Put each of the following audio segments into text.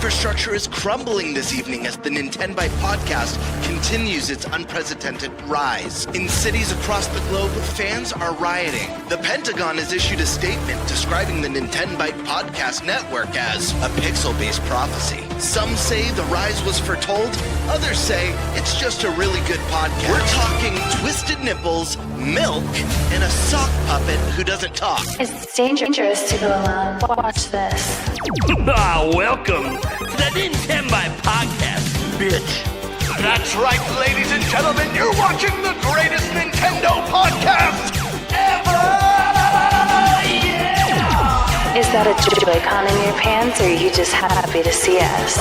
infrastructure is crumbling this evening as the NintenByte Podcast continues its unprecedented rise. In cities across the globe, fans are rioting. The Pentagon has issued a statement describing the NintenByte Podcast network as a pixel-based prophecy. Some say the rise was foretold, others say it's just a really good podcast. We're talking twisted nipples, milk, and a sock puppet who doesn't talk. It's dangerous to go alone. Watch this. Welcome to the NintenByte Podcast, bitch. That's right, ladies and gentlemen, you're watching the greatest Nintendo podcast ever! Yeah! Is that a Joy-Con in your pants, or are you just happy to see us?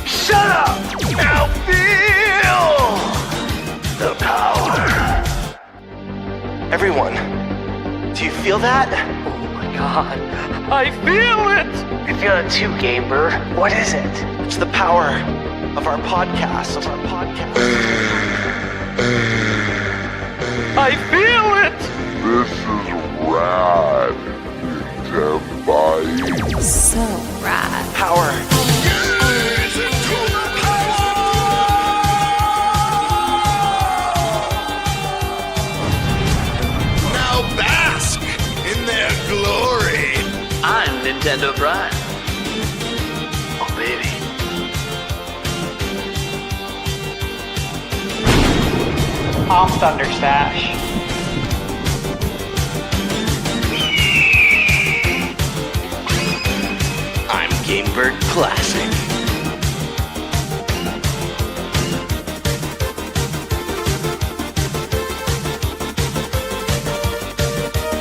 Shut up! Now feel the power. Everyone, do you feel that? Oh my god, I feel it! I feel it too, Gamer. What is it? It's the power of our podcast. I feel it! This is rad, NintenByte. So rad. Power. Now bask in their glory. I'm Nintendo Brian. Oh baby. I'm Thunderstash. I'm Gamebird Classic.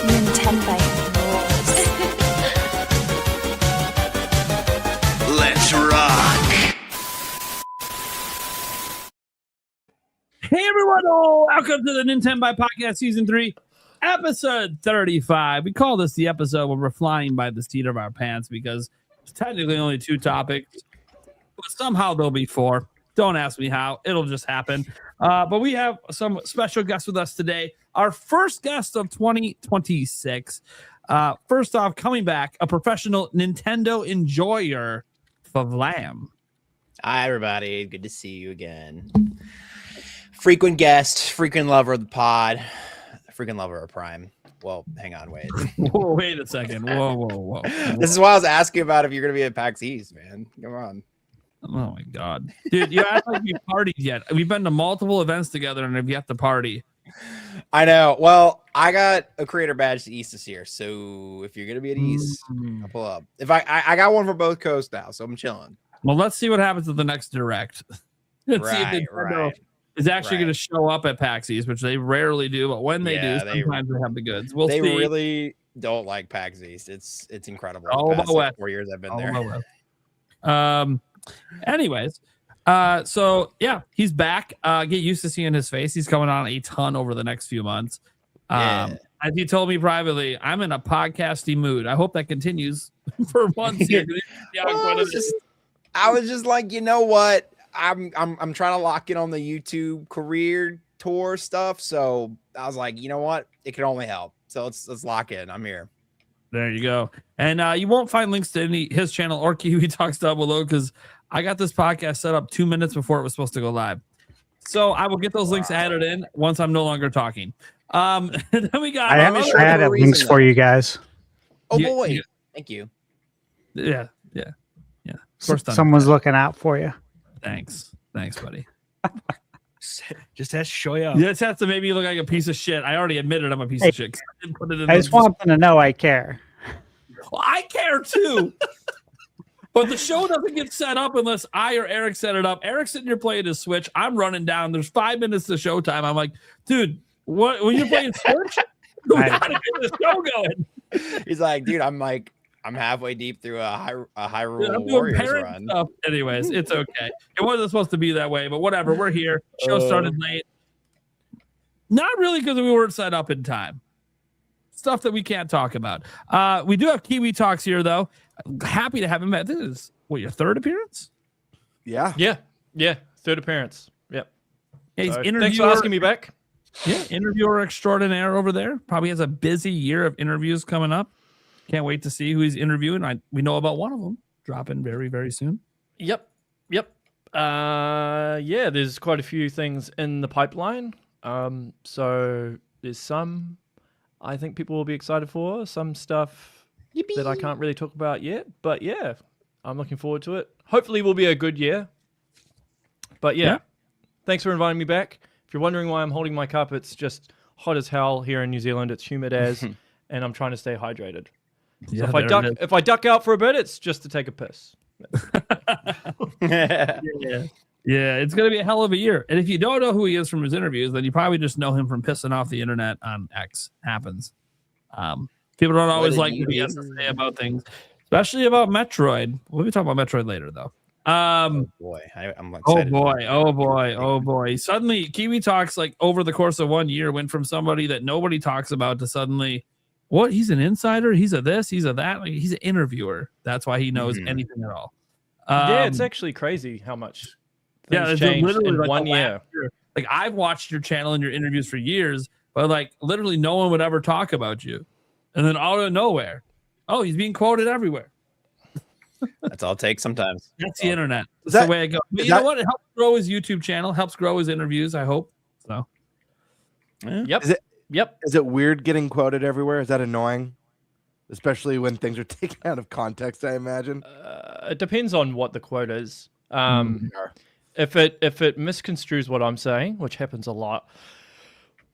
NintenByte rules. Let's rock. Hey everyone, welcome to the NintenByte Podcast Season 3, Episode 35. We call this the episode where we're flying by the seat of our pants because it's technically only 2 topics, but somehow there'll be 4. Don't ask me how, it'll just happen. But we have some special guests with us today. Our first guest of 2026. First off, coming back, a professional Nintendo enjoyer, Favlam. Hi, everybody. Good to see you again. Frequent guest, frequent lover of the pod, frequent lover of Prime. Well, hang on, wait. Whoa, wait a second. Whoa. This is why I was asking about if you're going to be at PAX East, man. Come on. Oh, my God. Dude, you act like we partied yet. We've been to multiple events together and have yet to party. I know. Well, I got a creator badge to East this year, so if you're going to be at East, I'll pull up. If I got one for both coasts now, so I'm chilling. Well, let's see what happens at the next Direct. Let's see if Nintendo is actually going to show up at PAX East, which they rarely do, but when they do, sometimes they have the goods. We'll see. They really don't like PAX East. It's incredible. Oh, the past 4 years I've been there. Anyways, so yeah, he's back. Get used to seeing his face. He's coming on a ton over the next few months. As he told me privately, I'm in a podcasty mood. I hope that continues for months here. I was just like, you know what? I'm trying to lock in on the YouTube career tour stuff. So I was like, you know what? It can only help. So let's lock in. I'm here. There you go. And you won't find links to his channel or Kiwi Talks down below because I got this podcast set up 2 minutes before it was supposed to go live. So I will get those links added in once I'm no longer talking. Then we got. I have links for you guys. Oh boy! Thank you. Yeah. Of course, someone's looking out for you. Thanks, buddy. Just has to show you up. You just have to make me look like a piece of shit. I already admitted I'm a piece of shit. I didn't put it in. I just want them to know I care. Well, I care too. But the show doesn't get set up unless I or Eric set it up. Eric's sitting here playing his Switch. I'm running down. There's 5 minutes to showtime. I'm like, dude, what? When you're playing Switch, we gotta get this show going. He's like, dude, I'm halfway deep through a Hyrule Warriors run. Stuff. Anyways, it's okay. It wasn't supposed to be that way, but whatever. We're here. Show started late. Not really because we weren't set up in time. Stuff that we can't talk about. We do have Kiwi Talks here, though. Happy to have him back. This is, your third appearance? Yeah. Yeah. Third appearance. Yep. Yeah, he's So, interviewer. thanks for asking me back. Yeah, interviewer extraordinaire over there. Probably has a busy year of interviews coming up. Can't wait to see who he's interviewing. We know about one of them dropping very, very soon. Yep. Yeah, there's quite a few things in the pipeline. So there's some I think people will be excited for, some stuff that I can't really talk about yet. But yeah, I'm looking forward to it. Hopefully it will be a good year. But yeah, thanks for inviting me back. If you're wondering why I'm holding my cup, it's just hot as hell here in New Zealand. It's humid as, and I'm trying to stay hydrated. Yeah, so if I duck out for a bit, it's just to take a piss. Yeah, it's going to be a hell of a year. And if you don't know who he is from his interviews, then you probably just know him from pissing off the internet on X. Happens. People don't always like what he has to say about things, especially about Metroid. We'll be talking about Metroid later, though. I'm excited. Oh boy. Suddenly, Kiwi Talks, like over the course of 1 year, went from somebody that nobody talks about to suddenly, what? He's an insider. He's a this. He's a that. Like, he's an interviewer. That's why he knows anything at all. Yeah, it's actually crazy how much. It's changed literally in like 1 year. Like I've watched your channel and your interviews for years, but like literally no one would ever talk about you, and then out of nowhere, oh, he's being quoted everywhere. That's all it takes sometimes. That's the internet. That's the way it goes. But you know what? It helps grow his YouTube channel, helps grow his interviews, I hope. So, Yep. Is it weird getting quoted everywhere? Is that annoying? Especially when things are taken out of context, I imagine. It depends on what the quote is. If it misconstrues what I'm saying, which happens a lot,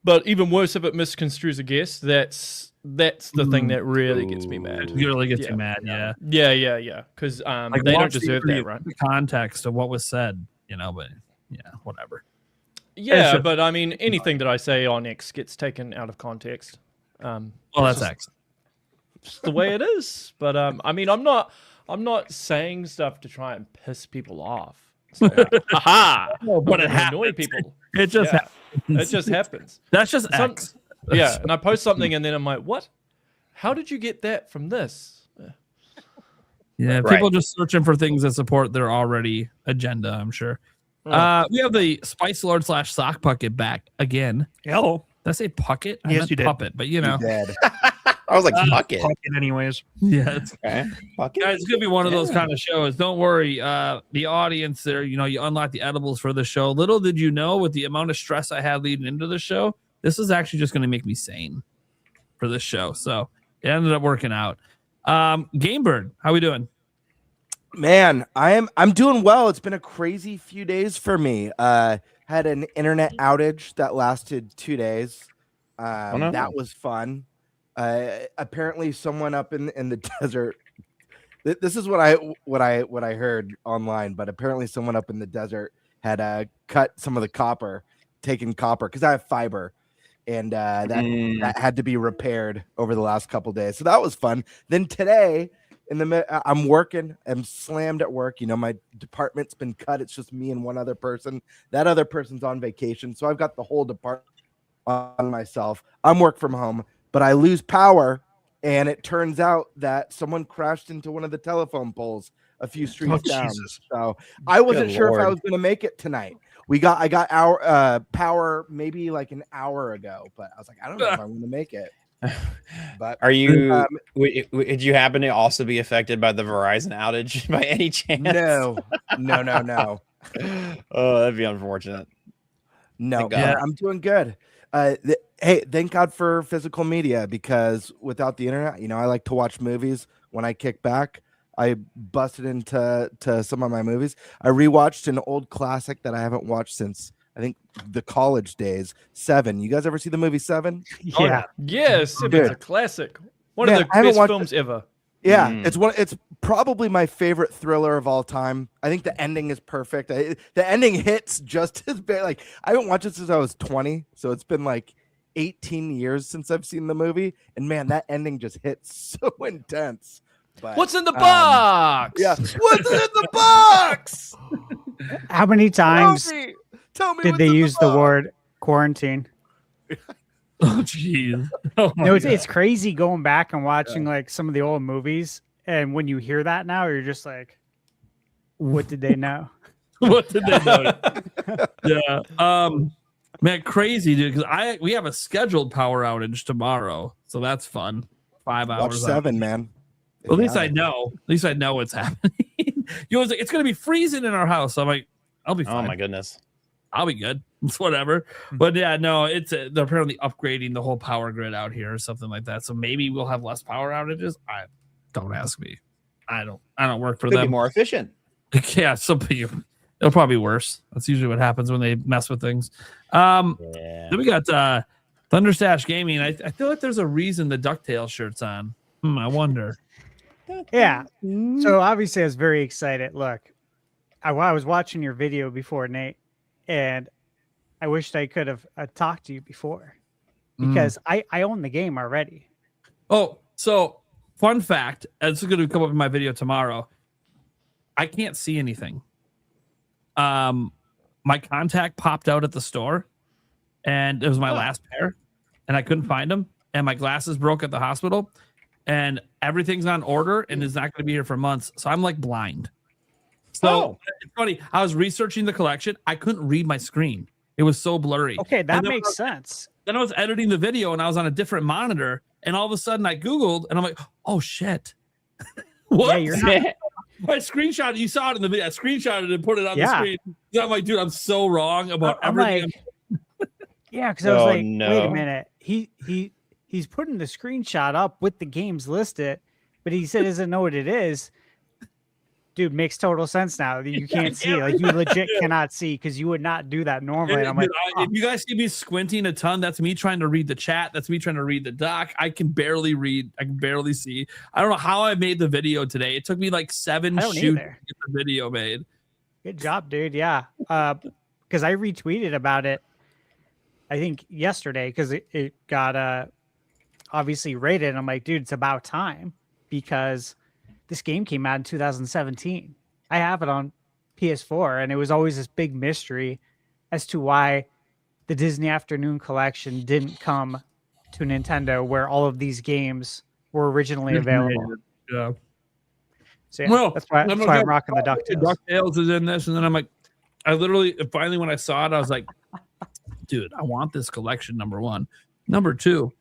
but even worse if it misconstrues a guest, that's the thing that really gets me mad. It really gets you mad, yeah. Yeah. Because like, they don't deserve that, right? The context of what was said, but yeah, whatever. Yeah, but I mean, anything that I say on X gets taken out of context. Well, that's X. It's the way it is. But I mean, I'm not saying stuff to try and piss people off. So, but it annoy people. It just happens. It just happens. That's just X. Yeah, and I post something and then I'm like, what? How did you get that from this? Yeah, people just searching for things that support their already agenda, I'm sure. We have the Spice Lord / Sock Pucket back again. Hello. Did I say Pucket? I Yes, meant you did. Puppet, but you know. I was like, Pucket. Pucket anyways. Yeah. Okay. Pucket. Guys, it's going to be one of those kind of shows. Don't worry. The audience there, you unlock the edibles for the show. Little did you know, with the amount of stress I had leading into the show, this is actually just going to make me sane for this show. So it ended up working out. Gamebird, how we doing? Man, I'm doing well. It's been a crazy few days for me. Had an internet outage that lasted 2 days. That was fun. Apparently someone up in the desert. This is what I heard online, but apparently someone up in the desert had cut some of the copper, taken copper, because I have fiber, and that had to be repaired over the last couple days. So that was fun. Then today, I'm working. I'm slammed at work. My department's been cut. It's just me and one other person. That other person's on vacation, so I've got the whole department on myself. I'm work from home, but I lose power, and it turns out that someone crashed into one of the telephone poles a few streets down. Jesus. So I wasn't sure if I was going to make it tonight. I got our power maybe like an hour ago, but I was like, I don't know if I'm going to make it. But are you? Did you happen to also be affected by the Verizon outage by any chance? No. Oh, that'd be unfortunate. No, I'm doing good. Hey, thank God for physical media, because without the internet, I like to watch movies. When I kick back, I busted into some of my movies. I rewatched an old classic that I haven't watched since I think the college days. Seven. You guys ever see the movie Seven? Yeah. Yes, it's a classic. One of the best films ever. Yeah, it's probably my favorite thriller of all time. I think the ending is perfect. The ending hits just as bad. Like, I haven't watched it since I was 20, so it's been like 18 years since I've seen the movie, and man, that ending just hits so intense. But, what's in the box? Yeah, what's in the box? How many times Tell me did they use the word quarantine? Oh, jeez. It's crazy going back and watching like some of the old movies, and when you hear that now, you're just like, what did they know? What did they notice? Yeah. Man, crazy, dude. Because we have a scheduled power outage tomorrow, so that's fun. 5 hours. Watch 7, man. Well, at least I know. At least I know what's happening. It's going to be freezing in our house. So I'm like, I'll be fine. Oh my goodness. I'll be good. It's whatever. But yeah, no, they're apparently upgrading the whole power grid out here or something like that. So maybe we'll have less power outages. Don't ask me. I don't work for Could them. be more efficient. Yeah, it'll probably be worse. That's usually what happens when they mess with things. Then we got Thunderstash Gaming. I feel like there's a reason the DuckTales shirt's on. I wonder. Yeah. So obviously I was very excited. Look, I was watching your video before, Nate, and I wished I could have talked to you before because I own the game already. Oh, so fun fact, this is going to come up in my video tomorrow. I can't see anything. My contact popped out at the store, and it was my last pair, and I couldn't find them, and my glasses broke at the hospital, and everything's on order and is not going to be here for months. So I'm like blind. So it's funny. I was researching the collection. I couldn't read my screen. It was so blurry. Okay, that makes sense. Then I was editing the video and I was on a different monitor, and all of a sudden I Googled and I'm like, oh shit. What? Yeah, you're not. I screenshot it. You saw it in the video. I screenshotted it and put it on the screen. I'm like, dude, I'm so wrong about everything. Yeah, because I was like, wait a minute. He's putting the screenshot up with the games listed, but he said doesn't know what it is. Dude, makes total sense now. You can't see. Like, you legit cannot see because you would not do that normally. And I'm like, if you guys see me squinting a ton, that's me trying to read the chat. That's me trying to read the doc. I can barely read. I can barely see. I don't know how I made the video today. It took me like 7 shoots to get the video made. Good job, dude. Yeah. Because I retweeted about it, I think yesterday, because it got obviously rated. I'm like, dude, it's about time because this game came out in 2017. I have it on PS4, and it was always this big mystery as to why the Disney Afternoon Collection didn't come to Nintendo, where all of these games were originally available. Yeah. So yeah, that's why I'm rocking the DuckTales. DuckTales is in this, and then I'm like, finally when I saw it, I was like, dude, I want this collection. Number one. Number two,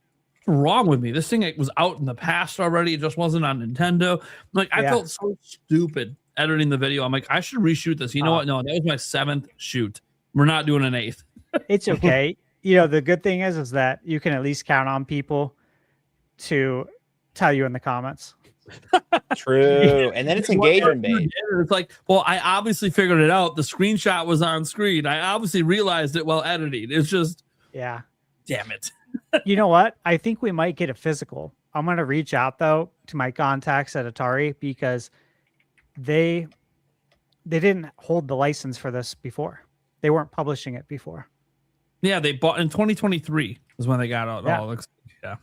what's wrong with me? This thing was out in the past already. It just wasn't on Nintendo. Like, I felt so stupid editing the video. I'm like, I should reshoot this. You know what? No, that was my 7th shoot. We're not doing an 8th. It's okay. You know, the good thing is that you can at least count on people to tell you in the comments. True. And then it's engagement based. It's like, well, I obviously figured it out. The screenshot was on screen. I obviously realized it while editing. It's just, yeah. Damn it. You know what? I think we might get a physical. I'm going to reach out, though, to my contacts at Atari because they didn't hold the license for this before. They weren't publishing it before. Yeah, they bought in 2023 is when they got out. Yeah. Yeah.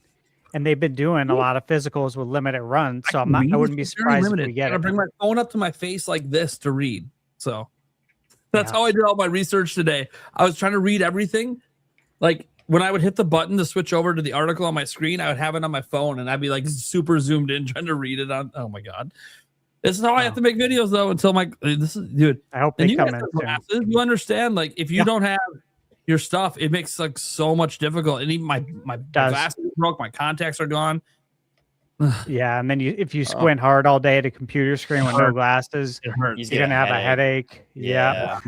And they've been doing a lot of physicals with limited runs, so I wouldn't be surprised if we get it. I bring my phone up to my face like this to read. So that's how I did all my research today. I was trying to read everything. Like, when I would hit the button to switch over to the article on my screen, I would have it on my phone and I'd be like super zoomed in trying to read it on. Oh my God. This is how I have to make videos though until dude. I hope they come in. Glasses, you understand? Like, if you don't have your stuff, it makes like so much difficult. And even my glasses broke, my contacts are gone. Yeah, and then if you squint hard all day at a computer screen with no glasses, it hurts. You're gonna have a headache. Yeah.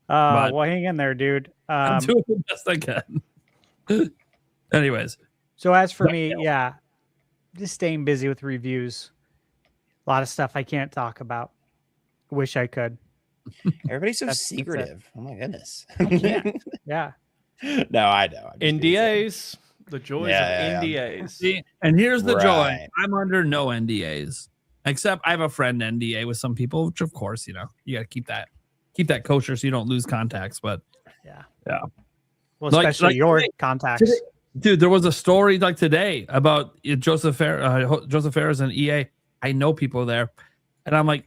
Well, hang in there, dude. I'm doing the best I can. Anyways. So as for me, just staying busy with reviews. A lot of stuff I can't talk about. Wish I could. Everybody's so secretive. Oh my goodness. Yeah. No, I know. NDAs. The joys of NDAs. See, and here's the joy. I'm under no NDAs. Except I have a friend NDA with some people, which of course, you gotta keep that kosher so you don't lose contacts. But yeah. Well, especially your contacts. Today, dude, there was a story like today about Joseph Ferris and EA. I know people there, and I'm like,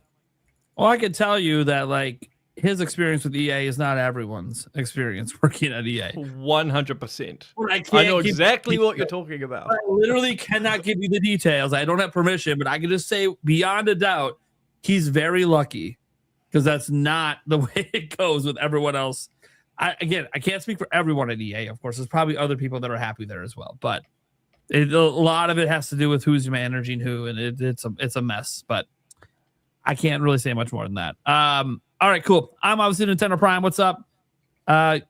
well, I can tell you that like his experience with EA is not everyone's experience working at EA. 100%. I know exactly what you're talking about. I literally cannot give you the details. I don't have permission, but I can just say beyond a doubt, he's very lucky because that's not the way it goes with everyone else. I can't speak for everyone at EA. Of course, there's probably other people that are happy there as well, but a lot of it has to do with who's managing who, and it's a mess. But I can't really say much more than that. All right, cool. I'm obviously Nintendo Prime. What's up? I'm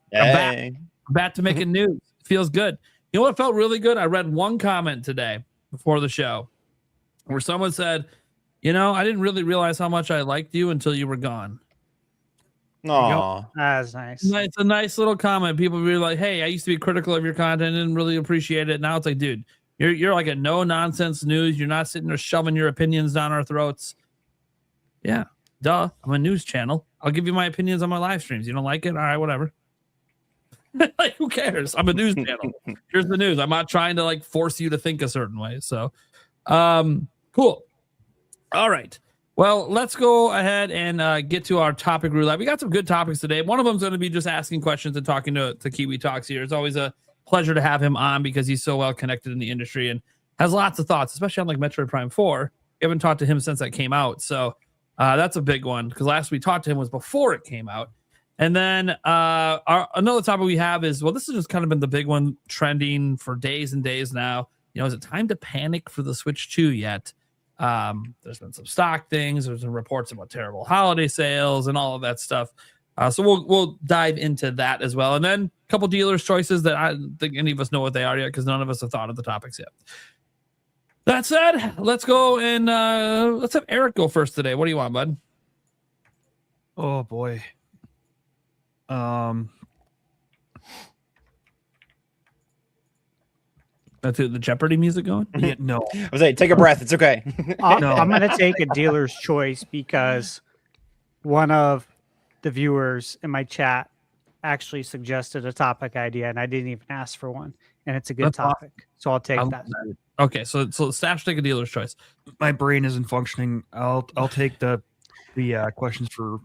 back to making news. Feels good. You know what felt really good? I read one comment today before the show where someone said, "You know, I didn't really realize how much I liked you until you were gone." Aww. That's nice. It's a nice little comment. People be like, "Hey, I used to be critical of your content, didn't really appreciate it." Now it's like, dude, you're like a no nonsense news. You're not sitting there shoving your opinions down our throats. Yeah, duh. I'm a news channel. I'll give you my opinions on my live streams. You don't like it? All right, whatever. Like, who cares? I'm a news channel. Here's the news. I'm not trying to like force you to think a certain way. So, cool. All right. Well, let's go ahead and get to our topic roulette. We got some good topics today. One of them is going to be just asking questions and talking to Kiwi Talks here. It's always a pleasure to have him on because he's so well connected in the industry and has lots of thoughts, especially on like Metroid Prime 4. We haven't talked to him since that came out. So that's a big one because last we talked to him was before it came out. And then another topic we have is, well, this has just kind of been the big one trending for days and days now. You know, is it time to panic for the Switch 2 yet? There's been some stock things. There's been reports about terrible holiday sales and all of that stuff. So we'll dive into that as well. And then a couple dealers' choices that I don't think any of us know what they are yet because none of us have thought of the topics yet. That said, let's go and let's have Eric go first today. What do you want, bud? Oh boy. That's it, the Jeopardy music going? Yeah, no. I was like, take a breath. It's okay. I'm going to take a dealer's choice because one of the viewers in my chat actually suggested a topic idea, and I didn't even ask for one. And it's a good topic. So I'll take that. Okay, so staff take a dealer's choice. My brain isn't functioning. I'll take the questions for.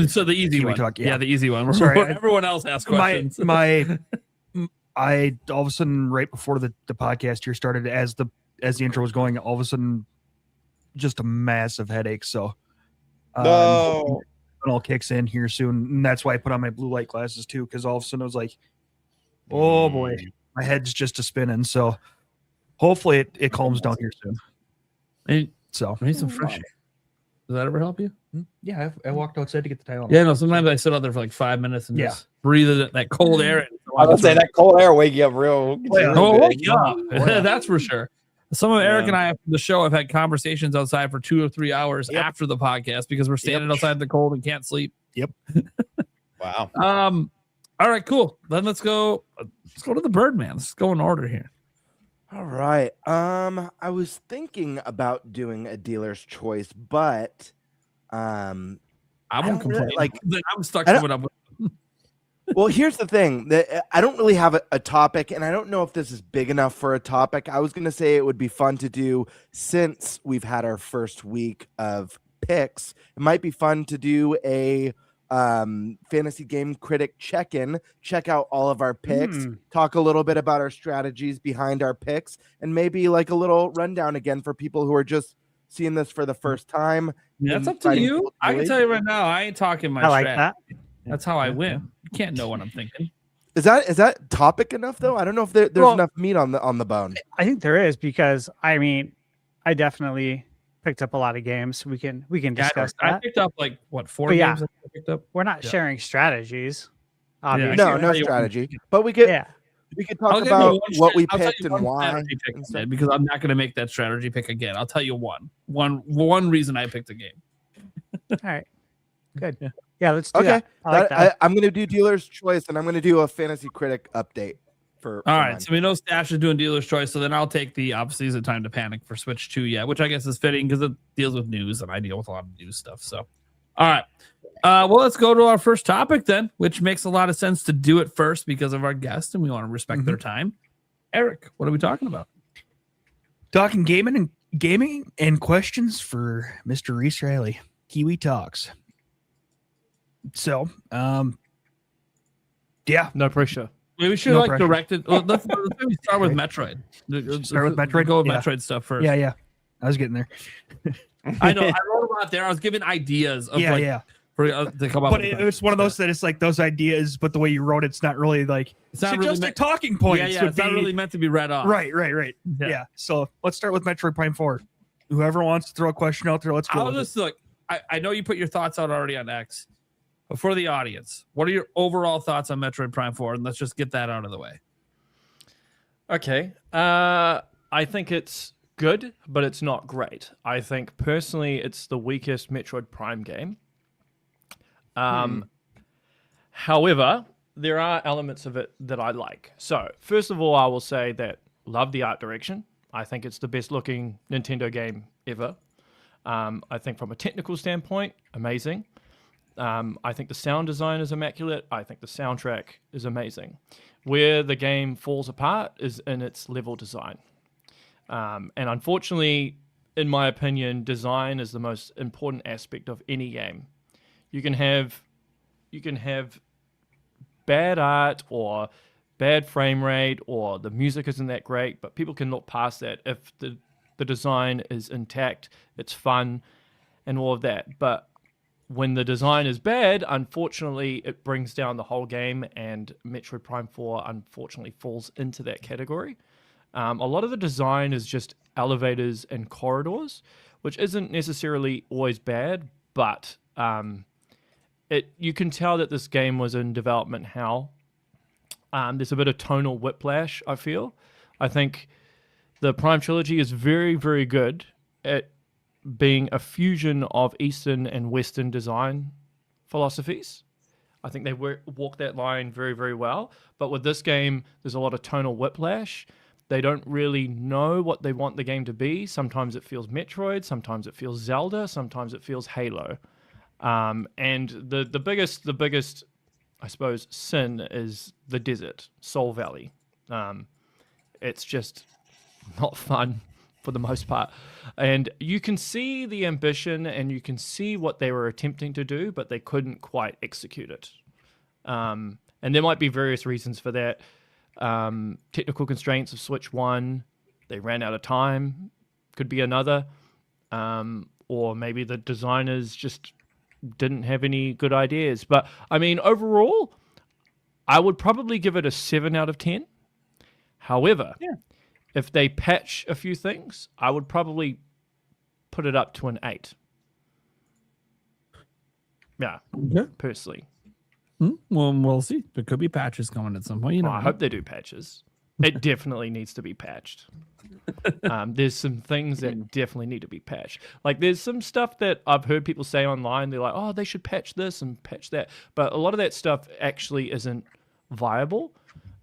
So the easy one. Talk, yeah, the easy one. Sorry, everyone else asks questions. I all of a sudden right before the podcast here started, as the intro was going, all of a sudden just a massive headache. So no, it all kicks in here soon, and that's why I put on my blue light glasses too, because all of a sudden I was like, oh boy, my head's just a spinning. So hopefully it calms down here soon. And so I need some fresh air. Does that ever help you? Yeah, I walked outside to get the Tylenol. Yeah, no. Sometimes I sit out there for like 5 minutes and just breathe that cold air. I would say that cold air wake you up real. That's for sure. Some of Eric and I after the show have had conversations outside for 2 or 3 hours after the podcast because we're standing outside in the cold and can't sleep. Yep. Wow. All right, cool. Then let's go to the Birdman. Let's go in order here. All right. I was thinking about doing a dealer's choice, but I won't complain. Like I'm stuck coming up with. Well, here's the thing. I don't really have a topic, and I don't know if this is big enough for a topic. I was going to say it would be fun to do since we've had our first week of picks. It might be fun to do a fantasy game critic check-in, check out all of our picks, talk a little bit about our strategies behind our picks, and maybe like a little rundown again for people who are just seeing this for the first time. Yeah, that's up to you. I can tell you right now, I ain't talking my strat. That. That's how I win. You can't know what I'm thinking. Is that topic enough though? I don't know if there's enough meat on the bone. I think there is because I I definitely picked up a lot of games. We can discuss that. I picked up like 4 games I picked up. We're not sharing strategies. Obviously. No strategy. But we could talk about what we picked and why. Because I'm not going to make that strategy pick again. I'll tell you one reason I picked a game. All right. Good. Yeah, let's do that. I'm going to do dealer's choice, and I'm going to do a fantasy critic update. All right, so we know Stash is doing dealer's choice, so then I'll take the obviously is it time to panic for Switch 2, which I guess is fitting because it deals with news, and I deal with a lot of news stuff. So, all right, well, let's go to our first topic then, which makes a lot of sense to do it first because of our guest, and we want to respect their time. Eric, what are we talking about? Talking gaming and questions for Mr. Reese Riley. Kiwi Talks. So, no pressure. Maybe we should direct it. Let's start with Metroid. Start with Metroid. Go with Metroid stuff first. Yeah. I was getting there. I know. I wrote lot there. I was giving ideas of yeah. For to come up. But with it's one of those that it's like those ideas, but the way you wrote it's not really like it's not really suggested talking points. Yeah, it's not really meant to be read off. Right. Yeah. So let's start with Metroid Prime 4. Whoever wants to throw a question out there, let's go. I'll just look. I know you put your thoughts out already on X, but for the audience, what are your overall thoughts on Metroid Prime 4? And let's just get that out of the way. Okay. I think it's good, but it's not great. I think personally it's the weakest Metroid Prime game. However, there are elements of it that I like. So, first of all, I will say that love the art direction. I think it's the best looking Nintendo game ever. I think from a technical standpoint, amazing. I think the sound design is immaculate. I think the soundtrack is amazing. Where the game falls apart is in its level design. And unfortunately, in my opinion, design is the most important aspect of any game. You can have bad art or bad frame rate or the music isn't that great, but people can look past that if the design is intact, it's fun and all of that. But when the design is bad, unfortunately, it brings down the whole game, and Metroid Prime 4 unfortunately falls into that category. A lot of the design is just elevators and corridors, which isn't necessarily always bad, but you can tell that this game was in development hell. There's a bit of tonal whiplash, I feel. I think the Prime Trilogy is very, very good at being a fusion of Eastern and Western design philosophies. I think they walk that line very, very well. But with this game, there's a lot of tonal whiplash. They don't really know what they want the game to be. Sometimes it feels Metroid, sometimes it feels Zelda, sometimes it feels Halo. And the biggest, I suppose, sin is the desert, Soul Valley. It's just not fun for the most part. And you can see the ambition and you can see what they were attempting to do, but they couldn't quite execute it. And there might be various reasons for that. Technical constraints of Switch 1, they ran out of time, could be another. Or maybe the designers just didn't have any good ideas. But I mean, overall, I would probably give it a 7 out of 10. However, if they patch a few things, I would probably put it up to an 8. Yeah, personally. Well, we'll see. There could be patches coming at some point. I hope they do patches. It definitely needs to be patched. There's some things that definitely need to be patched. Like there's some stuff that I've heard people say online. They're like, oh, they should patch this and patch that. But a lot of that stuff actually isn't viable.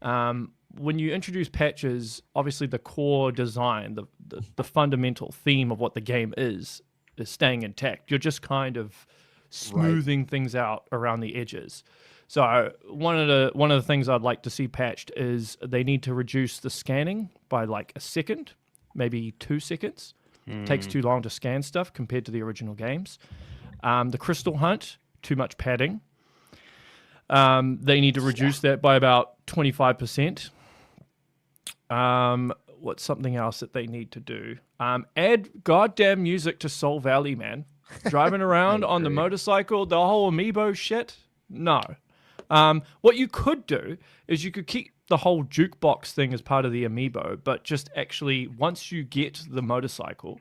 When you introduce patches, obviously the core design, the fundamental theme of what the game is staying intact. You're just kind of smoothing things out around the edges. So one of the things I'd like to see patched is they need to reduce the scanning by like a second, maybe 2 seconds. It takes too long to scan stuff compared to the original games. The crystal hunt, too much padding. They need to reduce that by about 25%. What's something else that they need to do? Add goddamn music to Soul Valley, man. Driving around on the motorcycle, the whole amiibo shit. No. What you could do is you could keep the whole jukebox thing as part of the amiibo, but just actually once you get the motorcycle,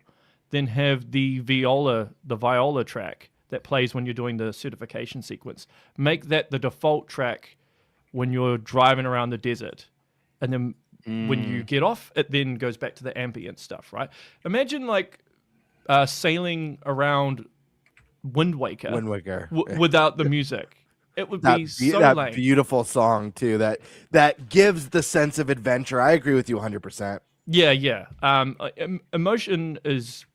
then have the viola track that plays when you're doing the certification sequence. Make that the default track when you're driving around the desert, and then when you get off, it then goes back to the ambient stuff, right? Imagine like sailing around Wind Waker, without the music. It would be so lame. Beautiful song too. That gives the sense of adventure. I agree with you 100%. Yeah. Emotion is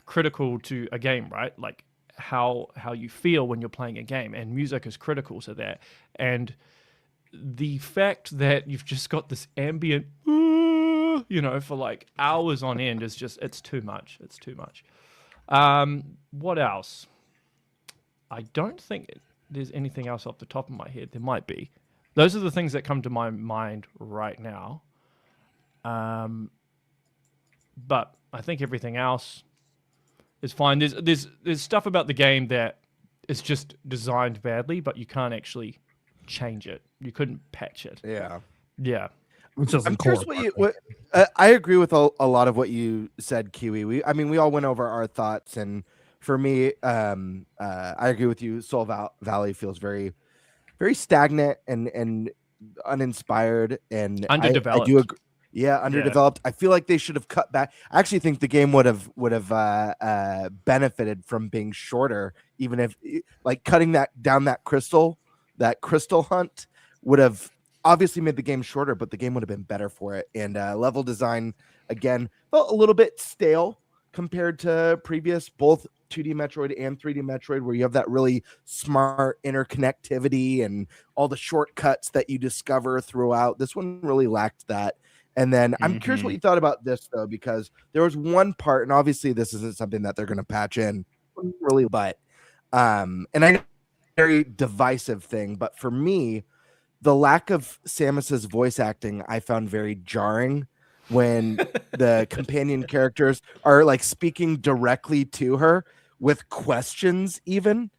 critical to a game, right? Like how you feel when you're playing a game, and music is critical to that. And the fact that you've just got this ambient, for like hours on end is just, it's too much. It's too much. What else? I don't think there's anything else off the top of my head. There might be. Those are the things that come to my mind right now. But I think everything else is fine. There's stuff about the game that is just designed badly, but you can't actually change it. You couldn't patch it. Yeah. Yeah. I'm curious I agree with a lot of what you said, Kiwi. We all went over our thoughts, and for me, I agree with you. Soul Valley feels very, very stagnant and uninspired and underdeveloped. I do agree. Yeah, underdeveloped. I feel like they should have cut back. I actually think the game would have benefited from being shorter, even if like cutting that crystal hunt would have obviously made the game shorter, but the game would have been better for it. And level design again felt a little bit stale compared to previous both 2D Metroid and 3D Metroid, where you have that really smart interconnectivity and all the shortcuts that you discover throughout. This one really lacked that. And then I'm curious what you thought about this, though, because there was one part, and obviously this isn't something that they're going to patch in, really, but and I know it's a very divisive thing, but for me, the lack of Samus's voice acting I found very jarring when the companion characters are like speaking directly to her with questions, even,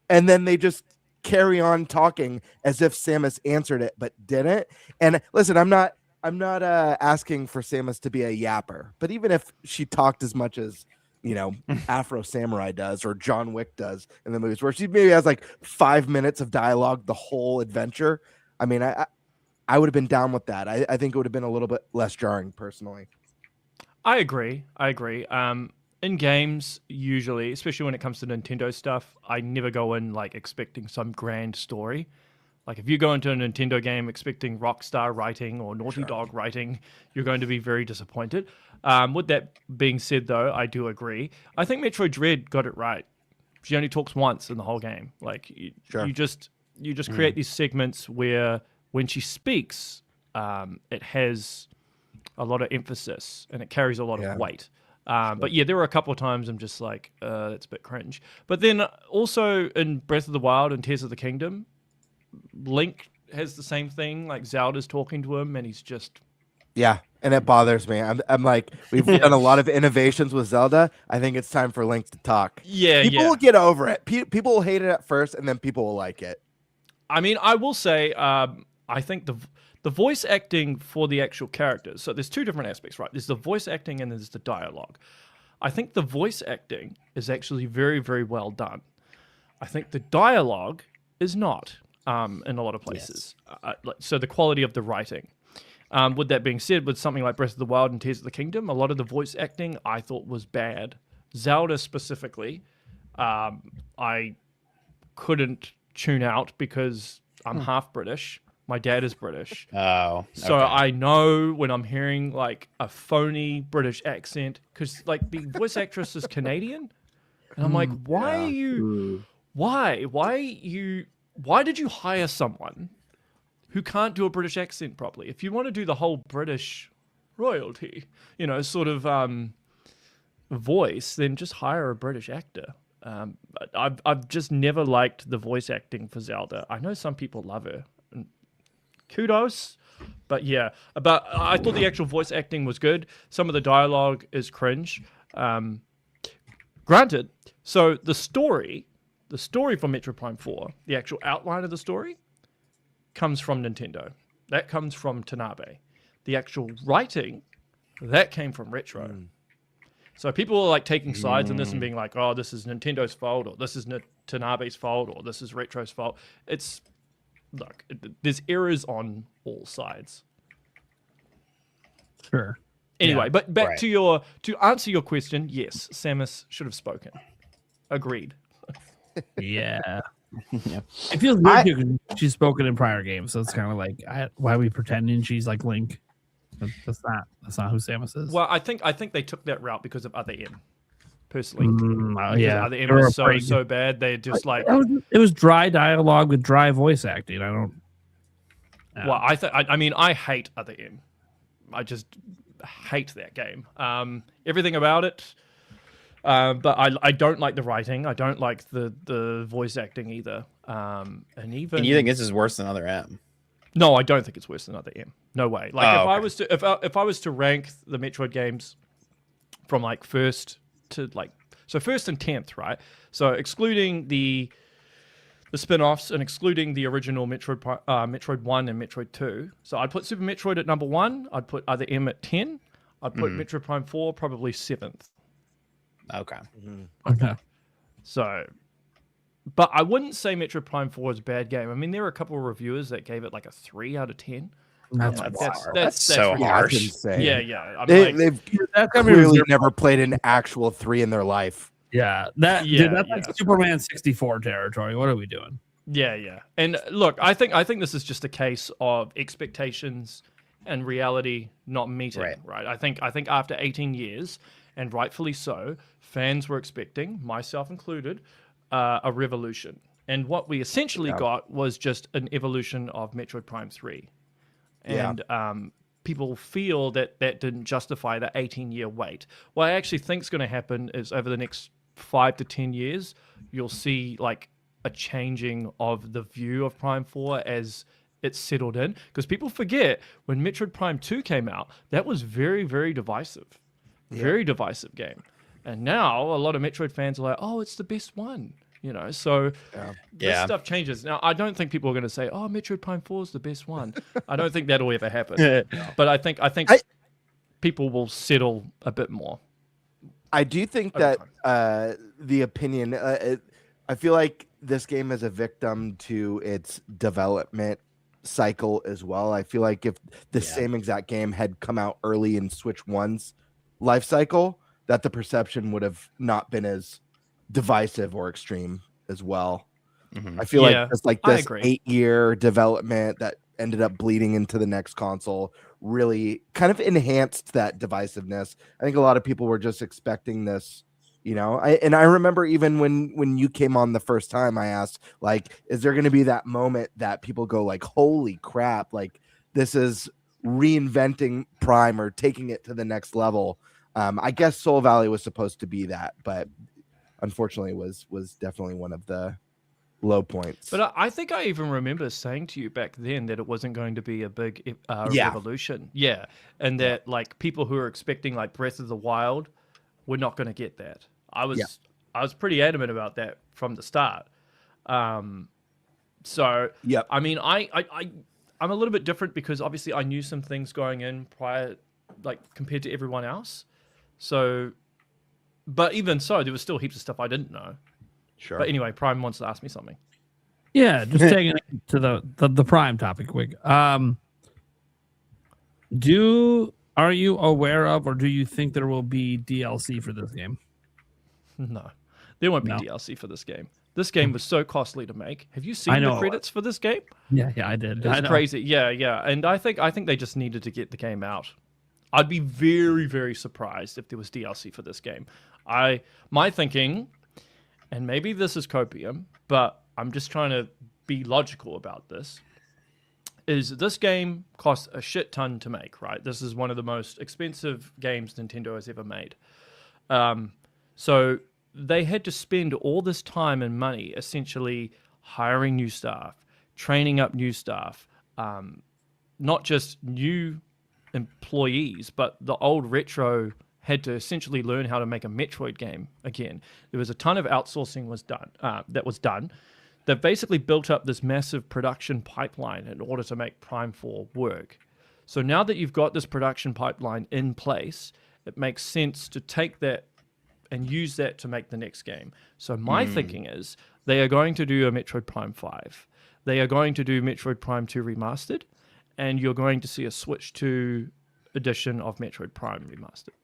and then they just carry on talking as if Samus answered it but didn't. And listen, I'm not asking for Samus to be a yapper, but even if she talked as much as, you know, Afro Samurai does or John Wick does in the movies, where she maybe has like 5 minutes of dialogue the whole adventure, I mean, I would have been down with that. I think it would have been a little bit less jarring, personally. I agree. In games, usually, especially when it comes to Nintendo stuff, I never go in like expecting some grand story. Like if you go into a Nintendo game expecting Rockstar writing or Naughty Dog writing, you're going to be very disappointed. With that being said, though, I do agree. I think Metroid Dread got it right. She only talks once in the whole game. Like you just create these segments where when she speaks, it has a lot of emphasis and it carries a lot of weight. But yeah, there were a couple of times I'm just like, that's a bit cringe. But then also in Breath of the Wild and Tears of the Kingdom, Link has the same thing. Like Zelda's talking to him and he's just... Yeah, and it bothers me. I'm like, we've done a lot of innovations with Zelda. I think it's time for Link to talk. Yeah, people will get over it. People will hate it at first, and then people will like it. I mean, I will say, I think the voice acting for the actual characters. So there's two different aspects, right? There's the voice acting and there's the dialogue. I think the voice acting is actually very, very well done. I think the dialogue is not in a lot of places. So the quality of the writing. With that being said, with something like Breath of the Wild and Tears of the Kingdom, a lot of the voice acting I thought was bad. Zelda specifically, I couldn't tune out because I'm half British. My dad is British. Oh. So I know when I'm hearing like a phony British accent, because like the voice actress is Canadian. And I'm like, why did you hire someone who can't do a British accent properly? If you want to do the whole British royalty, you know, sort of voice, then just hire a British actor. I've just never liked the voice acting for Zelda. I know some people love her. And kudos, but yeah. But I thought the actual voice acting was good. Some of the dialogue is cringe. Granted, so the story from Metroid Prime 4, the actual outline of the story, comes from Nintendo. That comes from Tanabe. The actual writing, that came from Retro. So people are like taking sides in this and being like, oh, this is Nintendo's fault, or this is Tanabe's fault, or this is Retro's fault. Look, there's errors on all sides. Sure. Anyway, but back to answer your question, yes, Samus should have spoken. Agreed. Yeah. It feels weird because she's spoken in prior games, so it's kind of like, why are we pretending she's like Link? That's not who Samus is. Well, I think they took that route because of Other M. Personally, Other M was so bad. They just like it was dry dialogue with dry voice acting. I don't. Well, I hate Other M. I just hate that game. Everything about it. But I don't like the writing. I don't like the voice acting either. And you think this is worse than Other M? No, I don't think it's worse than Other M. No way. Like if I was to rank the Metroid games from like first to like So 1st and 10th, right? So excluding the spin-offs and excluding the original Metroid 1 and Metroid 2. So I'd put Super Metroid at number 1. I'd put Other M at 10. I'd put Metroid Prime 4 probably 7th. Okay. Okay. So, but I wouldn't say Metroid Prime 4 is a bad game. I mean, there were a couple of reviewers that gave it like a 3 out of 10. That's so harsh. Yeah. They've clearly never played an actual 3 in their life. Yeah, that's like Superman 64 territory. What are we doing? Yeah. And look, I think this is just a case of expectations and reality not meeting. Right. I think after 18 years, and rightfully so, fans were expecting, myself included, a revolution. And what we essentially got was just an evolution of Metroid Prime 3. And people feel that didn't justify the 18-year wait. What I actually think is going to happen is over the next 5 to 10 years, you'll see like a changing of the view of Prime 4 as it's settled in. Because people forget when Metroid Prime 2 came out, that was very, very divisive. Very divisive game. And now a lot of Metroid fans are like, oh, it's the best one. You know, so this stuff changes. Now, I don't think people are going to say, oh, Metroid Prime 4 is the best one. I don't think that'll ever happen. But I think people will settle a bit more. I do think that the opinion, I feel like this game is a victim to its development cycle as well. I feel like if the same exact game had come out early in Switch 1's life cycle, that the perception would have not been as divisive or extreme as well. I feel like it's like this 8-year development that ended up bleeding into the next console really kind of enhanced that divisiveness. I think a lot of people were just expecting this, you know. I remember even when you came on the first time, I asked, like, is there going to be that moment that people go like, holy crap, like this is reinventing Prime or taking it to the next level? I guess Soul Valley was supposed to be that, but unfortunately was definitely one of the low points. But I think I even remember saying to you back then that it wasn't going to be a big revolution. Yeah. And that like people who are expecting like Breath of the Wild were not going to get that. I was pretty adamant about that from the start. So I mean, I'm a little bit different because obviously I knew some things going in prior, like compared to everyone else. So, but even so, there was still heaps of stuff I didn't know. Sure. But anyway, Prime wants to ask me something. Yeah, just taking it to the Prime topic quick. Are you aware of, or do you think there will be DLC for this game? No, there won't be DLC for this game. This game was so costly to make. Have you seen the credits for this game? Yeah, I did. It's crazy. Yeah. And I think they just needed to get the game out. I'd be very, very surprised if there was DLC for this game. My thinking, and maybe this is copium, but I'm just trying to be logical about this, is this game costs a shit ton to make, right? This is one of the most expensive games Nintendo has ever made. So they had to spend all this time and money essentially hiring new staff, training up new staff, not just new employees, but the old retro had to essentially learn how to make a Metroid game again. There was a ton of outsourcing that was done that basically built up this massive production pipeline in order to make Prime 4 work. So now that you've got this production pipeline in place, it makes sense to take that and use that to make the next game. So my thinking is they are going to do a Metroid Prime 5. They are going to do Metroid Prime 2 Remastered, and you're going to see a Switch 2 edition of Metroid Prime Remastered.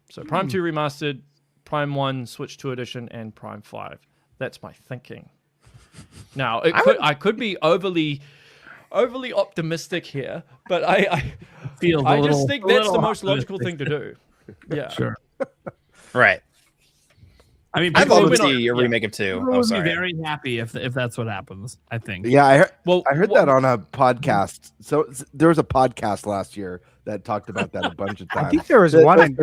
So Prime 2 Remastered, Prime 1 Switch 2 edition, and Prime 5. That's my thinking. Now, I could be overly optimistic here, but I just think that's the most logical thing to do. Yeah. Sure. Right. I mean, I'd love to see a remake of 2. People would be very happy if that's what happens, I think. Yeah, I heard that on a podcast. So there was a podcast last year that talked about that a bunch of times. I think there was one in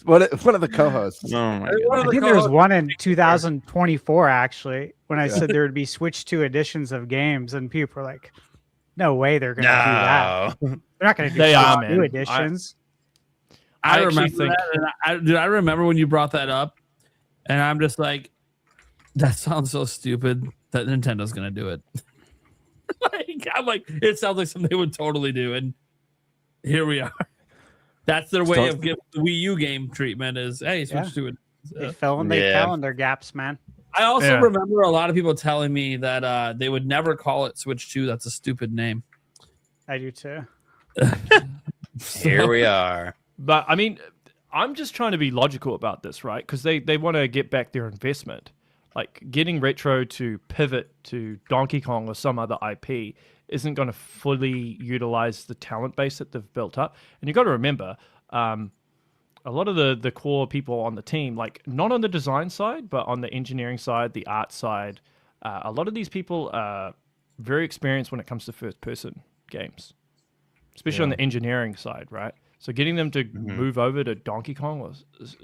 one of the co-hosts. Oh my I think there was one in 2024 actually, when I said there would be Switch 2 editions of games, and people were like, "No way, they're going to do that. They're not going to do Switch 2 editions." I actually remember think that, and I remember when you brought that up, and I'm just like, that sounds so stupid that Nintendo's gonna do it. I'm like, it sounds like something they would totally do, and here we are. That's their way of giving the Wii U game treatment. Is hey, switch to it. They fill in their calendar gaps, man. I also remember a lot of people telling me that they would never call it Switch 2. That's a stupid name. I do too. Here we are. But I mean, I'm just trying to be logical about this, right? Because they want to get back their investment. Like getting Retro to pivot to Donkey Kong or some other IP isn't going to fully utilize the talent base that they've built up. And you got to remember, a lot of the core people on the team, like not on the design side, but on the engineering side, the art side, a lot of these people are very experienced when it comes to first-person games, especially on the engineering side, right? So getting them to move over to Donkey Kong or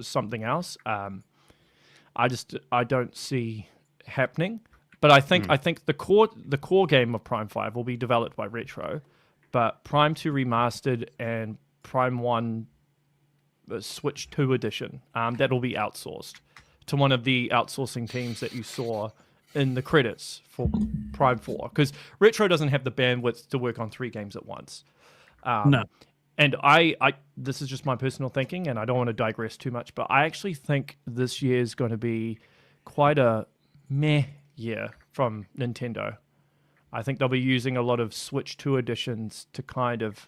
something else, I don't see happening. But I think the core game of Prime 5 will be developed by Retro, but Prime 2 Remastered and Prime 1 Switch 2 edition, that'll be outsourced to one of the outsourcing teams that you saw in the credits for Prime 4, because Retro doesn't have the bandwidth to work on 3 games at once. No. And I this is just my personal thinking, and I don't want to digress too much, but I actually think this year is going to be quite a meh year from Nintendo. I think they'll be using a lot of Switch 2 editions to kind of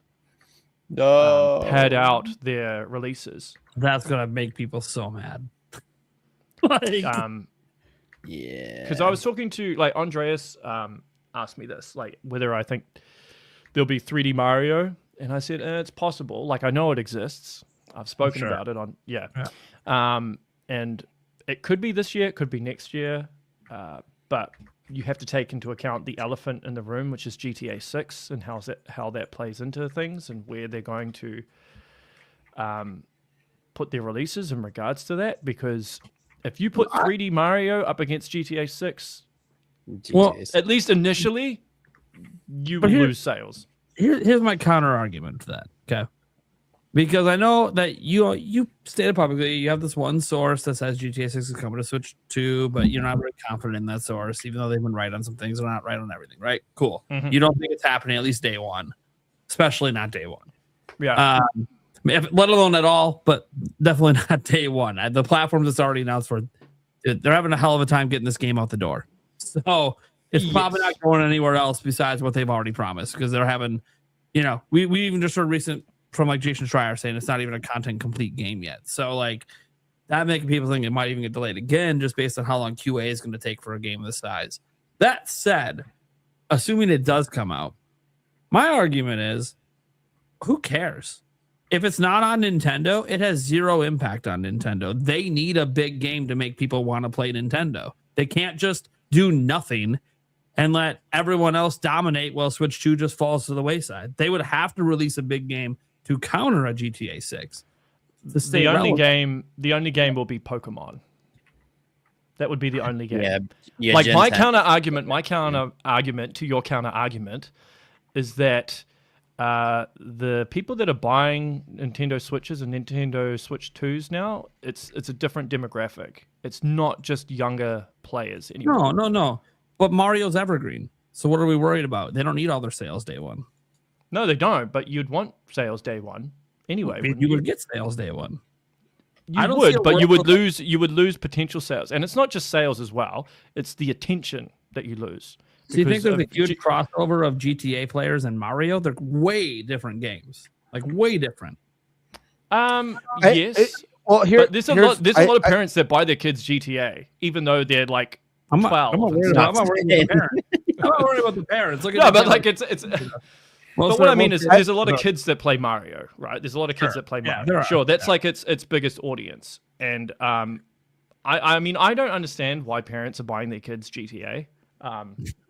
pad out their releases. That's gonna make people so mad. Because I was talking to Andreas asked me this, whether I think there'll be 3D Mario, and I said it's possible. I know it exists. I've spoken about it on and it could be this year, it could be next year, but you have to take into account the elephant in the room, which is GTA 6 and how that plays into things and where they're going to put their releases in regards to that. Because if you put 3D Mario up against GTA 6, well, at least initially, you will lose sales. Here's my counter argument to that. Okay. Because I know that you stated publicly you have this one source that says GTA 6 is coming to Switch 2, but you're not very confident in that source, even though they've been right on some things. They're not right on everything, right? Cool. You don't think it's happening at least day one, especially not day one. Yeah. Let alone at all, but definitely not day one. The platforms it's already announced for, they're having a hell of a time getting this game out the door. So it's probably not going anywhere else besides what they've already promised, because they're having, we even just heard recent from Jason Schreier saying it's not even a content complete game yet. So that making people think it might even get delayed again, just based on how long QA is going to take for a game of this size. That said, assuming it does come out, my argument is, who cares? If it's not on Nintendo, it has zero impact on Nintendo. They need a big game to make people want to play Nintendo. They can't just do nothing and let everyone else dominate while Switch 2 just falls to the wayside. They would have to release a big game to counter a GTA 6. The only game will be Pokemon. That would be the only game. Yeah, my counter argument to your counter argument is that the people that are buying Nintendo Switches and Nintendo Switch 2s now, it's a different demographic. It's not just younger players anymore. No. But Mario's evergreen. So what are we worried about? They don't need all their sales day one. No, they don't. But you'd want sales day one anyway. You would get sales day one. You would, but you would lose. You would lose potential sales, and it's not just sales as well. It's the attention that you lose. So you think there's a huge crossover of GTA players and Mario? They're way different games, way different. Yes. Well, but there's a lot of parents that buy their kids GTA, even though they're 12. I'm not worried about the parents. I'm not worried about the parents. No, but it's. But what I mean is, there's a lot of kids that play Mario, right? There's a lot of kids that play Mario. Sure, that's its biggest audience, and I mean, I don't understand why parents are buying their kids GTA,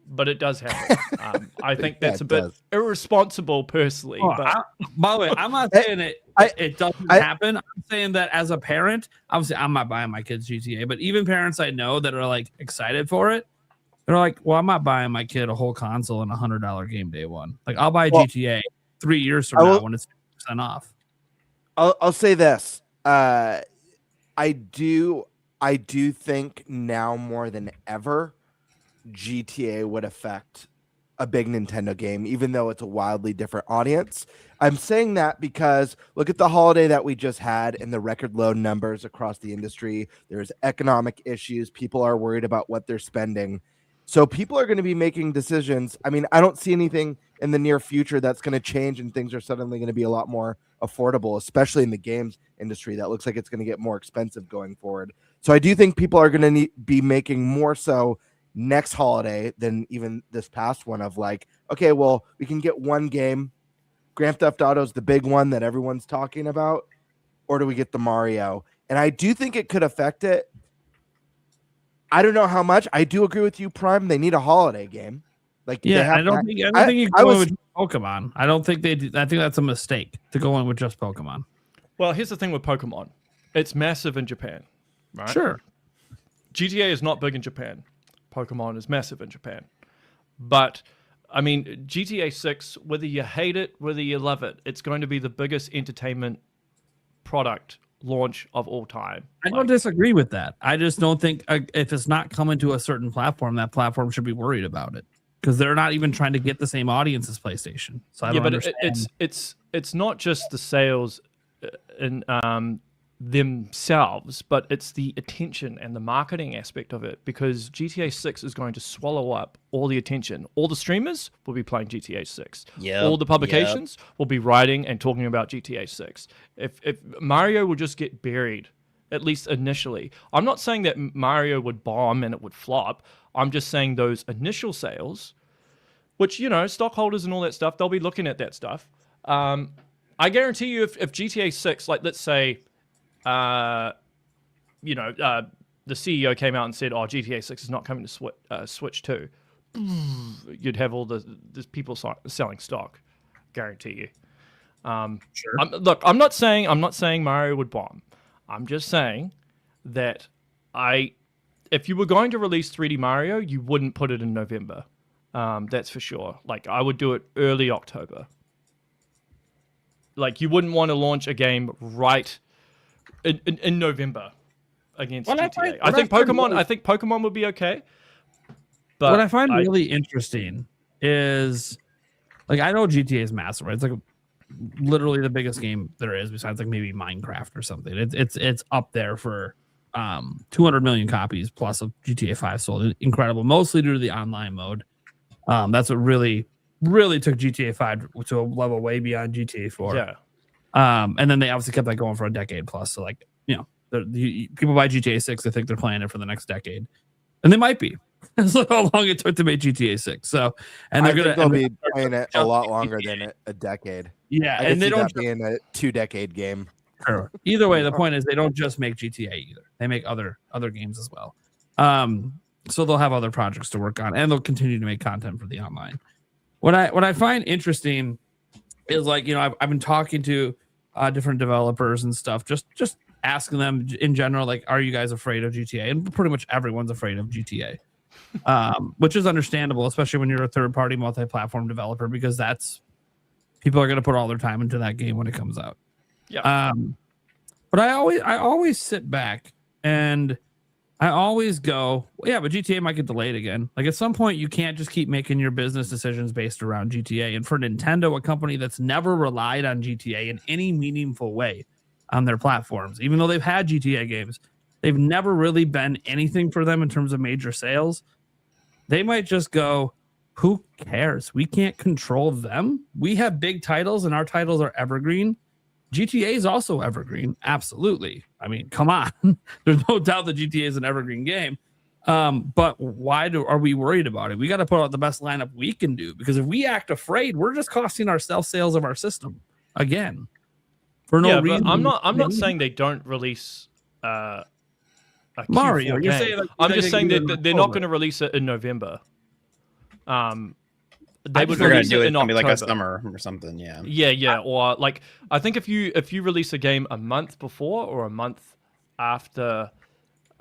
but it does happen. I think that's a bit irresponsible, personally. By the way, I'm not saying it doesn't happen. I'm saying that as a parent, obviously, I'm not buying my kids GTA, but even parents I know that are excited for it, they're like, well, I'm not buying my kid a whole console and $100 game day one. I'll buy GTA 3 years from now when it's 50% off. I'll say this. I do think now more than ever, GTA would affect a big Nintendo game, even though it's a wildly different audience. I'm saying that because look at the holiday that we just had and the record low numbers across the industry. There's economic issues. People are worried about what they're spending. So people are going to be making decisions. I mean, I don't see anything in the near future that's going to change and things are suddenly going to be a lot more affordable, especially in the games industry. That looks like it's going to get more expensive going forward. So I do think people are going to be making more so next holiday than even this past one of like, okay, well, we can get one game. Grand Theft Auto is the big one that everyone's talking about, or do we get the Mario? And I do think it could affect it. I don't know how much. I do agree with you, Prime. They need a holiday game. Like, yeah, I don't think you go in with Pokemon. I don't think they do. I think that's a mistake to go in with just Pokemon. Well, here's the thing with Pokemon. It's massive in Japan, right? Sure. GTA is not big in Japan. Pokemon is massive in Japan. But, I mean, GTA 6, whether you hate it, whether you love it, it's going to be the biggest entertainment product launch of all time. I don't disagree with that. I just don't think if it's not coming to a certain platform, that platform should be worried about it. Because they're not even trying to get the same audience as PlayStation. So I don't understand. It's not just the sales in themselves, but it's the attention and the marketing aspect of it, because GTA 6 is going to swallow up all the attention. All the streamers will be playing GTA 6. All the publications will be writing and talking about GTA 6. If Mario will just get buried, at least initially. I'm not saying that Mario would bomb and it would flop. I'm just saying those initial sales, which, you know, stockholders and all that stuff, they'll be looking at that stuff. I guarantee you if GTA 6, like let's say, the CEO came out and said, "Oh, GTA 6 is not coming to Switch 2." You'd have all the people selling stock. Guarantee you. Sure. I'm not saying Mario would bomb. I'm just saying that if you were going to release 3D Mario, you wouldn't put it in November. That's for sure. Like, I would do it early October. Like, you wouldn't want to launch a game right in November against GTA. I think Pokemon would be okay. But what I find really interesting is, like, I know GTA is massive, right? It's like literally the biggest game there is, besides like maybe Minecraft or something. It's up there for 200 million copies plus of GTA 5 sold. Incredible, mostly due to the online mode. That's what really took GTA 5 to a level way beyond GTA 4. Yeah. And then they obviously kept that going for a decade plus. So, like, you know, people buy GTA 6, they think they're playing it for the next decade, and they might be. That's how long it took to make GTA 6. So, and they'll be playing it a lot longer than a decade. Yeah, and they don't being a 2-decade game. Sure. Either way, the point is they don't just make GTA either. They make other games as well. So they'll have other projects to work on, and they'll continue to make content for the online. What I find interesting is, like, you know, I've been talking to different developers and stuff, just asking them in general, like, are you guys afraid of GTA? And pretty much everyone's afraid of GTA, which is understandable, especially when you're a third-party multi-platform developer, because people are going to put all their time into that game when it comes out. Yeah. But I always sit back and I always go, yeah, but GTA might get delayed again. Like, at some point, you can't just keep making your business decisions based around GTA. And for Nintendo, a company that's never relied on GTA in any meaningful way on their platforms, even though they've had GTA games, they've never really been anything for them in terms of major sales. They might just go, who cares? We can't control them. We have big titles, and our titles are evergreen. GTA is also evergreen. Absolutely. I mean, come on. There's no doubt that GTA is an evergreen game. But why are we worried about it? We got to put out the best lineup we can do, because if we act afraid, we're just costing ourselves sales of our system again for no reason. But I'm not saying they don't release a Mario. Q4 You're game. saying, like, I'm just saying that they're not going to release it in November. They would release it in October, like a summer or something. Yeah. Yeah. Or, like, I think if you release a game a month before or a month after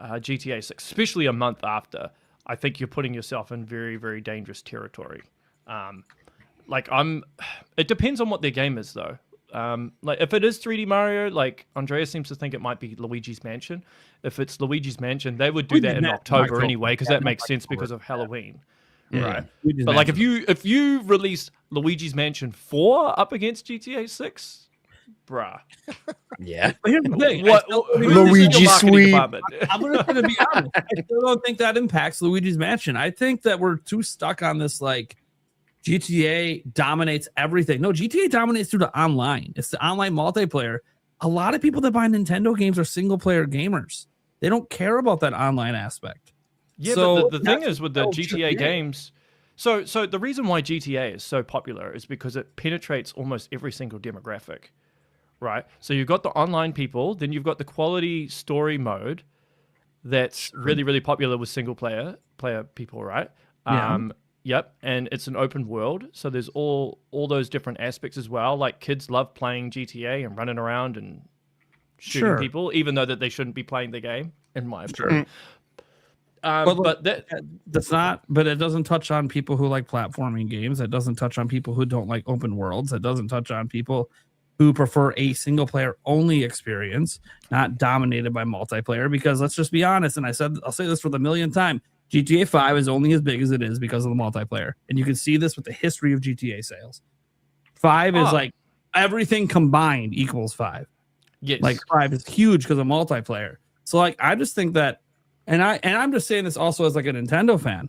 GTA 6, especially a month after, I think you're putting yourself in very, very dangerous territory. It depends on what their game is, though. Like if it is 3D Mario, like Andrea seems to think it might be Luigi's Mansion. If it's Luigi's Mansion, they would do that in October anyway, because that makes sense because of Halloween. Right. But like if you release Luigi's Mansion 4 up against GTA 6, bruh. Yeah. But here's the thing. Luigi Sweet. I'm gonna be honest. I still don't think that impacts Luigi's Mansion. I think that we're too stuck on this like GTA dominates everything. No, GTA dominates through the online. It's the online multiplayer. A lot of people that buy Nintendo games are single player gamers. They don't care about that online aspect. Yeah, so but the thing is with the GTA games, so the reason why GTA is so popular is because it penetrates almost every single demographic, right? So you've got the online people, then you've got the quality story mode that's really, really popular with single player people, right? Yeah. Yep, and it's an open world, so there's all those different aspects as well. Like kids love playing GTA and running around and shooting people, even though that they shouldn't be playing the game, in my opinion. But that's not. But it doesn't touch on people who like platforming games. It doesn't touch on people who don't like open worlds. It doesn't touch on people who prefer a single player only experience, not dominated by multiplayer. Because let's just be honest, and I'll say this for the millionth time. GTA 5 is only as big as it is because of the multiplayer. And you can see this with the history of GTA sales. 5 is like everything combined equals 5. Yes. Like 5 is huge because of multiplayer. So like I just think that, and I'm just saying this also as like a Nintendo fan.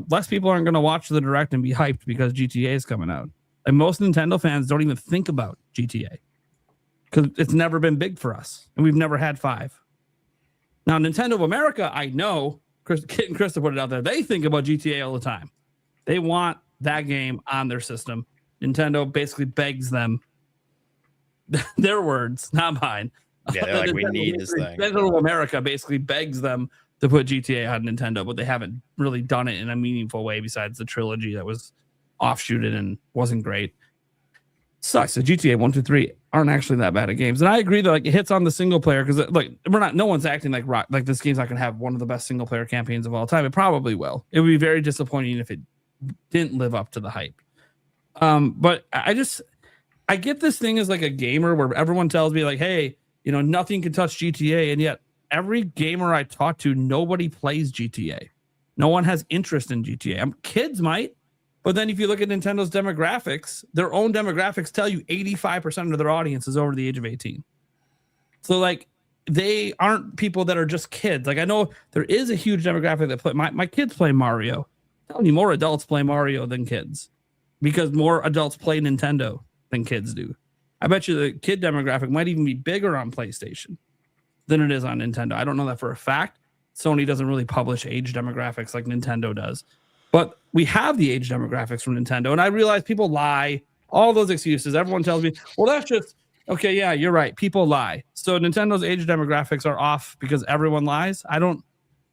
Less people aren't gonna watch the direct and be hyped because GTA is coming out. And most Nintendo fans don't even think about GTA. Because it's never been big for us. And we've never had 5. Now Nintendo of America, I know. Kit and Krista put it out there. They think about GTA all the time. They want that game on their system. Nintendo basically begs them. Their words, not mine. Yeah, they're like, we need this thing. Nintendo of America basically begs them to put GTA on Nintendo, but they haven't really done it in a meaningful way besides the trilogy that was offshooted and wasn't great. Sucks. The GTA 1, 2, 3 aren't actually that bad at games. And I agree that like it hits on the single player because like no one's acting like this game's not gonna have one of the best single player campaigns of all time. It probably will. It would be very disappointing if it didn't live up to the hype. But I get this thing as like a gamer where everyone tells me like, hey, nothing can touch GTA, and yet every gamer I talk to, nobody plays GTA. No one has interest in GTA. Kids might. But then if you look at Nintendo's demographics, their own demographics tell you 85% of their audience is over the age of 18. So like they aren't people that are just kids. Like I know there is a huge demographic that play my kids play Mario. I'm telling you, more adults play Mario than kids because more adults play Nintendo than kids do. I bet you the kid demographic might even be bigger on PlayStation than it is on Nintendo. I don't know that for a fact. Sony doesn't really publish age demographics like Nintendo does. But we have the age demographics from Nintendo. And I realize people lie, all those excuses. Everyone tells me, well, that's just, okay, yeah, you're right. People lie. So Nintendo's age demographics are off because everyone lies. I don't,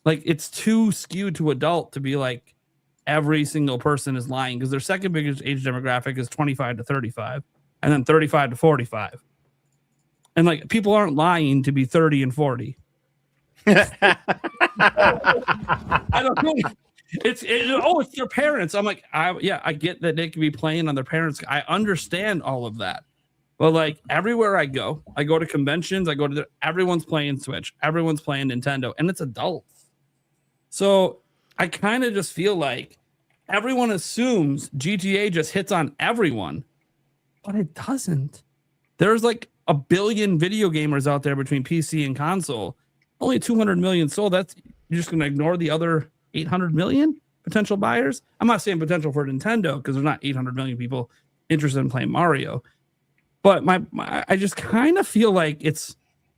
like, it's too skewed to adult to be like every single person is lying because their second biggest age demographic is 25 to 35 and then 35 to 45. And like, people aren't lying to be 30 and 40. I don't know. It's your parents. I'm like, I get that they could be playing on their parents. I understand all of that. But like everywhere I go to conventions, everyone's playing Switch, everyone's playing Nintendo, and it's adults. So I kind of just feel like everyone assumes GTA just hits on everyone, but it doesn't. There's like 1 billion video gamers out there between PC and console. Only 200 million sold. You're just going to ignore the other 800 million potential buyers. I'm not saying potential for Nintendo because there's not 800 million people interested in playing Mario. But I just kind of feel like it's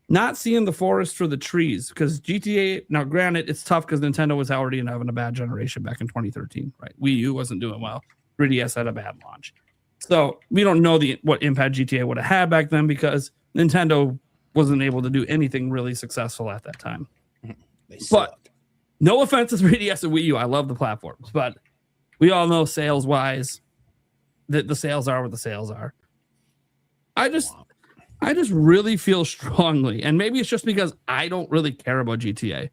not seeing the forest for the trees because GTA, now granted, it's tough because Nintendo was already having a bad generation back in 2013, right? Wii U wasn't doing well. 3DS had a bad launch. So we don't know what impact GTA would have had back then because Nintendo wasn't able to do anything really successful at that time. But no offense to 3DS and Wii U. I love the platforms, but we all know sales-wise that the sales are what the sales are. I just really feel strongly, and maybe it's just because I don't really care about GTA,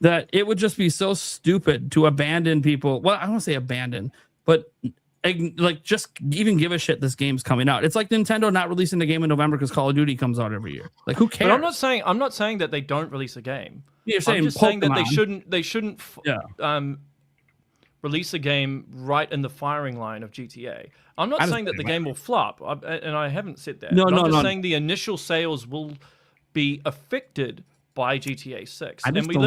that it would just be so stupid to abandon people. Well, I don't want to say abandon, but like just even give a shit this game's coming out. It's like Nintendo not releasing the game in November because Call of Duty comes out every year. Like who cares? But I'm not saying that they don't release a game. You're saying I'm just saying that Pokemon. they shouldn't release a game right in the firing line of GTA. I'm not saying that the game will flop, and I haven't said that. No, but no, I'm just no. saying the initial sales will be affected by GTA 6. I just And we don't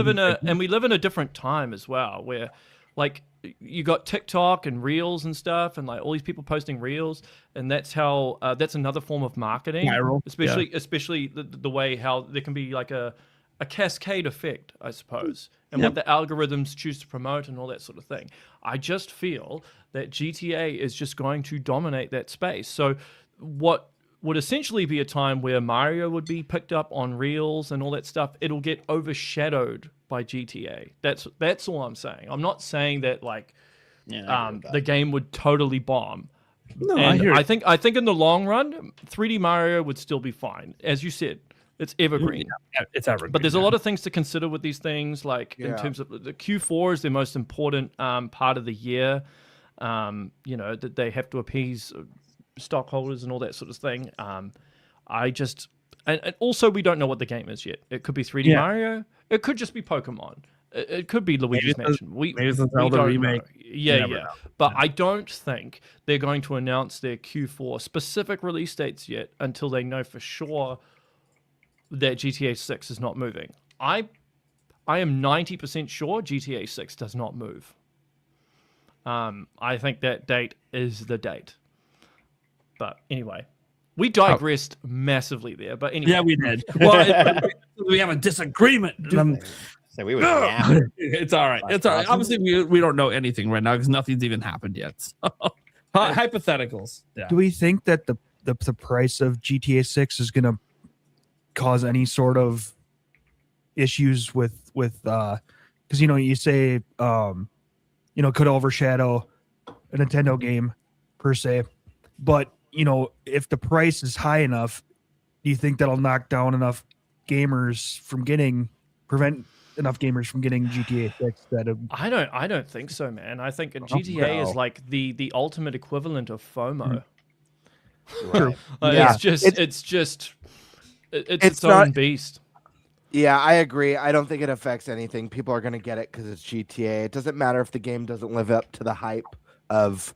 live in a different time as well, where like you got TikTok and Reels and stuff, and like all these people posting Reels, and that's how that's another form of marketing. Viral, especially the way how there can be like a cascade effect, I suppose, and what the algorithms choose to promote and all that sort of thing. I just feel that GTA is just going to dominate that space. So what would essentially be a time where Mario would be picked up on Reels and all that stuff, it'll get overshadowed by GTA. That's all I'm saying. I'm not saying that like the game would totally bomb. No, and I think in the long run, 3D Mario would still be fine. As you said, it's evergreen. Yeah, it's evergreen. But there's a lot of things to consider with these things, like in terms of the Q4 is the most important part of the year. That they have to appease stockholders and all that sort of thing. And also we don't know what the game is yet. It could be 3D Mario. It could just be Pokemon. It could be Luigi's Mansion. Maybe it's a Zelda remake. Yeah. But I don't think they're going to announce their Q4 specific release dates yet until they know for sure that GTA 6 is not moving. I am 90% sure GTA 6 does not move. I think that date is the date. But anyway, we digressed massively there. But anyway. Yeah, we did. Well, we have a disagreement. So we would. It's all right. It's all right. Obviously, we don't know anything right now because nothing's even happened yet. So. Hypotheticals. Yeah. Do we think that the price of GTA 6 is going to cause any sort of issues with because you say could overshadow a Nintendo game per se, but if the price is high enough, do you think that'll knock down enough gamers from prevent enough gamers from getting GTA 6? I don't think so, man. I think GTA is like the ultimate equivalent of FOMO. True. It's its own beast. Yeah, I agree. I don't think it affects anything. People are going to get it because it's GTA. It doesn't matter if the game doesn't live up to the hype of,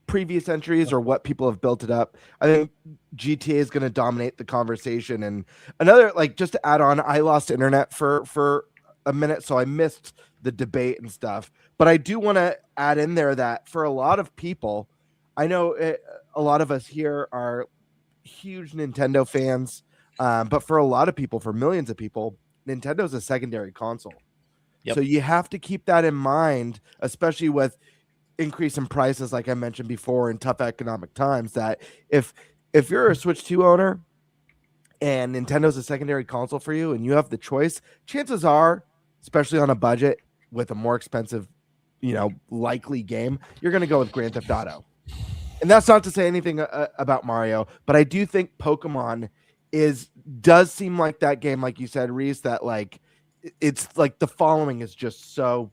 previous entries or what people have built it up. I think GTA is going to dominate the conversation. And another, just to add on, I lost internet for a minute, so I missed the debate and stuff. But I do want to add in there that for a lot of people, I know a lot of us here are huge Nintendo fans. But for a lot of people, for millions of people, Nintendo's a secondary console. Yep. So you have to keep that in mind, especially with increase in prices, like I mentioned before, in tough economic times, that if you're a Switch 2 owner and Nintendo's a secondary console for you and you have the choice, chances are, especially on a budget with a more expensive, likely game, you're going to go with Grand Theft Auto. And that's not to say anything about Mario, but I do think Pokemon does seem like that game, like you said, Reese, that it's like the following is just so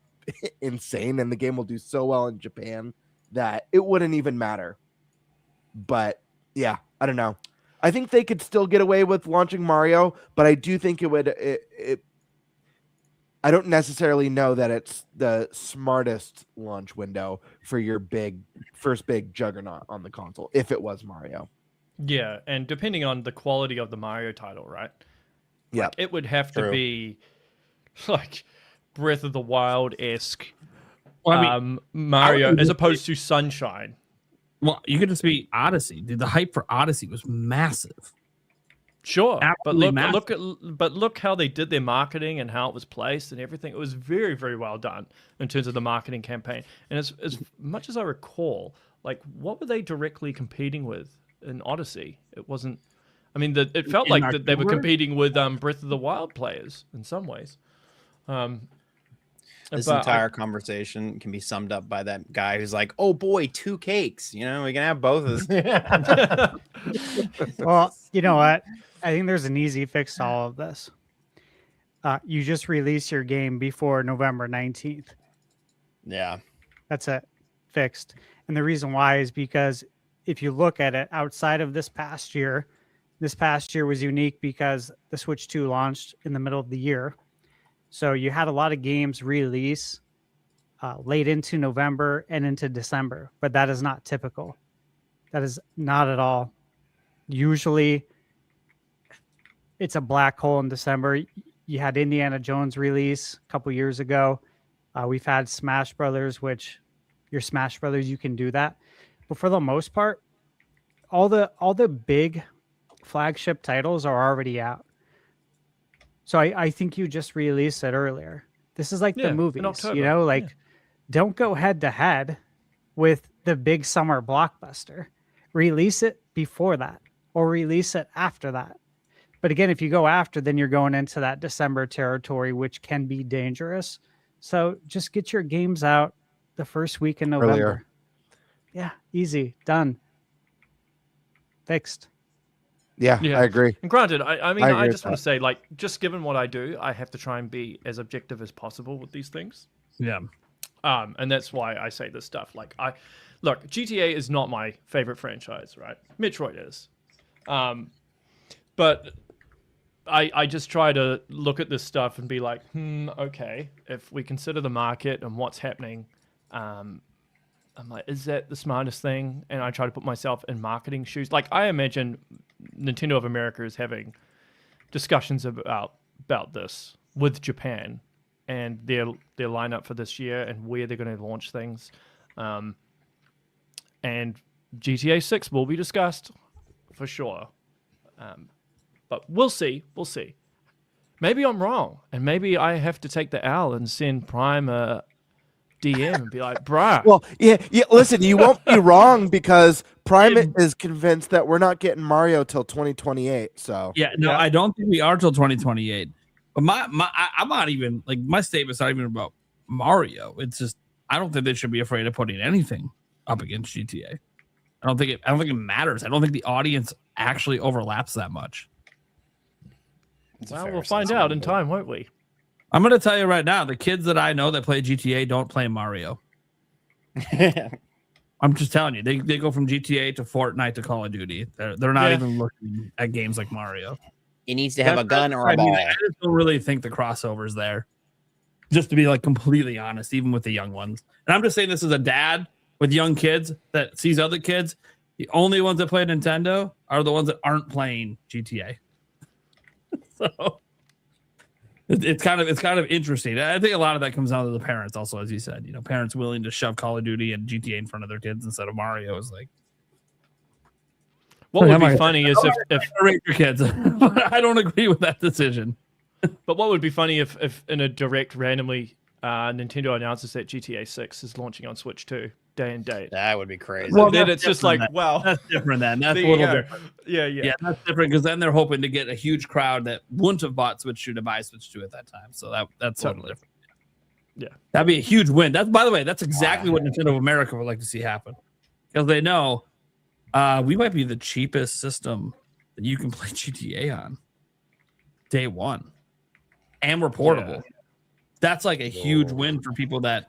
insane and the game will do so well in Japan that it wouldn't even matter. But yeah, I don't know. I think they could still get away with launching Mario, but I do think I don't necessarily know that it's the smartest launch window for your first big juggernaut on the console if it was Mario. Yeah, and depending on the quality of the Mario title, right? Yeah, it would have to be like Breath of the Wild-esque Mario as opposed to Sunshine. Well, you could just be Odyssey. Dude, the hype for Odyssey was massive. Sure, Absolutely but look how they did their marketing and how it was placed and everything. It was very, very well done in terms of the marketing campaign. And as much as I recall, what were they directly competing with in Odyssey? It wasn't. I mean, it felt like that they were competing with Breath of the Wild players in some ways. This entire conversation can be summed up by that guy who's like, "Oh boy, 2 cakes. We can have both of us." Well, you know what? I think there's an easy fix to all of this. You just release your game before November 19th. Yeah. That's it. Fixed. And the reason why is because if you look at it outside of this past year was unique because the Switch 2 launched in the middle of the year. So you had a lot of games release late into November and into December, but that is not typical. That is not at all. Usually it's a black hole in December. You had Indiana Jones release a couple years ago. We've had Smash Brothers, which your Smash Brothers, you can do that. But for the most part, all the big flagship titles are already out. So I think you just released it earlier. This is like the movies, don't go head to head with the big summer blockbuster. Release it before that or release it after that. But again, if you go after, then you're going into that December territory, which can be dangerous. So just get your games out the first week in November. Earlier. Yeah, easy, done, fixed. Yeah, I agree. And granted, I mean, I just want that. to say, like, just given what I do, I have to try and be as objective as possible with these things. Yeah. And that's why I say this stuff. Like, look, GTA is not my favorite franchise, right? Metroid is. But I just try to look at this stuff and be like, okay, if we consider the market and what's happening, I'm like, is that the smartest thing? And I try to put myself in marketing shoes. Like, I imagine Nintendo of America is having discussions about this with Japan and their lineup for this year and where they're going to launch things. And GTA 6 will be discussed for sure. But we'll see. We'll see. Maybe I'm wrong, and maybe I have to take the L and send Prime a DM and be like, bruh. Well, yeah. Listen, you won't be wrong because Prime is convinced that we're not getting Mario till 2028. So I don't think we are till 2028. But I'm not even like my statement's not even about Mario. It's just I don't think they should be afraid of putting anything up against GTA. I don't think it matters. I don't think the audience actually overlaps that much. Well, we'll find out in time, won't we? I'm going to tell you right now, the kids that I know that play GTA don't play Mario. I'm just telling you, they go from GTA to Fortnite to Call of Duty. They're not even looking at games like Mario. He needs to have a gun or a ball. I just don't really think the crossover's there. Just to be like completely honest, even with the young ones. And I'm just saying this as a dad with young kids that sees other kids. The only ones that play Nintendo are the ones that aren't playing GTA. So it's kind of interesting. I think a lot of that comes down to the parents also, as you said, parents willing to shove Call of Duty and GTA in front of their kids instead of Mario is like. What would be funny is if rate your kids. I don't agree with that decision. But what would be funny if in a direct randomly Nintendo announces that GTA 6 is launching on Switch 2 day and date. That would be crazy. Well, then it's just like, wow. That's different then. That's a There you little go. different. Yeah. That's different because then they're hoping to get a huge crowd that wouldn't have bought Switch 2 to buy Switch 2 at that time. So that's totally different. Yeah. That'd be a huge win. By the way, that's exactly what Nintendo of America would like to see happen. Because they know we might be the cheapest system that you can play GTA on day one. And we're portable. Yeah. That's like a huge win for people that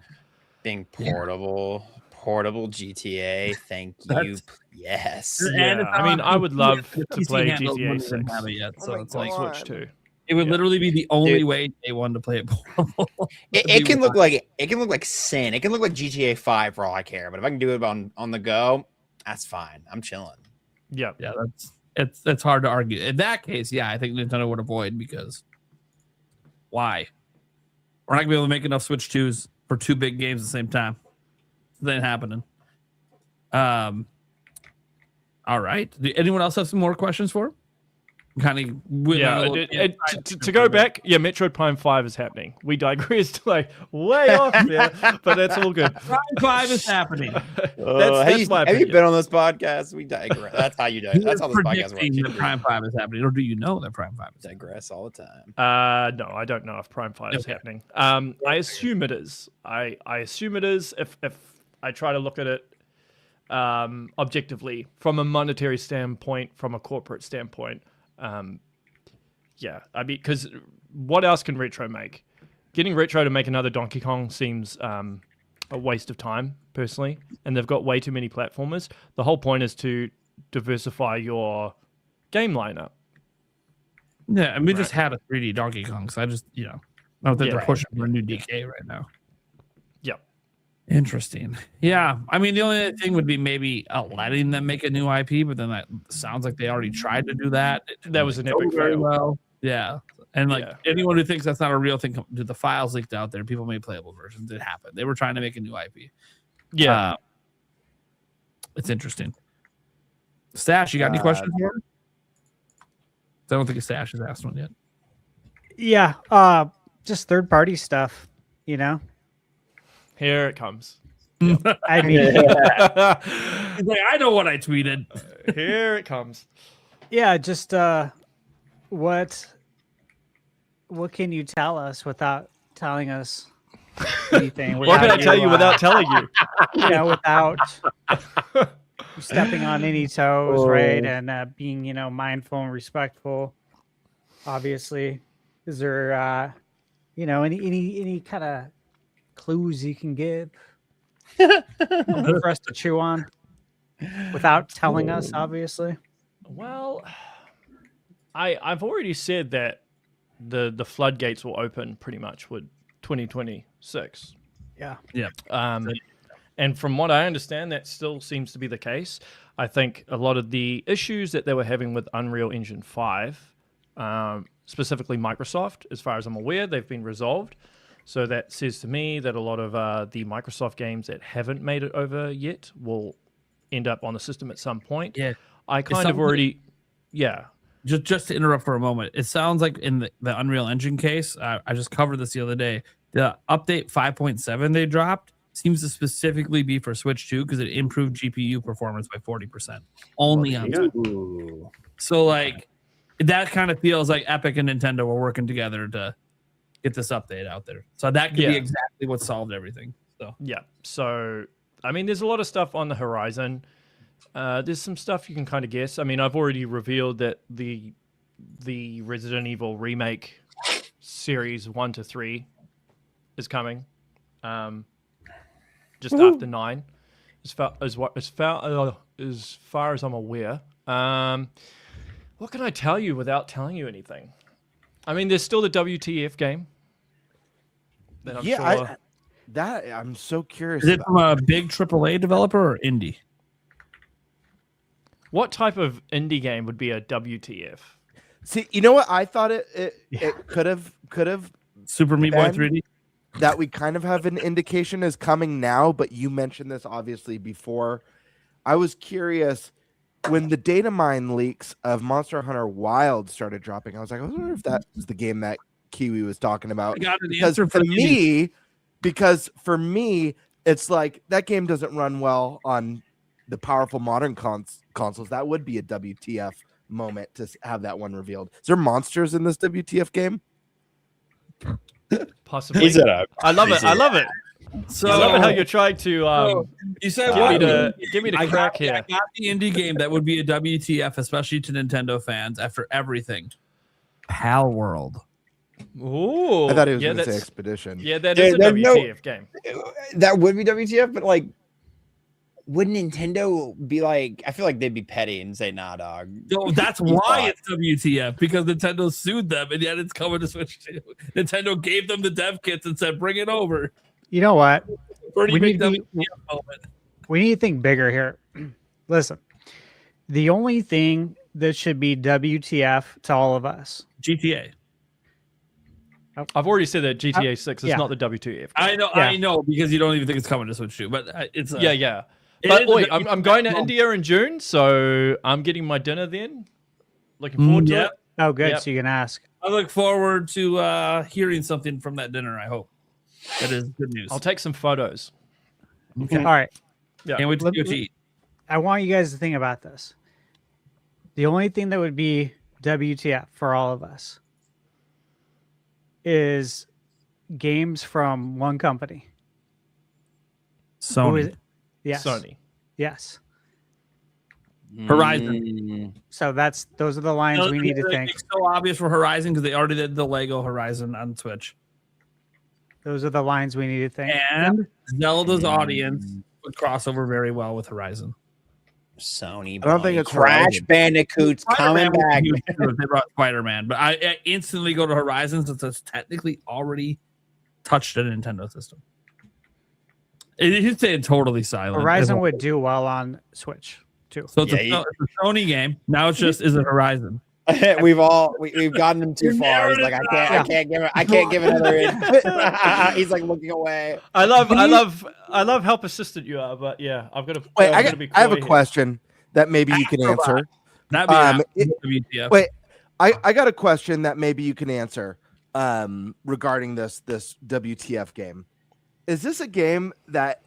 being portable GTA. Thank you. Yes. Yeah. I mean, I would love to play GTA 6 yet, so it's on like Switch 2. It would literally be the only way day one to play it portable. It can look like sin. It can look like GTA 5 for all I care. But if I can do it on the go, that's fine. I'm chilling. Yeah. That's hard to argue. In that case, I think Nintendo would avoid because why? We're not gonna be able to make enough Switch 2s for two big games at the same time. It ain't happening. All right. Anyone else have some more questions for him? To go back, Metroid Prime 5 is happening. We digressed way off there, but that's all good. Prime 5 is happening. That's my have you opinion. been on this podcast? We digress. That's how you do it. That's how this podcast Predicting works. that Prime 5 is happening, or do you know that Prime 5 is happening? Digress all the time. No, I don't know if Prime 5 is happening. I assume it is. I assume it is if I try to look at it objectively from a monetary standpoint, from a corporate standpoint. I mean, because what else can Retro make? Getting Retro to make another Donkey Kong seems a waste of time personally, and they've got way too many platformers. The whole point is to diversify your game lineup. Yeah, and we just had a 3D Donkey Kong, so I just, I don't think they're pushing for a new DK right now. Yep. Interesting. Yeah, I mean, the only thing would be maybe letting them make a new IP, but then that sounds like they already tried to do that. That was an epic very fail. well. Yeah, and anyone who thinks that's not a real thing, the files leaked out there. People made playable versions. It happened. They were trying to make a new IP. Yeah, it's interesting. Stash, you got any questions for her? I don't think Stash has asked one yet. Yeah, just third-party stuff, Here it comes. I mean, he's like, I know what I tweeted. Here it comes. Yeah, just what can you tell us without telling us anything? What can I tell you without telling you? Without stepping on any toes, right? And being, mindful and respectful. Obviously, is there, any kind of clues you can give for us to chew on without telling us? Obviously. Well, I've already said that the floodgates will open pretty much with 2026. Yeah. And from what I understand, that still seems to be the case. I think a lot of the issues that they were having with Unreal Engine 5, specifically Microsoft, as far as I'm aware, they've been resolved. So that says to me that a lot of the Microsoft games that haven't made it over yet will end up on the system at some point. Yeah. I kind of already... Yeah. Just to interrupt for a moment, it sounds like in the Unreal Engine case, I just covered this the other day, the update 5.7 they dropped seems to specifically be for Switch 2 because it improved GPU performance by 40%. Only on Switch. So, that kind of feels like Epic and Nintendo were working together to get this update out there. So that could be exactly what solved everything. So yeah. So, I mean, there's a lot of stuff on the horizon. There's some stuff you can kind of guess. I mean, I've already revealed that the Resident Evil remake series 1 to 3 is coming. Just after 9, as far as I'm aware. What can I tell you without telling you anything? I mean, there's still the WTF game. That I'm sure... I'm so curious. Is it from a big AAA developer or indie? What type of indie game would be a WTF? See, you know what? I thought it could have Super Meat Boy 3D. That we kind of have an indication is coming now, but you mentioned this obviously before. I was curious when the data mine leaks of Monster Hunter Wild started dropping. I was like, I wonder if that was the game that Kiwi was talking about. Because for me, it's like that game doesn't run well on the powerful modern consoles. That would be a WTF moment to have that one revealed. Is there monsters in this WTF game? Possibly. I love it. So I love it how you're trying to you said give me the crack here. I got the indie game that would be a WTF, especially to Nintendo fans after everything. Pal World. Ooh, I thought he was going to say Expedition. Yeah, that is a WTF game. That would be WTF, but would Nintendo be like? I feel like they'd be petty and say, "Nah, dog." No, that's why it's WTF, because Nintendo sued them, and yet it's coming to Switch 2. Nintendo gave them the dev kits and said, "Bring it over." You know what? We need to think bigger here. Listen, the only thing that should be WTF to all of us, GTA. I've already said that GTA 6 is not the WTF. I know, because you don't even think it's coming to Switch 2, but it's yeah. But wait, I'm going to India in June, so I'm getting my dinner then. Looking forward to it. Oh, good. Yep. So you can ask. I look forward to hearing something from that dinner. I hope that is good news. I'll take some photos. Okay. All right. Yeah. Can't wait to go to eat. I want you guys to think about this. The only thing that would be WTF for all of us is games from one company. Sony. Yes. Sony. Yes. Horizon. So those are the lines we need to think. It's so obvious for Horizon because they already did the Lego Horizon on Switch. Those are the lines we need to think. And Zelda's audience would cross over very well with Horizon. Sony. I don't think it's Crash Horizon. Bandicoot's coming back. They brought Spider-Man, but I instantly go to Horizon since it's technically already touched a Nintendo system. He's staying totally silent. Horizon would do well on Switch too. So it's a Sony game. Now it's just is it Horizon? we've gotten him too far. He's like, I can't give another input. He's like looking away. I love how persistent you are, but yeah, I've got to wait. I have a question that maybe you can answer. Wait, I got a question that maybe you can answer regarding this WTF game. Is this a game that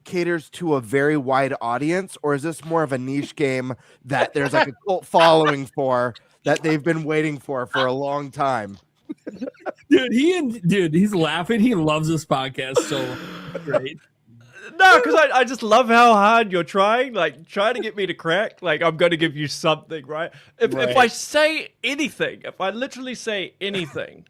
caters to a very wide audience, or is this more of a niche game that there's like a cult following for that they've been waiting for a long time? Dude, he's laughing. He loves this podcast so great. No, because I just love how hard you're trying to get me to crack. Like, I'm going to give you something, right? If I say anything, if I literally say anything,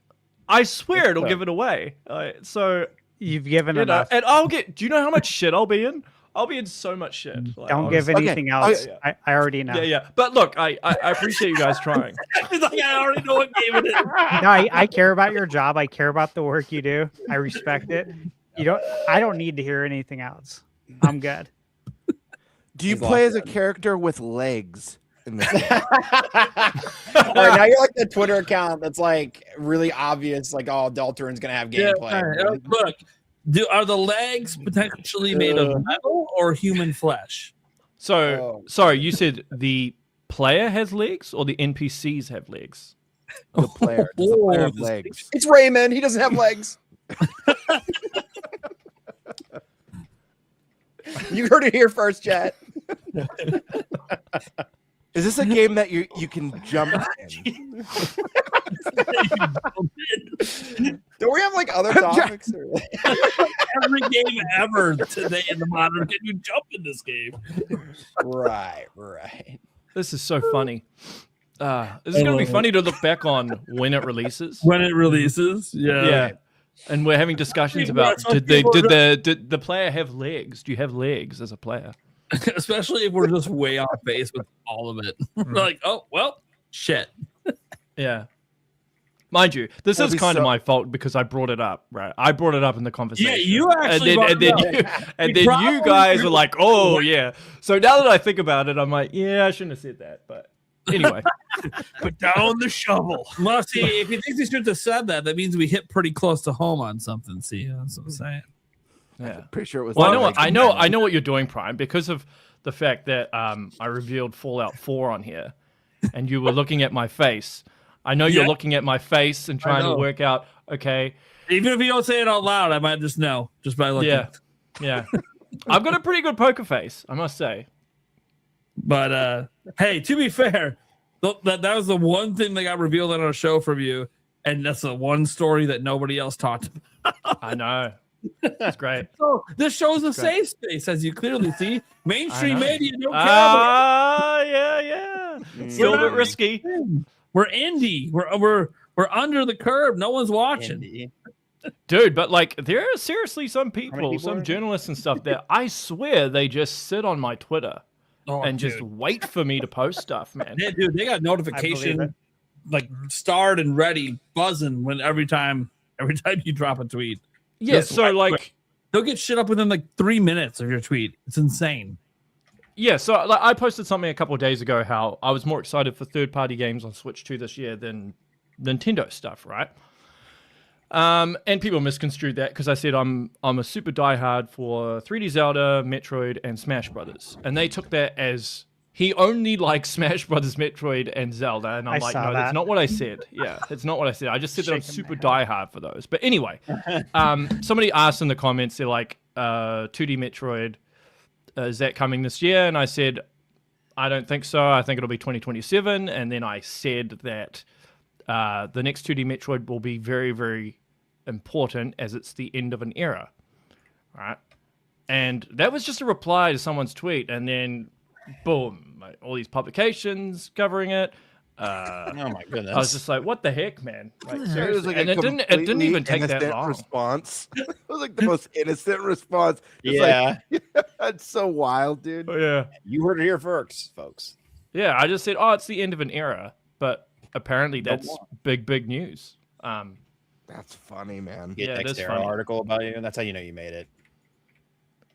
I swear it'll give it away. So you've given enough. And I'll get, do you know how much shit I'll be in? I'll be in so much shit. Like, don't give anything else. I already know. Yeah. But look, I appreciate you guys trying. He's like, I already know what game it is. No, I care about your job. I care about the work you do. I respect it. I don't need to hear anything else. I'm good. Do you play as a character with legs in this game? All right, now you're like the Twitter account that's like really obvious, like, oh, Deltarin's gonna have gameplay. Look, are the legs potentially made of metal or human flesh? So, sorry, you said the player has legs or the NPCs have legs? The player. Does the player have legs? It's Raymond. He doesn't have legs. You heard it here first, chat. Is this a game that you can jump in? Do we have like other topics? Every game ever today in the modern, can you jump in this game? Right. This is so funny. This is going to be funny to look back on when it releases. When it releases, yeah. And we're having discussions about did the player have legs? Do you have legs as a player? Especially if we're just way off base with all of it. We're like, oh well, shit. Yeah. Mind you, this is kind of my fault because I brought it up, right? I brought it up in the conversation. Yeah, you actually and then you guys were like, oh yeah. So now that I think about it, I'm like, yeah, I shouldn't have said that. But anyway. Put down the shovel. Well, see, if you think we should have said that, that means we hit pretty close to home on something. See, that's what I'm saying. Yeah, pretty sure it was. Well, I know what you're doing, Prime, because of the fact that I revealed Fallout 4 on here, and you were looking at my face. I know you're looking at my face and trying to work out. Okay, even if you don't say it out loud, I might just know just by looking. Yeah. I've got a pretty good poker face, I must say. But hey, to be fair, that was the one thing that got revealed on our show from you, and that's the one story that nobody else talked about. I know. It's great. So this show's a safe space, as you clearly see. Mainstream media don't care about it. Yeah. It's a little bit risky. We're indie. We're under the curve. No one's watching. Dude, but like there are seriously some people, some journalists and stuff that I swear they just sit on my Twitter and just wait for me to post stuff, man. Yeah, dude, they got notification like starred and ready, buzzing when every time you drop a tweet. Yeah, so like they'll get shit up within like 3 minutes of your tweet. It's insane. Yeah, so like, I posted something a couple of days ago how I was more excited for third-party games on Switch 2 this year than Nintendo stuff, right? And people misconstrued that because I said I'm a super diehard for 3D Zelda, Metroid, and Smash Brothers, and they took that as he only likes Smash Brothers, Metroid, and Zelda, and I'm like, no, that's not what I said. Yeah, it's not what I said. I just said that I'm super diehard for those. But anyway, somebody asked in the comments, they're like, 2D Metroid, is that coming this year? And I said, I don't think so. I think it'll be 2027. And then I said that the next 2D Metroid will be very, very important as it's the end of an era. All right. And that was just a reply to someone's tweet. And then, boom, all these publications covering it. Oh my goodness! I was just like, "What the heck, man?" Like, It was seriously, like and a it didn't even take that innocent long. response. It was like the most innocent response. It's Yeah, it's so wild, dude. Oh, yeah, you heard it here first, folks. yeah. I just said, "Oh, it's the end of an era," but apparently that's big news. That's funny, man. Get Yeah, it is Dexter funny. article about you. That's how you know you made it.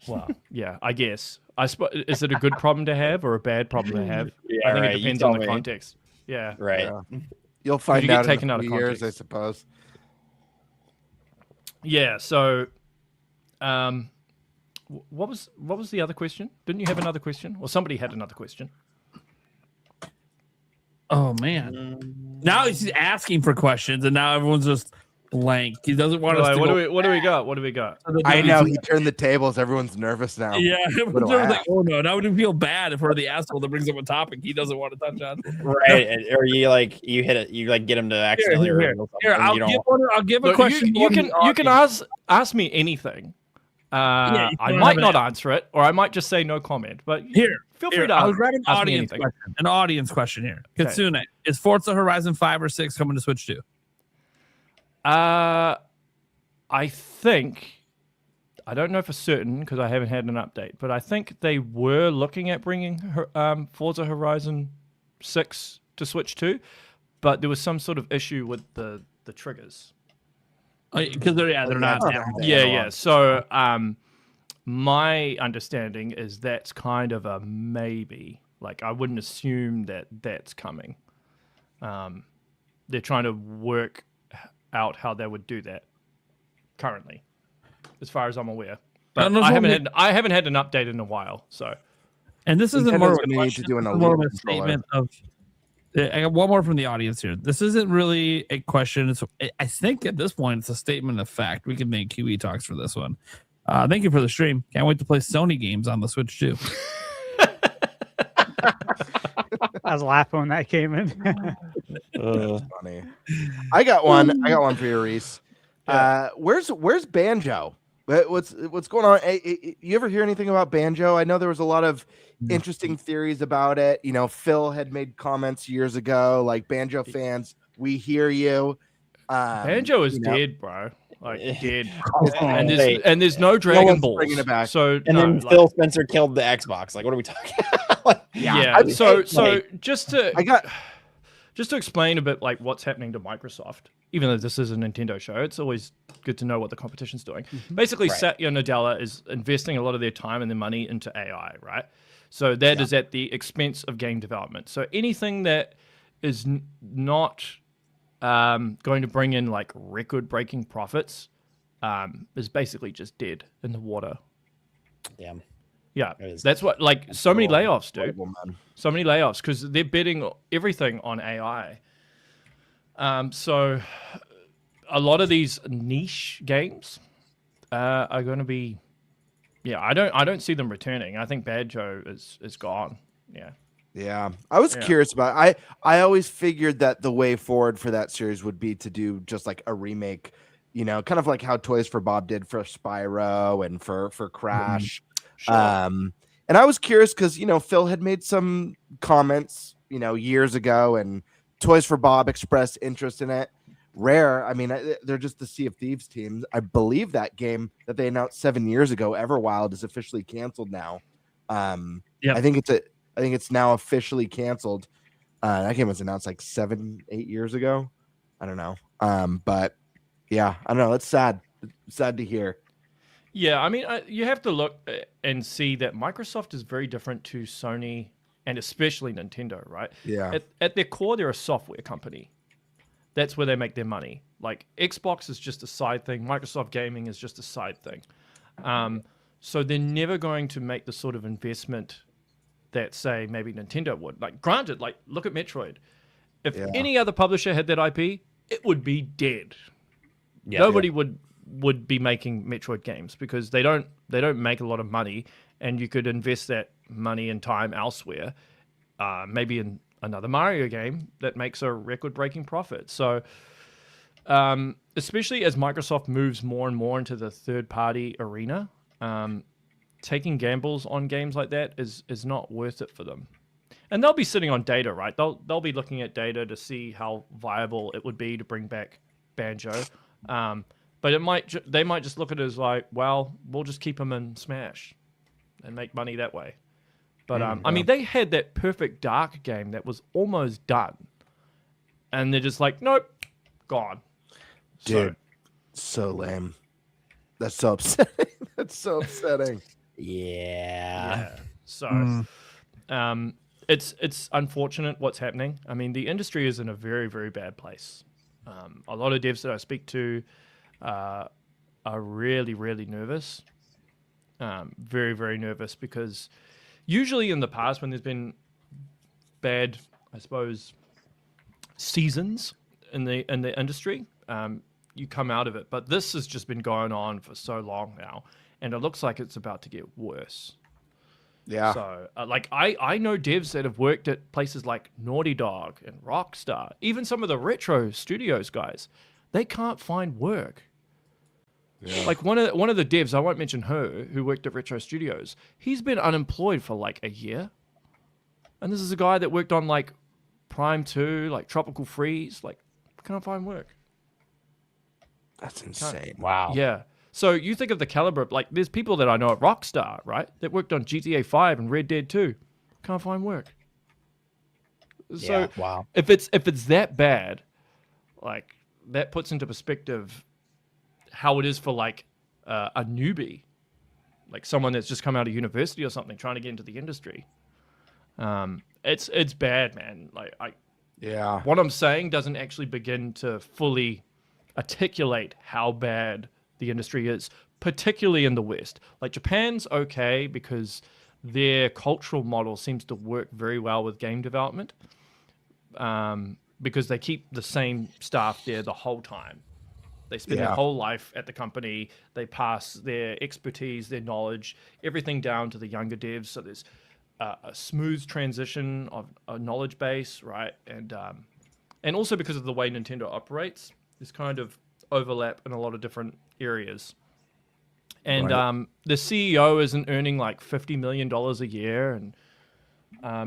Well, yeah, I guess. Is it a good problem to have or a bad problem to have? Yeah, I think right, it you depends tell on the me. context. Yeah, Right. Yeah. You'll find you get out taken in out a of few years, I context. suppose. yeah. So, what was the other question? Didn't you have another question? Or somebody had another question? Oh man! Now he's asking for questions, and now everyone's just blank. He doesn't want us to. What go- do we got? What do we got? I know he turned the tables. Everyone's nervous now. Yeah, What do I everyone's like, ask? oh no! Now we feel bad if we're the asshole that brings up a topic he doesn't want to touch on. Right, or you hit it. You like get him to accidentally reveal something. Here, I'll you don't. give one. I'll give a Look, question. you can ask me anything. Yeah, you I can might have not an- answer it, or I might just say no comment. But Here, feel here, free to I'll grab an ask me audience anything. question. An audience question here. Okay. Kitsune, is Forza Horizon 5 or 6 coming to Switch 2? I think, I don't know for certain because I haven't had an update, but I think they were looking at bringing Forza Horizon 6 to Switch 2, but there was some sort of issue with the triggers. Because they're not. Yeah. So my understanding is that's kind of a maybe. Like I wouldn't assume that that's coming. They're trying to work out how they would do that currently, as far as I'm aware. But I haven't had an update in a while. So, and this isn't more of a Nintendo's gonna need to question, do an this is more of a Elite controller. statement of. I got one more from the audience here. This isn't really a question. I think at this point it's a statement of fact. We can make QE talks for this one. Thank you for the stream. Can't wait to play Sony games on the Switch too. I was laughing when that came in. That's funny. I got one for you, Reese. Where's Banjo? What's going on? You ever hear anything about Banjo? I know there was a lot of interesting theories about it. You know, Phil had made comments years ago, like Banjo fans, we hear you. Banjo is you know. dead, bro. Like dead. Hey, and there's no Dragon one's Balls. bringing it back. So and then Phil Spencer killed the Xbox. Like, what are we talking about? yeah. I mean, so hey, just to explain a bit like what's happening to Microsoft, even though this is a Nintendo show, it's always good to know what the competition's doing. Basically, Right. Satya Nadella is investing a lot of their time and their money into AI, right? So that is at the expense of game development. So anything that is not going to bring in like record-breaking profits is basically just dead in the water. Damn. Yeah, It is. that's what like so many layoffs, dude. Horrible, man. So many layoffs because they're betting everything on AI. So a lot of these niche games are going to be, I don't see them returning. I think Banjo is gone. Yeah. Yeah, I was curious about. I always figured that the way forward for that series would be to do just like a remake, you know, kind of like how Toys for Bob did for Spyro and for Crash. Sure. And I was curious because you know Phil had made some comments, you know, years ago, and Toys for Bob expressed interest in it. Rare, I mean, they're just the Sea of Thieves teams. I believe that game that they announced 7 years ago, Everwild, is officially canceled now. Yep. I think it's now officially canceled. That game was announced like 7-8 years ago. I don't know. But yeah, I don't know. It's sad. It's sad to hear. Yeah, I mean, you have to look and see that Microsoft is very different to Sony and especially Nintendo, right? Yeah. At their core, they're a software company. That's where they make their money. Like Xbox is just a side thing. Microsoft Gaming is just a side thing. So they're never going to make the sort of investment that, say, maybe Nintendo would. Like, granted, like look at Metroid. If any other publisher had that IP, it would be dead. Yeah, Nobody would be making Metroid games because they don't make a lot of money, and you could invest that money and time elsewhere, maybe in another Mario game that makes a record-breaking profit. So, especially as Microsoft moves more and more into the third-party arena, taking gambles on games like that is not worth it for them. and they'll be sitting on data, right? They'll be looking at data to see how viable it would be to bring back Banjo. But they might just look at it as like, well, we'll just keep them in Smash and make money that way. But I mean, they had that Perfect Dark game that was almost done, and they're just like, nope, gone. Dude, so lame. That's so upsetting. That's so upsetting. Yeah. So, it's unfortunate what's happening. I mean, the industry is in a very, very bad place. A lot of devs that I speak to are really, really nervous. Very, very nervous, because usually in the past when there's been bad, I suppose, seasons in the industry, you come out of it. But this has just been going on for so long now, and it looks like it's about to get worse. Yeah. So, like, I know devs that have worked at places like Naughty Dog and Rockstar, even some of the retro studios guys. They can't find work. Yeah. Like one of the devs, I won't mention who worked at Retro Studios. He's been unemployed for like a year, and this is a guy that worked on like Prime 2, like Tropical Freeze. Like, can't find work. That's insane. Wow. Yeah. So you think of the caliber, like there's people that I know at Rockstar, right, that worked on GTA 5 and Red Dead 2, can't find work. So Yeah, wow. if it's that bad, like that puts into perspective how it is for like a newbie, like someone that's just come out of university or something trying to get into the industry. It's bad, man. Like what I'm saying doesn't actually begin to fully articulate how bad the industry is, particularly in the West. Like Japan's okay because their cultural model seems to work very well with game development, because they keep the same staff there the whole time. They spend their whole life at the company. They pass their expertise, their knowledge, everything down to the younger devs. So there's a smooth transition of a knowledge base, right? And also because of the way Nintendo operates, there's kind of overlap in a lot of different areas. And the CEO isn't earning like $50 million a year, and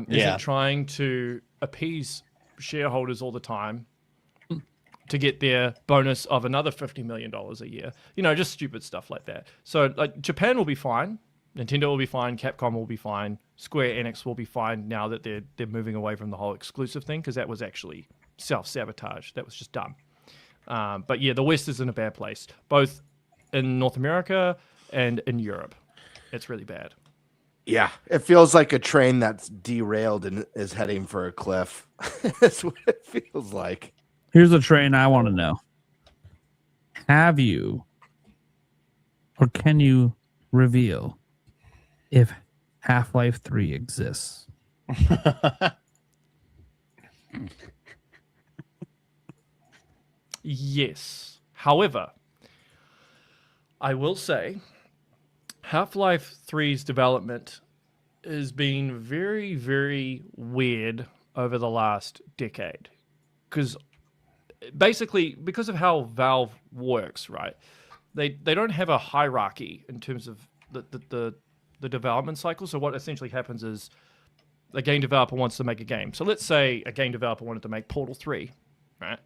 isn't trying to appease shareholders all the time to get their bonus of another $50 million a year. You know, just stupid stuff like that. So like Japan will be fine. Nintendo will be fine. Capcom will be fine. Square Enix will be fine now that they're moving away from the whole exclusive thing, because that was actually self-sabotage. That was just dumb. But yeah, the West is in a bad place, both in North America and in Europe. It's really bad. Yeah, it feels like a train that's derailed and is heading for a cliff. That's what it feels like. Here's a train I want to know. Have you, or can you reveal if Half-Life 3 exists? Yes. However, I will say Half-Life 3's development has been very, very weird over the last decade. Because of how Valve works, right? They don't have a hierarchy in terms of the development cycle. So what essentially happens is a game developer wants to make a game. So let's say a game developer wanted to make Portal 3, right?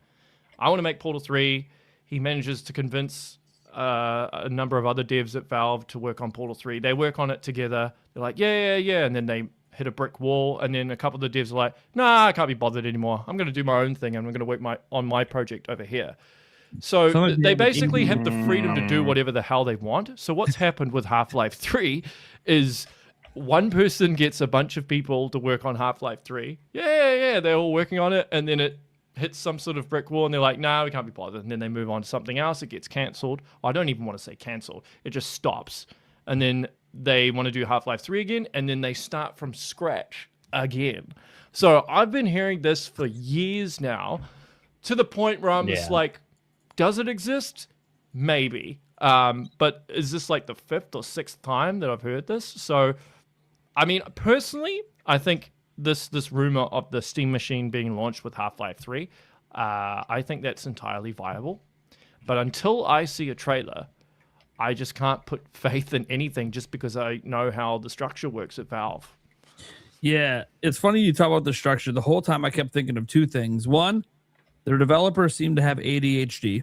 I want to make Portal 3. He manages to convince a number of other devs at Valve to work on Portal 3. They work on it together. They're like, yeah. And then they hit a brick wall. And then a couple of the devs are like, nah, I can't be bothered anymore. I'm going to do my own thing. And I'm going to work on my project over here. So they basically have the freedom to do whatever the hell they want. So what's happened with Half-Life 3 is one person gets a bunch of people to work on Half-Life 3. Yeah. They're all working on it. And then it hits some sort of brick wall and they're like, nah, we can't be bothered. And then they move on to something else. It gets cancelled. I don't even want to say cancelled. It just stops. And then they want to do Half-Life 3 again. And then they start from scratch again. So I've been hearing this for years now, to the point where I'm just like, does it exist? Maybe. But is this like the 5th or 6th time that I've heard this? So, I mean, personally, I think this rumor of the Steam Machine being launched with Half-Life 3, I think that's entirely viable. But until I see a trailer, I just can't put faith in anything just because I know how the structure works at Valve. Yeah, it's funny you talk about the structure. The whole time I kept thinking of two things. One, their developers seem to have ADHD.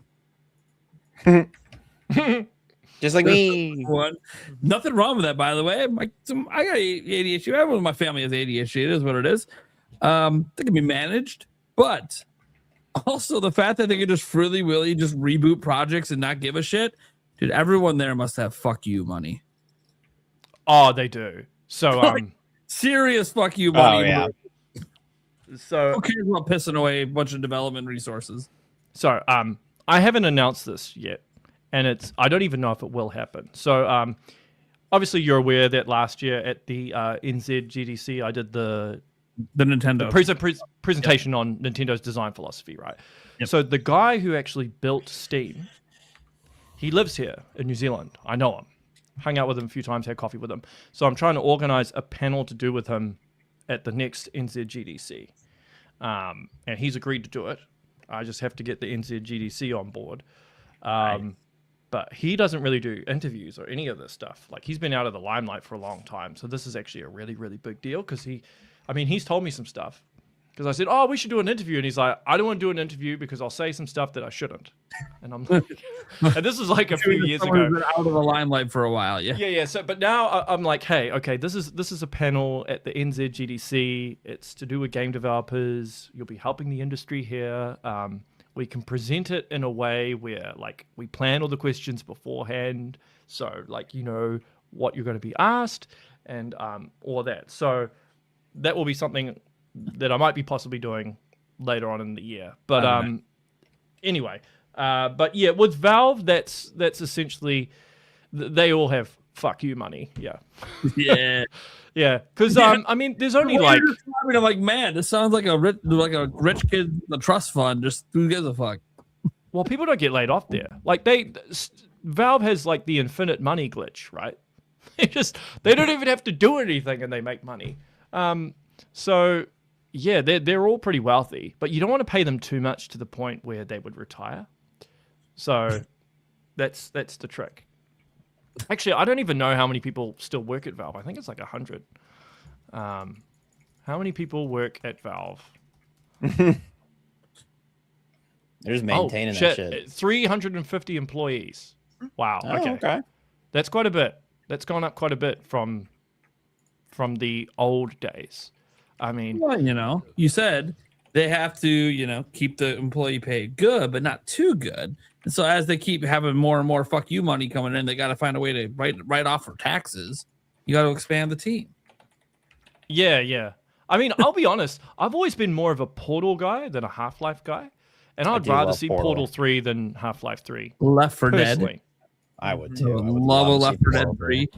Just like me. One. Nothing wrong with that, by the way. I got ADHD. Everyone in my family has ADHD. It is what it is. They can be managed, but also the fact that they can just freely willy just reboot projects and not give a shit. Dude, everyone there must have fuck you money. Oh, they do. So serious fuck you money. Oh, yeah. So who cares about pissing away a bunch of development resources? So I haven't announced this yet, and I don't even know if it will happen. So obviously you're aware that last year at the NZ GDC I did the Nintendo presentation on Nintendo's design philosophy, right? Yep. So the guy who actually built Steam, he lives here in New Zealand. I know him. Hung out with him a few times, had coffee with him. So I'm trying to organize a panel to do with him at the next NZ GDC. And he's agreed to do it. I just have to get the NZ GDC on board. Right. But he doesn't really do interviews or any of this stuff. Like, he's been out of the limelight for a long time. So this is actually a really, really big deal because he's told me some stuff. Because I said, oh, we should do an interview. And he's like, I don't want to do an interview because I'll say some stuff that I shouldn't. And I'm like, and this is like a few years ago. Been out of the limelight for a while, yeah. Yeah. So, but now I'm like, hey, okay, this is a panel at the NZ GDC. It's to do with game developers. You'll be helping the industry here. We can present it in a way where, like, we plan all the questions beforehand. So, like, you know what you're going to be asked and all that. So that will be something that I might be possibly doing later on in the year. But anyway, but yeah, with Valve, that's essentially, they all have fuck you money. Yeah. Yeah. Yeah. Because I mean, there's only like, I'm like, man, this sounds like a rich kid, the trust fund. Just who gives a fuck? Well, people don't get laid off there. Like Valve has like the infinite money glitch, right? They don't even have to do anything and they make money. So yeah, they're all pretty wealthy, but you don't want to pay them too much to the point where they would retire. So that's the trick. Actually, I don't even know how many people still work at Valve. I think it's like 100. How many people work at Valve? They're just maintaining that shit. 350 employees. Wow. Okay. That's quite a bit. That's gone up quite a bit from the old days. I mean, well, you said they have to, keep the employee pay good, but not too good. And so as they keep having more and more fuck you money coming in, they got to find a way to write off for taxes. You got to expand the team. Yeah. I mean, I'll be honest. I've always been more of a Portal guy than a Half-Life guy. And I'd rather see Portal 3 than Half-Life 3. Left 4 Dead. I would too. Love a Left 4 Dead 3.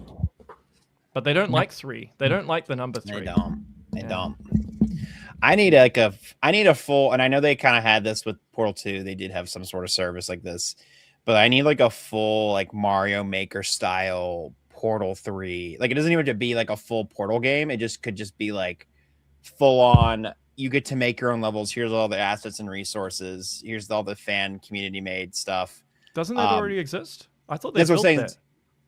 But they don't like 3. They don't like the number 3. They don't. I need a full, and I know they kind of had this with Portal 2. They did have some sort of service like this, but I need like a full like Mario Maker style Portal 3. Like, it doesn't even have to be like a full Portal game. It just could just be like full on. You get to make your own levels. Here's all the assets and resources. Here's all the fan community made stuff. Doesn't that already exist? I thought they that's what I'm saying. That.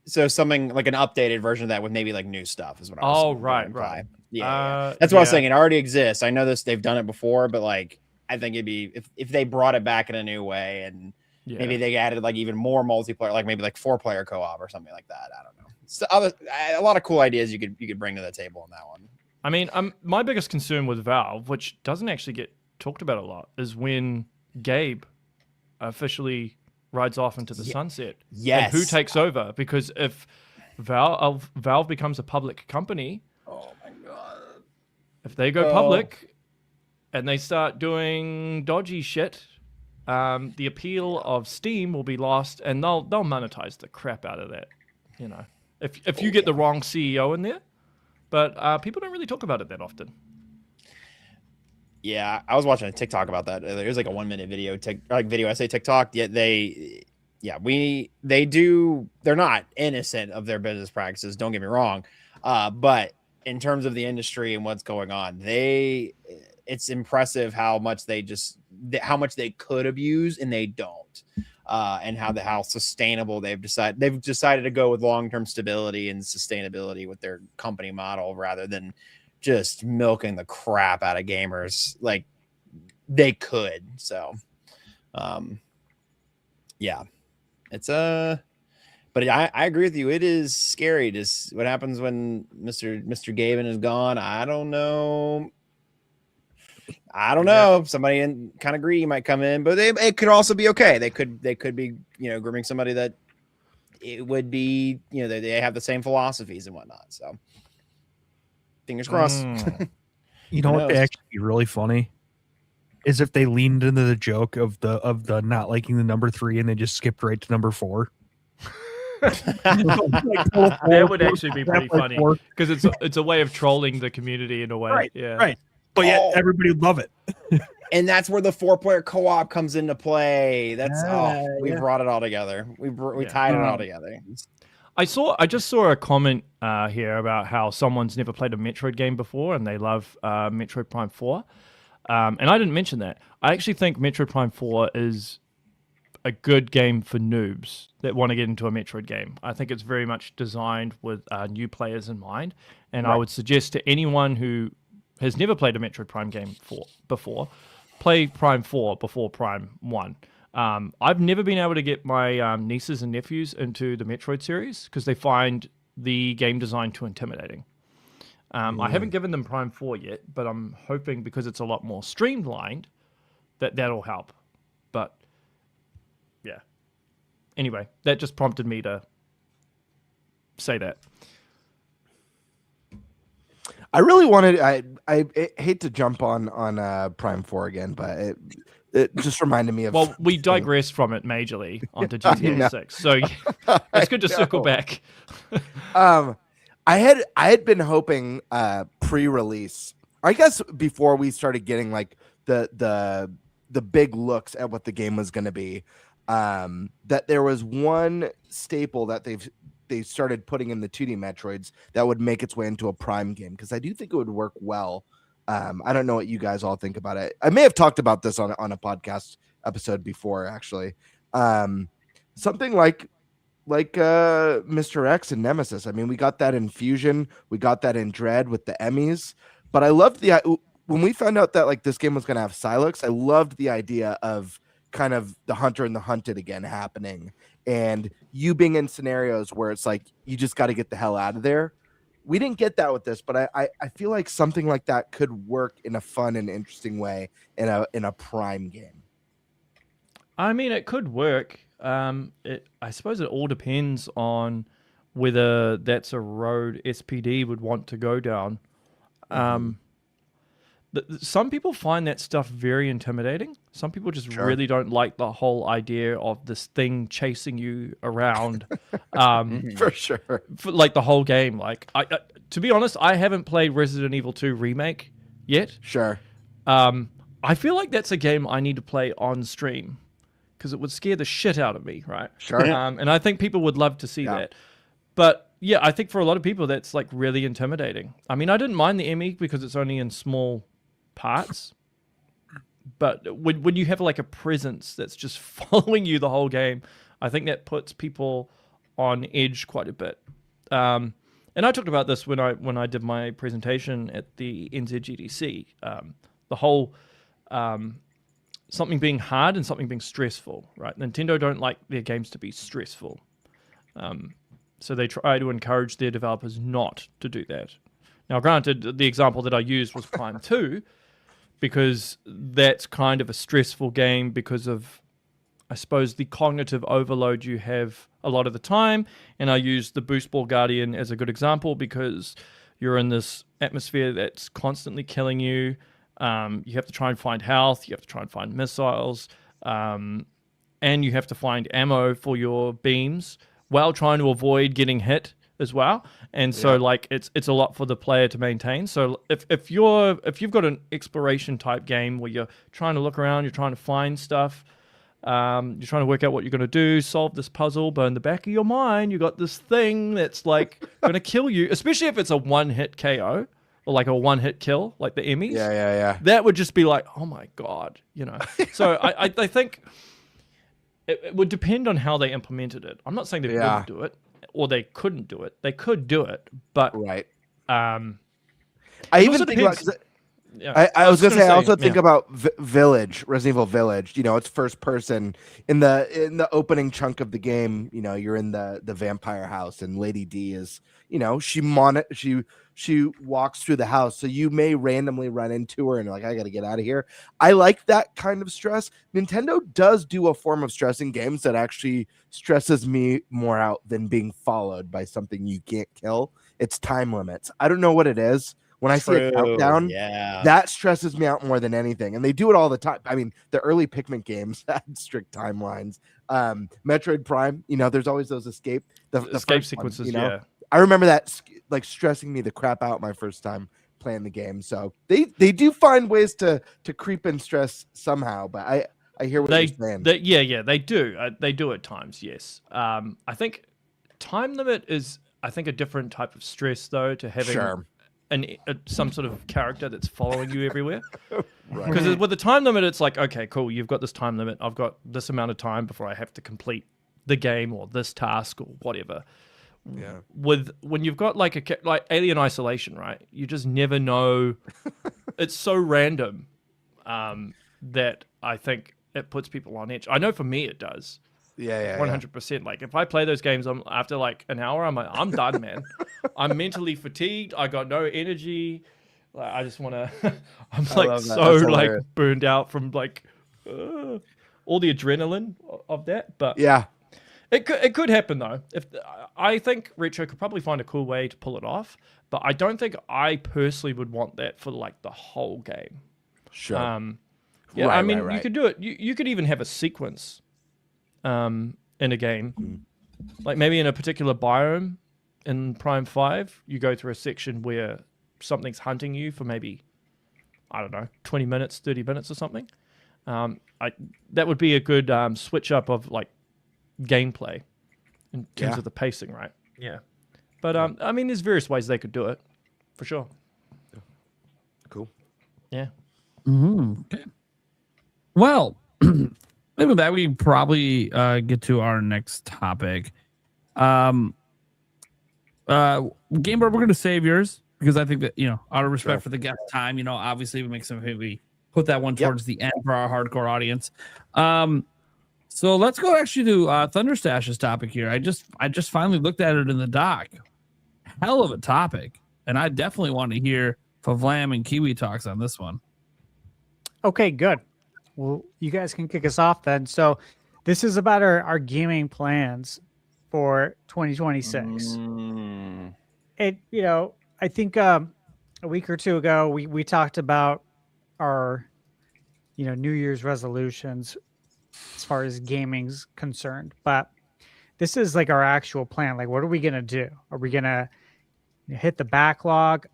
So something like an updated version of that with maybe like new stuff is what I was saying. Right. Yeah. That's what I was saying. It already exists. I know this, they've done it before, but like, I think it'd be if they brought it back in a new way and maybe they added like even more multiplayer, like maybe like 4-player co-op or something like that. I don't know. So a lot of cool ideas you could bring to the table on that one. I mean, my biggest concern with Valve, which doesn't actually get talked about a lot, is when Gabe officially rides off into the sunset. Yes. And who takes over? Because if Valve becomes a public company, oh my god, if they go public and they start doing dodgy shit, the appeal of Steam will be lost, and they'll monetize the crap out of that. If you get the wrong CEO in there, but people don't really talk about it that often. Yeah, I was watching a TikTok about that. It was like a 1-minute video, video essay TikTok. Yet they're not innocent of their business practices. Don't get me wrong, but in terms of the industry and what's going on, it's impressive how much they could abuse and they don't, and how sustainable they've decided to go with long-term stability and sustainability with their company model rather than just milking the crap out of gamers like they could. So, yeah, it's but I agree with you. It is scary. Just what happens when Mr. Gavin is gone. I don't know. Somebody kind of greedy might come in, but it could also be okay. They could be, grooming somebody that it would be, they have the same philosophies and whatnot. So fingers crossed. You know what would actually be really funny is if they leaned into the joke of the not liking the number 3 and they just skipped right to number 4. That would actually be pretty funny because it's a way of trolling the community in a way. Right. But yet everybody would love it. And that's where the 4-player co-op comes into play. That's we brought it all together. We tied it all together. I just saw a comment here about how someone's never played a Metroid game before and they love Metroid Prime 4. And I didn't mention that. I actually think Metroid Prime 4 is a good game for noobs that want to get into a Metroid game. I think it's very much designed with new players in mind. And I would suggest to anyone who has never played a Metroid Prime game before, play Prime 4 before Prime 1. I've never been able to get my nieces and nephews into the Metroid series because they find the game design too intimidating. I haven't given them Prime 4 yet, but I'm hoping because it's a lot more streamlined that'll help. But yeah. Anyway, that just prompted me to say that. I really wanted. I hate to jump on Prime 4 again, but it just reminded me of. Well, we digressed from it majorly onto GTA 6, so it's good to circle back. I had been hoping pre-release, I guess, before we started getting like the big looks at what the game was going to be, that there was one staple that they started putting in the 2D Metroids that would make its way into a Prime game, because I do think it would work well. I don't know what you guys all think about it. I may have talked about this on a podcast episode before, actually. Something like Mr. X and Nemesis. I mean, we got that in Fusion, we got that in Dread with the Emmys, but I loved when we found out that like this game was going to have Silex. I loved the idea of kind of the hunter and the hunted again happening, and you being in scenarios where it's like you just got to get the hell out of there. We didn't get that with this, but I feel like something like that could work in a fun and interesting way in a Prime game. I mean, it could work. I suppose it all depends on whether that's a road SPD would want to go down. Some people find that stuff very intimidating. Some people just really don't like the whole idea of this thing chasing you around. For sure. For like the whole game. Like, to be honest, I haven't played Resident Evil 2 Remake yet. Sure. I feel like that's a game I need to play on stream because it would scare the shit out of me, right? Sure. And I think people would love to see that. But yeah, I think for a lot of people, that's like really intimidating. I mean, I didn't mind the Emmy because it's only in small parts, but when you have like a presence that's just following you the whole game, I think that puts people on edge quite a bit. And I talked about this when I did my presentation at the NZGDC. The whole something being hard and something being stressful, right? Nintendo don't like their games to be stressful, so they try to encourage their developers not to do that. Now, granted, the example that I used was Prime 2, because that's kind of a stressful game because of, I suppose, the cognitive overload you have a lot of the time. And I used the Boost Ball Guardian as a good example because you're in this atmosphere that's constantly killing you. You have to try and find health. You have to try and find missiles. And you have to find ammo for your beams while trying to avoid getting hit as well. And so like it's a lot for the player to maintain. So if you've got an exploration type game where you're trying to look around, you're trying to find stuff, you're trying to work out what you're going to do, solve this puzzle, but in the back of your mind you got this thing that's like going to kill you, especially if it's a one-hit KO or like a one-hit kill like the Emmys. Yeah. That would just be like, oh my god, you know. So I think it would depend on how they implemented it. I'm not saying they wouldn't do it or they couldn't do it. They could do it, but right. I It even also think about. depends. Yeah, I was gonna say, I also yeah. think about Village, Resident Evil Village. You know, it's first person in the opening chunk of the game. You know, you're in the vampire house, and Lady D is, you know, she walks through the house, so you may randomly run into her, and you're like, I got to get out of here. I like that kind of stress. Nintendo does do a form of stress in games that actually stresses me more out than being followed by something you can't kill. It's time limits. I don't know what it is. When I see a countdown, that stresses me out more than anything. And they do it all the time. I mean, the early Pikmin games had strict timelines. Metroid Prime, you know, there's always those escape sequences. One, you know? Yeah, I remember that like stressing me the crap out my first time playing the game. So they do find ways to creep in stress somehow. But I hear what you're saying. They do. They do at times. Yes. I think time limit is a different type of stress though to having. Some sort of character that's following you everywhere. Because with the time limit, it's like, okay, cool, you've got this time limit. I've got this amount of time before I have to complete the game or this task or whatever. Yeah. When you've got like Alien Isolation, right? You just never know. It's so random that I think it puts people on edge. I know for me it does. Yeah, 100%. Like if I play those games, after like an hour, I'm like, I'm done, man. I'm mentally fatigued. I got no energy. Like I just want to. I'm like so like burned out from like all the adrenaline of that. But yeah, it could happen though. If I think Retro could probably find a cool way to pull it off, but I don't think I personally would want that for like the whole game. Sure. Yeah, I mean, you could do it. You could even have a sequence. In a game, like maybe in a particular biome in Prime 5, you go through a section where something's hunting you for maybe, I don't know, 20 minutes, 30 minutes or something. That would be a good switch up of like gameplay in terms of the pacing, right? Yeah. But I mean, there's various ways they could do it, for sure. Cool. Yeah. Okay. Well, with that, we probably get to our next topic. Game Board, we're going to save yours because I think that, you know, out of respect for the guest time, you know, obviously we put that one towards the end for our hardcore audience. So let's go actually to Thunderstash's topic here. I just finally looked at it in the doc. Hell of a topic, and I definitely want to hear Favlam and Kiwi talks on this one. Okay, good. Well, you guys can kick us off then. So this is about our gaming plans for 2026. It, you know, I think a week or two ago we talked about our, you know, New Year's resolutions as far as gaming's concerned. But this is like our actual plan. Like, what are we gonna do? Are we gonna hit the backlog?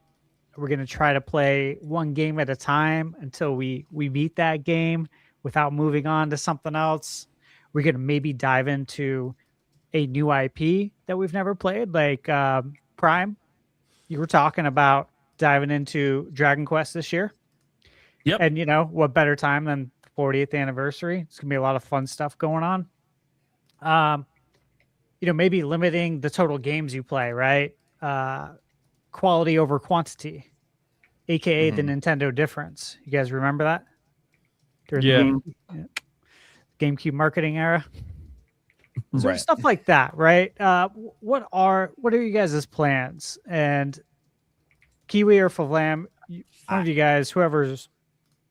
We're going to try to play one game at a time until we beat that game without moving on to something else. We're going to maybe dive into a new IP that we've never played, like Prime. You were talking about diving into Dragon Quest this year. Yep. And, you know, what better time than 40th anniversary? It's going to be a lot of fun stuff going on. You know, maybe limiting the total games you play, right? Quality over quantity, aka the Nintendo difference. You guys remember that? During the GameCube marketing era. So stuff like that, right? What are you guys' plans? And Kiwi or Favlam, one of you guys, whoever's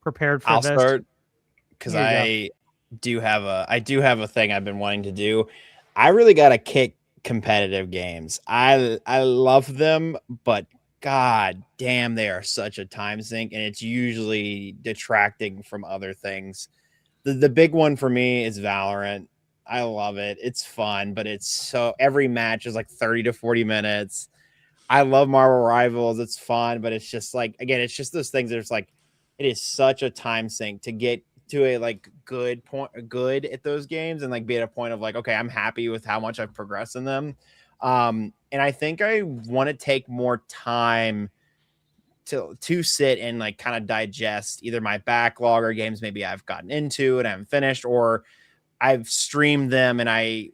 prepared for this. I'll start because I do have a thing I've been wanting to do. I really got to kick competitive games. I love them, but god damn, they are such a time sink, and it's usually detracting from other things. The big one for me is Valorant. I love it. It's fun, but it's so every match is like 30 to 40 minutes. I love Marvel Rivals. It's fun, but it's just like, again, it's just those things that it's like, it is such a time sink to get to a like good at those games and like be at a point of like, okay, I'm happy with how much I've progressed in them. And I think I want to take more time to sit and like kind of digest either my backlog or games maybe I've gotten into and I haven't finished, or I've streamed them and I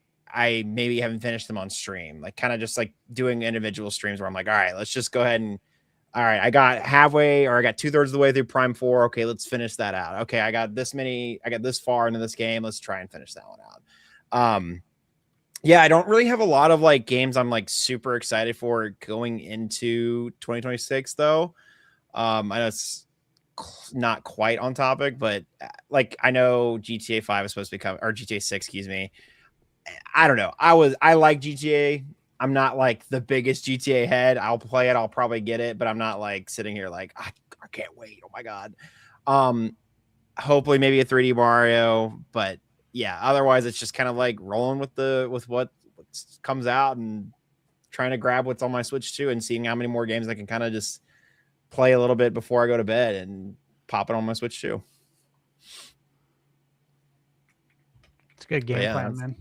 maybe haven't finished them on stream, like kind of just like doing individual streams where I'm like, all right, let's just go ahead and all right, I got halfway or I got 2/3 of the way through Prime 4. Okay, let's finish that out. Okay, I got this far into this game. Let's try and finish that one out. Yeah, I don't really have a lot of like games I'm like super excited for going into 2026 though. I know it's not quite on topic, but like I know GTA 5 is supposed to become, or GTA 6, excuse me. I don't know. I like GTA. I'm not like the biggest GTA head. I'll play it. I'll probably get it, but I'm not like sitting here like I can't wait. Oh my god. Hopefully maybe a 3D Mario, but yeah. Otherwise, it's just kind of like rolling with what comes out and trying to grab what's on my Switch too, and seeing how many more games I can kind of just play a little bit before I go to bed and pop it on my Switch too. It's a good game plan, man.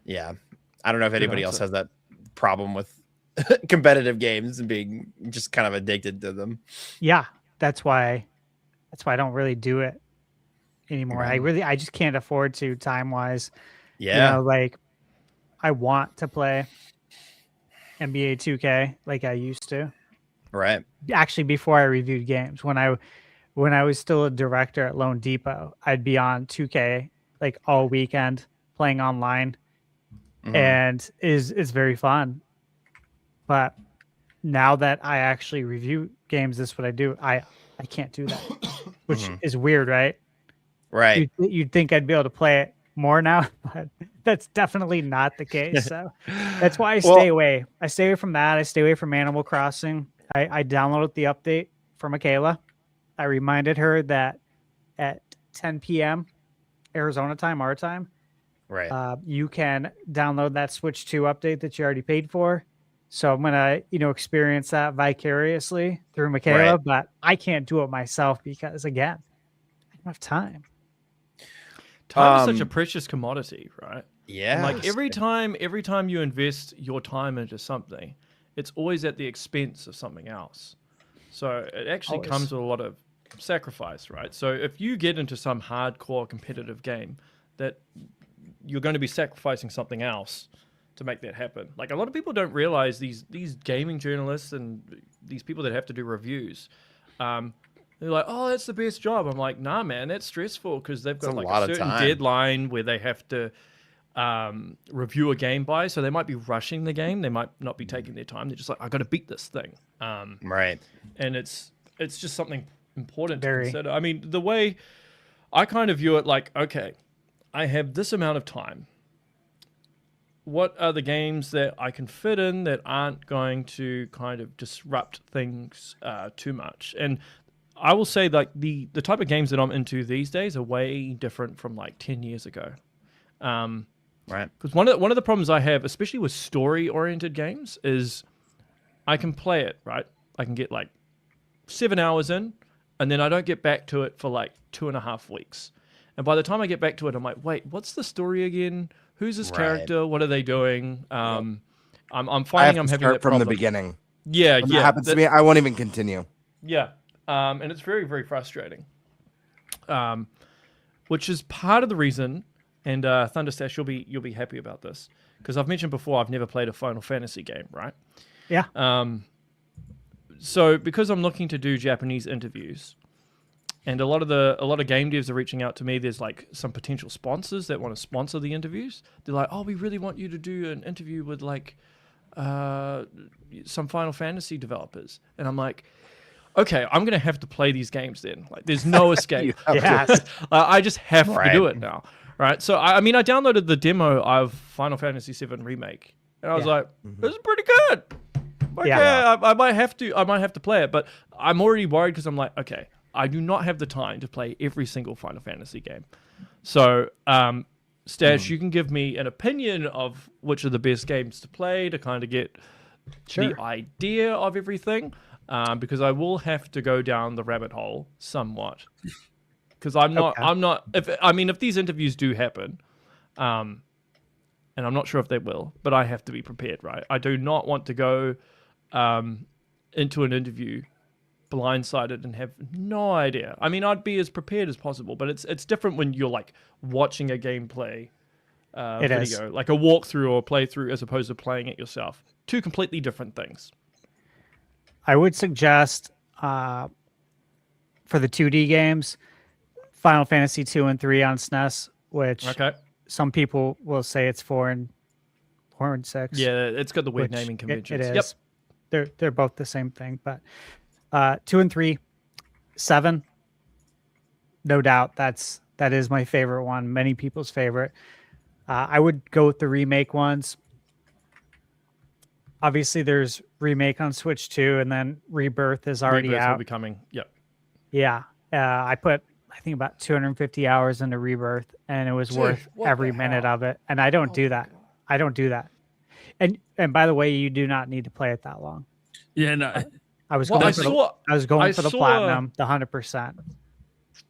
Yeah. I don't know if anybody else has that problem with competitive games and being just kind of addicted to them. Yeah, that's why I don't really do it anymore. Right. I just can't afford to time-wise. Yeah. You know, like I want to play NBA 2K like I used to. Right. Actually, before I reviewed games, when I was still a director at Lone Depot, I'd be on 2K like all weekend playing online. And is very fun. But now that I actually review games, this is what I do. I can't do that, which is weird, right? Right. You'd think I'd be able to play it more now, but that's definitely not the case. So that's why I stay away. I stay away from that. I stay away from Animal Crossing. I downloaded the update for Michaela. I reminded her that at 10 p.m. Arizona time, our time, right, you can download that Switch 2 update that you already paid for. So I'm gonna, experience that vicariously through Michaela, Right. but I can't do it myself because, again, I don't have time. Time is such a precious commodity, right? Yeah. And like every time you invest your time into something, it's always at the expense of something else. So it actually Always. comes with a lot of sacrifice, right? So if you get into some hardcore competitive game, that you're going to be sacrificing something else to make that happen. Like a lot of people don't realize these gaming journalists and these people that have to do reviews. They're like, oh, that's the best job. I'm like, nah, man, that's stressful because they've got a like lot a of certain time. deadline where they have to review a game by. So they might be rushing the game. They might not be taking their time. They're just like, I got to beat this thing. Right. And it's just something important Very. to consider. I mean, the way I kind of view it, like, okay, I have this amount of time. What are the games that I can fit in that aren't going to kind of disrupt things too much? And I will say, like, the type of games that I'm into these days are way different from like 10 years ago. Right. Because one of the problems I have, especially with story-oriented games, is I can play it, right? I can get like 7 hours in, and then I don't get back to it for like 2.5 weeks. And by the time I get back to it, I'm like, wait, what's the story again? Who's this Right. character? What are they doing? I'm I have finding I'm to having start that from the problem. beginning. Yeah, When yeah. that happens to me, I won't even continue. Yeah. And it's very, very frustrating. Which is part of the reason, and Thunderstash, you'll be happy about this, because I've mentioned before I've never played a Final Fantasy game, right? Yeah. So because I'm looking to do Japanese interviews, and a lot of game devs are reaching out to me. There's like some potential sponsors that want to sponsor the interviews. They're like, oh, we really want you to do an interview with like some Final Fantasy developers. And I'm like, okay, I'm going to have to play these games then. Like, there's no escape. Yes. I just have to Right. do it now. Right. So, I mean, I downloaded the demo of Final Fantasy VII Remake. And I was Yeah. like, this is pretty good. Okay, Yeah. I might have to play it. But I'm already worried because I'm like, okay, I do not have the time to play every single Final Fantasy game. So, Stash, you can give me an opinion of which are the best games to play to kind of get the idea of everything, because I will have to go down the rabbit hole somewhat. Because if these interviews do happen, and I'm not sure if they will, but I have to be prepared, right? I do not want to go into an interview blindsided and have no idea. I mean, I'd be as prepared as possible, but it's different when you're like watching a gameplay It video, is. like a walkthrough or playthrough, as opposed to playing it yourself. Two completely different things. I would suggest for the 2D games, Final Fantasy 2 and 3 on SNES, which some people will say it's 4 and 6. Yeah, it's got the weird which naming conventions. It is. They're both the same thing, but 2 and 3, 7, no doubt that is my favorite one. Many people's favorite. I would go with the remake ones. Obviously, there's remake on Switch 2, and then Rebirth is already Rebirth out. will be coming. Yep. Yeah, I put I think about 250 hours into Rebirth, and it was worth every minute of it. And I don't do that. I don't do that. And by the way, you do not need to play it that long. Yeah, no. I was going for the platinum, the 100%.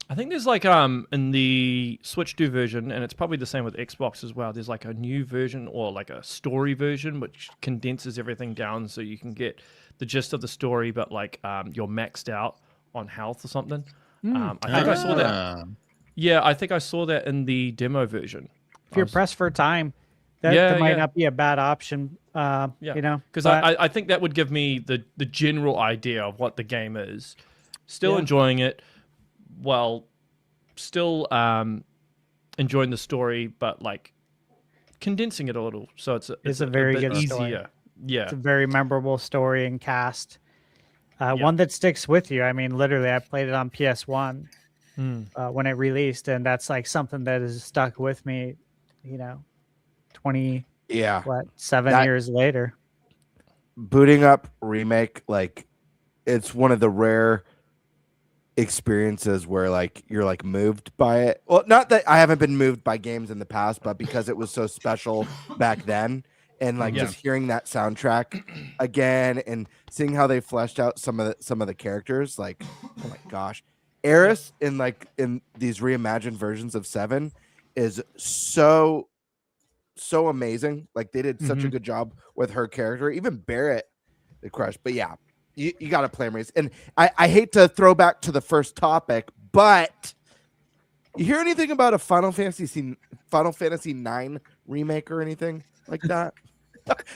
I think there's like in the Switch 2 version, and it's probably the same with Xbox as well. There's like a new version or like a story version which condenses everything down so you can get the gist of the story, but like you're maxed out on health or something. I think I saw that. Yeah, I think I saw that in the demo version. If you're pressed for time, that might not be a bad option. You know, because I think that would give me the general idea of what the game is. Still enjoying it. Well, still enjoying the story, but like condensing it a little, so it's a very bit good easier. Story. Yeah, it's a very memorable story and cast. One that sticks with you. I mean, literally, I played it on PS1 when it released, and that's like something that has stuck with me. You know, 7 years later. Booting up remake, like it's one of the rare experiences where like you're like moved by it. Well, not that I haven't been moved by games in the past, but because it was so special back then, and like just hearing that soundtrack again and seeing how they fleshed out some of the characters, like oh my gosh, Eris in these reimagined versions of 7 is so amazing. Like they did such a good job with her character, even Barrett the crush. But yeah, you got to play them. And I hate to throw back to the first topic, but you hear anything about a Final Fantasy 9 remake or anything like that?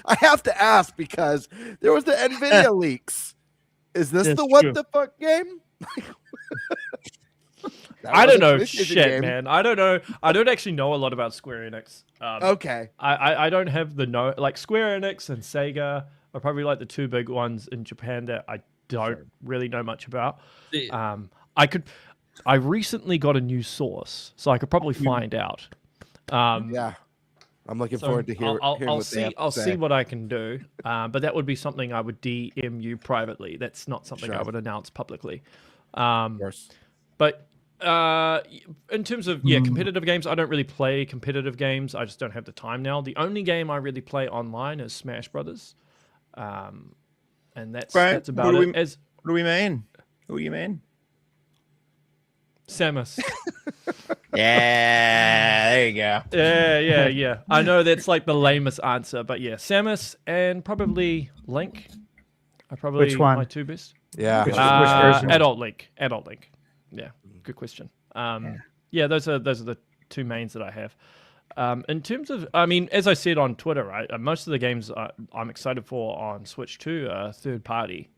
I have to ask because there was the NVIDIA leaks. Is this the what the fuck game? I don't know shit, man. I don't know. I don't actually know a lot about Square Enix. Okay. I don't have like Square Enix and Sega are probably like the two big ones in Japan that I don't really know much about. I recently got a new source, so I could probably find out. Yeah. I'm looking forward to hearing what they have to I'll say. see what I can do. But that would be something I would DM you privately. That's not something I would announce publicly. Of course. But in terms of competitive games, I don't really play competitive games. I just don't have the time now. The only game I really play online is Smash Brothers, and that's about it. What do we mean? Who you mean? Samus. Yeah, there you go. Yeah. I know that's like the lamest answer, but yeah, Samus and probably Link. Which one? My two best. Yeah. Which version? Adult Link. Yeah, good question. Those are the two mains that I have. In terms of, I mean, as I said on Twitter, right, most of the games I'm excited for on Switch 2 are third party.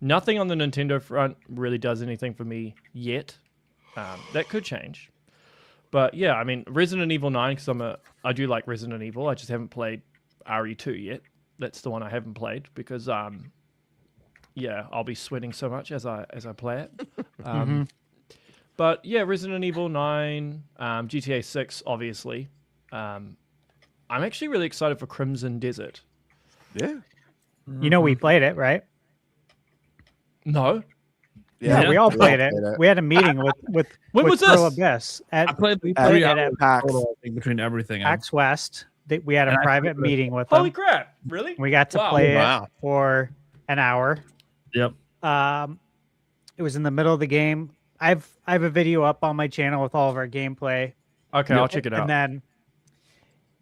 Nothing on the Nintendo front really does anything for me yet. That could change. But yeah, I mean, Resident Evil 9, because I do like Resident Evil. I just haven't played RE2 yet. That's the one I haven't played because I'll be sweating so much as I play it. But yeah, Resident Evil 9, GTA 6, obviously. I'm actually really excited for Crimson Desert. Yeah. You know, we played it, right? No. Yeah, we all played it. We had a meeting with when was Pearl this? Abyss. We played it at PAX. total, I think, between everything. PAX West. We had a And private meeting with them. Holy crap! Really? We got to play it for an hour. Yep. It was in the middle of the game. I have a video up on my channel with all of our gameplay. Okay, I'll check it out. And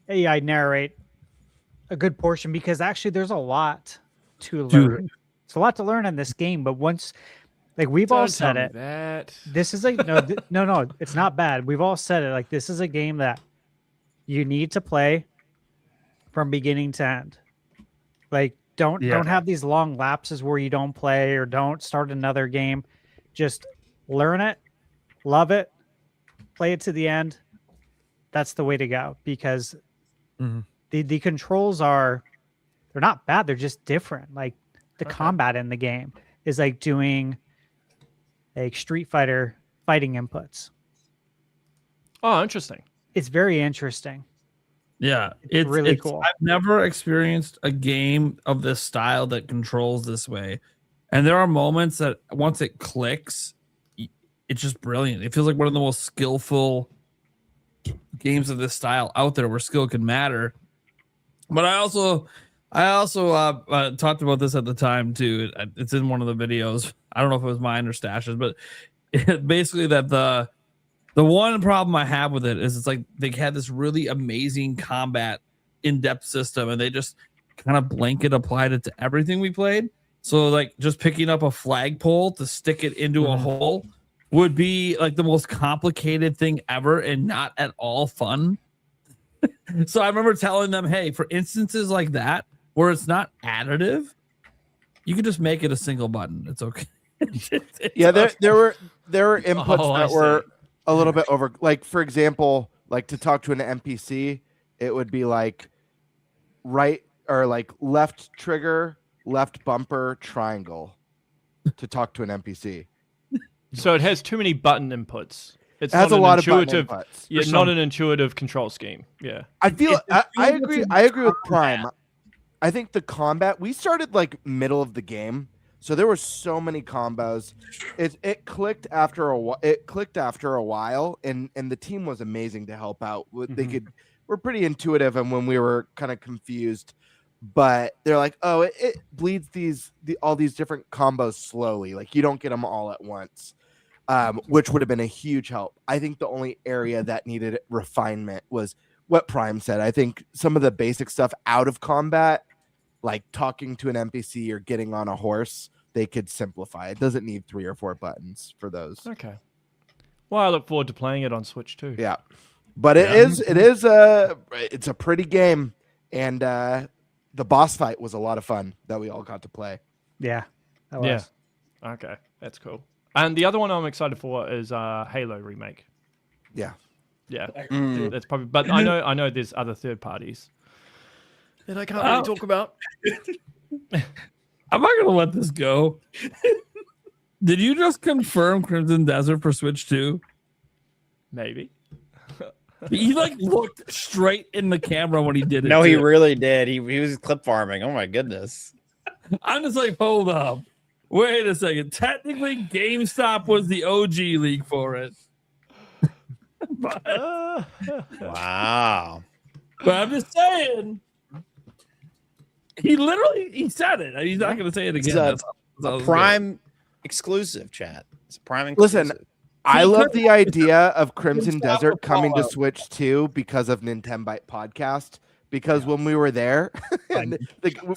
then I narrate a good portion because actually there's a lot to learn. It's a lot to learn in this game, but once we've all said it. This is no, it's not bad. We've all said it. Like this is a game that you need to play from beginning to end. Like Don't have these long lapses where you don't play or don't start another game. Just learn it, love it, play it to the end. That's the way to go, because the controls they're not bad. They're just different. Like the combat in the game is like doing like Street Fighter fighting inputs. Oh, interesting. It's very interesting. Yeah, it's really cool. I've never experienced a game of this style that controls this way. And there are moments that once it clicks, it's just brilliant. It feels like one of the most skillful games of this style out there where skill can matter. But I also talked about this at the time too. It's in one of the videos. I don't know if it was mine or Stash's, but basically that the one problem I have with it is it's like they had this really amazing combat in-depth system and they just kind of blanket applied it to everything we played. So like just picking up a flagpole to stick it into a hole would be like the most complicated thing ever and not at all fun. So I remember telling them, hey, for instances like that where it's not additive, you can just make it a single button. It's okay. There were inputs that were a little bit over, like for example, like to talk to an NPC, it would be like right or like left trigger, left bumper, triangle to talk to an NPC. So it has too many button inputs. It has a lot of button inputs. Yeah, not an intuitive control scheme. Yeah, I feel I agree. I agree with Prime. I think the combat, we started like middle of the game, so there were so many combos. It clicked after a while, and the team was amazing to help out. They were pretty intuitive, and when we were kind of confused, but they're like, oh, it bleeds all these different combos slowly. Like you don't get them all at once, which would have been a huge help. I think the only area that needed refinement was what Prime said. I think some of the basic stuff out of combat, like talking to an NPC or getting on a horse, they could simplify. It doesn't need 3 or 4 buttons for those. Okay. Well, I look forward to playing it on Switch too. Yeah, but it's a pretty game, and the boss fight was a lot of fun that we all got to play. Yeah, that was. Yeah. Okay, that's cool. And the other one I'm excited for is Halo remake. Yeah. Yeah, that's probably. But I know there's other third parties that I can't really talk about. I'm not gonna let this go. Did you just confirm Crimson Desert for Switch 2? Maybe. He like looked straight in the camera when he did it. No, he really did. He was clip farming. Oh my goodness. I'm just like, hold up. Wait a second. Technically, GameStop was the OG league for it. Wow. But I'm just saying. He said it. He's not going to say it again. It's a Prime exclusive, chat. It's a Prime exclusive. Listen, I love the idea of Crimson Desert coming to Switch 2 because of NintenByte Podcast. Because when we were there, and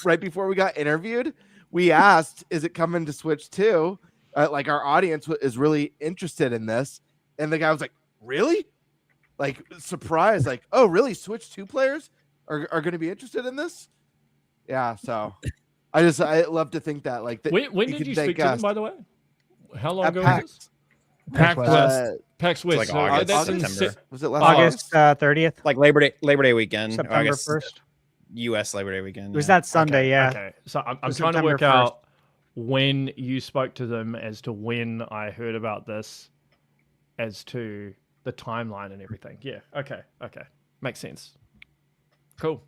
right before we got interviewed, we asked, "Is it coming to Switch 2?" Like our audience is really interested in this, and the guy was like, "Really?" Like surprised, like, "Oh, really? Switch 2 players are going to be interested in this?" Yeah, so I love to think that. Like, when did you speak to them, by the way? How long ago was this? PAX West. PAX West. Like August, September. Was it last August 30th? Like Labor Day weekend. September 1st. U.S. Labor Day weekend. It was that Sunday, yeah. Okay, so I'm trying to work out when you spoke to them as to when I heard about this, as to the timeline and everything. Yeah. Okay. Makes sense. Cool.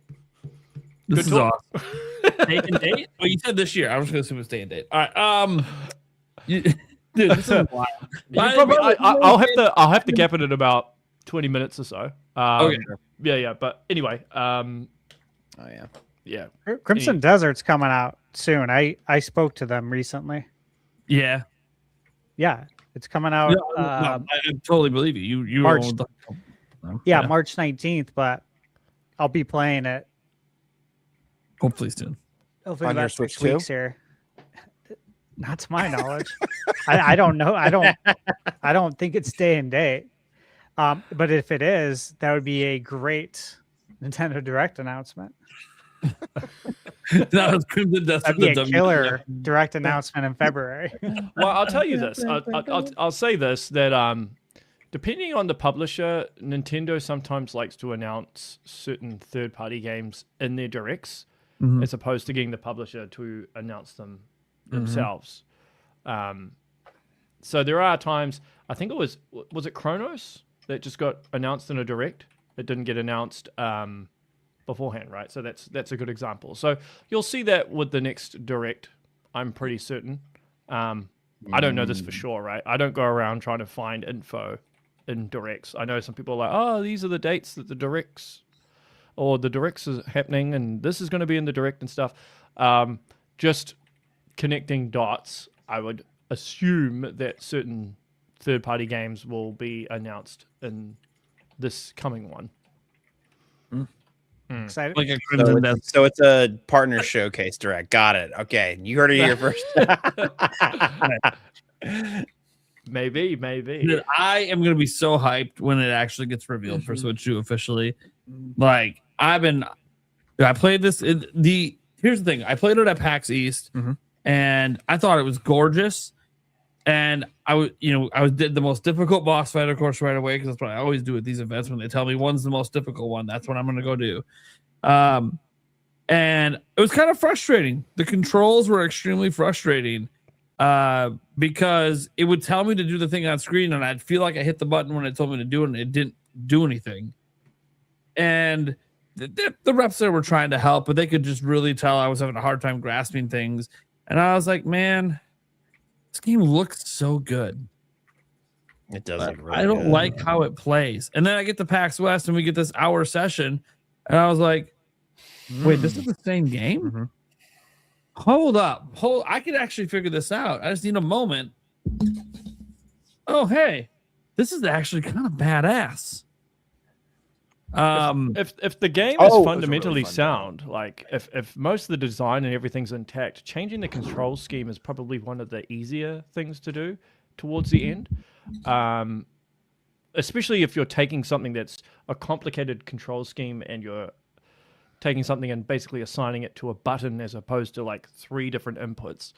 This is awesome. Day and date? Oh, you said this year. I was going to assume it's day and date. All right. Dude, this is wild. I'll have to gap it in about 20 minutes or so. Okay. Yeah. But anyway. Yeah. Crimson Desert's coming out soon. I spoke to them recently. Yeah. Yeah, it's coming out. I totally believe you. You March. Yeah, March 19th, but I'll be playing it. Hopefully soon. Hopefully on your about Switch 6 weeks here. Not to my knowledge. I don't know. I don't think it's day and date. But if it is, that would be a great Nintendo Direct announcement. That was Crimson Dust. That'd be a killer direct announcement in February. Well, I'll tell you this. I'll say this, that depending on the publisher, Nintendo sometimes likes to announce certain third-party games in their directs, as opposed to getting the publisher to announce them themselves. So there are times, I think it was it Chronos that just got announced in a direct? It didn't get announced beforehand, right? So that's a good example. So you'll see that with the next direct, I'm pretty certain. I don't know this for sure, right? I don't go around trying to find info in directs. I know some people are like, oh, these are the dates that the directs is happening, and this is going to be in the direct and stuff. Just connecting dots, I would assume that certain third-party games will be announced in this coming one. Excited? Like a So it's a partner showcase direct. Got it. Okay, you heard it here first. Maybe. Dude, I am gonna be so hyped when it actually gets revealed for Switch 2 officially. Like I played this. Here's the thing. I played it at PAX East, and I thought it was gorgeous. And I did the most difficult boss fight, of course, right away, because that's what I always do at these events. When they tell me one's the most difficult one, that's what I'm going to go do. And it was kind of frustrating. The controls were extremely frustrating because it would tell me to do the thing on screen, and I'd feel like I hit the button when it told me to do it, and it didn't do anything. And the reps there were trying to help, but they could just really tell I was having a hard time grasping things. And I was like, man, this game looks so good. It does look really I don't good. like how it plays. And then I get to PAX West and we get this hour session, and I was like, wait, this is the same game? Hold up. I could actually figure this out. I just need a moment. Oh, hey, this is actually kind of badass. If the game is fundamentally sound, like if most of the design and everything's intact, changing the control scheme is probably one of the easier things to do towards the end. Especially if you're taking something that's a complicated control scheme and you're taking something and basically assigning it to a button as opposed to like 3 different inputs.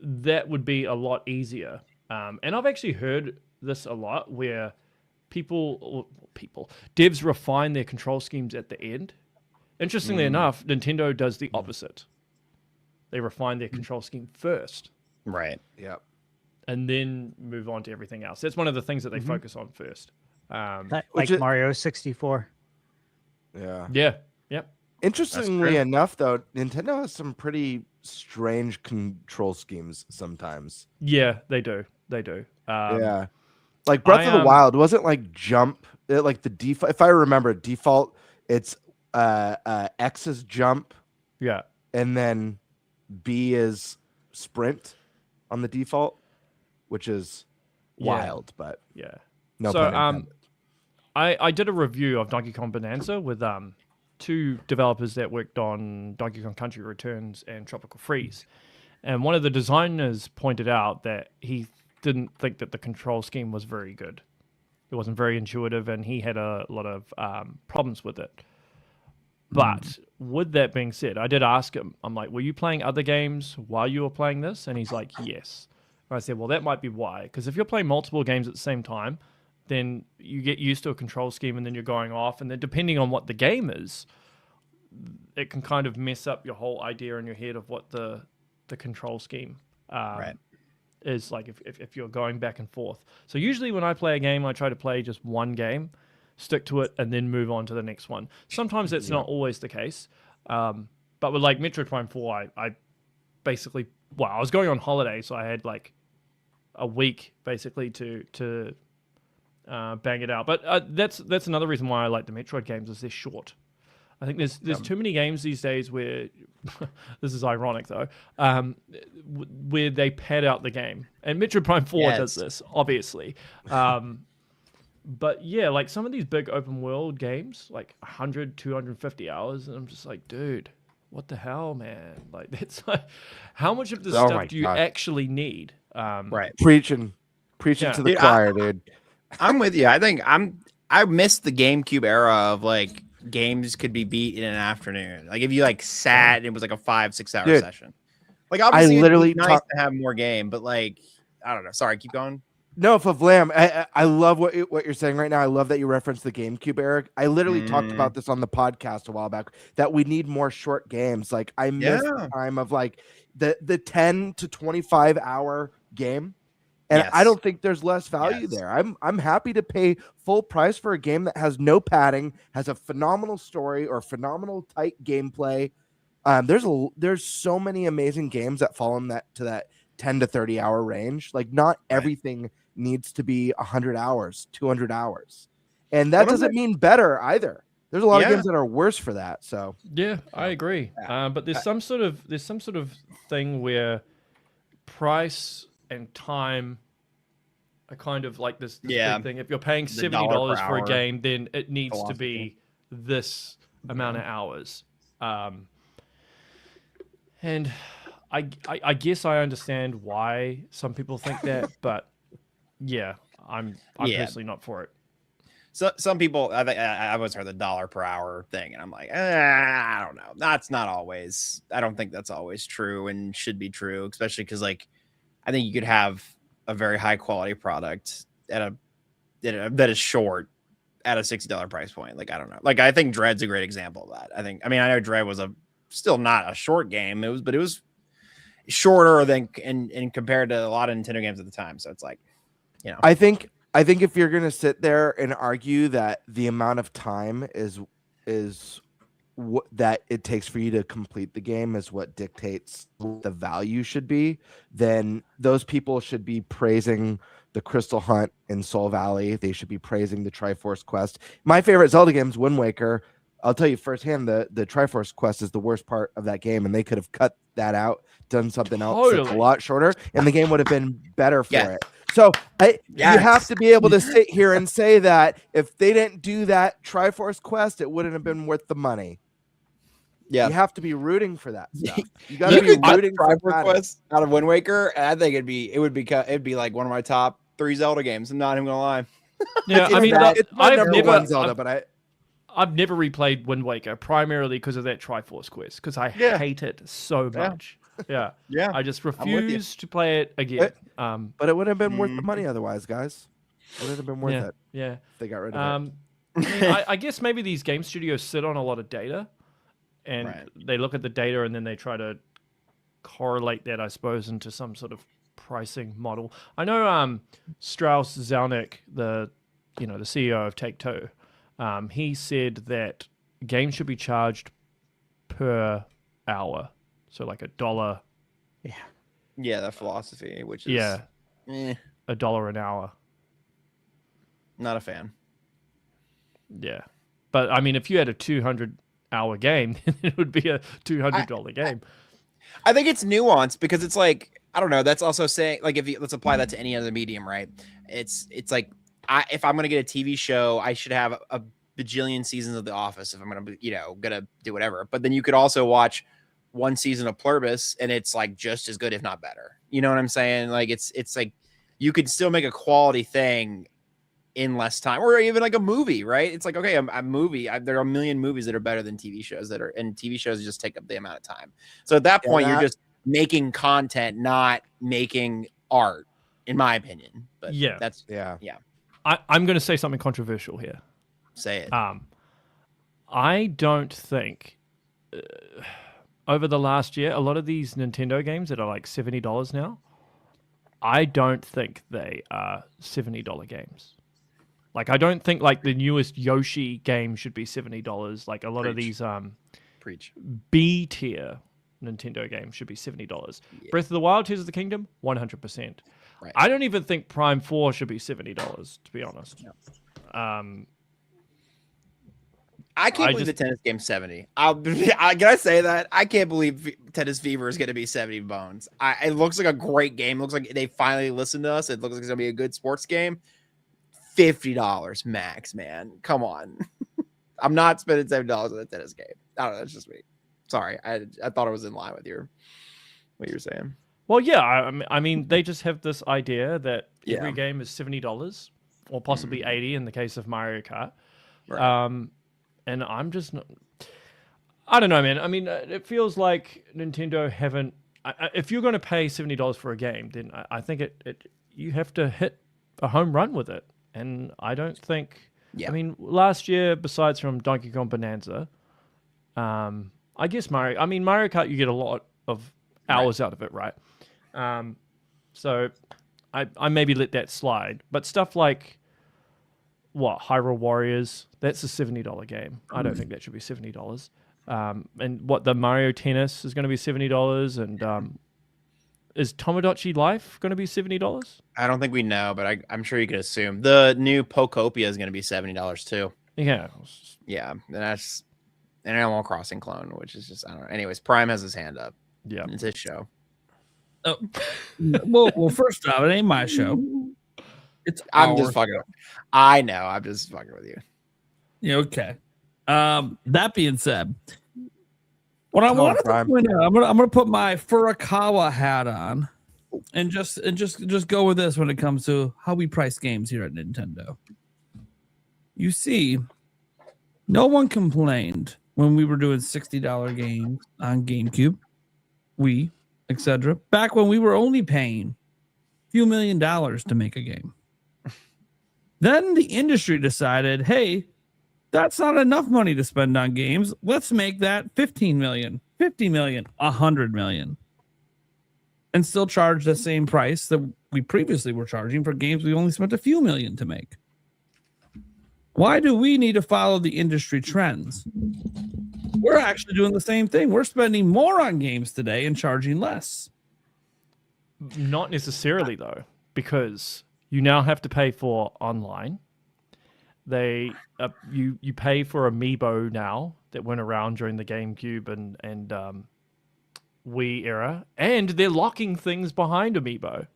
That would be a lot easier. And I've actually heard this a lot where devs refine their control schemes at the end. Interestingly enough, Nintendo does the opposite. They refine their control scheme first. Right. Yep. And then move on to everything else. That's one of the things that they focus on first. Like Mario 64. Yeah. Yeah. Yep. Interestingly enough, though, Nintendo has some pretty strange control schemes sometimes. Yeah, they do. They do. Yeah. Like Breath of the Wild wasn't like jump, like the default. If I remember, default, it's X is jump. Yeah. And then B is sprint on the default, which is wild, but yeah. No so pun intended. I did a review of Donkey Kong Bonanza with 2 developers that worked on Donkey Kong Country Returns and Tropical Freeze. And one of the designers pointed out that he didn't think that the control scheme was very good. It wasn't very intuitive, and he had a lot of problems with it. But with that being said, I did ask him, I'm like, were you playing other games while you were playing this? And he's like, yes. And I said, well, that might be why. Because if you're playing multiple games at the same time, then you get used to a control scheme, and then you're going off. And then depending on what the game is, it can kind of mess up your whole idea in your head of what the control scheme is like if you're going back and forth. So usually when I play a game, I try to play just one game, stick to it, and then move on to the next one. Sometimes that's not always the case. But with like Metroid Prime 4, I basically, I was going on holiday, so I had like a week basically to bang it out. But that's another reason why I like the Metroid games is they're short. I think there's too many games these days where this is ironic though, where they pad out the game, and Metroid Prime 4 does this obviously. But yeah, like some of these big open world games, like 100, 250 hours, and I'm just like, dude, what the hell, man? Like it's like, how much of this stuff do you actually need? Preaching to the choir, dude. I'm with you. I think I missed the GameCube era of like games could be beat in an afternoon. Like if you like sat and it was like a 5-6 hour Dude, session. Like obviously literally it'd be nice to have more game, but like I don't know. Sorry, keep going. No, for Vlam, I love what you're saying right now. I love that you referenced the GameCube, Eric. I literally talked about this on the podcast a while back that we need more short games. Like I miss the time of like the 10 to 25 hour game. And I don't think there's less value there. I'm happy to pay full price for a game that has no padding, has a phenomenal story or phenomenal tight gameplay. There's so many amazing games that fall in that 10 to 30 hour range. Like not everything needs to be 100 hours, 200 hours. And that doesn't mean better either. There's a lot of games that are worse for that. So yeah, I agree. But there's some sort of thing where price and time are kind of like this big thing. If you're paying $70 for a game, then it needs to be this amount of hours. And I guess I understand why some people think that, but yeah, I'm personally not for it. So some people, I always heard the $1 per hour thing, and I'm like, I don't know. That's not always. I don't think that's always true and should be true, especially because like I think you could have a very high quality product that is short at a $60 price point. Like I don't know. Like I think Dread's a great example of that. I know Dread was still not a short game. It was shorter than and compared to a lot of Nintendo games at the time. So it's like, you know, I think if you're gonna sit there and argue that the amount of time is what that it takes for you to complete the game is what dictates what the value should be, then those people should be praising the Crystal Hunt in Soul Valley. They should be praising the Triforce Quest. My favorite Zelda game is Wind Waker. I'll tell you firsthand, the Triforce Quest is the worst part of that game, and they could have cut that out, done something else that's a lot shorter, and the game would have been better for it. So you have to be able to sit here and say that if they didn't do that Triforce Quest, it wouldn't have been worth the money. Yeah, you have to be rooting for that stuff. You got to be rooting for Triforce Quest out of Wind Waker, and I think it'd be like one of my top 3 Zelda games. I'm not even gonna lie. Yeah, I mean, I've never replayed Wind Waker primarily because of that Triforce Quest because I hate it so much. Yeah. I just refuse to play it again. But it would have been worth the money otherwise, guys. It would have been worth it. Yeah. If they got rid of it. I mean, I guess maybe these game studios sit on a lot of data, and they look at the data and then they try to correlate that, I suppose, into some sort of pricing model. I know Strauss Zelnick, the CEO of Take-Two, he said that games should be charged per hour. So like $1. Yeah, that philosophy, which is $1 an hour. Not a fan. Yeah, but I mean, if you had a 200-hour game, then it would be a $200 game. I think it's nuanced because it's like, I don't know. That's also saying like let's apply that to any other medium, right? It's like if I'm gonna get a TV show, I should have a bajillion seasons of The Office if I'm gonna do whatever. But then you could also watch one season of Pluribus and it's like just as good, if not better. You know what I'm saying? Like it's like you could still make a quality thing in less time, or even like a movie, right? It's like, okay, a movie. There are a million movies that are better than TV shows and TV shows just take up the amount of time. So at that point, you're just making content, not making art, in my opinion. But that's I'm going to say something controversial here. Say it. I don't think over the last year, a lot of these Nintendo games that are like $70 now, I don't think they are $70 games. Like, I don't think like the newest Yoshi game should be $70. Like a lot of these B tier Nintendo games should be $70. Breath of the Wild, Tears of the Kingdom, 100%. Right. I don't even think Prime 4 should be $70, to be honest. No. I can't believe the tennis game's 70. Can I say that? I can't believe Tennis Fever is going to be 70 bones. It looks like a great game. It looks like they finally listened to us. It looks like it's going to be a good sports game. $50 max, man. Come on. I'm not spending $70 on a tennis game. I don't know. That's just me. Sorry. I thought it was in line with what you're saying. Well, yeah. I mean, they just have this idea that every game is $70 or possibly $80 in the case of Mario Kart. Right. and I'm just not. I don't know, man. I mean, it feels like Nintendo haven't. If you're going to pay $70 for a game, then I think you have to hit a home run with it, and I don't think. Yeah. I mean, last year, besides from Donkey Kong Bonanza, I guess Mario. I mean, Mario Kart, you get a lot of hours out of it, right? So I maybe let that slide, but stuff like Hyrule Warriors, that's a $70 game. I don't think that should be $70. And the Mario Tennis is going to be $70, and is Tomodachi Life going to be $70? I don't think we know, but I'm sure you could assume the new Pokopia is going to be $70 too. Yeah, and that's an Animal Crossing clone, which is just I don't know. Anyways, Prime has his hand up. Yeah, it's his show. Oh, well, first off, it ain't my show. I'm just fucking. I know. I'm just fucking with you. Yeah. Okay. That being said, what I wanted to point out, I'm gonna put my Furukawa hat on, and just go with this when it comes to how we price games here at Nintendo. You see, no one complained when we were doing $60 games on GameCube, Wii, etc. Back when we were only paying a few $1 million to make a game. Then the industry decided, hey, that's not enough money to spend on games. Let's make that 15 million, 50 million, 100 million. And still charge the same price that we previously were charging for games we only spent a few million to make. Why do we need to follow the industry trends? We're actually doing the same thing. We're spending more on games today and charging less. Not necessarily, though, because you now have to pay for online. You pay for Amiibo now that went around during the GameCube and Wii era, and they're locking things behind Amiibo.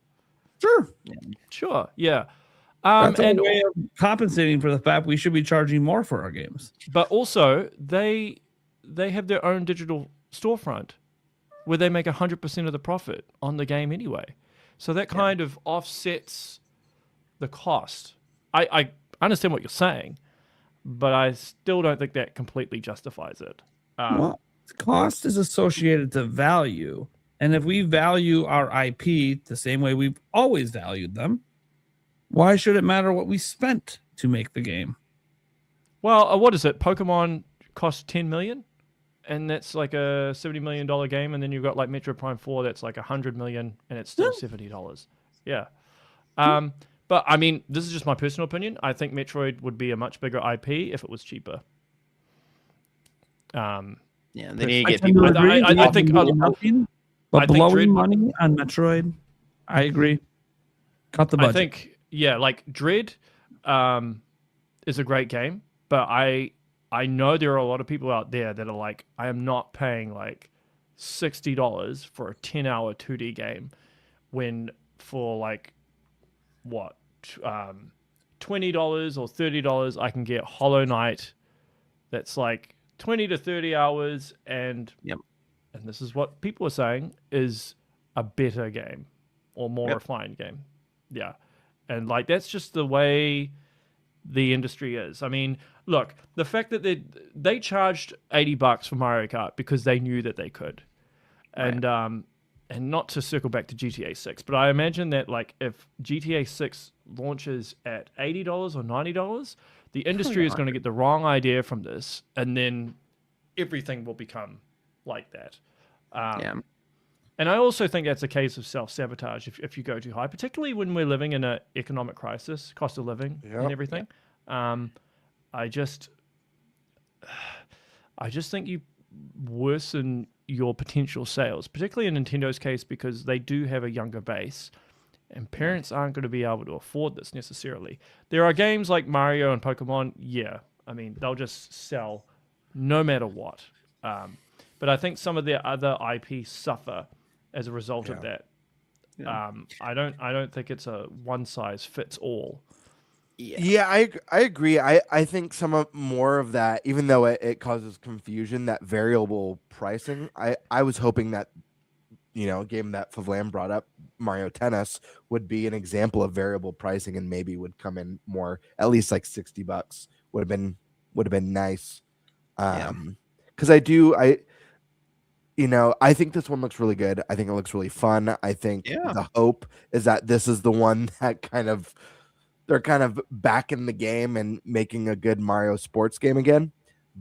Sure, yeah. That's a way of compensating for the fact we should be charging more for our games. But also, they have their own digital storefront where they make 100% of the profit on the game anyway. So that kind of offsets the cost. I understand what you're saying, but I still don't think that completely justifies it. Well, cost is associated to value. And if we value our IP the same way we've always valued them, why should it matter what we spent to make the game? Well, what is it? Pokemon cost $10 million, and that's like a $70 million game, and then you've got like Metro Prime 4 that's like $100 million, and it's still $70. Yeah. But I mean, this is just my personal opinion. I think Metroid would be a much bigger IP if it was cheaper. They need to get people. I think but blowing money on Metroid, I agree. Cut the budget. I think. Yeah, like Dread is a great game, but I know there are a lot of people out there that are like, I am not paying like $60 for a 10-hour 2D game when for like what $20 or $30 I can get Hollow Knight that's like 20 to 30 hours and this is what people are saying is a better game or more refined game. Yeah. And like that's just the way the industry is. I mean, look, the fact that they charged $80 for Mario Kart because they knew that they could, and not to circle back to GTA 6, but I imagine that like if GTA 6 launches at $80 or $90, the industry is going to get the wrong idea from this, and then everything will become like that. And I also think that's a case of self-sabotage if you go too high, particularly when we're living in an economic crisis, cost of living and everything. I just think you worsen your potential sales, particularly in Nintendo's case, because they do have a younger base and parents aren't going to be able to afford this necessarily. There are games like Mario and Pokemon. Yeah. I mean, they'll just sell no matter what. But I think some of their other IPs suffer as a result of that. I don't think it's a one size fits all. I agree. I think more of that, even though it causes confusion, that variable pricing. I was hoping that a game that Favlam brought up, Mario Tennis, would be an example of variable pricing and maybe would come in more, at least like $60 would have been nice. Because I think this one looks really good. I think it looks really fun. I think the hope is that this is the one that they're kind of back in the game and making a good Mario sports game again.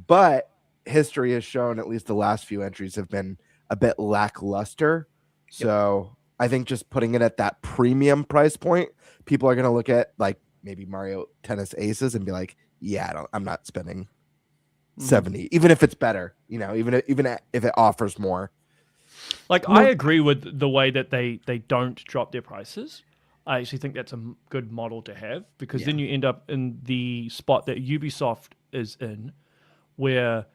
But history has shown at least the last few entries have been a bit lackluster. So I think just putting it at that premium price point, people are going to look at like maybe Mario Tennis Aces and be like, yeah, I'm not spending 70, even if it's better, even if it offers more. Like, I agree with the way that they don't drop their prices. I actually think that's a good model to have, because then you end up in the spot that Ubisoft is in, where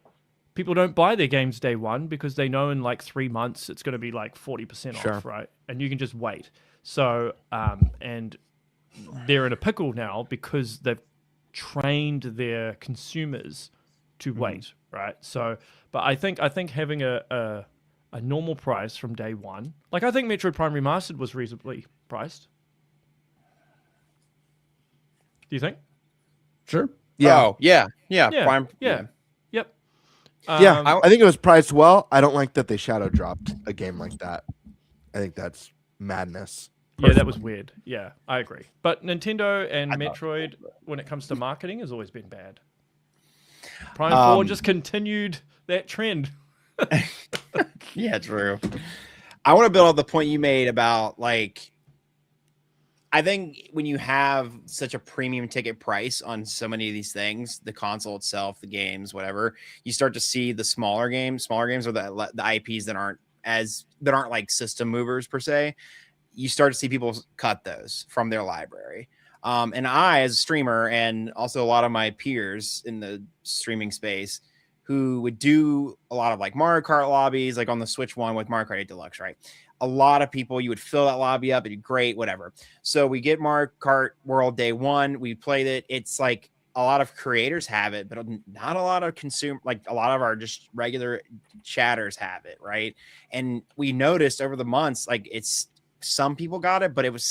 people don't buy their games day one because they know in like 3 months it's going to be like 40% off, right? And you can just wait. So, and they're in a pickle now because they've trained their consumers to wait, right? So, but I think having a normal price from day one, like I think Metroid Prime Remastered was reasonably priced. Do you think? Sure. Yeah. Oh, yeah. Prime, Yep. I think it was priced well. I don't like that they shadow dropped a game like that. I think that's madness. Yeah, that was weird. Yeah, I agree. But Nintendo and Metroid, when it comes to marketing, has always been bad. Prime 4 just continued that trend. Yeah, true. I want to build on the point you made about, like, I think when you have such a premium ticket price on so many of these things, the console itself, the games, whatever, you start to see the smaller games or the IPs that aren't like system movers per se. You start to see people cut those from their library. And I, as a streamer, and also a lot of my peers in the streaming space, who would do a lot of like Mario Kart lobbies, like on the Switch one with Mario Kart 8 Deluxe, right? A lot of people, you would fill that lobby up, it'd be great, whatever. So we get Mario Kart World day one, we played it. It's like a lot of creators have it, but not a lot of a lot of our just regular chatters have it, right? And we noticed over the months, like some people got it, but there's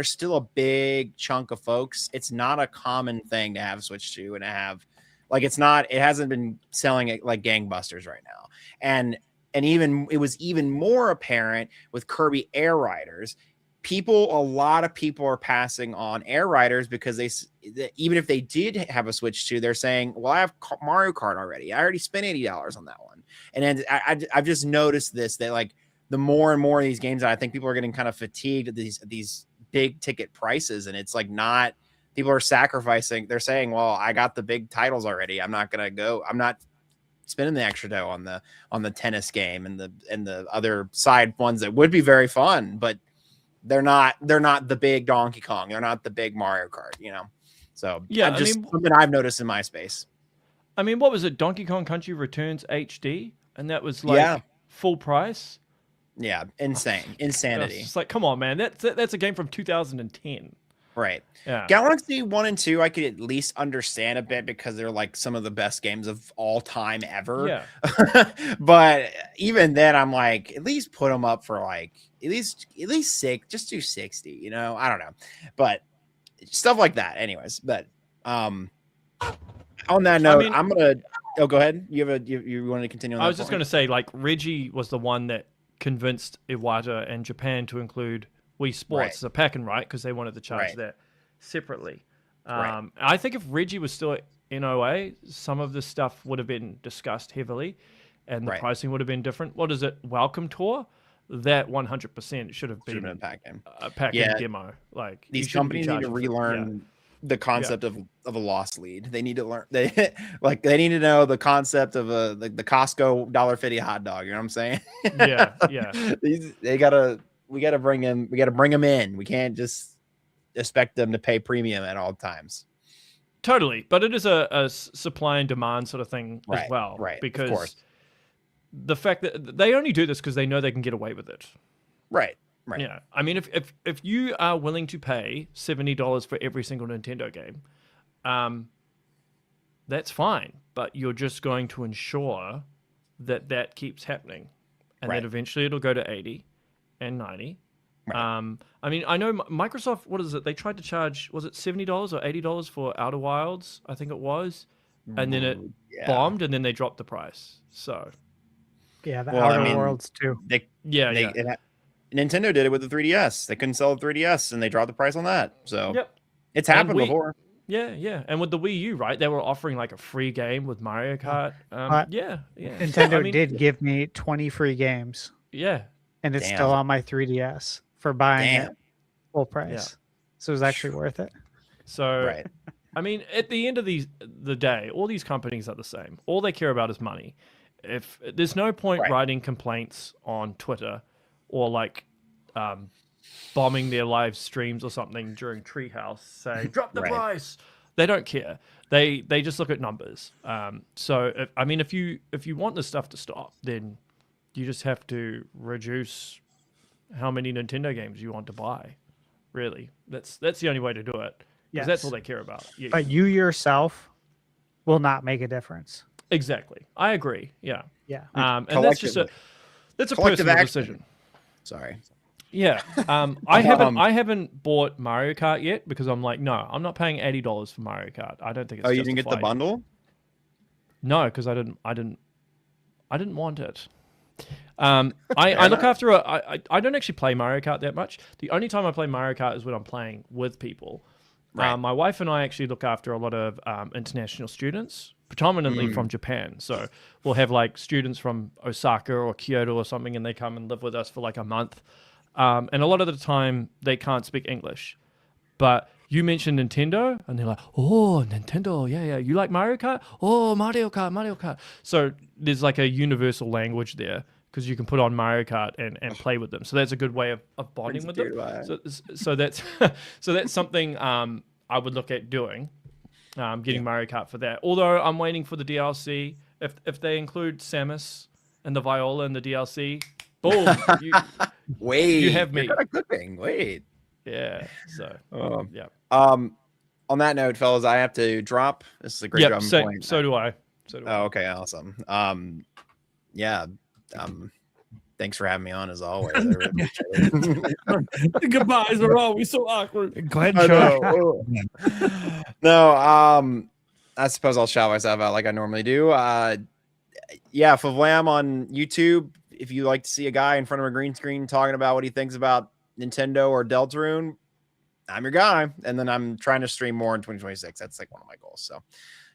still a big chunk of folks. It's not a common thing to have Switch 2 and to have, like, it hasn't been selling it like gangbusters right now. And it was even more apparent with Kirby Air Riders. A lot of people are passing on Air Riders because even if they did have a Switch 2, they're saying, well, I have Mario Kart already. I already spent $80 on that one. And then I've just noticed this, that like the more and more of these games, I think people are getting kind of fatigued at these big ticket prices. And it's like people are sacrificing. They're saying, well, I got the big titles already. I'm not spending the extra dough on the tennis game and the other side ones that would be very fun, but they're not the big Donkey Kong. They're not the big Mario Kart, So yeah, something I've noticed in my space. I mean, what was it? Donkey Kong Country Returns HD, and that was like full price. Yeah, insanity. It's like, come on, man, that's a game from 2010. Right. Yeah. Galaxy 1 and 2, I could at least understand a bit because they're like some of the best games of all time ever. Yeah. But even then, I'm like, at least put them up for like at least six. Just do 60. I don't know, but stuff like that. Anyways, but on that note, I'm gonna. Oh, go ahead. You want to continue? I was just gonna say, like, Reggie was the one that convinced Iwata and Japan to include Wii Sports as a pack and right, because they wanted to charge that separately. I think if Reggie was still at NOA, some of this stuff would have been discussed heavily and the pricing would have been different. What is it? Welcome Tour? That 100% should have been a pack and demo. Like, these companies need to relearn the concept of a loss lead. They need to learn. They need to know the concept of the Costco $1.50 hot dog. You know what I'm saying? Yeah. We gotta bring them in. We can't just expect them to pay premium at all times. Totally, but it is a supply and demand sort of thing as well, right? Because of course. The fact that they only do this because they know they can get away with it, right? Yeah, I mean, if you are willing to pay $70 for every single Nintendo game, that's fine, but you're just going to ensure that keeps happening, and then eventually it'll go to 80 and 90. I mean, I know Microsoft, what is it? They tried to charge, was it $70 or $80 for Outer Wilds? I think it was. and then it bombed, and then they dropped the price. So yeah, the Outer Worlds too. Nintendo did it with the 3DS. They couldn't sell the 3DS, and they dropped the price on that. So it's And happened before. Yeah. And with the Wii U, right? They were offering like a free game with Mario Kart. Yeah. Nintendo did give me 20 free games. Yeah. And it's still on my 3DS for buying it full price. Yeah. So it was actually worth it. So, I mean, at the end of the day, all these companies are the same. All they care about is money. If there's no point writing complaints on Twitter or like bombing their live streams or something during Treehouse, saying drop the price. They don't care. They just look at numbers. So if you want this stuff to stop, then you just have to reduce how many Nintendo games you want to buy. Really, that's the only way to do it. Because that's all they care about. But you yourself will not make a difference. Exactly. I agree. Yeah. Yeah. And that's just that's a personal decision. Sorry. Yeah. I haven't bought Mario Kart yet because I'm like, no, I'm not paying $80 for Mario Kart. I don't think it's you didn't get the bundle? No, because I didn't want it. I look after I don't actually play Mario Kart that much. The only time I play Mario Kart is when I'm playing with people. My wife and I actually look after a lot of international students, predominantly from Japan. So we'll have like students from Osaka or Kyoto or something, and they come and live with us for like a month. And a lot of the time they can't speak English. But you mentioned Nintendo, and they're like, oh, Nintendo, yeah. You like Mario Kart? Oh, Mario Kart. So there's like a universal language there because you can put on Mario Kart and play with them. So that's a good way of bonding with them. So that's something I would look at doing, getting Mario Kart for that. Although I'm waiting for the DLC. If they include Samus and the Viola in the DLC, boom. You have me. You're kind of cooking. Wait. Yeah. So yeah. On that note, fellas, I have to drop. This is a great job. So do I. Oh, okay, awesome. Thanks for having me on as always. I really appreciate it. The goodbyes are always so awkward. Go ahead and show No, I suppose I'll shout myself out like I normally do. Favlam on YouTube. If you like to see a guy in front of a green screen talking about what he thinks about Nintendo or Deltarune, I'm your guy. And then I'm trying to stream more in 2026. That's like one of my goals. So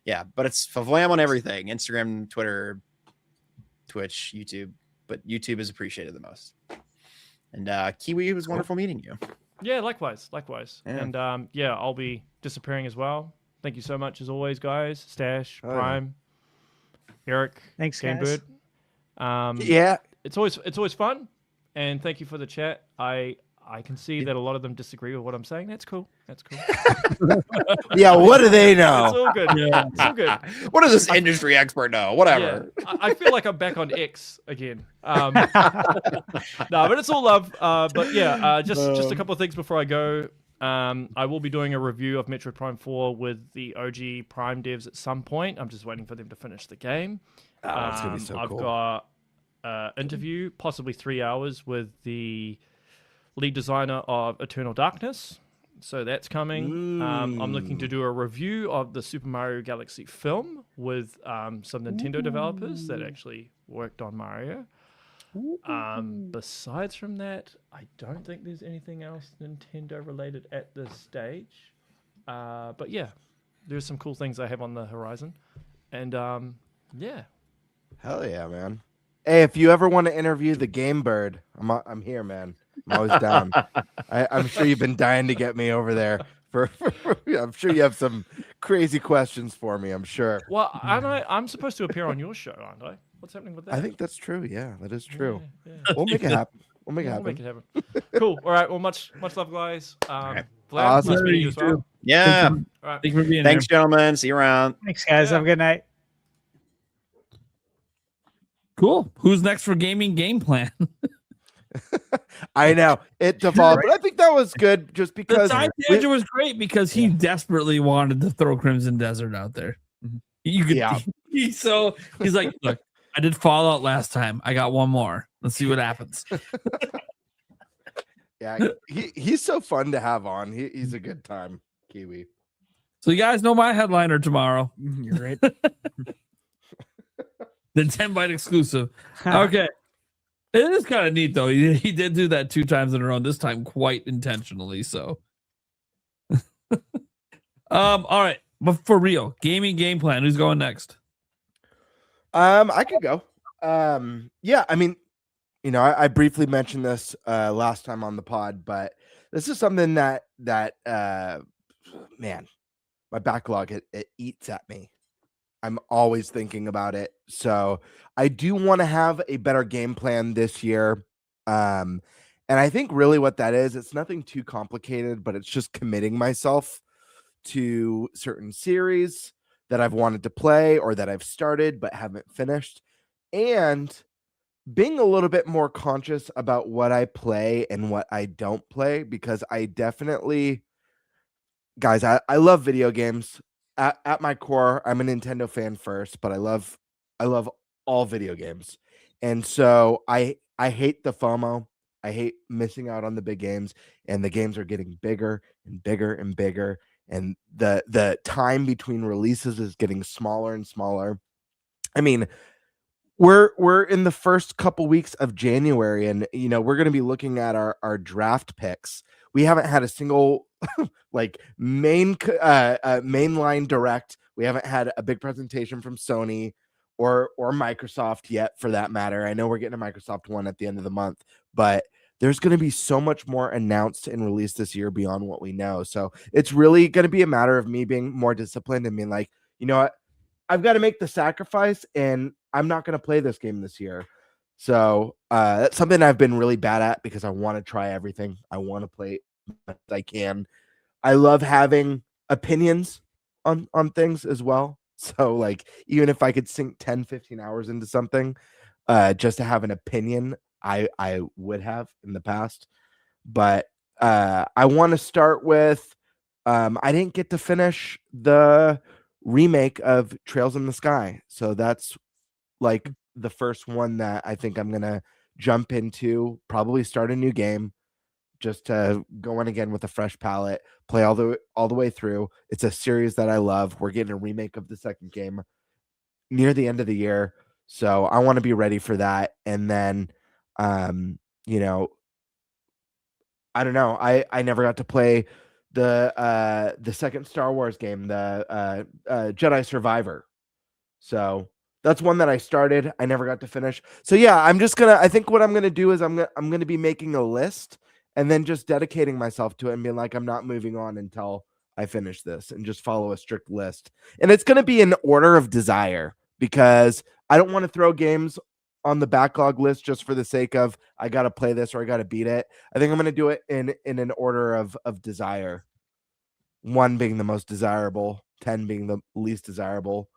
yeah, but it's Favlam on everything: Instagram, Twitter, Twitch, YouTube. But YouTube is appreciated the most. And Kiwi, it was wonderful meeting you. Yeah, likewise. Yeah. And I'll be disappearing as well. Thank you so much as always, guys. Stash, Prime, Eric, thanks, Gamebird. It's always fun. And thank you for the chat. I can see that a lot of them disagree with what I'm saying. That's cool. Yeah, what do they know? It's all good. Yeah. It's all good. What does this industry expert know? Whatever. Yeah. I feel like I'm back on X again. No, but it's all love. Just a couple of things before I go. I will be doing a review of Metroid Prime 4 with the OG Prime devs at some point. I'm just waiting for them to finish the game. That's gonna be so cool. I've got interview, possibly 3 hours, with the lead designer of Eternal Darkness. So that's coming. I'm looking to do a review of the Super Mario Galaxy film with some Nintendo developers that actually worked on Mario. Besides from that, I don't think there's anything else Nintendo related at this stage. But yeah, there's some cool things I have on the horizon. And yeah. Hell yeah, man. Hey, if you ever want to interview the Game Bird, I'm here, man. I'm always down. I'm sure you've been dying to get me over there. I'm sure you have some crazy questions for me. I'm sure. Well, I'm supposed to appear on your show, aren't I? What's happening with that? I think that's true. Yeah, that is true. Yeah. We'll make it happen. We'll make it happen. Cool. All right. Well, much love, guys. Vlad, awesome. Nice meeting you as well. Yeah. All right. Thank you for being Thanks, gentlemen. See you around. Thanks, guys. Have a good night. Cool. Who's next for gaming game plan? I know it devolved, but I think that was good just because the time tangent was great because he desperately wanted to throw Crimson Desert out there. You could, he's like, look, I did Fallout last time. I got one more. Let's see what happens. Yeah, he's so fun to have on. He's a good time, Kiwi. So you guys know my headliner tomorrow. You're right. The NintenByte exclusive. Okay. It is kind of neat though. He did do that 2 times in a row, this time quite intentionally. So all right. But for real, gaming game plan. Who's going next? I could go. Yeah, I mean, I briefly mentioned this last time on the pod, but this is something that man, my backlog it eats at me. I'm always thinking about it. So I do want to have a better game plan this year. And I think really what that is, it's nothing too complicated, but it's just committing myself to certain series that I've wanted to play or that I've started but haven't finished, and being a little bit more conscious about what I play and what I don't play, because I definitely, guys, I love video games. At my core, I'm a Nintendo fan first, but I love all video games. And so I hate the FOMO. I hate missing out on the big games, and the games are getting bigger and bigger and bigger, and the time between releases is getting smaller and smaller. I mean, we're in the first couple weeks of January, and we're going to be looking at our draft picks. We haven't had a single like mainline direct. We haven't had a big presentation from Sony or Microsoft yet, for that matter. I know we're getting a Microsoft one at the end of the month, but there's going to be so much more announced and released this year beyond what we know. So it's really going to be a matter of me being more disciplined and being like, you know what, I've got to make the sacrifice, and I'm not going to play this game this year. So that's something I've been really bad at, because I want to try everything. I want to play as much as I can. I love having opinions on things as well. So like, even if I could sink 10, 15 hours into something, just to have an opinion, I would have in the past. But I want to start with, I didn't get to finish the remake of Trails in the Sky. So that's like the first one that I think I'm going to jump into, probably start a new game, just to go in again with a fresh palette, play all the way through. It's a series that I love. We're getting a remake of the second game near the end of the year, so I want to be ready for that. And then, I don't know. I never got to play the second Star Wars game, the Jedi Survivor. So that's one that I started. I never got to finish. So yeah, I think what I'm gonna do is I'm gonna be making a list, and then just dedicating myself to it and being like, I'm not moving on until I finish this, and just follow a strict list. And it's going to be in order of desire, because I don't want to throw games on the backlog list just for the sake of, I got to play this or I got to beat it. I think I'm going to do it in an order of desire. 1 being the most desirable, 10 being the least desirable.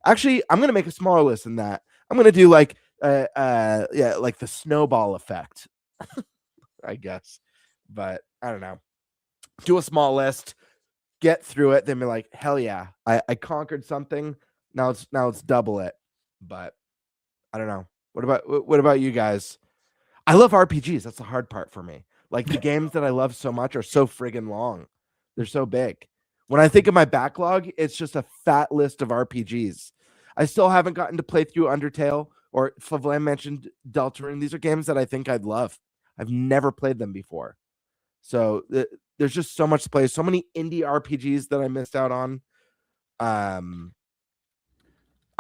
Actually, I'm going to make a smaller list than that. I'm going to do like like the snowball effect. I guess, but I don't know. Do a small list, get through it, then be like, hell yeah, I conquered something. Now it's double it. But I don't know. What about you guys? I love RPGs. That's the hard part for me. Like, the games that I love so much are so friggin' long. They're so big. When I think of my backlog, it's just a fat list of RPGs. I still haven't gotten to play through Undertale, or Flavlan mentioned Deltarune. These are games that I think I'd love. I've never played them before. So there's just so much to play. So many indie RPGs that I missed out on. I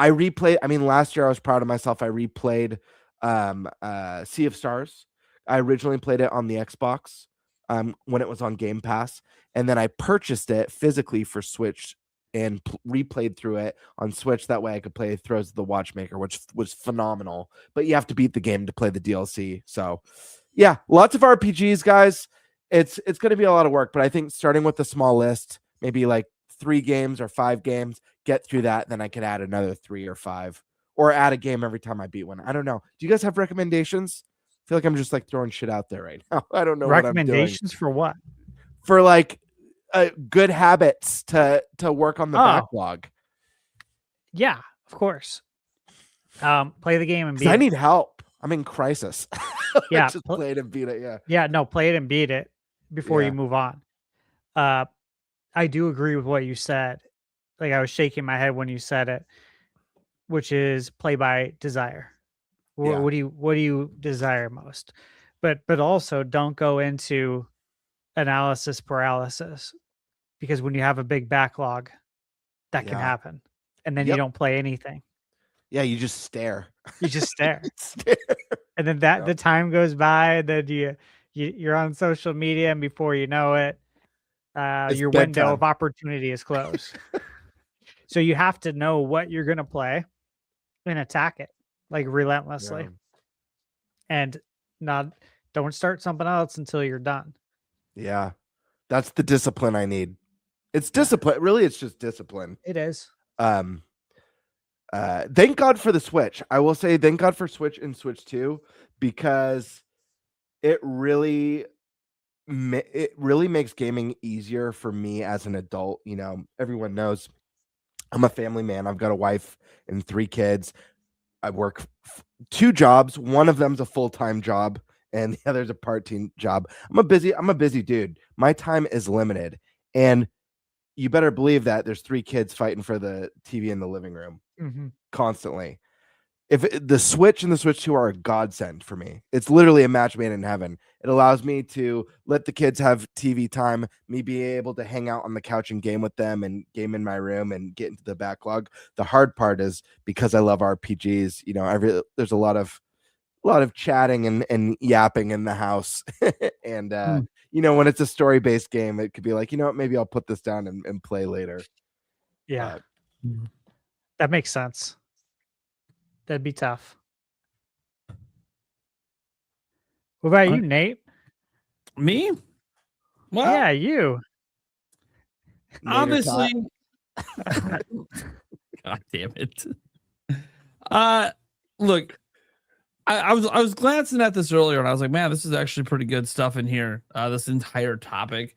replayed. I mean, last year I was proud of myself. I replayed Sea of Stars. I originally played it on the Xbox when it was on Game Pass. And then I purchased it physically for Switch and replayed through it on Switch. That way I could play Throws of the Watchmaker, which was phenomenal. But you have to beat the game to play the DLC. So yeah, lots of RPGs, guys. It's going to be a lot of work, but I think starting with a small list, maybe like 3 games or 5 games, get through that, then I could add another 3 or 5, or add a game every time I beat one. I don't know. Do you guys have recommendations? I feel like I'm just like throwing shit out there right now. I don't know recommendations for what? For like good habits to work on the backlog. Yeah, of course. Play the game and beat it. I need help. I'm in crisis. Yeah, just play it and beat it. Yeah. Yeah, no, play it and beat it before you move on. I do agree with what you said. Like I was shaking my head when you said it, which is play by desire. Yeah. What do you desire most? But also don't go into analysis paralysis, because when you have a big backlog, that can Yeah. happen, and then you Yep. don't play anything. Yeah, you just stare. You just stare. Stare. And then the time goes by, then you're on social media, and before you know it, It's your window bedtime. of opportunity is closed. So you have to know what you're gonna play and attack it like relentlessly, Yeah. and don't start something else until you're done. Yeah. That's the discipline I need. It's discipline. Really, it's just discipline. It is. Thank God for the Switch. I will say thank God for Switch and Switch 2, because it really makes gaming easier for me as an adult. You know, everyone knows I'm a family man. I've got a wife and 3 kids. I work 2 jobs. One of them's a full-time job and the other's a part-time job. I'm a busy dude. My time is limited, and you better believe that there's 3 kids fighting for the TV in the living room constantly. The Switch and the Switch 2 are a godsend for me. It's literally a match made in heaven. It allows me to let the kids have TV time, me be able to hang out on the couch and game with them and game in my room and get into the backlog. The hard part is, because I love RPGs, you know, there's a lot of chatting and yapping in the house. And you know, when it's a story-based game, it could be like, you know what, maybe I'll put this down and play later. Yeah. That makes sense. That'd be tough. What about you, Nate? Me? Well, yeah, you. Obviously. God damn it. Look, I was glancing at this earlier, and I was like, man, this is actually pretty good stuff in here. This entire topic.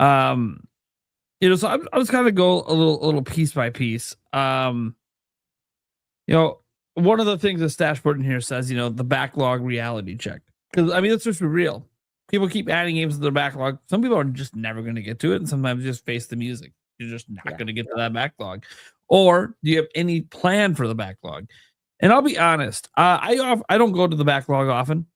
You know, so I was kind of go a little piece by piece. You know, one of the things that Stashboard in here says, you know, the backlog reality check. Because I mean, let's just be real. People keep adding games to their backlog. Some people are just never going to get to it, and sometimes just face the music. You're just not going to get to that backlog. Or do you have any plan for the backlog? And I'll be honest, I don't go to the backlog often.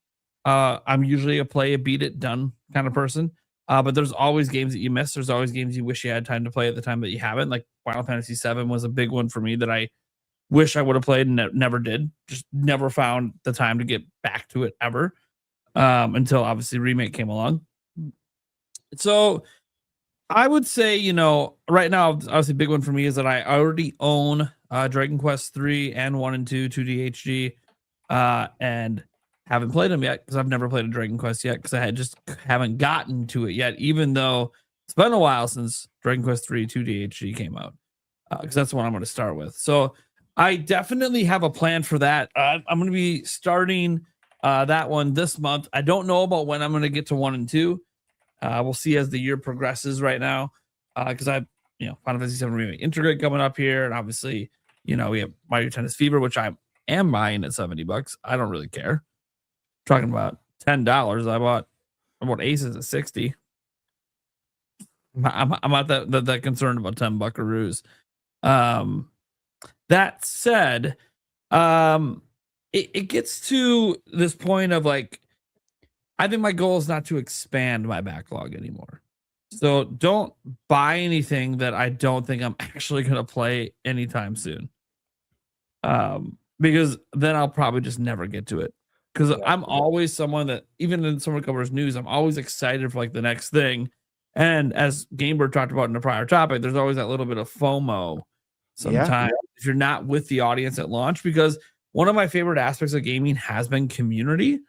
I'm usually a play it, beat it, done kind of person. But there's always games that you miss. There's always games you wish you had time to play at the time that you haven't. Like Final Fantasy VII was a big one for me that I wish I would have played and never did. Just never found the time to get back to it ever, until obviously Remake came along. So I would say, you know, right now, obviously, big one for me is that I already own Dragon Quest 3 and 1 and 2 2DHG, and haven't played them yet because I've never played a Dragon Quest yet because I just haven't gotten to it yet, even though it's been a while since Dragon Quest 3 2DHG came out, because that's the one I'm going to start with. So I definitely have a plan for that. I'm going to be starting that one this month. I don't know about when I'm going to get to 1 and 2. We'll see as the year progresses right now, because Final Fantasy VII Remake Integrate coming up here, and obviously, you know, we have Mario Tennis Fever, which I am buying at $70. I don't really care. Talking about $10, I bought Aces at $60. I'm not that concerned about 10 buckaroos. That said, it gets to this point of like, I think my goal is not to expand my backlog anymore. So don't buy anything that I don't think I'm actually going to play anytime soon. Because then I'll probably just never get to it. Because I'm always someone that, even in someone covers news, I'm always excited for like the next thing. And as Gamebird talked about in a prior topic, there's always that little bit of FOMO sometimes if you're not with the audience at launch. Because one of my favorite aspects of gaming has been community.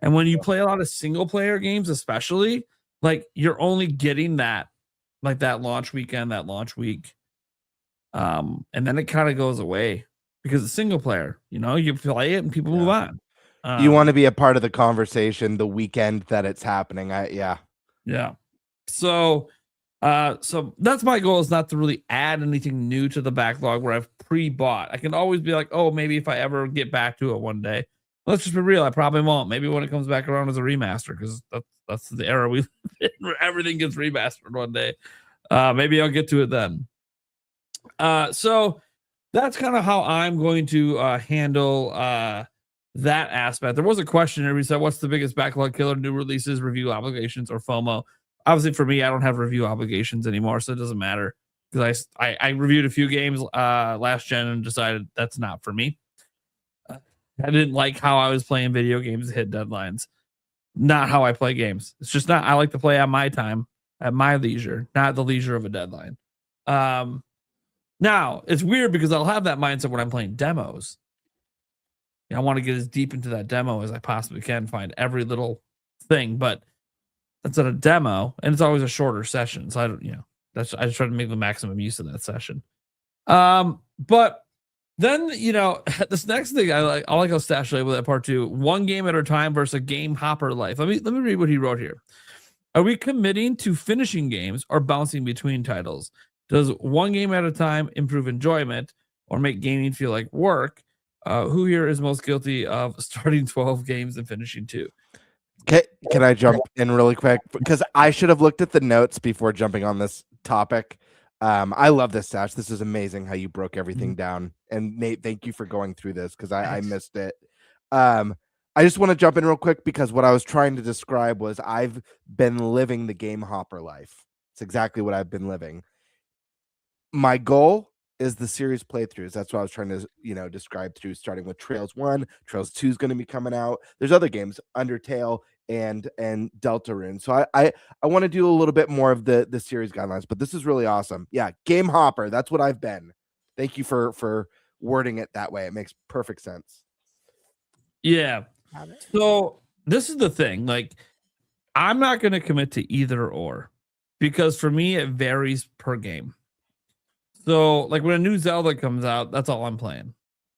And when you play a lot of single player games, especially, like you're only getting that, like that launch weekend, that launch week. And then it kind of goes away because it's single player, you know, you play it and people move on. You want to be a part of the conversation the weekend that it's happening. Yeah. So that's my goal, is not to really add anything new to the backlog where I've pre-bought. I can always be like, oh, maybe if I ever get back to it one day. Let's just be real. I probably won't. Maybe when it comes back around as a remaster, because that's the era we live in, where everything gets remastered one day. Maybe I'll get to it then. So that's kind of how I'm going to handle that aspect. There was a question. Everybody said, what's the biggest backlog killer? New releases, review obligations, or FOMO? Obviously, for me, I don't have review obligations anymore, so it doesn't matter. Because I reviewed a few games last gen and decided that's not for me. I didn't like how I was playing video games to hit deadlines. Not how I play games. It's just not. I like to play at my time, at my leisure, not the leisure of a deadline. Now, it's weird because I'll have that mindset when I'm playing demos. I want to get as deep into that demo as I possibly can, find every little thing, but that's at a demo, and it's always a shorter session. So I don't, I just try to make the maximum use of that session. But then, this next thing I like how Stash label that part 2, one game at a time versus a game hopper life. Let me read what he wrote here. Are we committing to finishing games or bouncing between titles? Does one game at a time improve enjoyment or make gaming feel like work? Who here is most guilty of starting 12 games and finishing 2? Can I jump in really quick? Because I should have looked at the notes before jumping on this topic. I love this, Stash. This is amazing how you broke everything down. And Nate, thank you for going through this because I missed it. I just want to jump in real quick because what I was trying to describe was I've been living the game hopper life. It's exactly what I've been living. My goal is the series playthroughs. That's what I was trying to, describe through, starting with Trails 1. Trails 2 is going to be coming out. There's other games, Undertale and Deltarune. So I want to do a little bit more of the series guidelines, but this is really awesome. Yeah, game hopper. That's what I've been. Thank you for wording it that way. It makes perfect sense. Yeah. So this is the thing. Like, I'm not going to commit to either or because for me, it varies per game. So, like when a new Zelda comes out, that's all I'm playing,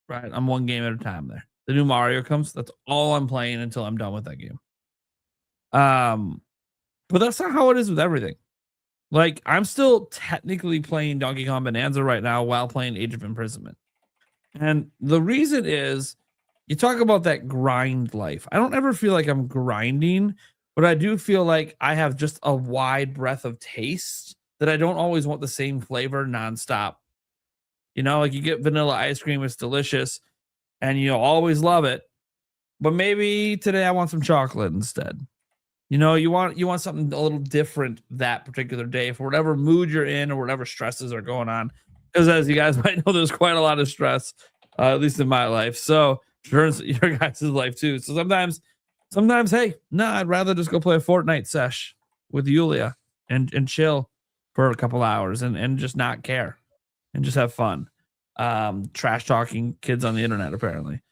right? I'm one game at a time there. The new Mario comes, that's all I'm playing until I'm done with that game. But that's not how it is with everything. Like, I'm still technically playing Donkey Kong Bonanza right now while playing Age of Imprisonment. And the reason is, you talk about that grind life. I don't ever feel like I'm grinding, but I do feel like I have just a wide breadth of taste that I don't always want the same flavor nonstop. Like you get vanilla ice cream, it's delicious, and you always love it. But maybe today I want some chocolate instead. You want something a little different that particular day for whatever mood you're in or whatever stresses are going on. Because as you guys might know, there's quite a lot of stress, at least in my life. So sure, your guys' life too. So sometimes, hey, I'd rather just go play a Fortnite sesh with Yulia and chill for a couple hours and just not care and just have fun. Trash talking kids on the internet, apparently.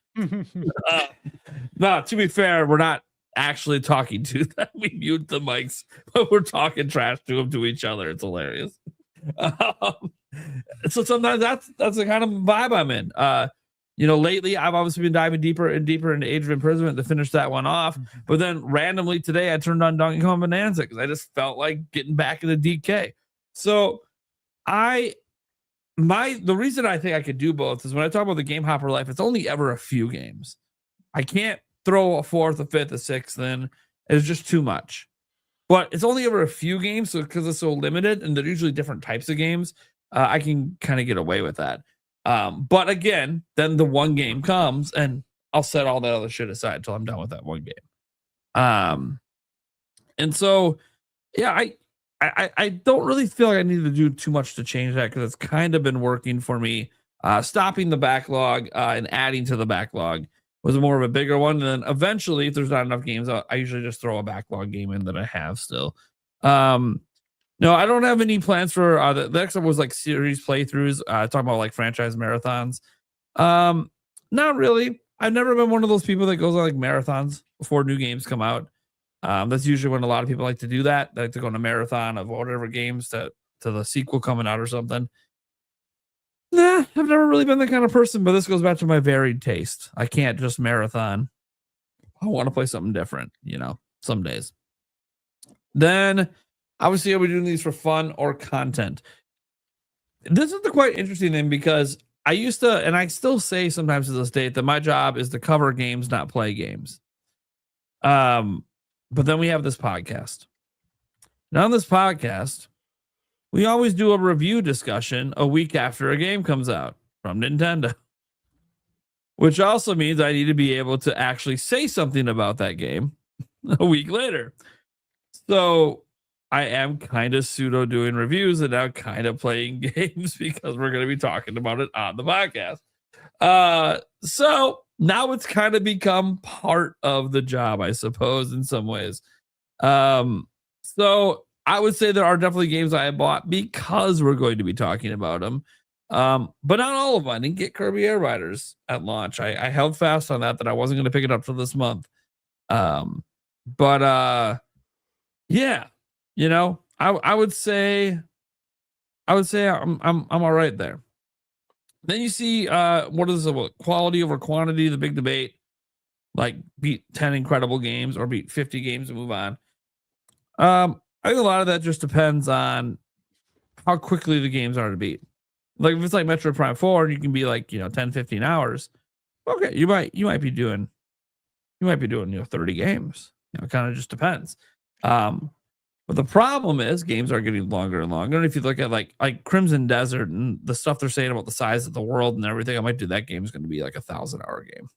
No, to be fair, we're not actually talking to them. We mute the mics, but we're talking trash to them to each other. It's hilarious. So sometimes that's the kind of vibe I'm in. Lately I've obviously been diving deeper and deeper into Age of Imprisonment to finish that one off. But then randomly today I turned on Donkey Kong Bonanza because I just felt like getting back into DK. So the reason I think I could do both is when I talk about the game hopper life, it's only ever a few games. I can't throw a fourth, a fifth, a sixth in. It's just too much. But it's only ever a few games, so because it's so limited and they're usually different types of games, I can kind of get away with that. But again, then the one game comes and I'll set all that other shit aside until I'm done with that one game. And so, yeah, I don't really feel like I need to do too much to change that because it's kind of been working for me. Stopping the backlog and adding to the backlog was more of a bigger one. And then eventually, if there's not enough games, I usually just throw a backlog game in that I have still. No, I don't have any plans for the next one was like series playthroughs, talking about like franchise marathons. Not really. I've never been one of those people that goes on like marathons before new games come out. That's usually when a lot of people like to do that. They like to go on a marathon of whatever games to the sequel coming out or something. Nah, I've never really been that kind of person, but this goes back to my varied taste. I can't just marathon. I want to play something different, some days. Then, obviously, are we doing these for fun or content? This is the quite interesting thing because I used to, and I still say sometimes to this day, that my job is to cover games, not play games. But then we have this podcast. Now on this podcast, we always do a review discussion a week after a game comes out from Nintendo, which also means I need to be able to actually say something about that game a week later. So I am kind of pseudo doing reviews and now kind of playing games because we're going to be talking about it on the podcast. So now it's kind of become part of the job, I suppose, in some ways. So I would say there are definitely games I bought because we're going to be talking about them. But not all of them. I didn't get Kirby Air Riders at launch. I held fast on that I wasn't going to pick it up till this month. Yeah, you know, I would say I'm all right there. Then you see what is the quality over quantity, the big debate. Like beat 10 incredible games or beat 50 games and move on. I think a lot of that just depends on how quickly the games are to beat. Like if it's like Metroid Prime 4, you can be like, 10, 15 hours. Okay, you might be doing 30 games. It kind of just depends. But the problem is games are getting longer and longer. And if you look at like Crimson Desert and the stuff they're saying about the size of the world and everything, I might do that game is going to be like 1,000-hour game.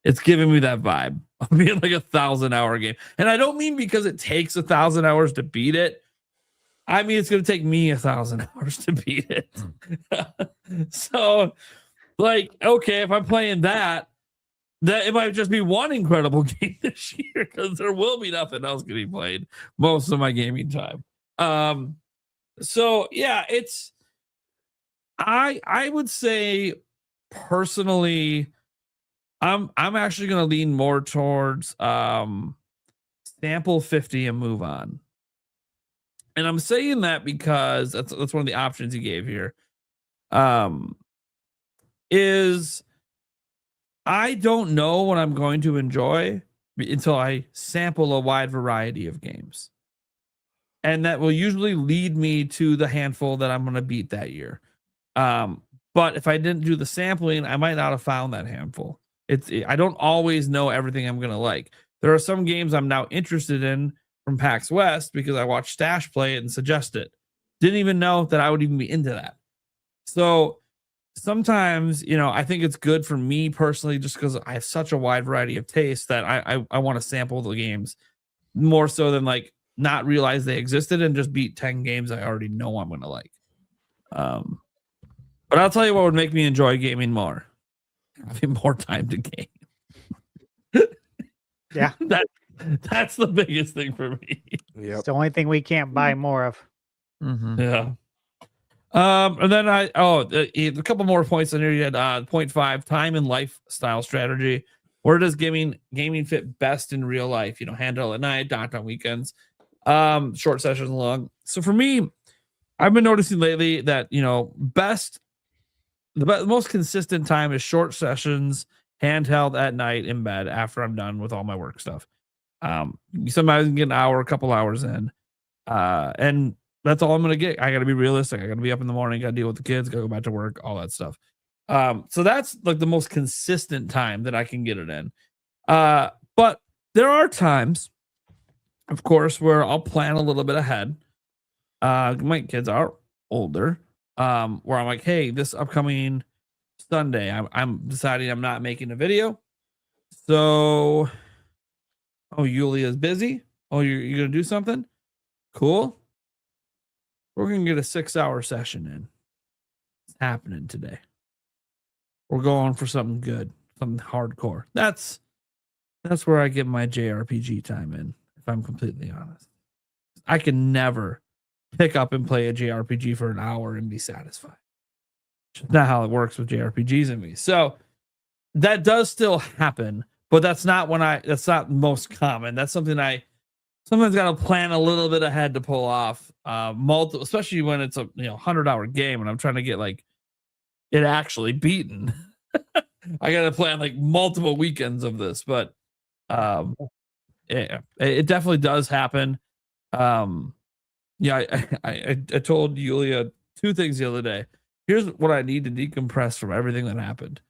It's giving me that vibe of being like 1,000-hour game. And I don't mean because it takes 1,000 hours to beat it. I mean, it's going to take me 1,000 hours to beat it. So like, okay, if I'm playing that it might just be one incredible game this year because there will be nothing else getting played most of my gaming time. So yeah, it's I would say personally, I'm actually going to lean more towards sample 50 and move on. And I'm saying that because that's one of the options he gave here. Is I don't know what I'm going to enjoy until I sample a wide variety of games. And that will usually lead me to the handful that I'm going to beat that year. But if I didn't do the sampling, I might not have found that handful. I don't always know everything I'm going to like. There are some games I'm now interested in from PAX West because I watched Stash play it and suggest it. Didn't even know that I would even be into that. So sometimes, I think it's good for me personally, just because I have such a wide variety of tastes that I want to sample the games more so than like not realize they existed and just beat 10 games I already know I'm going to like. But I'll tell you what would make me enjoy gaming more. Having more time to game. Yeah. That's the biggest thing for me. It's the only thing we can't buy more of. Mm-hmm. Yeah. And then a couple more points on here. You had 0.5 time and lifestyle strategy. Where does gaming fit best in real life? Handheld at night, docked on weekends, short sessions long. So for me, I've been noticing lately that the most consistent time is short sessions, handheld at night in bed after I'm done with all my work stuff. Sometimes I can get an hour, a couple hours in, and that's all I'm going to get. I got to be realistic. I got to be up in the morning, got to deal with the kids, got to go back to work, all that stuff. So that's like the most consistent time that I can get it in. But there are times, of course, where I'll plan a little bit ahead. My kids are older, where I'm like, hey, this upcoming Sunday, I'm deciding I'm not making a video. So, Yulia's busy. You're going to do something? Cool. We're going to get a 6-hour session in. It's happening today. We're going for something good, something hardcore. That's where I get my JRPG time in, if I'm completely honest. I can never pick up and play a JRPG for an hour and be satisfied. It's not how it works with JRPGs in me. So that does still happen, but that's not most common. That's something I sometimes got to plan a little bit ahead to pull off. Multiple, especially when it's a 100-hour game and I'm trying to get like it actually beaten. I got to plan like multiple weekends of this, but it definitely does happen. I told Yulia 2 things the other day. Here's what I need to decompress from everything that happened.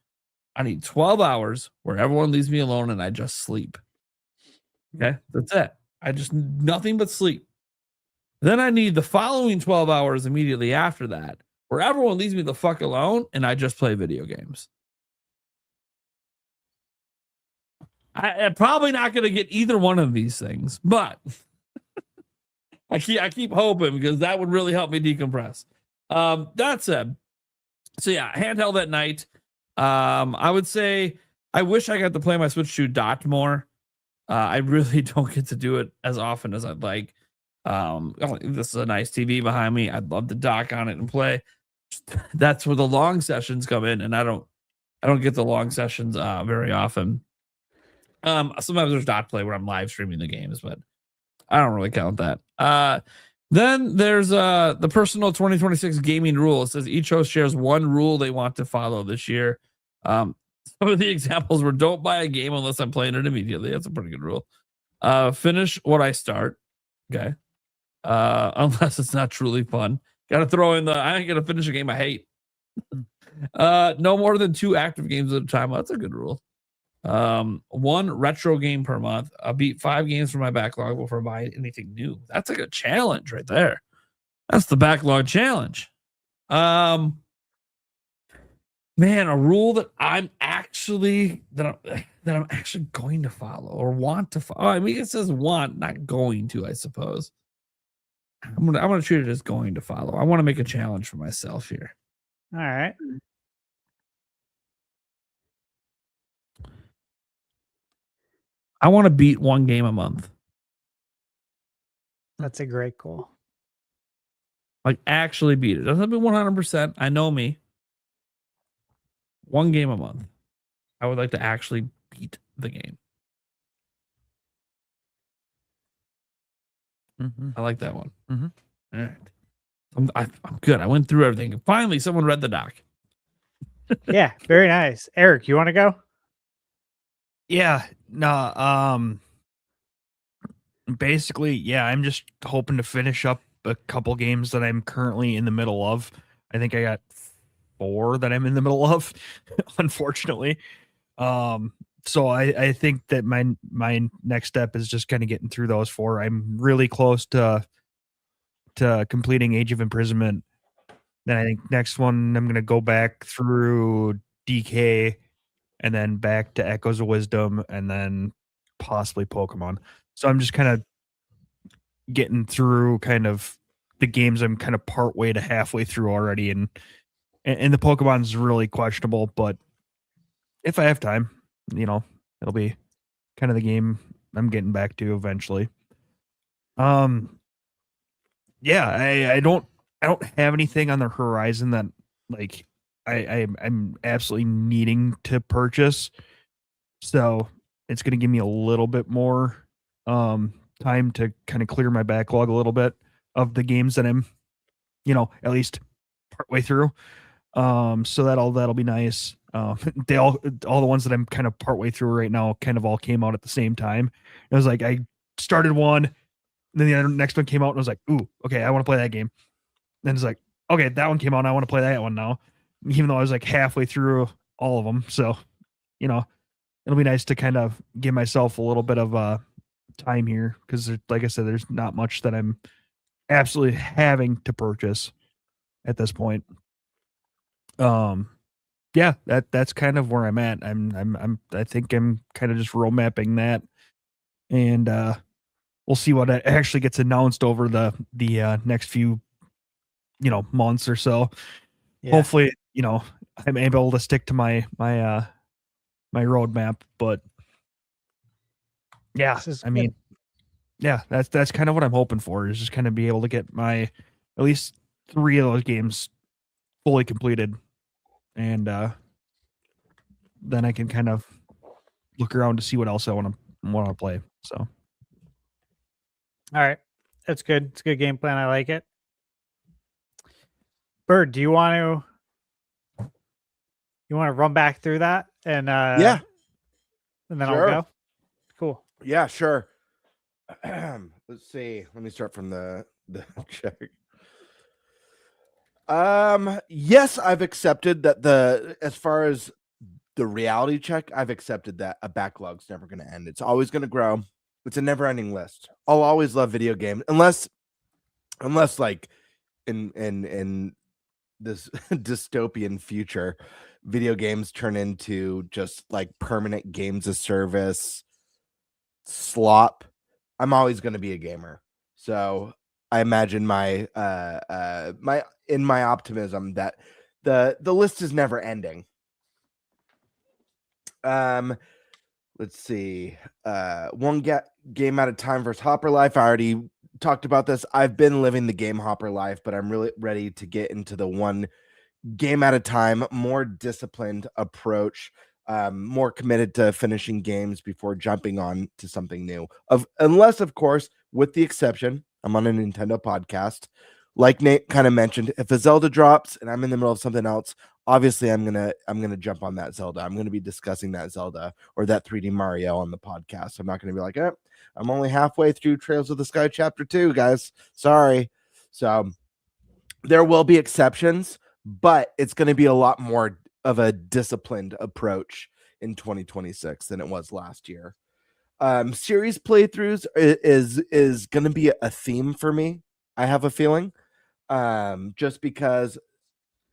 I need 12 hours where everyone leaves me alone and I just sleep. Okay, that's it. I just nothing but sleep. Then I need the following 12 hours immediately after that, where everyone leaves me the fuck alone and I just play video games. I'm probably not going to get either one of these things, but I keep hoping because that would really help me decompress. That said, so yeah, handheld at night. I would say I wish I got to play my Switch 2 docked more. I really don't get to do it as often as I'd like. This is a nice TV behind me. I'd love to dock on it and play. That's where the long sessions come in, and I don't get the long sessions very often. Sometimes there's dot play where I'm live streaming the games, but I don't really count that. Then there's the personal 2026 gaming rule. It says each host shares one rule they want to follow this year. Some of the examples were don't buy a game unless I'm playing it immediately. That's a pretty good rule. Finish what I start. Okay. Unless it's not truly fun. Got to throw in the I ain't gonna finish a game I hate. No more than 2 active games at a time. Well, that's a good rule. 1 retro game per month. I'll beat 5 games from my backlog before buying anything new. That's like a challenge right there. That's the backlog challenge. Man, a rule that I'm actually going to follow or want to follow. I mean, it says want, not going to, I suppose. I'm gonna treat it as going to follow. I want to make a challenge for myself here. All right. I want to beat 1 game a month. That's a great goal. Like actually beat it. Doesn't be 100%. I know me. 1 game a month. I would like to actually beat the game. Mm-hmm. I like that one. Mm-hmm. All right. I'm good. I went through everything. Finally, someone read the doc. Yeah, very nice. Eric, you want to go? Yeah, no, basically, yeah, I'm just hoping to finish up a couple games that I'm currently in the middle of. I think I got 4 that I'm in the middle of, unfortunately. So I think that my next step is just kind of getting through those 4. I'm really close to completing Age of Imprisonment. Then I think next one I'm gonna go back through DK and then back to Echoes of Wisdom and then possibly Pokemon. So I'm just kind of getting through kind of the games I'm kind of part way to halfway through already, and the Pokemon's really questionable, but if I have time, it'll be kind of the game I'm getting back to eventually. Yeah, I don't have anything on the horizon that like I'm absolutely needing to purchase. So it's going to give me a little bit more time to kind of clear my backlog a little bit of the games that I'm, at least partway through. So that'll be nice. They all the ones that I'm kind of partway through right now kind of all came out at the same time. It was like I started one, and then the next one came out, and I was like, ooh, okay, I want to play that game. Then it's like, okay, that one came out, and I want to play that one now, even though I was like halfway through all of them. So, it'll be nice to kind of give myself a little bit of time here, because like I said, there's not much that I'm absolutely having to purchase at this point. Yeah, that's kind of where I'm at. I think I'm kind of just road mapping that, and we'll see what actually gets announced over the next few months or so. Yeah. Hopefully, I'm able to stick to my roadmap. But yeah, I mean, yeah, that's kind of what I'm hoping for, is just kind of be able to get my at least 3 of those games fully completed, and then I can kind of look around to see what else I want to play. So, all right, that's good. It's a good game plan. I like it. Bird, do you want to run back through that and yeah, and then sure. I'll go. Cool. Yeah, sure. Let's see. Let me start from the check. Yes, I've accepted that as far as the reality check, I've accepted that a backlog's never going to end. It's always going to grow. It's a never-ending list. I'll always love video games unless unless like in this dystopian future, video games turn into just like permanent games of service slop. I'm always going to be a gamer. So I imagine my my optimism that the list is never ending. Let's see. One game at a time versus Hopper Life. I already talked about this. I've been living the game Hopper Life, but I'm really ready to get into the one game at a time, more disciplined approach, more committed to finishing games before jumping on to something new. Unless, of course, with the exception, I'm on a Nintendo podcast. Like Nate kind of mentioned, if a Zelda drops and I'm in the middle of something else, obviously I'm gonna jump on that Zelda. I'm gonna be discussing that Zelda or that 3D Mario on the podcast. I'm not gonna be like, I'm only halfway through Trails of the Sky Chapter 2, guys. Sorry. So there will be exceptions, but it's going to be a lot more of a disciplined approach in 2026 than it was last year. Series playthroughs is going to be a theme for me. I have a feeling, just because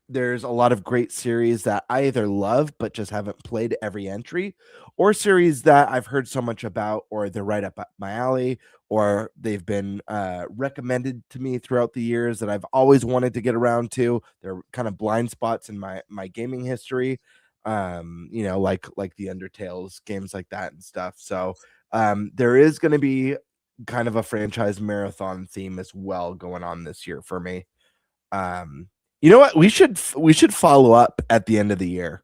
there's a lot of great series that I either love but just haven't played every entry, or series that I've heard so much about, or they're right up my alley, or they've been recommended to me throughout the years that I've always wanted to get around to. They're kind of blind spots in my gaming history, like the Undertales, games like that and stuff. So there is going to be kind of a franchise marathon theme as well going on this year for me. You know what? We should follow up at the end of the year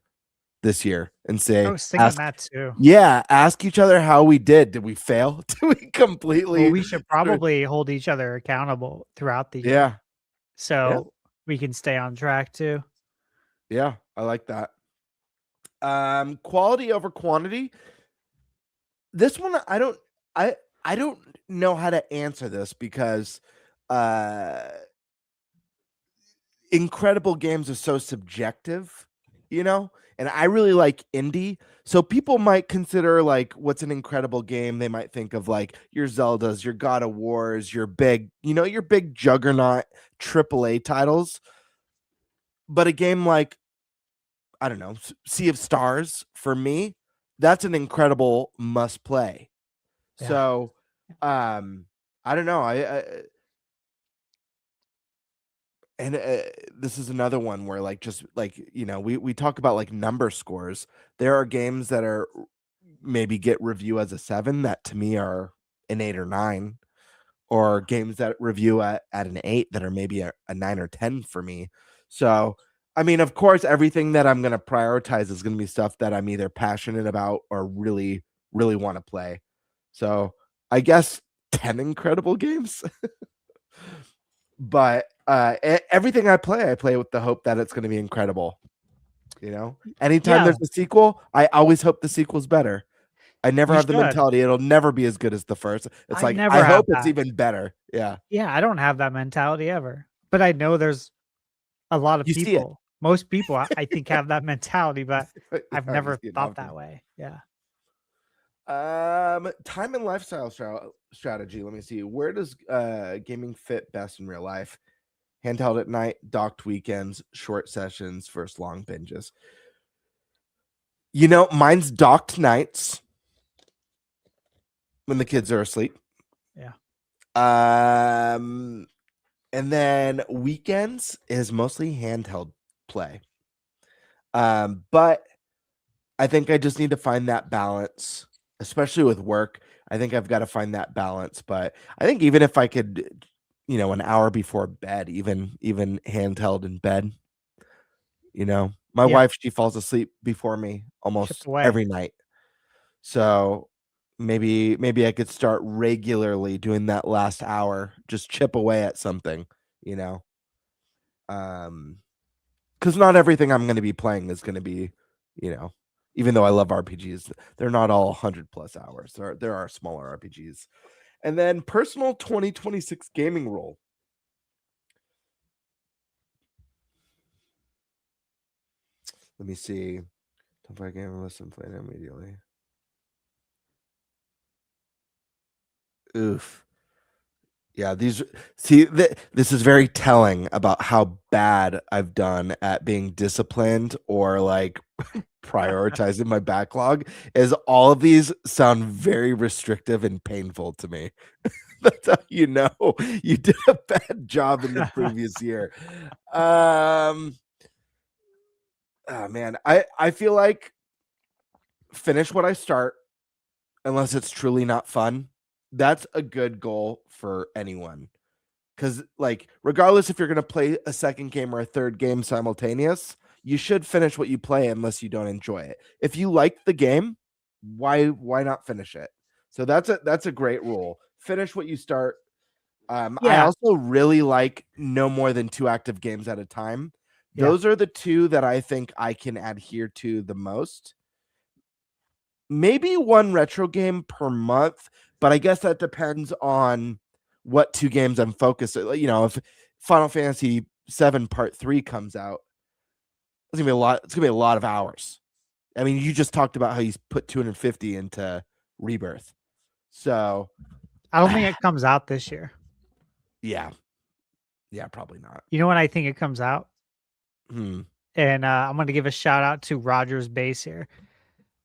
this year and say, I was thinking that too. Yeah, ask each other how we did. Did we fail? Did we completely? Well, we should probably hold each other accountable throughout the year. Yeah. So we can stay on track too. Yeah, I like that. Quality over quantity. This one I don't know how to answer this because incredible games are so subjective, and I really like indie. So people might consider like what's an incredible game. They might think of like your Zeldas, your God of Wars, your big juggernaut AAA titles. But a game like, I don't know, Sea of Stars, for me, that's an incredible must play. Yeah. So I don't know. And this is another one where we talk about like number scores. There are games that are maybe get review as a 7 that to me are an 8 or 9, or games that review at an 8 that are maybe a 9 or 10 for me. So, I mean, of course, everything that I'm going to prioritize is going to be stuff that I'm either passionate about or really, really want to play. So I guess 10 incredible games. But everything I play with the hope that it's going to be incredible. Anytime there's a sequel, I always hope the sequel's better. I never have the mentality it'll never be as good as the first. It's like I hope it's even better. Yeah. Yeah, I don't have that mentality ever. But I know there's a lot of people. Most people I think have that mentality, but I've never thought that way. Yeah. Time and lifestyle strategy. Let me see. Where does gaming fit best in real life? Handheld at night, docked weekends, short sessions versus long binges. Mine's docked nights when the kids are asleep. Yeah. And then weekends is mostly handheld play. But I think I just need to find that balance, especially with work. I think I've got to find that balance. But I think even if I could, an hour before bed, even handheld in bed, my wife, she falls asleep before me almost every night. So maybe I could start regularly doing that last hour, just chip away at something, because not everything I'm going to be playing is going to be, even though I love RPGs, they're not all 100+ hours. There are smaller RPGs. And then personal 2026 gaming role. Let me see. Don't play a game and listen, play it immediately. Oof. Yeah, this is very telling about how bad I've done at being disciplined or like prioritizing my backlog. Is all of these sound very restrictive and painful to me. That's how you know you did a bad job in the previous year. Oh man, I feel like finish what I start unless it's truly not fun. That's a good goal for anyone. Because, like, regardless if you're going to play a second game or a third game simultaneous, you should finish what you play unless you don't enjoy it. If you like the game, why not finish it? So that's a great rule. Finish what you start. I Yeah. also really like no more than 2 active games at a time. Yeah. Those are the 2 that I think I can adhere to the most. Maybe 1 retro game per month, but I guess that depends on what 2 games I'm focused. You know, if Final Fantasy 7 Part 3 comes out, it's gonna be a lot. It's gonna be a lot of hours. I mean, you just talked about how you put 250 into Rebirth, so I don't think it comes out this year. yeah, probably not. You know when I think it comes out? Hmm. And I'm going to give a shout out to Roger's Base here.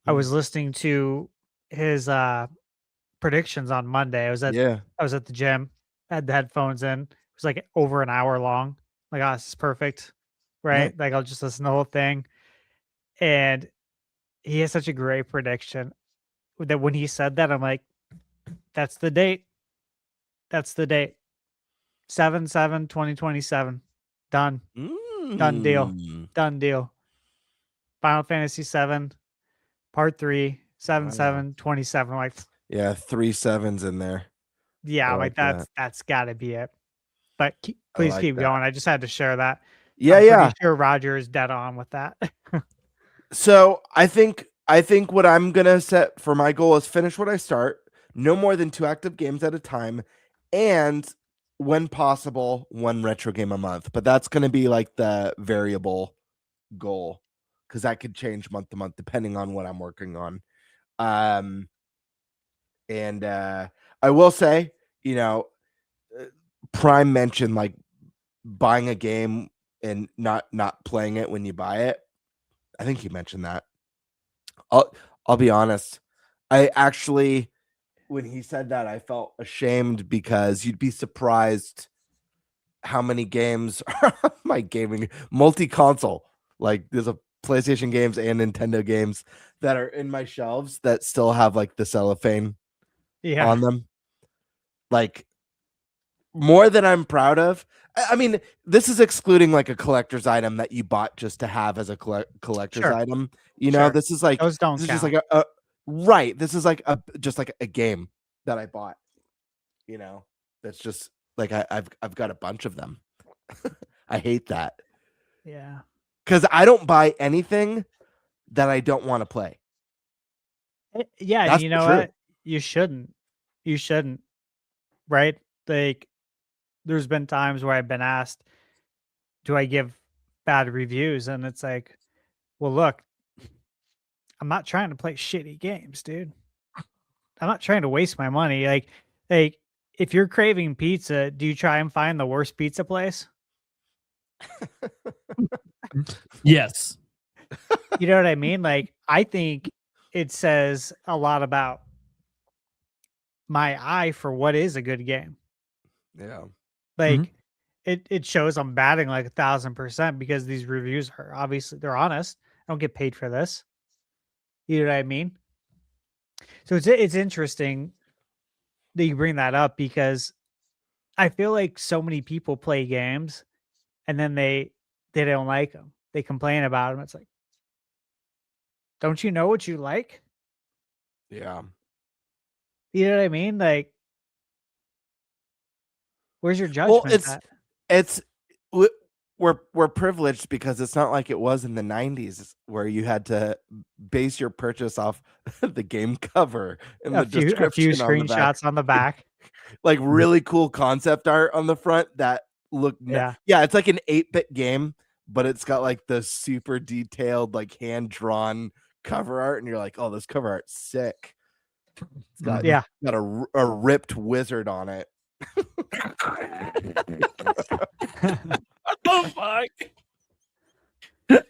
I was listening to his predictions on Monday. I was at the gym, had the headphones in. It was like over an hour long. Like, oh, this is perfect. Right? Yeah. Like, I'll just listen to the whole thing. And he has such a great prediction that when he said that, I'm like, that's the date. That's the date. 7/7/2027. Done. Done deal. Done deal. Final Fantasy 7 Part 3 7/7/27. I'm like, Yeah, 3 7s in there. yeah, I I'm like like that's got to be it. But please like keep that. going. I just had to share that. Yeah, I'm yeah. pretty sure Roger is dead on with that. So I think what I'm gonna set for my goal is finish what I start, no more than 2 active games at a time, and when possible, 1 retro game a month. But that's gonna be like the variable goal because that could change month to month depending on what I'm working on. And I will say, you know, Prime mentioned like buying a game and not playing it when you buy it. I think he mentioned that. I'll be honest. I actually, when he said that, I felt ashamed because you'd be surprised how many games are on my gaming multi-console. Like there's a PlayStation games and Nintendo games that are in my shelves that still have like the cellophane on them. Like more than I'm proud of. I mean, this is excluding like a collector's item that you bought just to have as a collector's item. You know, this is like those don't this is count. just like a right. This is like just like a game that I bought. You know, that's just like I've got a bunch of them. I hate that. Yeah. Because I don't buy anything that I don't want to play. Yeah, That's you know true. what? You shouldn't. You shouldn't. Right? Like there's been times where I've been asked, do I give bad reviews? And it's like, well, look, I'm not trying to play shitty games, dude. I'm not trying to waste my money. Like if you're craving pizza, do you try and find the worst pizza place? Yes. You know what I mean? Like, I think it says a lot about my eye for what is a good game. Yeah. Like it shows I'm batting like 1,000% because these reviews are obviously they're honest. I don't get paid for this. You know what I mean? So it's interesting that you bring that up because I feel like so many people play games and then they don't like them. They complain about them. It's like, don't you know what you like? Yeah. You know what I mean? Like, where's your judgment at? It's we're privileged because it's not like it was in the 90s where you had to base your purchase off the game cover and the description A few on the back. screenshots on the back. Like really cool concept art on the front that look it's like an 8-bit game, but it's got like the super detailed like hand-drawn cover art and you're like, oh, this cover art's sick. It's got a ripped wizard on it. Oh fuck! And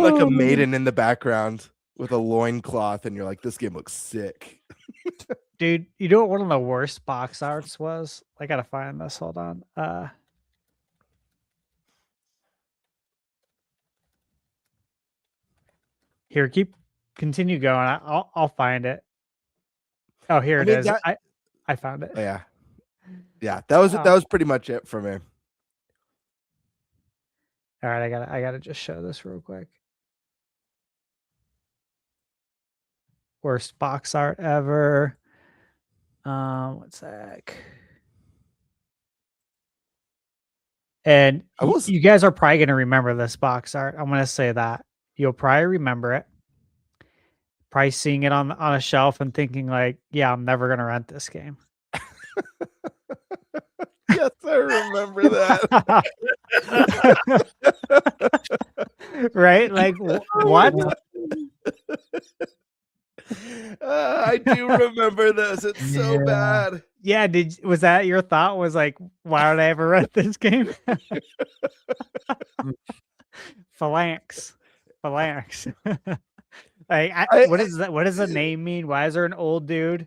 like a maiden in the background with a loincloth, and you're like, this game looks sick. Dude, you know what one of the worst box arts was? I gotta find this. Hold on. Here, continue going. I'll find it. Oh, here it is. I found it. Oh, yeah. That was pretty much it for me. All right, I gotta just show this real quick. Worst box art ever. One sec. And you guys are probably gonna remember this box art. I'm gonna say that. You'll probably remember it. Probably seeing it on a shelf and thinking like, yeah, I'm never gonna rent this game. Yes, I remember that. Right? Like what? I do remember this. It's so bad. Yeah, was that your thought? Was like, why would I ever rent this game? Phalanx. Like, what is that? What does the name mean? Why is there an old dude?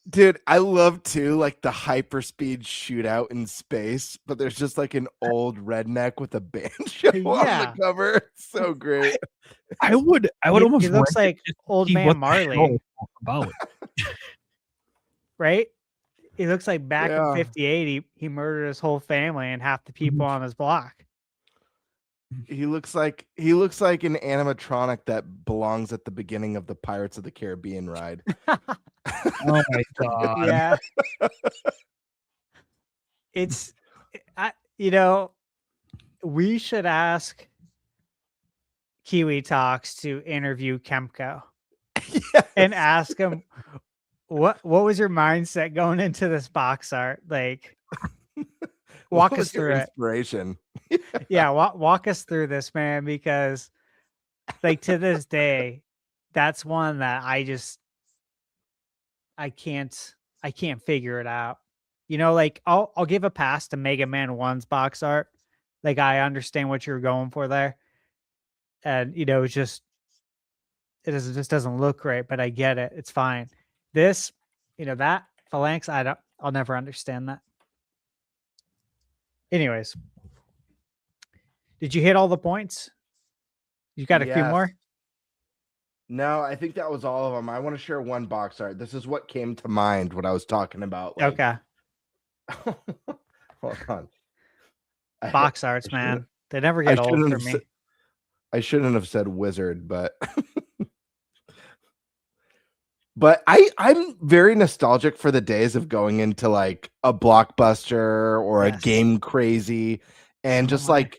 Dude, I love too like the hyperspeed shootout in space, but there's just like an old redneck with a banjo on the cover. It's so great. I would almost. He looks like old man Marley. Right? He looks like back in '58, he murdered his whole family and half the people on his block. He looks like an animatronic that belongs at the beginning of the Pirates of the Caribbean ride. Oh my god. Yeah. It's we should ask Kiwi Talks to interview Kemco and ask him what was your mindset going into this box art? Like walk us through it. Inspiration. Yeah, walk us through this, man, because like to this day, that's one that I can't figure it out. Like I'll give a pass to Mega Man 1's box art. Like I understand what you're going for there. And it's just just doesn't look right, but I get it. It's fine. This, that Phalanx, I'll never understand that. Anyways. Did you hit all the points? You got a few more? No, I think that was all of them. I want to share one box art. This is what came to mind when I was talking about. Like... Okay. Hold on. Box arts, man. They never get old for me. I shouldn't have said wizard, but but I'm very nostalgic for the days of going into like a Blockbuster or a Game Crazy and just like,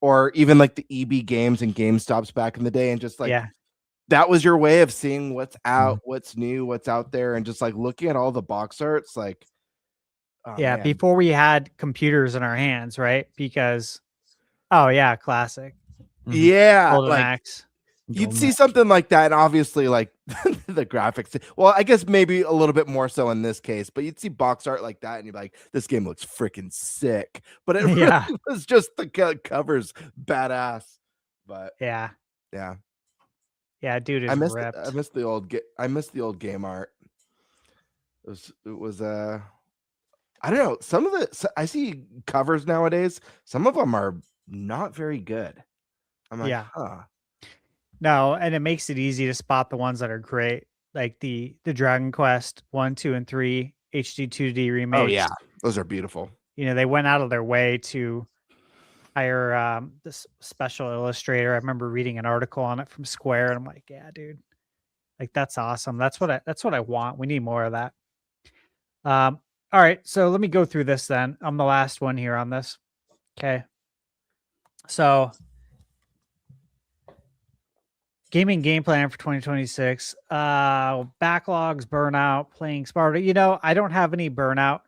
or even like the EB Games and GameStops back in the day, and just like that was your way of seeing what's out, what's new, what's out there, and just like looking at all the box arts. Like, man. Before we had computers in our hands, right? Because, classic. Yeah, Golden like Axe. you'd see something like that, and obviously, like the graphics. Well, I guess maybe a little bit more so in this case, but you'd see box art like that, and you'd be like, "This game looks freaking sick." But it really was just the covers badass. But yeah, dude, I missed ripped. I missed the old game art. It was I don't know. Some of I see covers nowadays. Some of them are not very good. I'm like, No, and it makes it easy to spot the ones that are great, like the Dragon Quest 1, 2, and 3 HD 2D remakes. Oh yeah, those are beautiful. They went out of their way to hire this special illustrator. I remember reading an article on it from Square, and I'm like, yeah, dude, like that's awesome. That's what I want. We need more of that. All right, so let me go through this then. I'm the last one here on this. Okay, so. Gaming game plan for 2026. Backlogs, burnout, playing smarter. I don't have any burnout.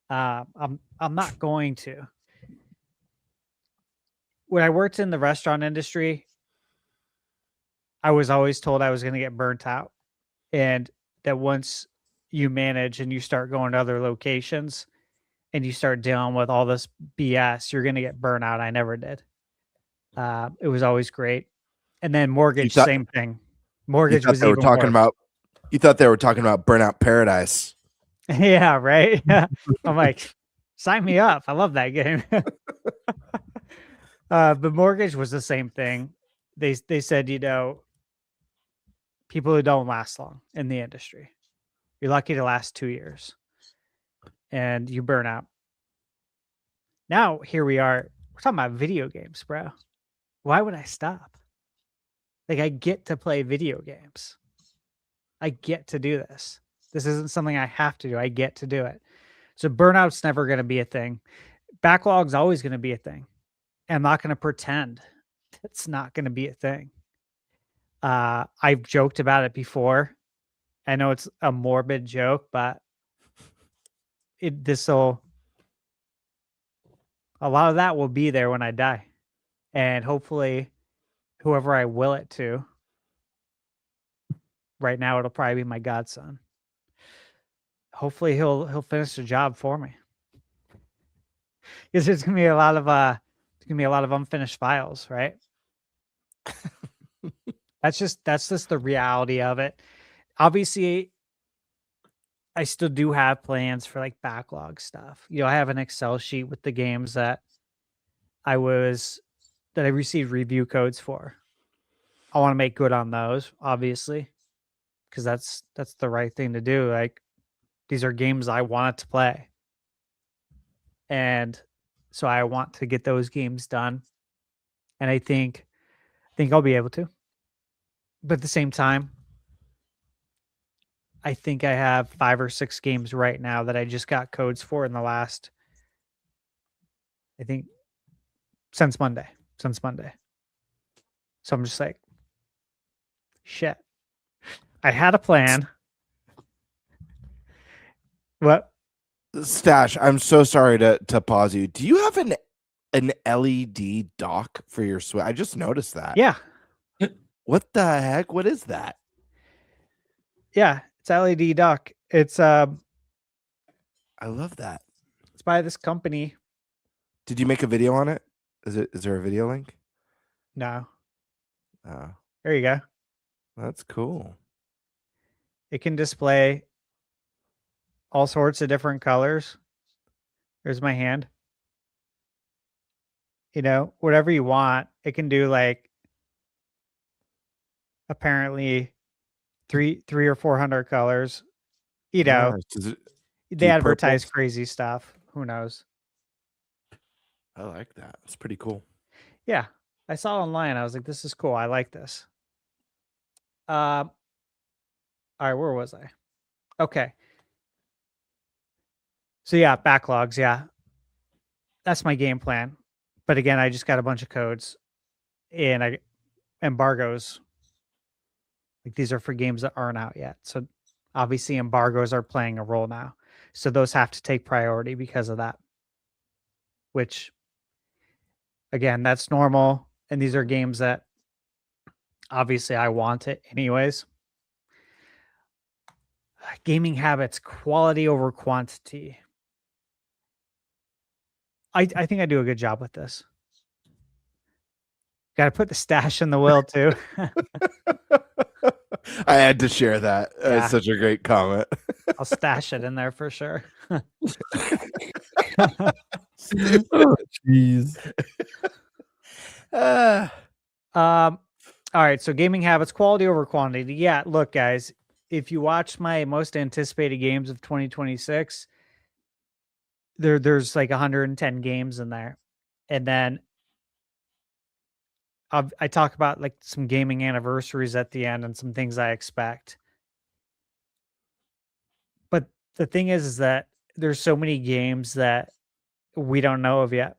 I'm not going to. When I worked in the restaurant industry, I was always told I was going to get burnt out, and that once you manage and you start going to other locations and you start dealing with all this BS, you're going to get burnout. I never did. It was always great. And then mortgage, same thing. Mortgage was even worse. You thought they were talking about Burnout Paradise. Yeah, right. I'm like, sign me up. I love that game. But mortgage was the same thing. They said, you know, people who don't last long in the industry, you're lucky to last 2 years and you burn out. Now, here we are. We're talking about video games, bro. Why would I stop? Like, I get to play video games. I get to do this. This isn't something I have to do. I get to do it. So burnout's never going to be a thing. Backlog's always going to be a thing. And I'm not going to pretend it's not going to be a thing. I've joked about it before. I know it's a morbid joke, but a lot of that will be there when I die. And hopefully whoever I will it to, right now it'll probably be my godson. Hopefully he'll finish the job for me. Because there's gonna be a lot of unfinished files, right? That's just the reality of it. Obviously, I still do have plans for like backlog stuff. You know, I have an Excel sheet with the games that I received review codes for. I want to make good on those, obviously, because that's the right thing to do. Like, these are games I wanted to play. And so I want to get those games done. And I think I'll be able to. But at the same time, I think I have 5 or 6 games right now that I just got codes for in the last, I think, since Monday. So I'm just like, shit. I had a plan. What? Stash, I'm so sorry to pause you. Do you have an LED dock for your Switch? I just noticed that. Yeah. What the heck? What is that? Yeah, it's LED dock. It's I love that. It's by this company. Did you make a video on it? Is there a video link? No. Oh. There you go. That's cool. It can display all sorts of different colors. There's my hand. You know, whatever you want. It can do like apparently 300 or 400 colors. You know, they advertise crazy stuff. Who knows? I like that. It's pretty cool. Yeah. I saw it online. I was like, this is cool. I like this. All right, where was I? Okay. So yeah, backlogs, yeah. That's my game plan. But again, I just got a bunch of codes and embargoes. Like, these are for games that aren't out yet. So obviously embargoes are playing a role now. So those have to take priority because of that. Which, again, that's normal. And these are games that obviously I want it anyways. Gaming habits, quality over quantity. I think I do a good job with this. Got to put the stash in the will too. I had to share that. Yeah. It's such a great comment. I'll stash it in there for sure. Jeez. All right. So gaming habits, quality over quantity. Yeah. Look, guys, if you watch my most anticipated games of 2026, there's like 110 games in there. And then I talk about like some gaming anniversaries at the end and some things I expect. But the thing is that there's so many games that we don't know of yet.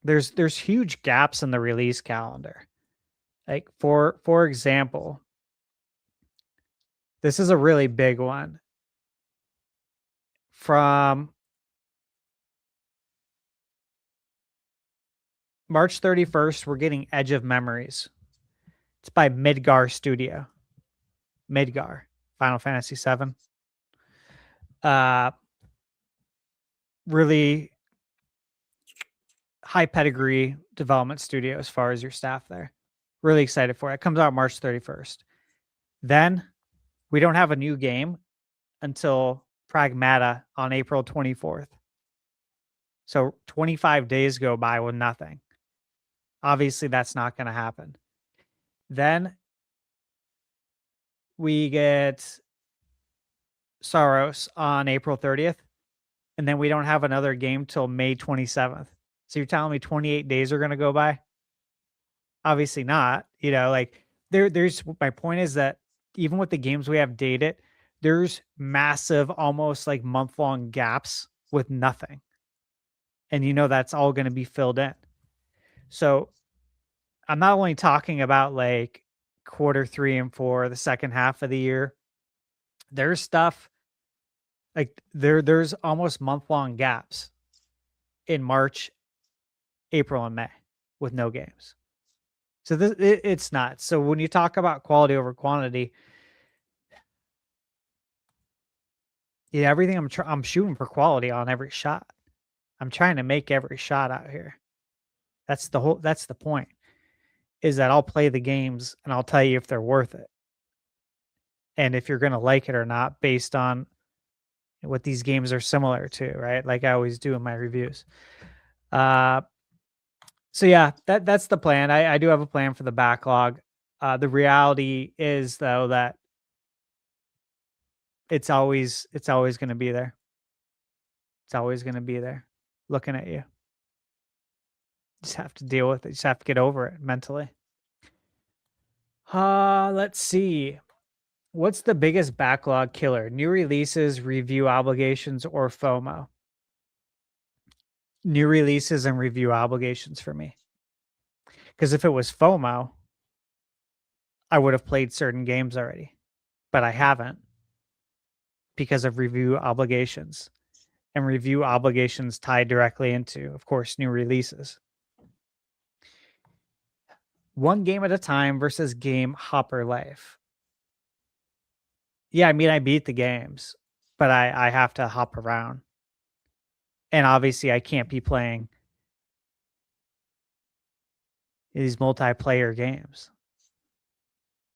There's huge gaps in the release calendar. Like for example, this is a really big one. From March 31st, we're getting Edge of Memories. It's by Midgar Studio. Midgar, Final Fantasy VII. really high pedigree development studio as far as your staff there. Really excited for it. It comes out March 31st. Then we don't have a new game until Pragmata on April 24th. So 25 days go by with nothing. Obviously, that's not going to happen. Then we get Saros on April 30th. And then we don't have another game till May 27th. So you're telling me 28 days are going to go by? Obviously not. You know, like there's my point is that even with the games we have dated, there's massive, almost like month-long gaps with nothing. And you know that's all going to be filled in. So I'm not only talking about like quarter 3 and 4, the second half of the year. There's stuff like there's almost month-long gaps in March, April, and May with no games. So it's nuts. So when you talk about quality over quantity, yeah, everything I'm shooting for quality on every shot. I'm trying to make every shot out here. That's the point. Is that I'll play the games and I'll tell you if they're worth it. And if you're going to like it or not based on what these games are similar to, right? Like I always do in my reviews. So yeah, that's the plan. I do have a plan for the backlog. The reality is though that it's always going to be there. It's always going to be there looking at you. Just have to deal with it. Just have to get over it mentally. Let's see. What's the biggest backlog killer? New releases, review obligations, or FOMO? New releases and review obligations for me. Because if it was FOMO, I would have played certain games already. But I haven't because of review obligations. And review obligations tied directly into, of course, new releases. One game at a time versus game hopper life. Yeah, I mean, I beat the games, but I have to hop around. And obviously, I can't be playing these multiplayer games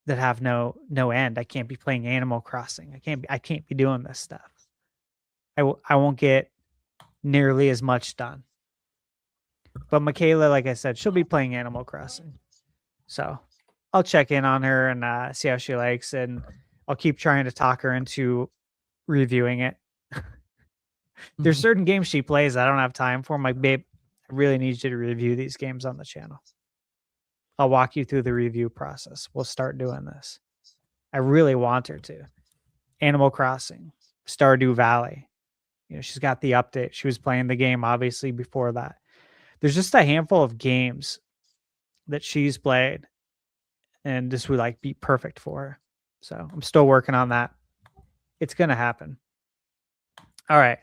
that have no end. I can't be playing Animal Crossing. I can't be doing this stuff. I won't get nearly as much done. But Michaela, like I said, she'll be playing Animal Crossing. So I'll check in on her and see how she likes, and I'll keep trying to talk her into reviewing it. There's certain games she plays I don't have time for. I'm like, babe, I really need you to review these games on the channel. I'll walk you through the review process. We'll start doing this. I really want her to. Animal Crossing, Stardew Valley. You know, she's got the update. She was playing the game, obviously, before that. There's just a handful of games that she's played, and this would like be perfect for her. So I'm still working on that. It's going to happen. All right.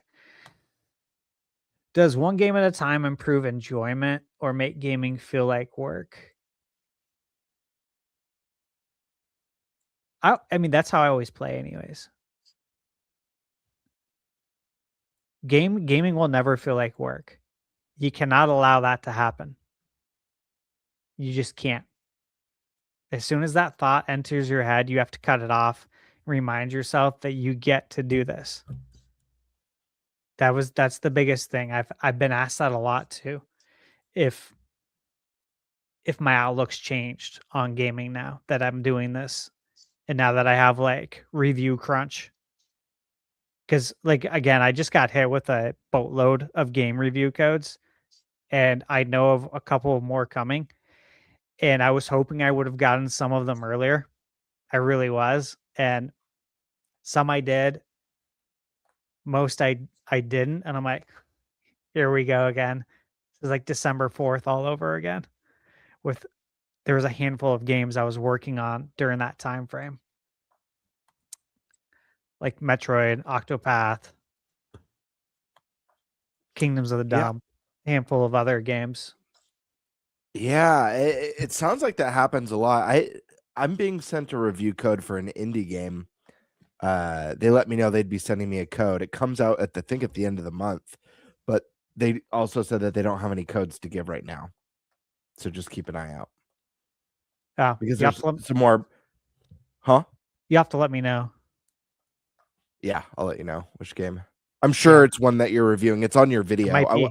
Does one game at a time improve enjoyment or make gaming feel like work? I mean, that's how I always play anyways. Gaming will never feel like work. You cannot allow that to happen. You just can't. As soon as that thought enters your head, you have to cut it off. Remind yourself that you get to do this. That's the biggest thing. I've been asked that a lot too. If my outlook's changed on gaming now that I'm doing this, and now that I have like review crunch. Because like again, I just got hit with a boatload of game review codes, and I know of a couple more coming. And I was hoping I would have gotten some of them earlier. I really was. And some I did. Most I didn't. And I'm like, here we go again. It's like December 4th all over again. There was a handful of games I was working on during that time frame. Like Metroid, Octopath, Kingdoms of the Dome, handful of other games. Yeah, it sounds like that happens a lot. I'm being sent a review code for an indie game. they let me know they'd be sending me a code. It comes out at the end of the month, but they also said that they don't have any codes to give right now. So just keep an eye out. Oh, Because there's some more. Huh? You have to let me know. Yeah, I'll let you know which game. I'm sure it's one that you're reviewing. It's on your video. might be.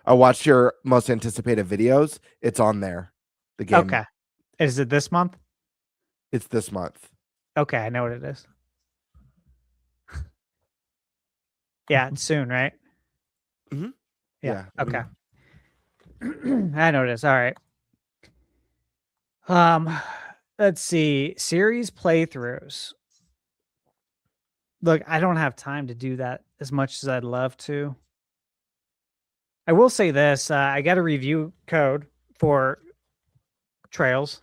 I watched your most anticipated videos. It's on there. The game. Okay. Is it this month? It's this month. Okay, I know what it is. Yeah, it's soon, right? Mhm. Yeah. Yeah, Okay. I know what it is. All right. Let's see. Series playthroughs. Look, I don't have time to do that as much as I'd love to. I will say this. I got a review code for Trails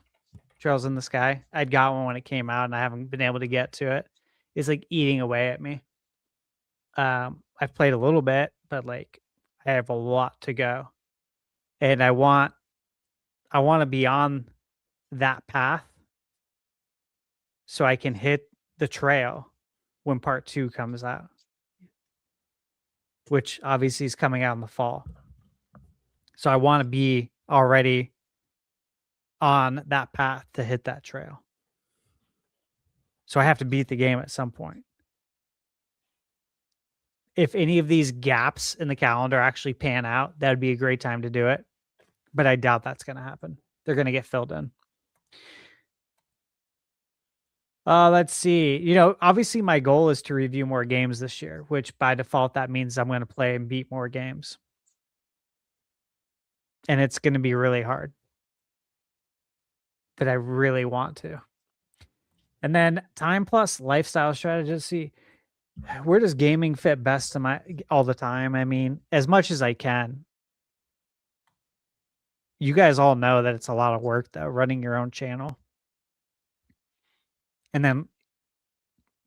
in the Sky. I'd got one when it came out, and I haven't been able to get to it. It's like eating away at me. I've played a little bit, but like I have a lot to go. And I want to be on that path so I can hit the trail when part 2 comes out, which obviously is coming out in the fall. So I want to be already on that path to hit that trail. So I have to beat the game at some point. If any of these gaps in the calendar actually pan out, that'd be a great time to do it. But I doubt that's going to happen. They're going to get filled in. Let's see. Obviously my goal is to review more games this year, which by default, that means I'm going to play and beat more games. And it's going to be really hard. But I really want to. And then time plus lifestyle strategy. Where does gaming fit best to all the time? I mean, as much as I can. You guys all know that it's a lot of work, though, running your own channel. And then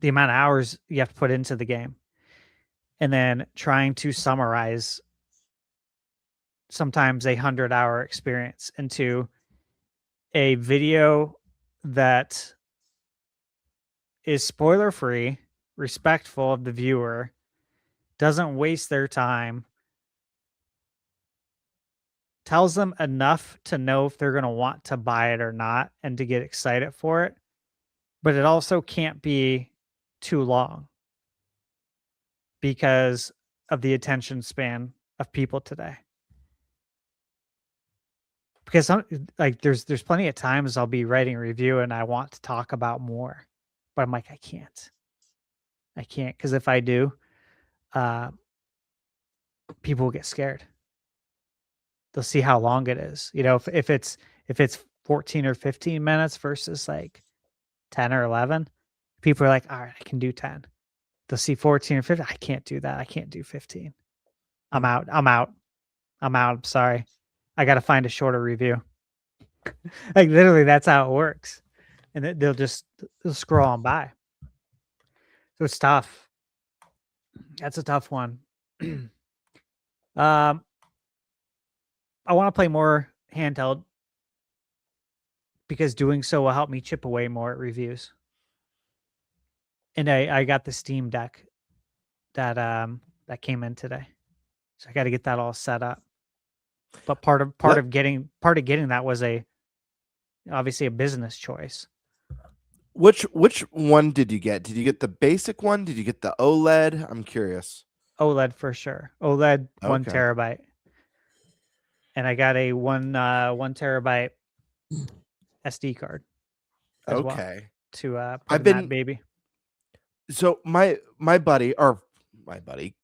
the amount of hours you have to put into the game. And then trying to summarize sometimes 100-hour experience into a video that is spoiler-free, respectful of the viewer, doesn't waste their time, tells them enough to know if they're going to want to buy it or not and to get excited for it. But it also can't be too long because of the attention span of people today. Because there's plenty of times I'll be writing a review and I want to talk about more, but I'm like, I can't because if I do, people will get scared. They'll see how long it is. If it's 14 or 15 minutes versus like 10 or 11, people are like, all right, I can do 10. They'll see 14 or 15. I can't do that. I can't do 15. I'm out. I'm sorry. I got to find a shorter review. Like literally that's how it works. And they'll scroll on by. So it's tough. That's a tough one. I want to play more handheld because doing so will help me chip away more at reviews. And I got the Steam Deck that came in today. So I got to get that all set up. But part of getting that was obviously a business choice. Which one did you get? Did you get the basic one? Did you get the OLED? I'm curious. OLED for sure. OLED 1 terabyte. And I got a 1 terabyte SD card. As well to put in that baby. So my buddy,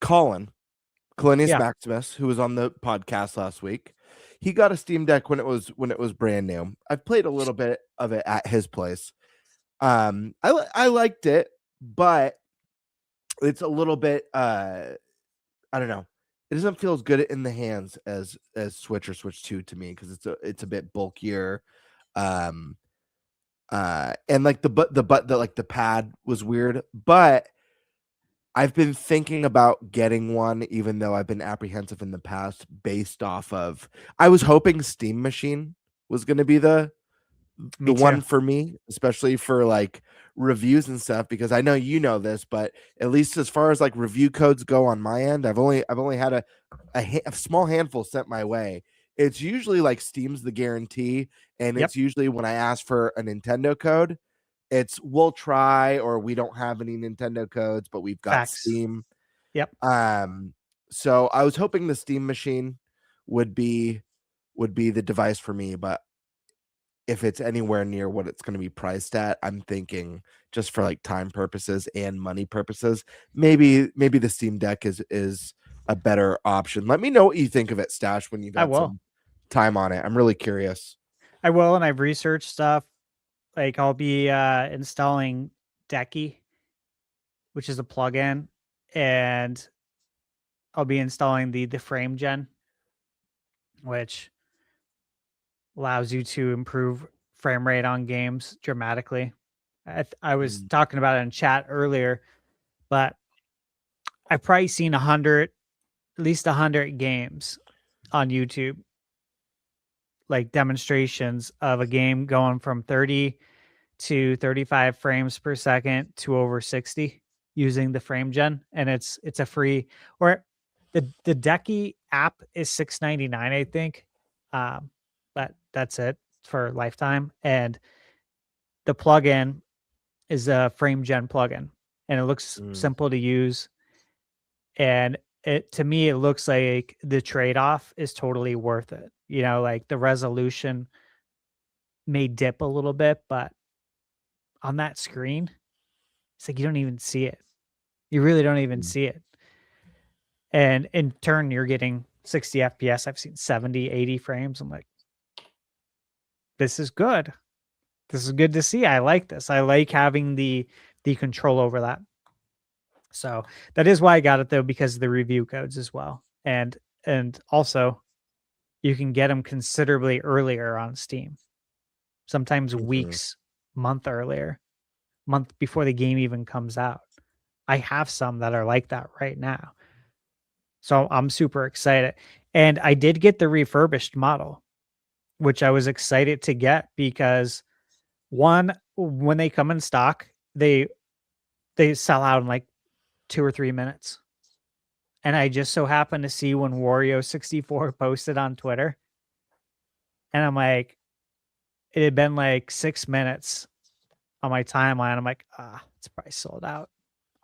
Colinius Maximus, who was on the podcast last week, he got a Steam Deck when it was brand new. I've played a little bit of it at his place. I liked it, but it's a little bit I don't know. It doesn't feel as good in the hands as Switch or Switch 2 to me because it's a bit bulkier. And like the pad was weird, but I've been thinking about getting one, even though I've been apprehensive in the past based off of, I was hoping Steam Machine was going to be the one for me, especially for like reviews and stuff, because I know you know this, but at least as far as like review codes go on my end, I've only had a small handful sent my way. It's usually like Steam's the guarantee, and Yep. it's usually when I ask for a Nintendo code, it's we'll try, or we don't have any Nintendo codes, but we've got Facts. Steam. Yep. So I was hoping the Steam machine would be the device for me, but if it's anywhere near what it's going to be priced at, I'm thinking just for like time purposes and money purposes, maybe the Steam Deck is a better option. Let me know what you think of it, Stash, when you got some time on it. I'm really curious. I will, and I've researched stuff. Like I'll be installing Decky, which is a plugin, and I'll be installing the frame gen, which allows you to improve frame rate on games dramatically. I was talking about it in chat earlier, but I've probably seen at least 100 games on YouTube, like demonstrations of a game going from 30 to 35 frames per second to over 60 using the frame gen. And it's a free, or the Decky app is $6.99, I think. But that's it for lifetime. And the plugin is a frame gen plugin, and it looks simple to use. And to me, it looks like the trade-off is totally worth it. You know, like the resolution may dip a little bit, but on that screen, it's like you don't even see it. You really don't even see it. And in turn, you're getting 60 FPS. I've seen 70, 80 frames. I'm like, this is good. This is good to see. I like this. I like having the control over that. So that is why I got it, though, because of the review codes as well. And also you can get them considerably earlier on Steam. Sometimes weeks, month before the game even comes out. I have some that are like that right now. So I'm super excited. And I did get the refurbished model, which I was excited to get because one, when they come in stock, they sell out in like 2 or 3 minutes. And I just so happened to see when Wario64 posted on Twitter. And I'm like, it had been like 6 minutes on my timeline. I'm like, it's probably sold out.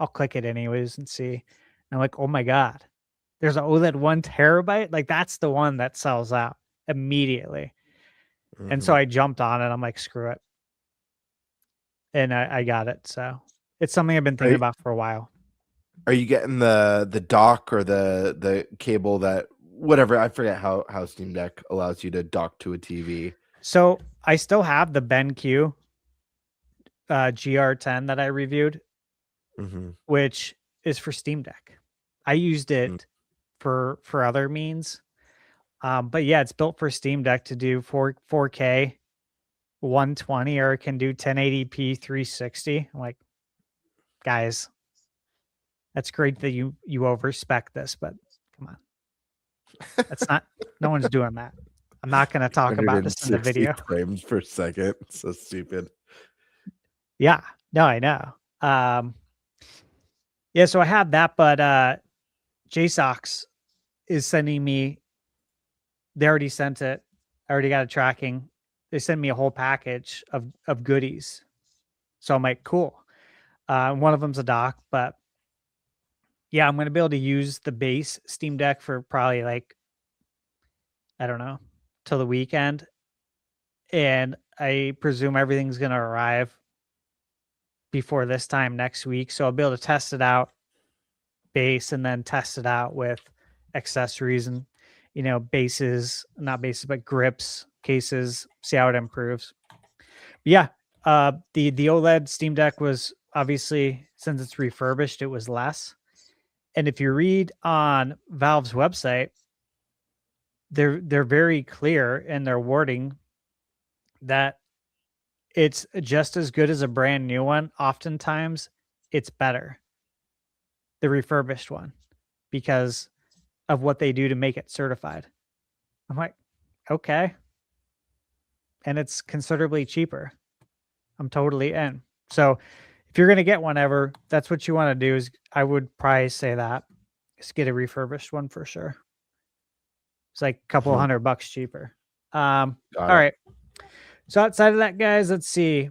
I'll click it anyways and see. And I'm like, oh my God, there's an OLED 1 terabyte. Like that's the one that sells out immediately. And so I jumped on it. I'm like, screw it. And I got it. So it's something I've been thinking about for a while. Are you getting the dock or the cable that whatever? I forget how Steam Deck allows you to dock to a TV. So I still have the BenQ GR10 that I reviewed, which is for Steam Deck. I used it for other means. But yeah, it's built for Steam Deck to do 4K 120, or it can do 1080p 360. I'm like, guys, that's great that you overspec this, but come on. That's not, no one's doing that. I'm not going to talk about this in the video. Frames per second. So stupid. Yeah, no, I know. Yeah, so I have that, but JSOX is sending me, they already sent it. I already got a tracking. They sent me a whole package of goodies. So I'm like, cool. One of them's a dock, but yeah, I'm going to be able to use the base Steam Deck for probably like, I don't know, till the weekend. And I presume everything's going to arrive before this time next week. So I'll be able to test it out base and then test it out with accessories and, you know, bases, not bases, but grips, cases, see how it improves. But yeah. The OLED Steam Deck was obviously, since it's refurbished, it was less. And if you read on Valve's website, they're very clear in their wording that it's just as good as a brand new one. Oftentimes, it's better, the refurbished one, because of what they do to make it certified. I'm like, okay. And it's considerably cheaper. I'm totally in. So if you're gonna get one ever, that's what you want to do. Is I would probably say that. Just get a refurbished one for sure. It's like a couple $100 cheaper. All right. So outside of that, guys, let's see.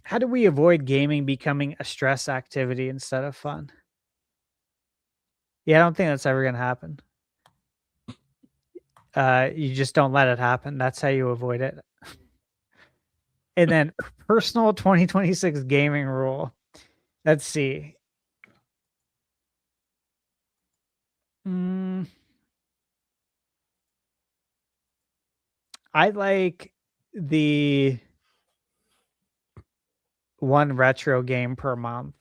How do we avoid gaming becoming a stress activity instead of fun? Yeah, I don't think that's ever going to happen. You just don't let it happen. That's how you avoid it. And then personal 2026 gaming rule. Let's see. I like the one retro game per month.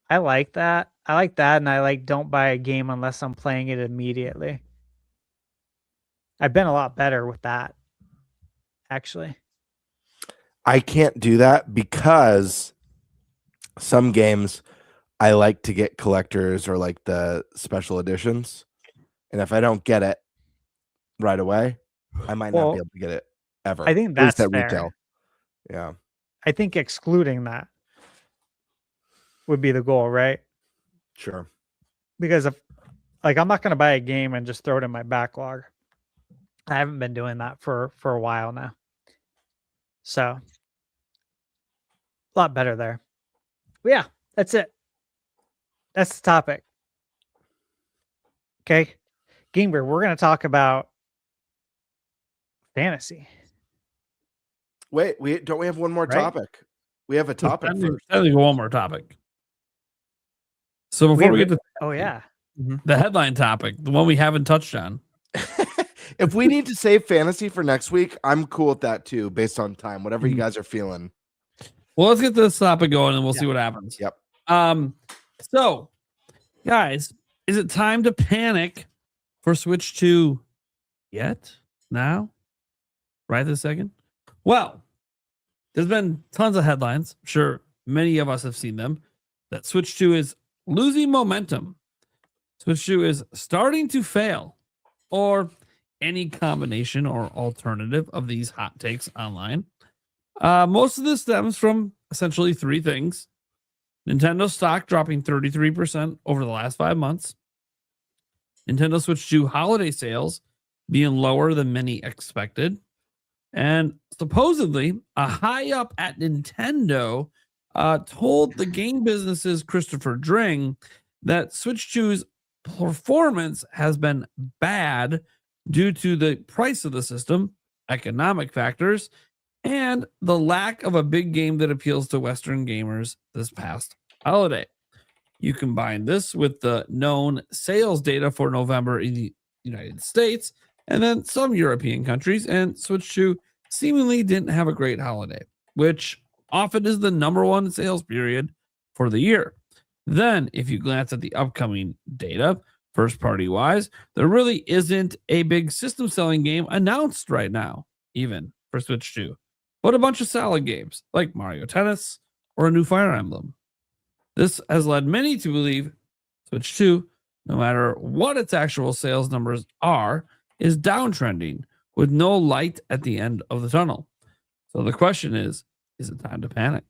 I like that. And I like don't buy a game unless I'm playing it immediately. I've been a lot better with that, actually. I can't do that because some games I like to get collectors or like the special editions. And if I don't get it right away, I might not be able to get it ever. I think at least that's at fair. retail. Yeah. I think excluding that would be the goal, right? Sure. Because if I'm not going to buy a game and just throw it in my backlog. I haven't been doing that for a while now. So a lot better there. But yeah, that's it. That's the topic. Okay. Gamer, we're going to talk about fantasy. Wait, we have one more topic. We have a topic first. I think one more topic. So before we get to the headline topic, the one we haven't touched on. If we need to save fantasy for next week, I'm cool with that too, based on time, whatever you guys are feeling. Well, let's get this topic going and we'll see what happens. Yep. So, guys, is it time to panic for Switch 2 yet? Now? Right this second? Well, there's been tons of headlines. I'm sure many of us have seen them. That Switch 2 is losing momentum. Switch 2 is starting to fail. Or any combination or alternative of these hot takes online. Most of this stems from essentially three things. Nintendo stock dropping 33% over the last 5 months. Nintendo Switch 2 holiday sales being lower than many expected. And supposedly, a high up at Nintendo told the game business's Christopher Dring that Switch 2's performance has been bad due to the price of the system, economic factors, and the lack of a big game that appeals to Western gamers this past holiday. You combine this with the known sales data for November in the United States and then some European countries, and Switch 2 seemingly didn't have a great holiday, which often is the number one sales period for the year. Then, if you glance at the upcoming data, first party wise, there really isn't a big system selling game announced right now, even for Switch 2, but a bunch of solid games like Mario Tennis or a new Fire Emblem. This has led many to believe Switch 2, no matter what its actual sales numbers are, is downtrending with no light at the end of the tunnel. So the question is it time to panic?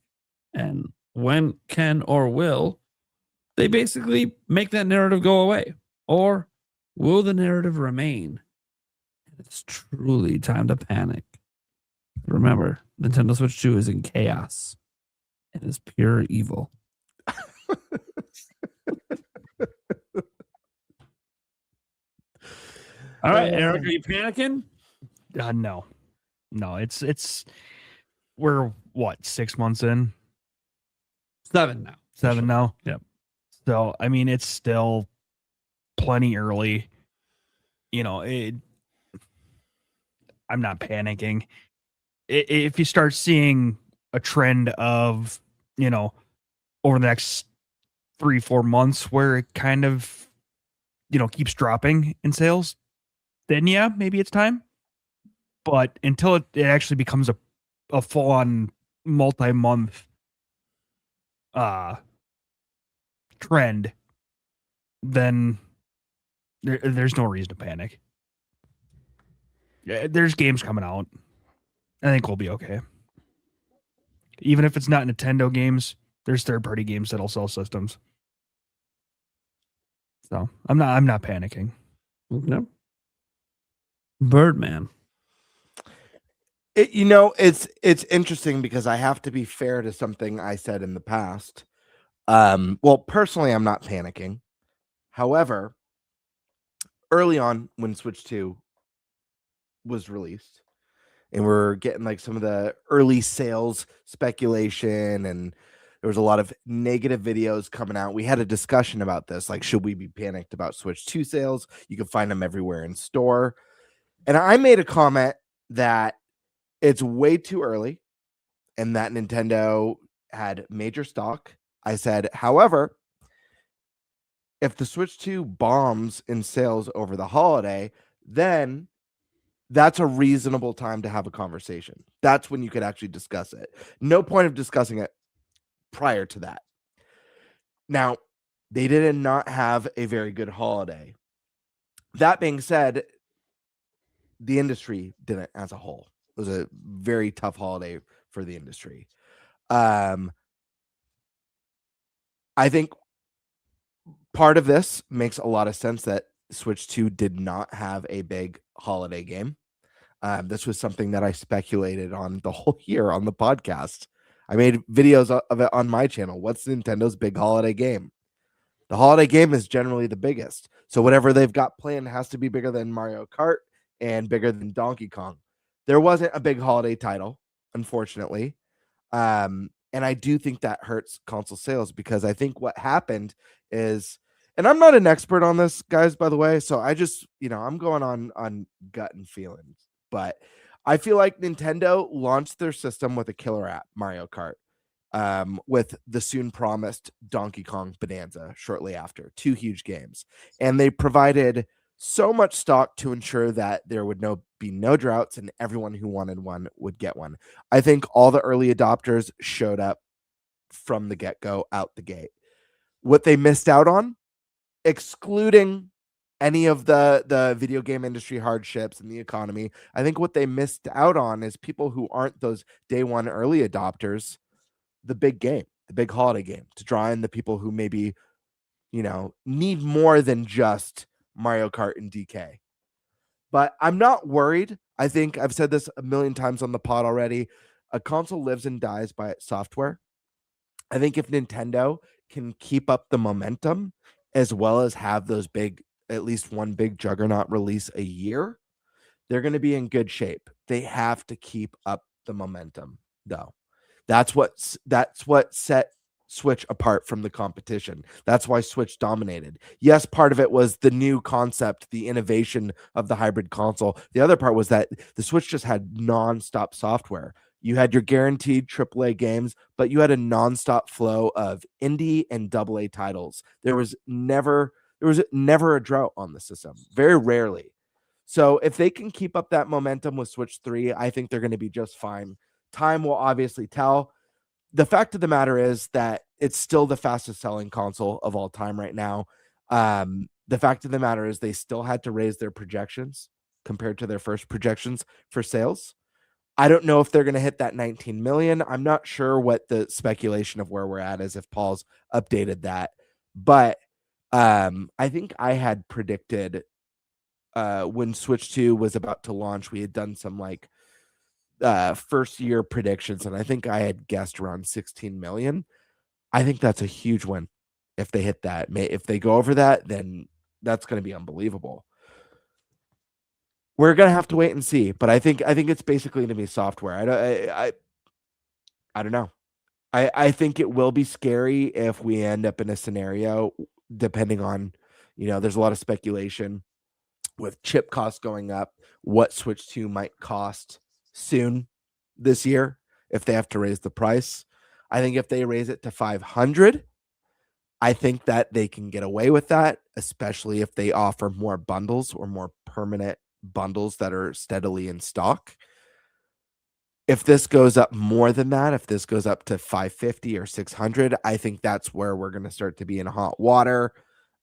And when can or will they basically make that narrative go away? Or will the narrative remain? It's truly time to panic. Remember, Nintendo Switch 2 is in chaos. It is pure evil. All right, Eric, are you panicking? No. It's we're what, 6 months in? 7 now. 7 now. Yep. So I mean, it's still plenty early. I'm not panicking. If you start seeing a trend of, over the next 3-4 months where it kind of, keeps dropping in sales, then yeah, maybe it's time. But until it actually becomes a full-on multi-month trend, then there's no reason to panic. There's games coming out. I think we'll be okay. Even if it's not Nintendo games, there's third-party games that'll sell systems. So I'm not panicking. No. Birdman. It's interesting because I have to be fair to something I said in the past. Well, personally, I'm not panicking. However, early on when Switch 2 was released, and we're getting like some of the early sales speculation, and there was a lot of negative videos coming out. We had a discussion about this, like, should we be panicked about Switch 2 sales? You can find them everywhere in store. And I made a comment that it's way too early and that Nintendo had major stock. I said, however, if the Switch 2 bombs in sales over the holiday, then that's a reasonable time to have a conversation. That's when you could actually discuss it. No point of discussing it prior to that. Now, they did not have a very good holiday. That being said, the industry didn't as a whole. It was a very tough holiday for the industry. I think part of this makes a lot of sense that Switch 2 did not have a big holiday game. This was something that I speculated on the whole year on the podcast. I made videos of it on my channel. What's Nintendo's big holiday game? The holiday game is generally the biggest. So whatever they've got planned has to be bigger than Mario Kart and bigger than Donkey Kong. There wasn't a big holiday title, unfortunately. And I do think that hurts console sales because I think what happened is, and I'm not an expert on this, guys, by the way, so I just, I'm going on gut and feelings, but I feel like Nintendo launched their system with a killer app, Mario Kart, with the soon promised Donkey Kong Bonanza shortly after. 2 huge games. And they provided so much stock to ensure that there would be no droughts and everyone who wanted one would get one. I think all the early adopters showed up from the get-go out the gate. What they missed out on, excluding any of the video game industry hardships and the economy, I think what they missed out on is people who aren't those day one early adopters, the big game, the big holiday game, to draw in the people who maybe, need more than just Mario Kart and DK. But I'm not worried. I think I've said this a million times on the pod already. A console lives and dies by its software. I think if Nintendo can keep up the momentum as well as have those at least one big juggernaut release a year, they're going to be in good shape. They have to keep up the momentum, though. That's what set Switch apart from the competition. That's why Switch dominated. Yes, part of it was the new concept, the innovation of the hybrid console. The other part was that the Switch just had nonstop software. You had your guaranteed AAA games, but you had a nonstop flow of indie and AA titles. There was never a drought on the system, very rarely. So if they can keep up that momentum with Switch 3, I think they're going to be just fine. Time will obviously tell. The fact of the matter is that it's still the fastest selling console of all time right now. The fact of the matter is they still had to raise their projections compared to their first projections for sales. I don't know if they're going to hit that 19 million. I'm not sure what the speculation of where we're at is, if Paul's updated that. But I think I had predicted when Switch 2 was about to launch, we had done some first year predictions, and I think I had guessed around 16 million. I think that's a huge win if they hit that. If they go over that, then that's going to be unbelievable. We're going to have to wait and see, but I think it's basically going to be software. I don't know. I think it will be scary if we end up in a scenario, depending on, there's a lot of speculation with chip costs going up, what Switch 2 might cost soon this year if they have to raise the price. I think if they raise it to 500, I think that they can get away with that, especially if they offer more bundles or more permanent bundles that are steadily in stock. If this goes up more than that, if this goes up to 550 or 600, I think that's where we're going to start to be in hot water.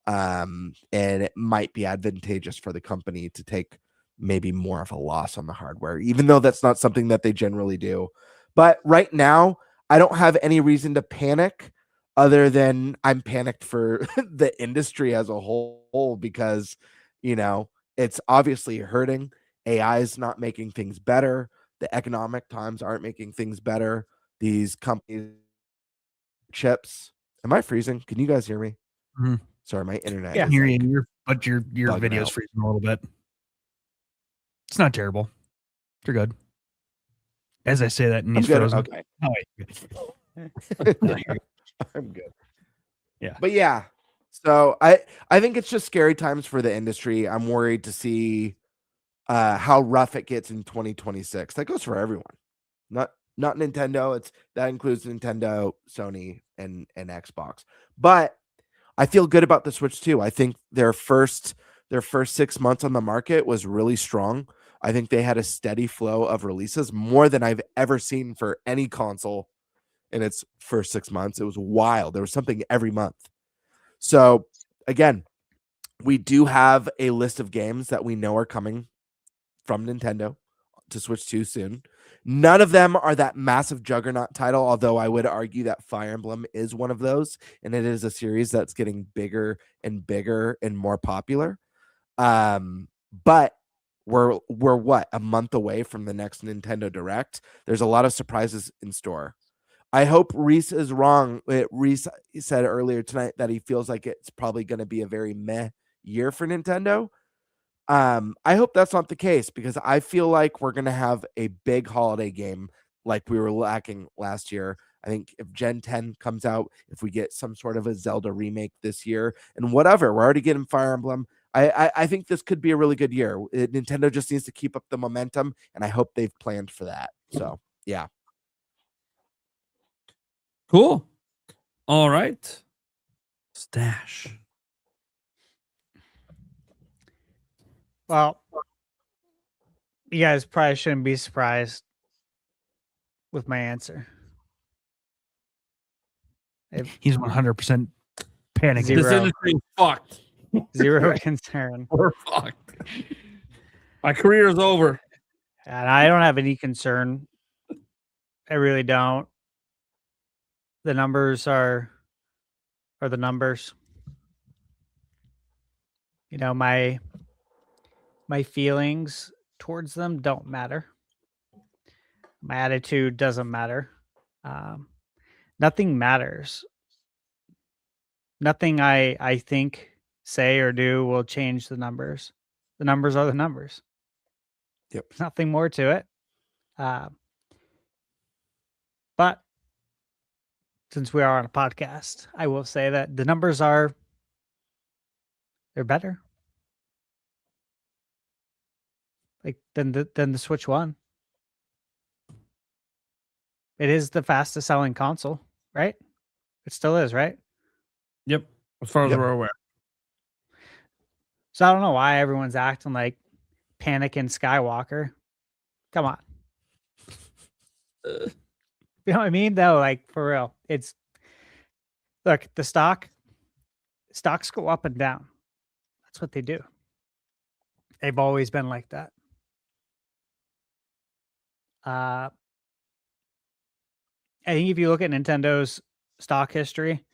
And it might be advantageous for the company to take maybe more of a loss on the hardware, even though that's not something that they generally do. But right now, I don't have any reason to panic other than I'm panicked for the industry as a whole because, it's obviously hurting. AI is not making things better. The economic times aren't making things better. These companies, chips. Am I freezing? Can you guys hear me? Mhm. Sorry, my internet. Yeah, is hear like you. But your bugging video's out. freezing a little bit. It's not terrible. You're good. As I say that, and I'm he's good. frozen. Okay. Oh, wait. I'm good. Yeah. But yeah, so I think it's just scary times for the industry. I'm worried to see how rough it gets in 2026. That goes for everyone, not Nintendo. That includes Nintendo, Sony, and Xbox. But I feel good about the Switch too. I think their first 6 months on the market was really strong. I think they had a steady flow of releases, more than I've ever seen for any console in its first 6 months. It was wild. There was something every month. So again, we do have a list of games that we know are coming from Nintendo to Switch 2 soon. None of them are that massive juggernaut title, although I would argue that Fire Emblem is one of those, and it is a series that's getting bigger and bigger and more popular. But we're what, a month away from the next Nintendo Direct. There's a lot of surprises in store. I hope Reese is wrong. Reese said earlier tonight that he feels like it's probably going to be a very meh year for Nintendo. I hope that's not the case because I feel like we're going to have a big holiday game like we were lacking last year. I think if Gen 10 comes out, if we get some sort of a Zelda remake this year and whatever, we're already getting Fire Emblem. I think this could be a really good year. Nintendo just needs to keep up the momentum, and I hope they've planned for that. So, yeah. Cool. All right. Stash. Well, you guys probably shouldn't be surprised with my answer. He's 100% panicking. Zero. This industry is fucked. Zero concern. We're fucked. My career is over. And I don't have any concern. I really don't. The numbers are the numbers. My feelings towards them don't matter. My attitude doesn't matter. Nothing matters. Nothing I think, say, or do will change the numbers. The numbers are the numbers. Yep. There's nothing more to it. But since we are on a podcast, I will say that the numbers they're better. Like than the Switch 1. It is the fastest selling console, right? It still is, right? Yep. As far as we're aware. So I don't know why everyone's acting like Panic and Skywalker. Come on. You know what I mean? Though, like for real. Look, the stocks go up and down. That's what they do. They've always been like that. I think if you look at Nintendo's stock history,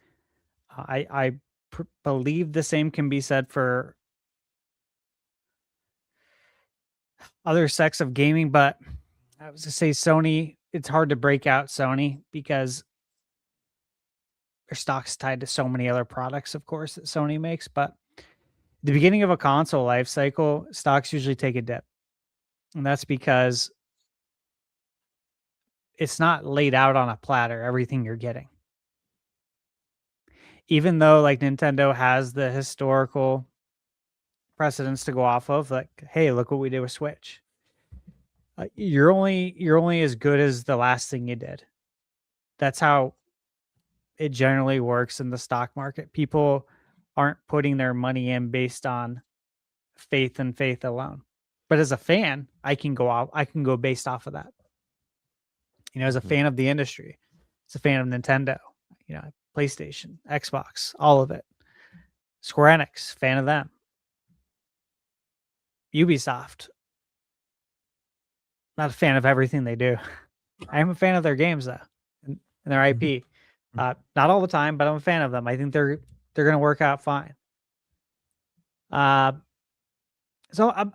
I believe the same can be said for other sects of gaming, but I was to say Sony, it's hard to break out Sony because their stock's tied to so many other products, of course, that Sony makes. But the beginning of a console life cycle, stocks usually take a dip. And that's because it's not laid out on a platter, everything you're getting. Even though like Nintendo has the historical precedents to go off of, like, hey, look what we did with Switch. You're only as good as the last thing you did. That's how it generally works in the stock market. People aren't putting their money in based on faith and faith alone. But as a fan, I can go based off of that. As a fan of the industry, as a fan of Nintendo, PlayStation, Xbox, all of it. Square Enix, fan of them. Ubisoft, not a fan of everything they do. I am a fan of their games though, and and their IP. Not all the time, but I'm a fan of them. I think they're going to work out fine. So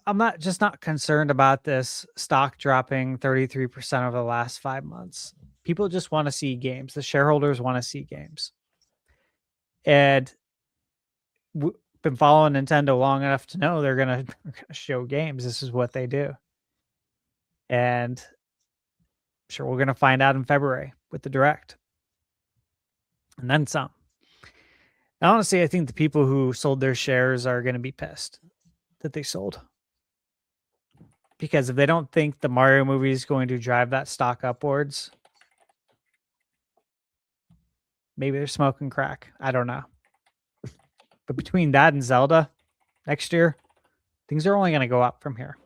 I'm not concerned about this stock dropping 33% over the last 5 months. People just want to see games. The shareholders want to see games. And been following Nintendo long enough to know they're gonna show games. This is what they do. And I'm sure we're gonna find out in February with the Direct. And then some. And honestly, I think the people who sold their shares are gonna be pissed that they sold. Because if they don't think the Mario movie is going to drive that stock upwards, maybe they're smoking crack. I don't know. But between that and Zelda next year, things are only going to go up from here.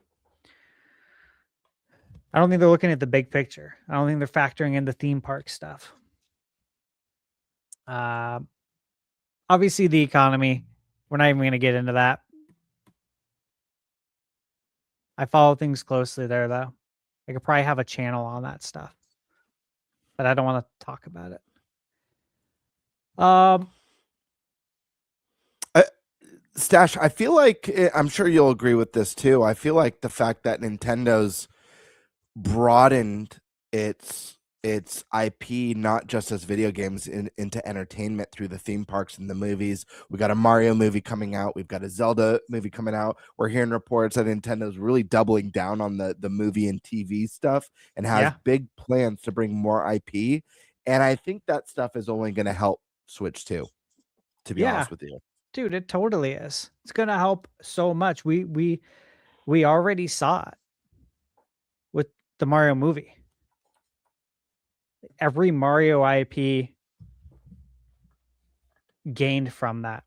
I don't think they're looking at the big picture. I don't think they're factoring in the theme park stuff. Obviously, the economy, we're not even going to get into that. I follow things closely there, though. I could probably have a channel on that stuff. But I don't want to talk about it. Stash, I feel like, I'm sure you'll agree with this too. I feel like the fact that Nintendo's broadened its IP, not just as video games, into entertainment through the theme parks and the movies. We got a Mario movie coming out. We've got a Zelda movie coming out. We're hearing reports that Nintendo's really doubling down on the movie and TV stuff and has big plans to bring more IP. And I think that stuff is only going to help Switch 2, to be honest with you. Dude, it totally is. It's going to help so much. We already saw it with the Mario movie. Every Mario IP gained from that.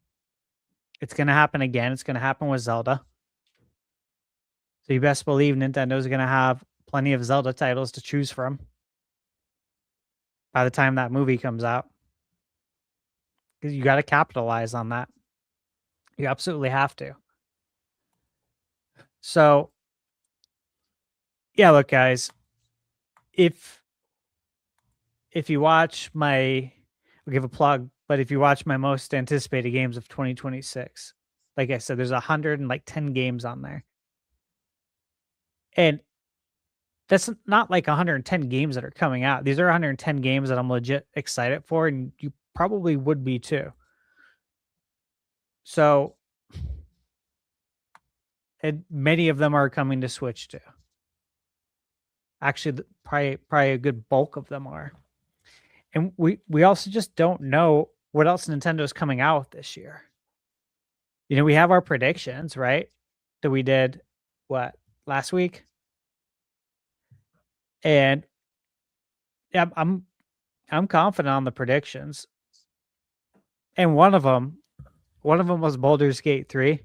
It's going to happen again. It's going to happen with Zelda. So you best believe Nintendo's going to have plenty of Zelda titles to choose from by the time that movie comes out. Because you got to capitalize on that. You absolutely have to. So, yeah, look, guys, if you watch I'll give a plug, but if you watch my most anticipated games of 2026, like I said, there's 110 games on there. And that's not like 110 games that are coming out. These are 110 games that I'm legit excited for, and you probably would be too. So, and many of them are coming to Switch too. Actually, probably a good bulk of them are. And we also just don't know what else Nintendo's coming out with this year. You know, we have our predictions, right? That we did, last week? And yeah, I'm confident on the predictions. And one of them was Baldur's Gate 3.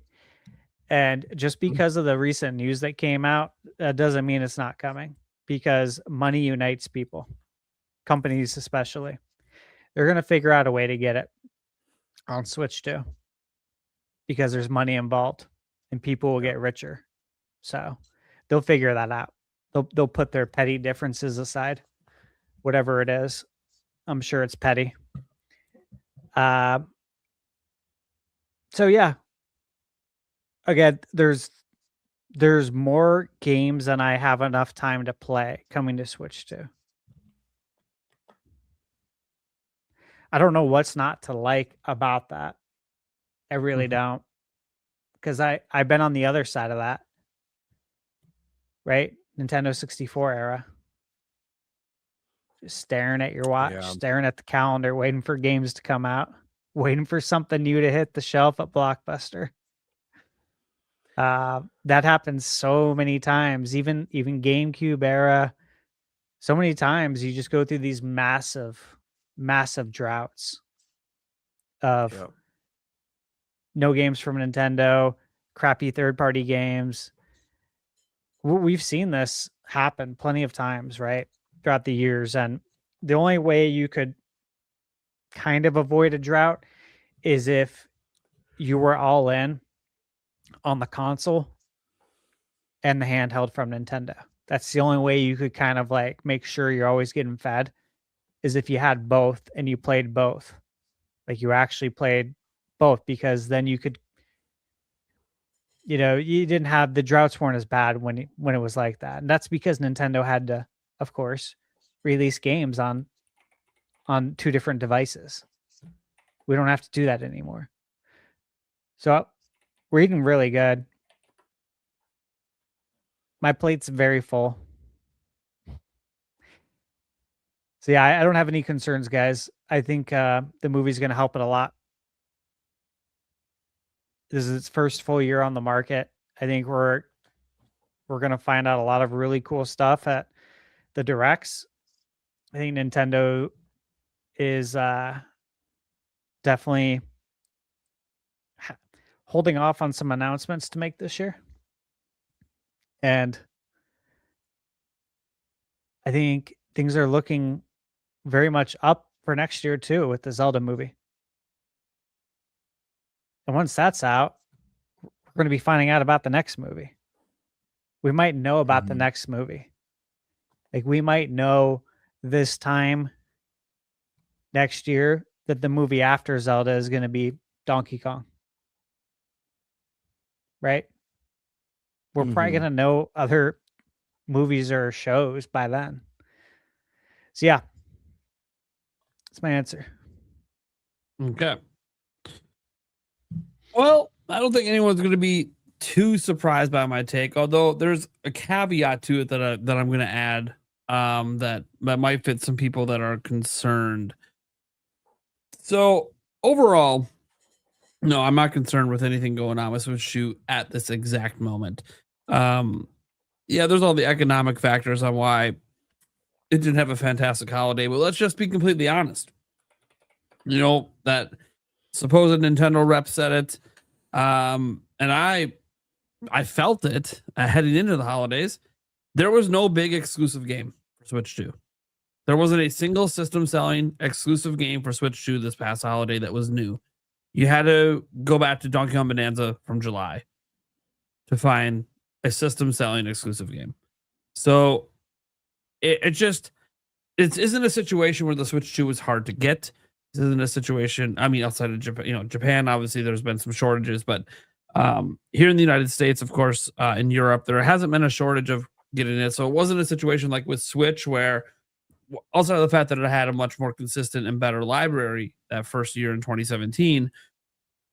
And just because of the recent news that came out, that doesn't mean it's not coming, because money unites people, companies especially. They're going to figure out a way to get it on Switch too, because there's money involved and people will get richer. So they'll figure that out. They'll put their petty differences aside, whatever it is. I'm sure it's petty. So yeah, again, there's more games than I have enough time to play coming to Switch 2. I don't know what's not to like about that. I really don't. Because I've been on the other side of that. Right? Nintendo 64 era. Just staring at your watch, staring at the calendar, waiting for games to come out, waiting for something new to hit the shelf at Blockbuster. That happens so many times, even GameCube era. So many times you just go through these massive droughts of no games from Nintendo, crappy third-party games. We've seen this happen plenty of times, right, throughout the years. And the only way you could kind of avoid a drought is if you were all in on the console and the handheld from Nintendo. That's the only way you could kind of like make sure you're always getting fed, is if you had both and you played both. Like you actually played both, because then you could, you didn't have the droughts weren't as bad when it was like that. And that's because Nintendo had to, of course, release games on 2 different devices. We don't have to do that anymore. So we're eating really good. My plate's very full. So yeah, I don't have any concerns, guys. I think the movie's going to help it a lot. This is its first full year on the market. I think we're going to find out a lot of really cool stuff at the directs. I think Nintendo is definitely holding off on some announcements to make this year. And I think things are looking very much up for next year too, with the Zelda movie. And once that's out, we're going to be finding out about the next movie. We might know about the next movie. Like we might know this time next year that the movie after Zelda is going to be Donkey Kong. Right? We're probably going to know other movies or shows by then. So yeah, that's my answer. Okay. Well, I don't think anyone's going to be too surprised by my take, although there's a caveat to it that I'm going to add that might fit some people that are concerned. So overall, no, I'm not concerned with anything going on with Switch 2 at this exact moment. Yeah, there's all the economic factors on why it didn't have a fantastic holiday, but let's just be completely honest. That supposed Nintendo rep said it, and I felt it heading into the holidays. There was no big exclusive game for Switch 2. There wasn't a single system selling exclusive game for Switch 2 this past holiday that was new. You had to go back to Donkey Kong Bonanza from July to find a system selling exclusive game. So it isn't a situation where the Switch 2 was hard to get. This isn't a situation, I mean, outside of Japan, Japan, obviously there's been some shortages, but here in the United States, of course, in Europe, there hasn't been a shortage of getting it. So it wasn't a situation like with Switch where, outside of the fact that it had a much more consistent and better library that first year in 2017,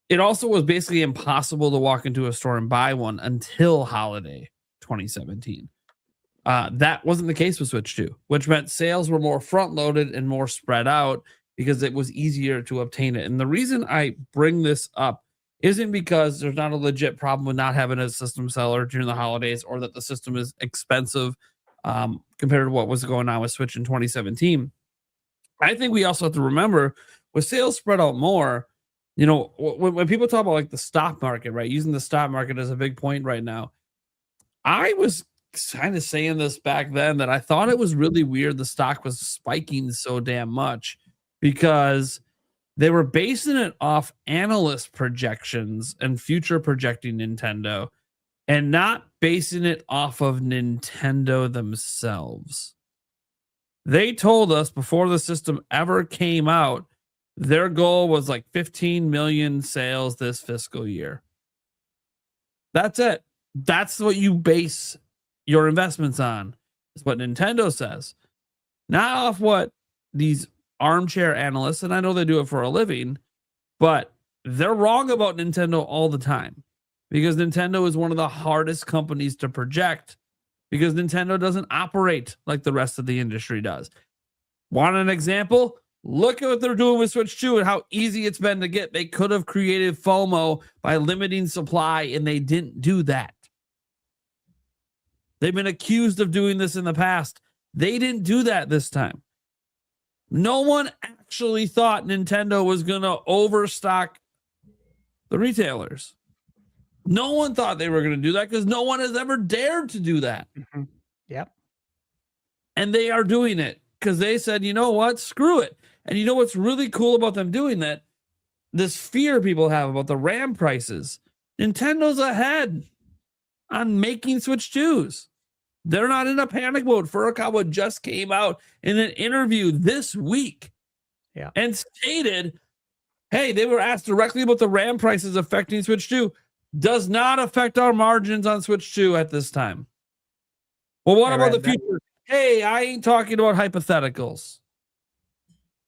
it also was basically impossible to walk into a store and buy one until holiday 2017. That wasn't the case with Switch 2, which meant sales were more front-loaded and more spread out because it was easier to obtain it. And the reason I bring this up isn't because there's not a legit problem with not having a system seller during the holidays or that the system is expensive compared to what was going on with Switch in 2017. I think we also have to remember with sales spread out more, when people talk about like the stock market, right? Using the stock market as a big point right now. I was kind of saying this back then that I thought it was really weird the stock was spiking so damn much because they were basing it off analyst projections and future projecting Nintendo and not basing it off of Nintendo themselves. They told us before the system ever came out, their goal was like 15 million sales this fiscal year. That's it. That's what you base your investments on, is what Nintendo says. Not off what these armchair analysts, and I know they do it for a living, but they're wrong about Nintendo all the time because Nintendo is one of the hardest companies to project because Nintendo doesn't operate like the rest of the industry does. Want an example? Look at what they're doing with Switch 2 and how easy it's been to get. They could have created FOMO by limiting supply, and they didn't do that. They've been accused of doing this in the past. They didn't do that this time. No one actually thought Nintendo was going to overstock the retailers. No one thought they were going to do that because no one has ever dared to do that. Mm-hmm. Yep. And they are doing it because they said, you know what? Screw it. And you know what's really cool about them doing that? This fear people have about the RAM prices. Nintendo's ahead on making Switch 2s. They're not in a panic mode. Furukawa just came out in an interview this week and stated, hey, they were asked directly about the RAM prices affecting Switch 2. Does not affect our margins on Switch 2 at this time. Well, what about the future? Hey, I ain't talking about hypotheticals.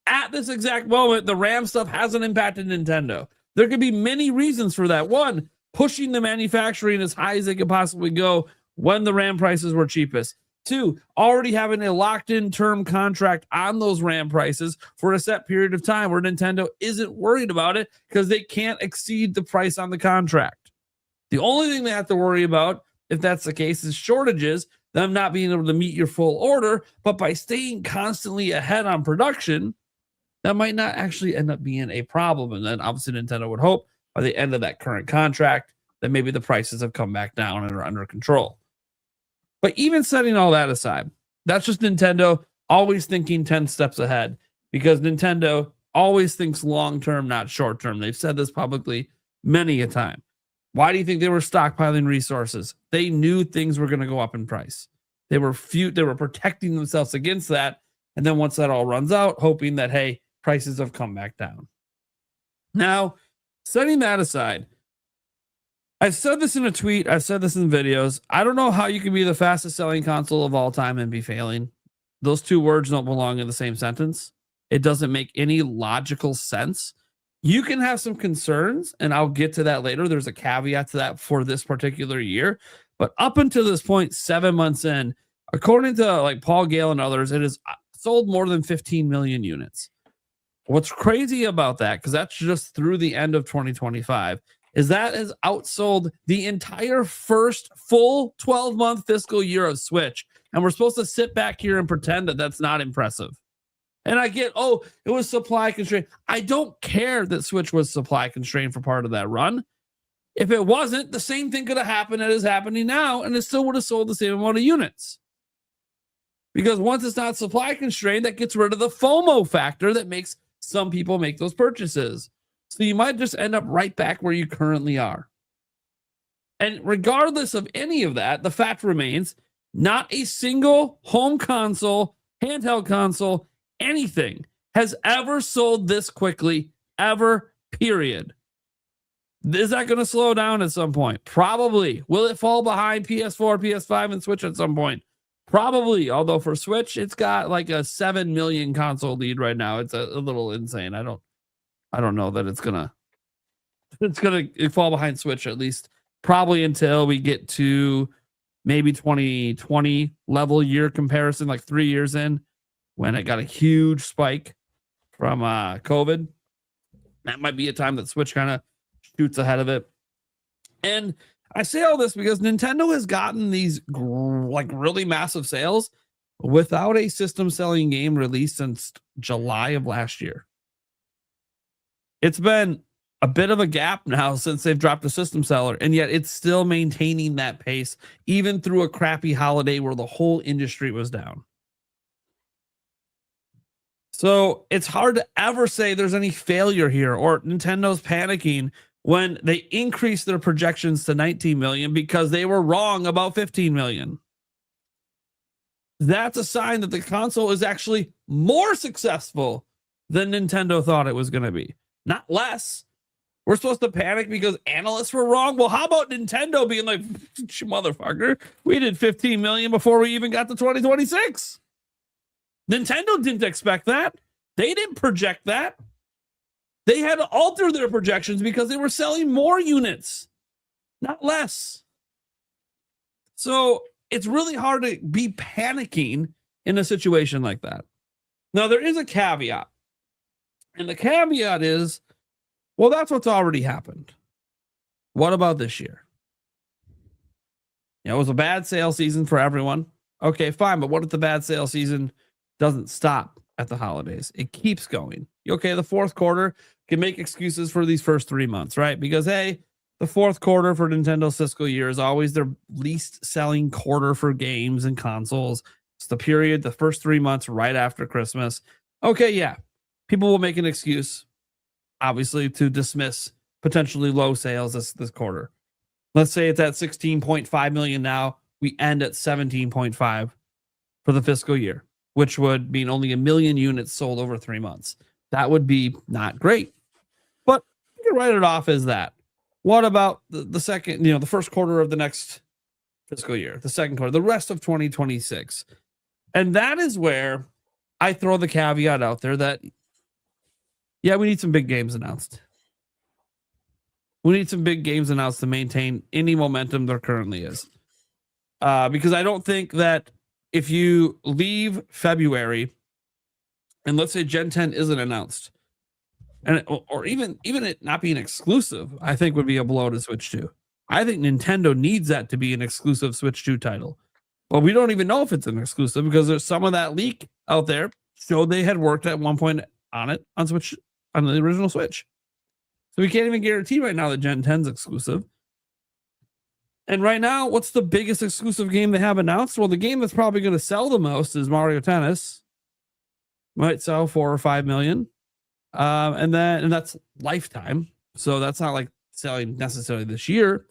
At this exact moment, the RAM stuff hasn't impacted Nintendo. There could be many reasons for that. One, pushing the manufacturing as high as they could possibly go when the RAM prices were cheapest. Two, already having a locked-in term contract on those RAM prices for a set period of time where Nintendo isn't worried about it because they can't exceed the price on the contract. The only thing they have to worry about, if that's the case, is shortages, them not being able to meet your full order, but by staying constantly ahead on production, that might not actually end up being a problem. And then obviously Nintendo would hope by the end of that current contract that maybe the prices have come back down and are under control. But even setting all that aside, that's just Nintendo always thinking 10 steps ahead, because Nintendo always thinks long-term, not short-term. They've said this publicly many a time. Why do you think they were stockpiling resources? They knew things were going to go up in price. They were protecting themselves against that. And then once that all runs out, hoping that, hey, prices have come back down. Now, setting that aside, I've said this in a tweet. I've said this in videos. I don't know how you can be the fastest selling console of all time and be failing. Those two words don't belong in the same sentence. It doesn't make any logical sense. You can have some concerns, and I'll get to that later. There's a caveat to that for this particular year. But up until this point, 7 months in, according to like Paul Gale and others, it has sold more than 15 million units. What's crazy about that, because that's just through the end of 2025, is that has outsold the entire first full 12-month fiscal year of Switch. And we're supposed to sit back here and pretend that that's not impressive. And I get, it was supply constrained. I don't care that Switch was supply constrained for part of that run. If it wasn't, the same thing could have happened that is happening now, and it still would have sold the same amount of units. Because once it's not supply constrained, that gets rid of the FOMO factor that makes some people make those purchases. So you might just end up right back where you currently are. And regardless of any of that, the fact remains, not a single home console, handheld console, anything has ever sold this quickly, ever, period. Is that going to slow down at some point? Probably. Will it fall behind PS4, PS5, and Switch at some point? Probably. Although for Switch, it's got like a 7 million console lead right now. It's a little insane. I don't know that it's gonna fall behind Switch, at least probably until we get to maybe 2020 level year comparison, like 3 years in, when it got a huge spike from COVID. That might be a time that Switch kind of shoots ahead of it. And I say all this because Nintendo has gotten these like really massive sales without a system selling game released since July of last year. It's been a bit of a gap now since they've dropped a system seller, and yet it's still maintaining that pace, even through a crappy holiday where the whole industry was down. So it's hard to ever say there's any failure here or Nintendo's panicking when they increased their projections to 19 million because they were wrong about 15 million. That's a sign that the console is actually more successful than Nintendo thought it was going to be. Not less. We're supposed to panic because analysts were wrong. Well, how about Nintendo being like, motherfucker, we did 15 million before we even got to 2026. Nintendo didn't expect that. They didn't project that. They had to alter their projections because they were selling more units, not less. So it's really hard to be panicking in a situation like that. Now, there is a caveat. And the caveat is, well, that's what's already happened. What about this year? It was a bad sales season for everyone. Okay, fine. But what if the bad sales season doesn't stop at the holidays? It keeps going. Okay, the fourth quarter can make excuses for these first 3 months, right? Because, hey, the fourth quarter for Nintendo's fiscal year is always their least selling quarter for games and consoles. It's the period, the first 3 months right after Christmas. Okay, yeah. People will make an excuse, obviously, to dismiss potentially low sales this quarter. Let's say it's at 16.5 million now. we end at 17.5 for the fiscal year, which would mean only 1 million units sold over 3 months. That would be not great, but you can write it off as that. What about the second, the first quarter of the next fiscal year, the second quarter, the rest of 2026? And that is where I throw the caveat out there that, yeah, we need some big games announced. We need some big games announced to maintain any momentum there currently is. Because I don't think that if you leave February and let's say Gen 10 isn't announced, or even it not being exclusive, I think would be a blow to Switch 2. I think Nintendo needs that to be an exclusive Switch 2 title. But we don't even know if it's an exclusive because there's some of that leak out there showed they had worked at one point on it on Switch, on the original Switch. So we can't even guarantee right now that Gen 10's exclusive. And right now, what's the biggest exclusive game they have announced? Well, the game that's probably going to sell the most is Mario Tennis. Might sell 4 or 5 million. And that's lifetime. So that's not like selling necessarily this year.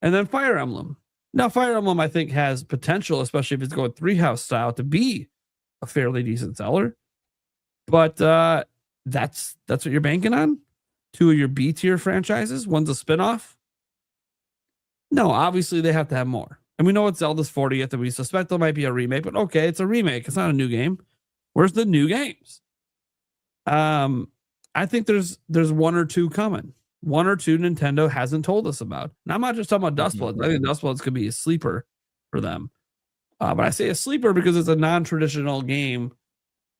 And then Fire Emblem. Now, Fire Emblem, I think, has potential, especially if it's going 3-house style, to be a fairly decent seller. But that's what you're banking on? 2 of your B-tier franchises? One's a spinoff? No, obviously they have to have more. And we know it's Zelda's 40th, and we suspect there might be a remake, but okay, it's a remake. It's not a new game. Where's the new games? I think there's 1 or 2 coming. 1 or 2 Nintendo hasn't told us about. And I'm not just talking about Dustbloods. I think Dustbloods could be a sleeper for them. But I say a sleeper because it's a non-traditional game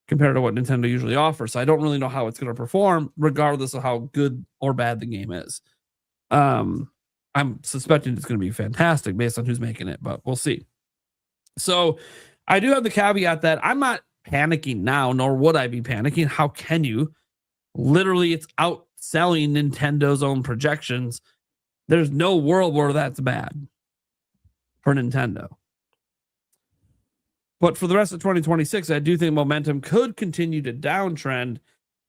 compared to what Nintendo usually offers. So I don't really know how it's going to perform, regardless of how good or bad the game is. I'm suspecting it's going to be fantastic based on who's making it, but we'll see. So I do have the caveat that I'm not panicking now, nor would I be panicking. How can you? Literally, it's outselling Nintendo's own projections. There's no world where that's bad for Nintendo. But for the rest of 2026, I do think momentum could continue to downtrend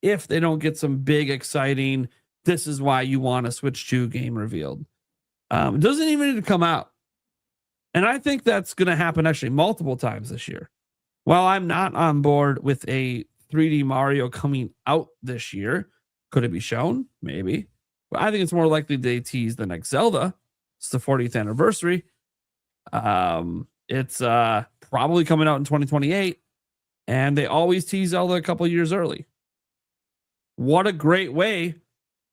if they don't get some big, exciting, this is why you want a Switch 2 game revealed. It doesn't even need to come out. And I think that's going to happen actually multiple times this year. While I'm not on board with a 3D Mario coming out this year, could it be shown? Maybe. But I think it's more likely they tease the next Zelda. It's the 40th anniversary. It's probably coming out in 2028. And they always tease Zelda a couple years early. What a great way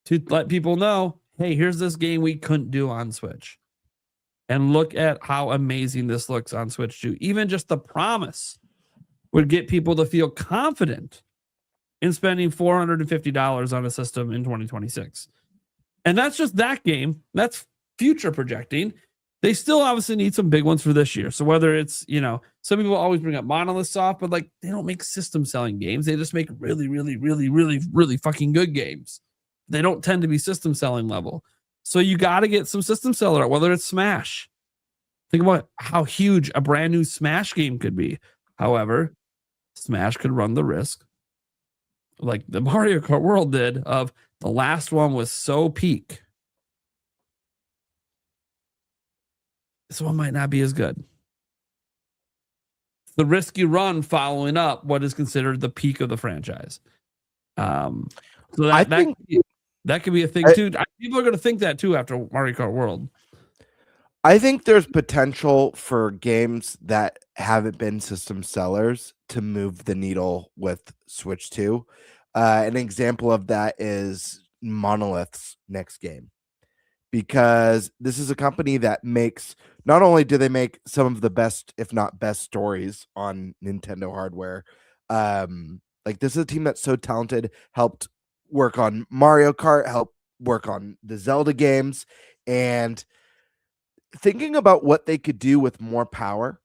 to let people know, hey, here's this game we couldn't do on Switch. And look at how amazing this looks on Switch 2. Even just the promise would get people to feel confident in spending $450 on a system in 2026. And that's just that game. That's future projecting. They still obviously need some big ones for this year. So whether it's, some people always bring up Monolith Soft, but like they don't make system selling games. They just make really, really, really, really, really fucking good games. They don't tend to be system selling level. So you got to get some system seller out, whether it's Smash. Think about how huge a brand new Smash game could be. However, Smash could run the risk, like the Mario Kart World did, of the last one was so peak. This one might not be as good. The risk you run following up what is considered the peak of the franchise. So that could be a thing too. People are going to think that too after Mario Kart World. I think there's potential for games that haven't been system sellers to move the needle with Switch 2. An example of that is Monolith's next game, because this is a company that makes, not only do they make some of the best, if not best, stories on Nintendo hardware, like this is a team that's so talented, helped work on Mario Kart, helped work on the Zelda games, and thinking about what they could do with more power,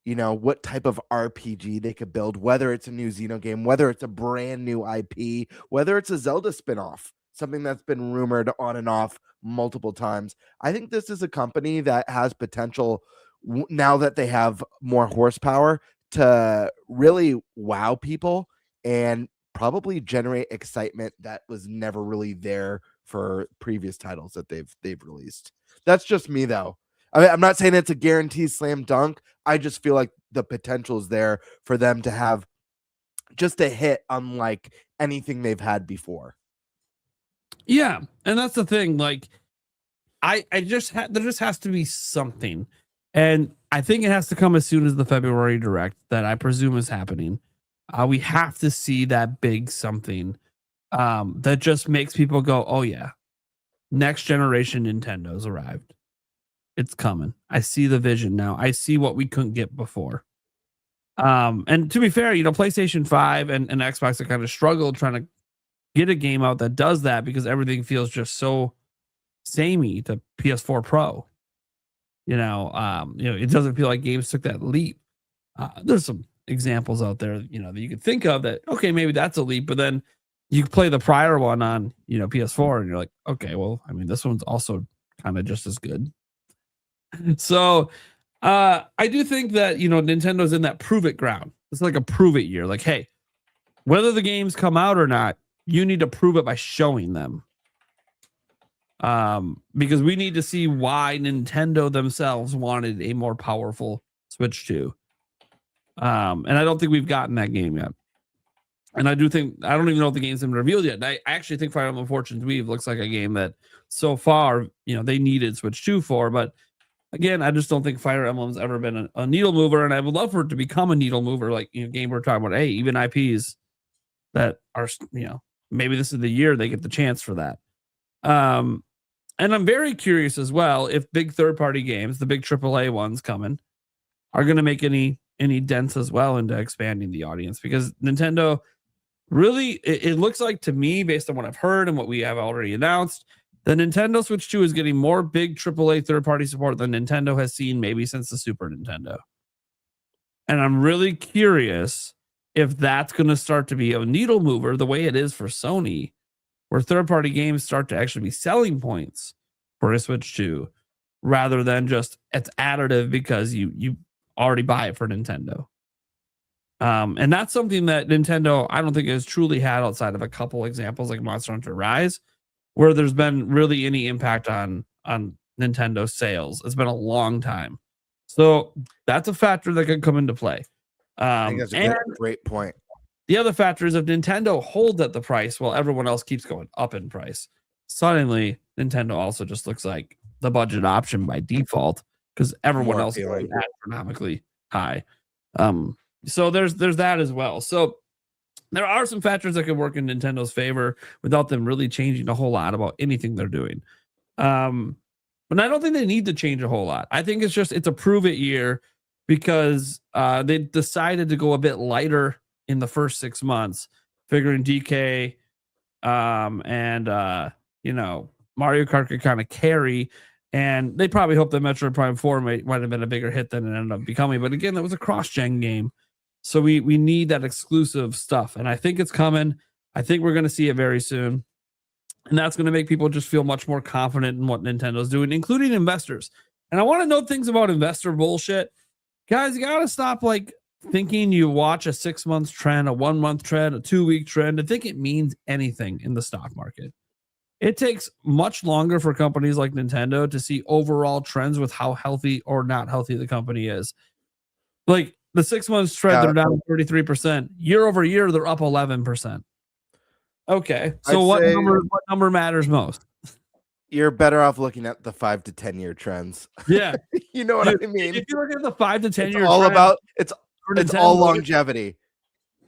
what type of RPG they could build, whether it's a new Xeno game, whether it's a brand new IP, whether it's a Zelda spinoff, something that's been rumored on and off multiple times. I think this is a company that has potential now that they have more horsepower to really wow people and probably generate excitement that was never really there for previous titles that they've released. That's just me though. I mean, I'm not saying it's a guaranteed slam dunk. I just feel like the potential is there for them to have just a hit unlike anything they've had before. Yeah, and that's the thing. Like, there just has to be something, and I think it has to come as soon as the February Direct that I presume is happening. We have to see that big something that just makes people go, "Oh yeah, next generation Nintendo's arrived. It's coming. I see the vision now. I see what we couldn't get before." And to be fair, PlayStation 5 and Xbox have kind of struggled trying to get a game out that does that because everything feels just so samey to PS4 Pro. It doesn't feel like games took that leap. There's some examples out there, that you could think of that, okay, maybe that's a leap, but then you play the prior one on, PS4 and you're like, okay, well, I mean, this one's also kind of just as good. So I do think that, Nintendo's in that prove it ground. It's like a prove it year. Like, hey, whether the games come out or not, you need to prove it by showing them. Because we need to see why Nintendo themselves wanted a more powerful Switch 2. And I don't think we've gotten that game yet. And I don't even know if the game's been revealed yet. And I actually think Fire Emblem Fortune's Weave looks like a game that so far, they needed Switch 2 for. But again, I just don't think Fire Emblem's ever been a needle mover. And I would love for it to become a needle mover, like, game we're talking about. Hey, even IPs that are, maybe this is the year they get the chance for that. And I'm very curious as well if big third-party games, the big AAA ones coming, are going to make any dents as well into expanding the audience. Because Nintendo really, it looks like to me, based on what I've heard and what we have already announced, the Nintendo Switch 2 is getting more big AAA third-party support than Nintendo has seen maybe since the Super Nintendo. And I'm really curious if that's going to start to be a needle mover the way it is for Sony, where third-party games start to actually be selling points for a Switch 2 rather than just it's additive because you already buy it for Nintendo. And that's something that Nintendo, I don't think, has truly had outside of a couple examples like Monster Hunter Rise, where there's been really any impact on Nintendo sales. It's been a long time. So that's a factor that could come into play. I think that's a great point. The other factor is if Nintendo holds at the price while everyone else keeps going up in price, suddenly Nintendo also just looks like the budget option by default because everyone else is going astronomically high. So there's that as well. So there are some factors that could work in Nintendo's favor without them really changing a whole lot about anything they're doing. But I don't think they need to change a whole lot. I think it's a prove it year because they decided to go a bit lighter in the first 6 months, figuring DK and Mario Kart could kind of carry, and they probably hoped that Metroid Prime 4 might have been a bigger hit than it ended up becoming. But again, that was a cross-gen game, so we need that exclusive stuff, and I think it's coming. I think we're going to see it very soon, and that's going to make people just feel much more confident in what Nintendo's doing, including investors. And I want to know things about investor bullshit. Guys, you got to stop thinking you watch a 6 month trend, a 1 month trend, a 2 week trend, and think it means anything in the stock market. It takes much longer for companies like Nintendo to see overall trends with how healthy or not healthy the company is. Like the 6 months trend, they're down 33%. Year over year, they're up 11%. Okay, so what number matters most? You're better off looking at the 5 to 10 year trends. Yeah, you know what I mean. If you look at the 5 to 10 year, all trend, about it's all longevity.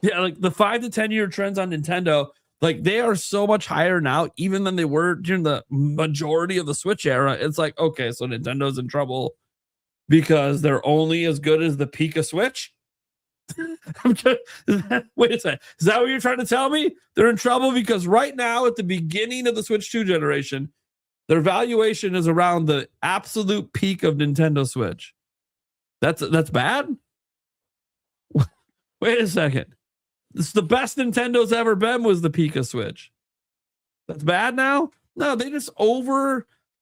Yeah, like the 5 to 10 year trends on Nintendo, like they are so much higher now, even than they were during the majority of the Switch era. It's like, okay, so Nintendo's in trouble because they're only as good as the peak of Switch. Wait a second. Is that what you're trying to tell me? They're in trouble because right now, at the beginning of the Switch 2 generation, their valuation is around the absolute peak of Nintendo Switch. That's bad? Wait a second. This is the best Nintendo's ever been was the peak of Switch. That's bad now? No, they just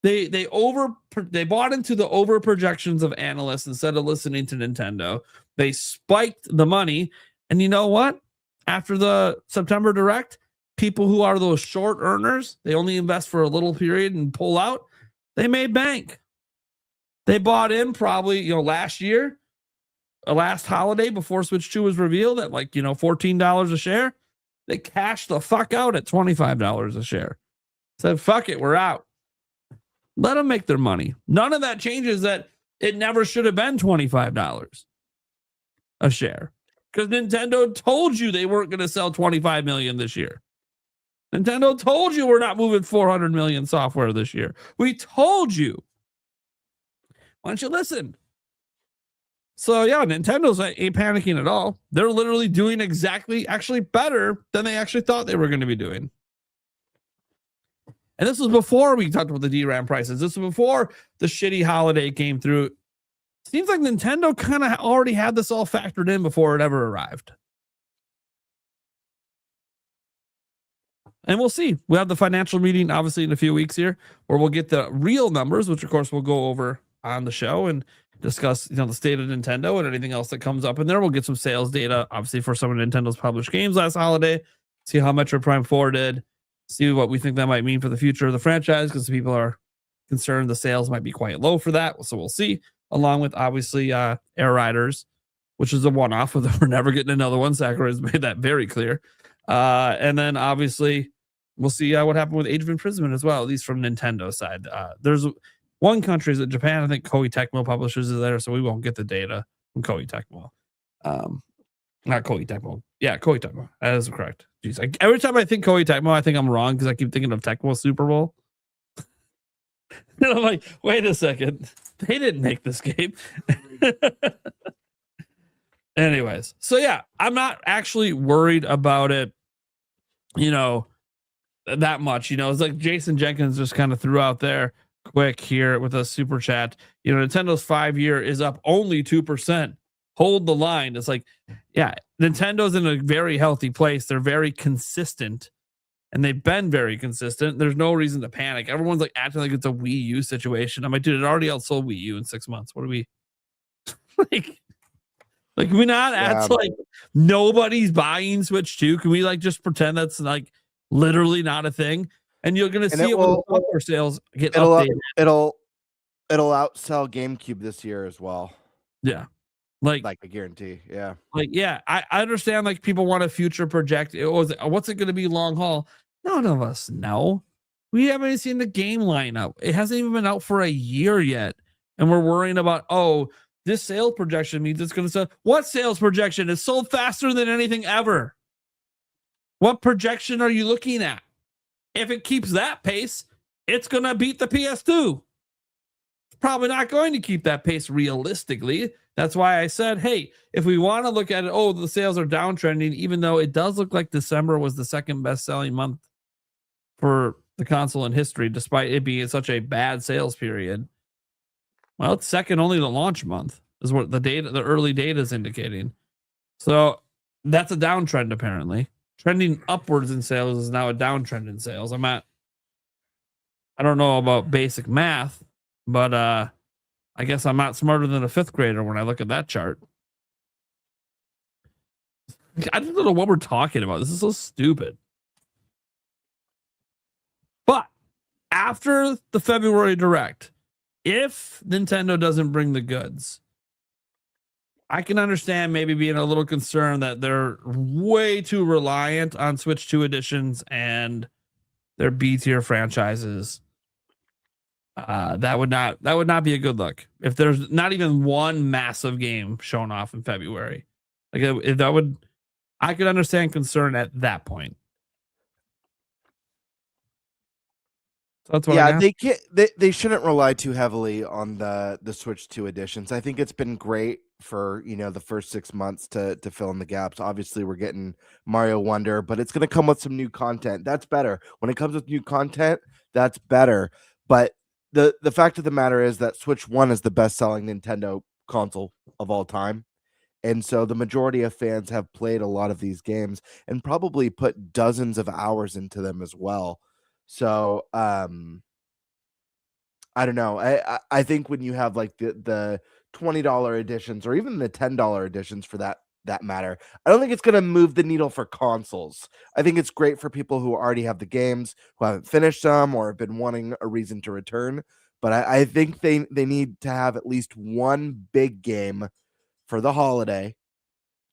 they bought into the over projections of analysts instead of listening to Nintendo. They spiked the money. And you know what? After the September Direct, people who are those short earners, they only invest for a little period and pull out, they made bank. They bought in probably, last year, last holiday before Switch 2 was revealed at like, $14 a share. They cashed the fuck out at $25 a share. Said, fuck it, we're out. Let them make their money. None of that changes that it never should have been $25 a share. Because Nintendo told you they weren't going to sell 25 million this year. Nintendo told you we're not moving 400 million software this year. We told you. Why don't you listen? So yeah, Nintendo's ain't panicking at all. They're literally doing actually better than they actually thought they were going to be doing. And this was before we talked about the DRAM prices. This was before the shitty holiday came through. Seems like Nintendo kind of already had this all factored in before it ever arrived. And we'll see. We'll have the financial meeting, obviously, in a few weeks here, where we'll get the real numbers, which, of course, we'll go over on the show and discuss, the state of Nintendo and anything else that comes up in there. We'll get some sales data, obviously, for some of Nintendo's published games last holiday, see how Metroid Prime 4 did, see what we think that might mean for the future of the franchise, because people are concerned the sales might be quite low for that. So we'll see, along with, obviously, Air Riders, which is a one-off. We're never getting another one. Sakurai has made that very clear. And then, obviously, we'll see what happened with Age of Imprisonment as well, at least from Nintendo's side. There's one country is Japan. I think Koei Tecmo publishes it there, so we won't get the data from Koei Tecmo. Not Koei Tecmo. Yeah, Koei Tecmo. That is correct. Jeez, every time I think Koei Tecmo, I think I'm wrong because I keep thinking of Tecmo Super Bowl. And I'm like, wait a second. They didn't make this game. Anyways, so yeah, I'm not actually worried about it, that much. It's like Jason Jenkins just kind of threw out there quick here with a super chat. Nintendo's 5-year is up only 2%. Hold the line. It's like, yeah, Nintendo's in a very healthy place. They're very consistent, and they've been very consistent. There's no reason to panic. Everyone's like acting like it's a Wii U situation. I'm like, dude, it already outsold Wii U in 6 months. What are we like? Can we not act like nobody's buying Switch 2? Can we just pretend that's literally not a thing? And you're gonna see it when the software sales get updated. It'll outsell GameCube this year as well. Yeah. Like I guarantee. Yeah. I understand people want a future project. What's it gonna be long haul? None of us know. We haven't even seen the game lineup. It hasn't even been out for a year yet. And we're worrying about, this sales projection means it's gonna sell. What sales projection? Is sold faster than anything ever. What projection are you looking at? If it keeps that pace, it's going to beat the PS2. It's probably not going to keep that pace realistically. That's why I said, hey, if we want to look at it, the sales are downtrending, even though it does look like December was the second best-selling month for the console in history, despite it being such a bad sales period. Well, it's second only to launch month, is what the early data is indicating. So that's a downtrend, apparently. Trending upwards in sales is now a downtrend in sales. I don't know about basic math, but I guess I'm not smarter than a 5th grader when I look at that chart. I don't know what we're talking about. This is so stupid. But after the February Direct, if Nintendo doesn't bring the goods, I can understand maybe being a little concerned that they're way too reliant on Switch 2 editions and their B-tier franchises. That would not be a good look if there's not even one massive game shown off in February. I could understand concern at that point. So that's what they shouldn't rely too heavily on the Switch 2 editions. I think it's been great for the first 6 months to fill in the gaps. Obviously, we're getting Mario Wonder, but it's going to come with some new content. That's better. When it comes with new content, that's better. But the fact of the matter is that Switch 1 is the best-selling Nintendo console of all time. And so the majority of fans have played a lot of these games and probably put dozens of hours into them as well. So I don't know. I think when you have the $20 editions or even the $10 editions for that matter, I don't think it's going to move the needle for consoles. I think it's great for people who already have the games, who haven't finished them or have been wanting a reason to return. but I think they need to have at least one big game for the holiday.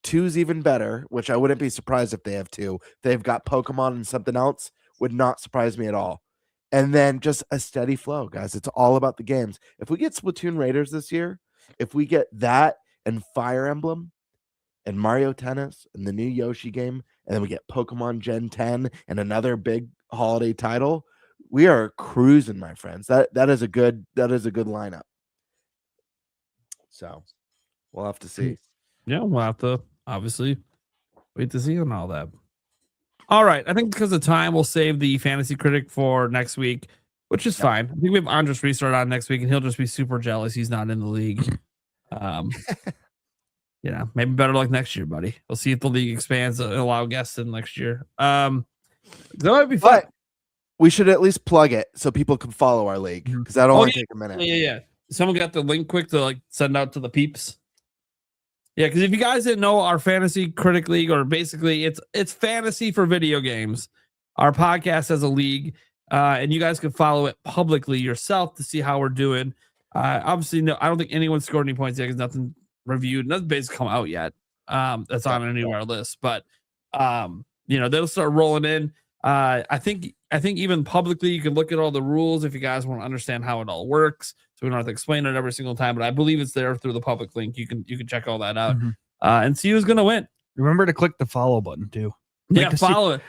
2's even better, which I wouldn't be surprised if they have 2. They've got Pokemon and something else, would not surprise me at all. And then just a steady flow, guys. It's all about the games. If we get Splatoon Raiders this year, if we get that and Fire Emblem and Mario Tennis and the new Yoshi game, and then we get Pokemon Gen 10 and another big holiday title, we are cruising, my friends. That is a good lineup. So we'll have to see. Yeah, we'll have to obviously wait to see on all that. All right. I think because of time, we'll save the fantasy critic for next week, which is fine. I think we have Andres Restart on next week, and he'll just be super jealous he's not in the league. Maybe better luck next year, buddy. We'll see if the league expands and allow guests in next year. That might be fun. But we should at least plug it so people can follow our league, because that'll only take a minute. Yeah. Someone got the link quick to send out to the peeps. Yeah, because if you guys didn't know, our fantasy critic league, or basically it's fantasy for video games. Our podcast has a league, and you guys can follow it publicly yourself to see how we're doing. Obviously, no, I don't think anyone scored any points yet because nothing reviewed, nothing basically come out yet. That's on any of our lists, but they'll start rolling in. I think even publicly you can look at all the rules if you guys want to understand how it all works. So we don't have to explain it every single time, but I believe it's there through the public link. You can check all that out and see who's gonna win. Remember to click the follow button too. Follow it.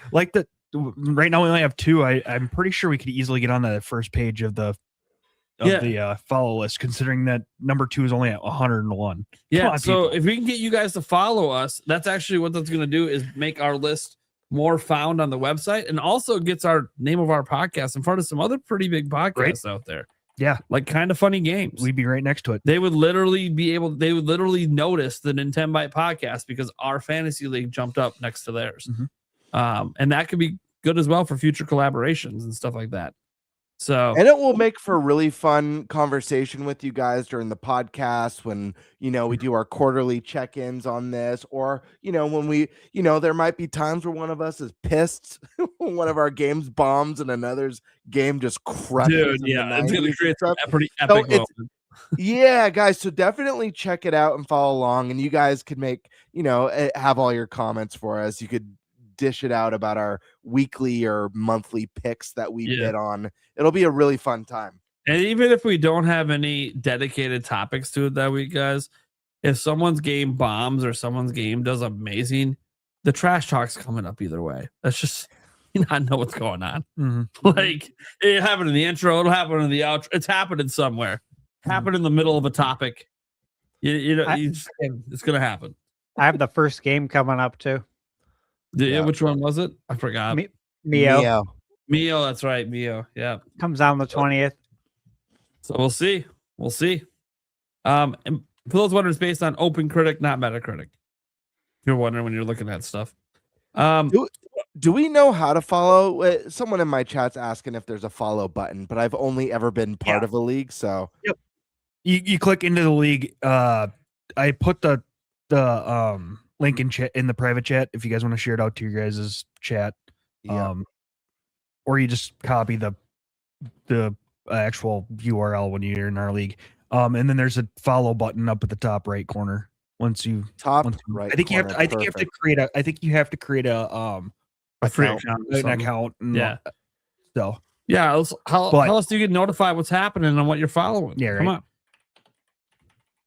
Right now we only have 2. I'm pretty sure we could easily get on the first page of the follow list, considering that number 2 is only at 101. Yeah. So if we can get you guys to follow us, that's actually what that's gonna do, is make our list more found on the website, and also gets our name of our podcast in front of some other pretty big podcasts out there. Yeah, like Kind of Funny Games. We'd be right next to it. They would literally notice the NintenByte Podcast because our fantasy league jumped up next to theirs. And that could be good as well for future collaborations and stuff like that. So, and it will make for a really fun conversation with you guys during the podcast when, we do our quarterly check-ins on this, or, when we, there might be times where one of us is pissed when one of our games bombs and another's game just crushes. Dude, yeah, it's going to create a pretty epic moment. Yeah, guys. So definitely check it out and follow along, and you guys could make, have all your comments for us. You could dish it out about our weekly or monthly picks that we bid on. It'll be a really fun time. And even if we don't have any dedicated topics to it that week, guys, if someone's game bombs or someone's game does amazing, the trash talk's coming up either way. That's just, you not know what's going on. Like, it happened in the intro, it'll happen in the outro. It's happening somewhere. Happen in the middle of a topic. It's gonna happen. I have the first game coming up too. Which one was it? I forgot. Mio, that's right. Mio. Yeah. Comes out on the 20th. So we'll see. And for those wondering, it's based on Open Critic, not Metacritic. If you're wondering when you're looking at stuff. Do we know how to follow? Someone in my chat's asking if there's a follow button, but I've only ever been part of a league. So you click into the league. I put the link in the private chat if you guys want to share it out to your guys' chat. Or you just copy the actual URL when you're in our league. And then there's a follow button up at the top right corner. Right. I think you have to create a free account. So how else do you get notified what's happening and what you're following? Yeah, right. Come on.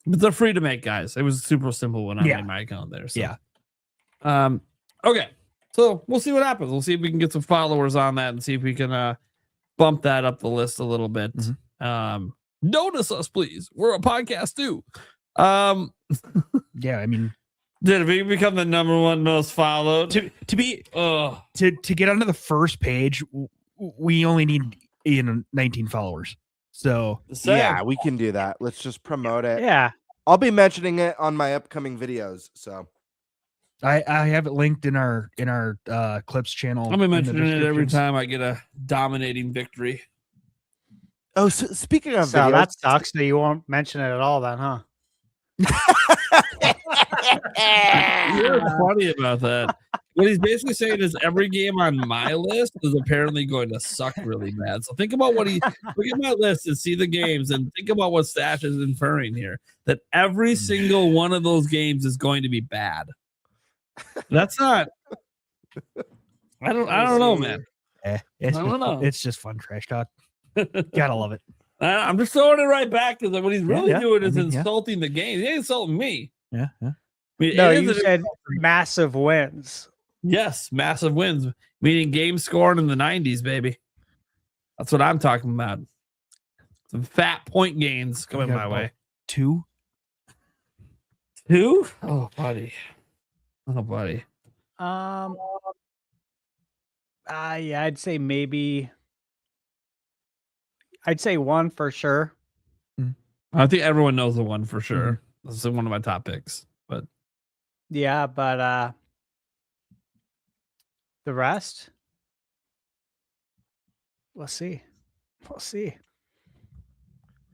But they're free to make, guys. It was super simple when I made my account there. So. Okay. So we'll see what happens. We'll see if we can get some followers on that and see if we can bump that up the list a little bit. Notice us, please. We're a podcast too. I mean, did we become the number 1 most followed? To get onto the first page, we only need 19 followers. So yeah, we can do that. Let's just promote it. Yeah, I'll be mentioning it on my upcoming videos. So I have it linked in our clips channel. I'll be mentioning it every time I get a dominating victory. Oh, so speaking of videos, that sucks that you won't mention it at all then, huh? You're funny about that. What he's basically saying is every game on my list is apparently going to suck really bad. So think about look at my list and see the games and think about what Stash is inferring here. That every single one of those games is going to be bad. That's not. I don't know, man. It's I don't know. It's just fun trash talk. Gotta love it. I'm just throwing it right back because what he's really doing is I mean, insulting the game. He ain't insulting me. Yeah. I mean, No, it you is said massive wins. yes, massive wins, meaning game scoring in the 90s, baby. That's what I'm talking about. Some fat point gains coming my way. 2? Oh, buddy. Yeah, I'd say maybe. I'd say 1 for sure. I think everyone knows the one for sure. This is one of my top picks, but Yeah, but the rest, we'll see. We'll see.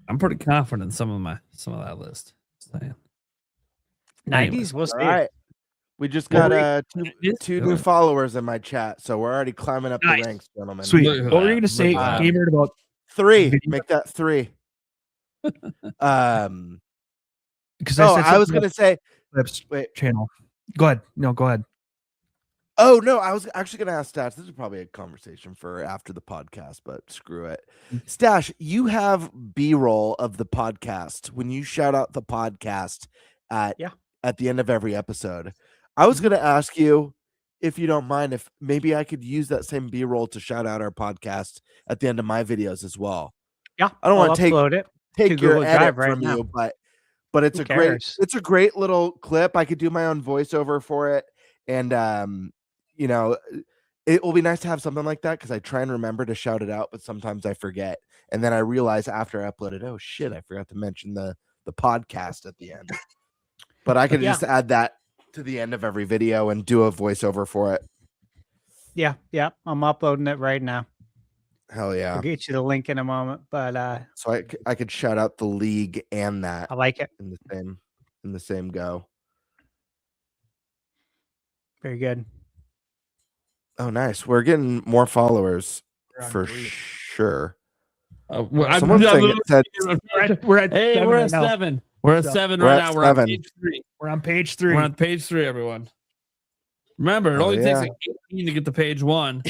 I'm pretty confident in some of that list. Just saying. 90s, we'll see. All right. We just got two new followers in my chat, so we're already climbing up the ranks, gentlemen. Sweet. What were you going to say, Gamer, about 3? Make that 3. Because I was going to say, wait, channel. Go ahead. No, go ahead. Oh no, I was actually going to ask Stash. This is probably a conversation for after the podcast, but screw it. Stash, you have B-roll of the podcast when you shout out the podcast at the end of every episode. I was going to ask you, if you don't mind, if maybe I could use that same B-roll to shout out our podcast at the end of my videos as well. Yeah, I don't want to take your Google edit Drive right from now. you, but it's Who a great little clip. I could do my own voiceover for it, and you know, it will be nice to have something like that because I try and remember to shout it out, but sometimes I forget, and then I realize after I upload it, oh shit, I forgot to mention the podcast at the end. But I could just add that to the end of every video and do a voiceover for it. Yeah, I'm uploading it right now. Hell yeah. I'll get you the link in a moment, but so I could shout out the league and that. I like it in the same go. Very good. Oh, nice. We're getting more followers for sure. Someone said We're at 7 we're right at now. 7. We're at 7 We're right at now. We're on 7. page 3. We're on page 3. We're on page 3, everyone. Remember, it only takes like 18 to get to page 1.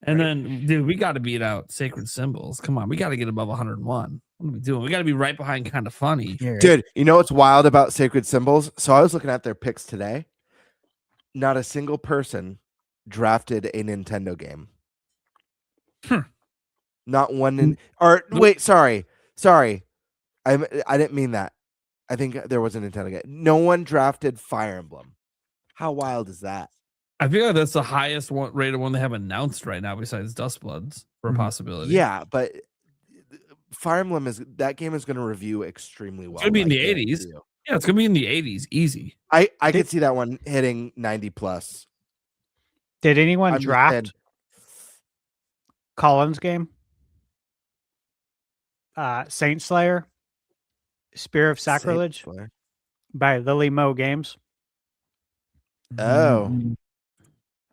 And then, dude, we got to beat out Sacred Symbols. Come on, we got to get above 101. What are we doing? We got to be right behind Kind of Funny. Dude, you know what's wild about Sacred Symbols? So I was looking at their picks today. Not a single person drafted a Nintendo game. Not one wait, sorry. I didn't mean that. I think there was a Nintendo game. No one drafted Fire Emblem. How wild is that? I feel like that's the highest rated one they have announced right now, besides Dustbloods, for a possibility. Yeah, but Fire Emblem that game is going to review extremely well. It's gonna be in the 80s. Yeah, it's gonna be in the 80s, easy. I could see that one hitting 90 plus. Did anyone draft Colin's game? Saint Slayer, Spear of Sacrilege by Lily Mo Games. Oh,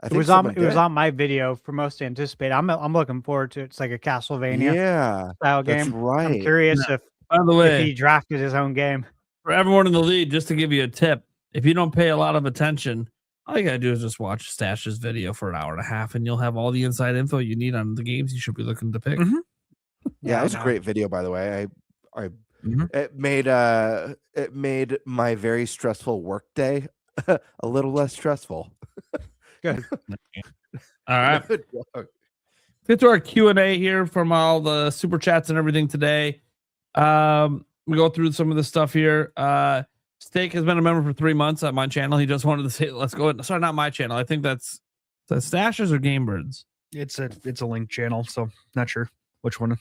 it was on my video for most anticipated. I'm looking forward to it. It's like a Castlevania style game. That's right. I'm curious By the way, if he drafted his own game. For everyone in the lead, just to give you a tip, if you don't pay a lot of attention, all you gotta do is just watch Stash's video for an hour and a half, and you'll have all the inside info you need on the games you should be looking to pick. Yeah, it was a great video, by the way. It made my very stressful work day a little less stressful. Good. All right. Get to our Q&A here from all the super chats and everything today. We go through some of the stuff here. Steak has been a member for 3 months at my channel. He just wanted to say, let's go. Sorry, not my channel. I think that's Stash's or Gamebirds. It's a link channel, so not sure which one. Well,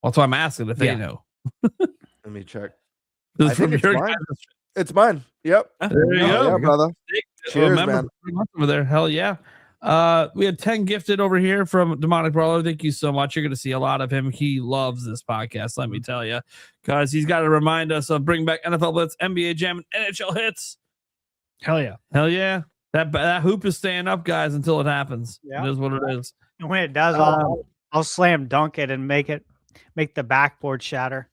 that's why I'm asking if they know. Let me check. This is from your mine. It's mine. Yep. There you go. Yeah, brother. Steak, Cheers, member man. for 3 months over there. Hell yeah. We had 10 gifted over here from Demonic Brawler. Thank you so much. You're going to see a lot of him. He loves this podcast, let me tell you, because he's got to remind us of bring back NFL Blitz, NBA Jam, and NHL hits. Hell yeah. Hell yeah. That hoop is staying up, guys, until it happens. Yeah. It is what it is. And when it does, I'll slam dunk it and make the backboard shatter.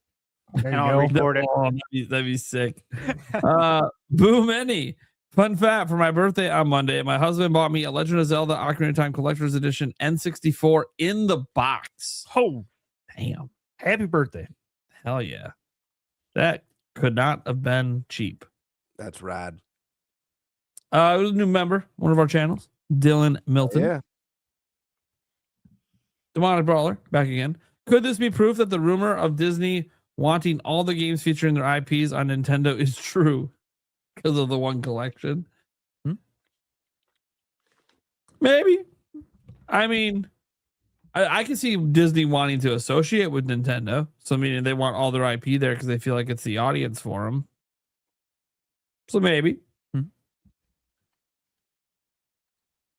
There And you I'll go. record it. Oh, that'd be sick. Boom any. Fun fact, for my birthday on Monday, my husband bought me a Legend of Zelda Ocarina of Time Collector's Edition N64 in the box. Oh, damn. Happy birthday. Hell yeah. That could not have been cheap. That's rad. It was a new member, one of our channels, Dylan Milton. Yeah. Demonic Brawler, back again. Could this be proof that the rumor of Disney wanting all the games featuring their IPs on Nintendo is true because of the one collection? Maybe. I mean, I can see Disney wanting to associate with Nintendo. So, meaning they want all their IP there because they feel like it's the audience for them. So, maybe.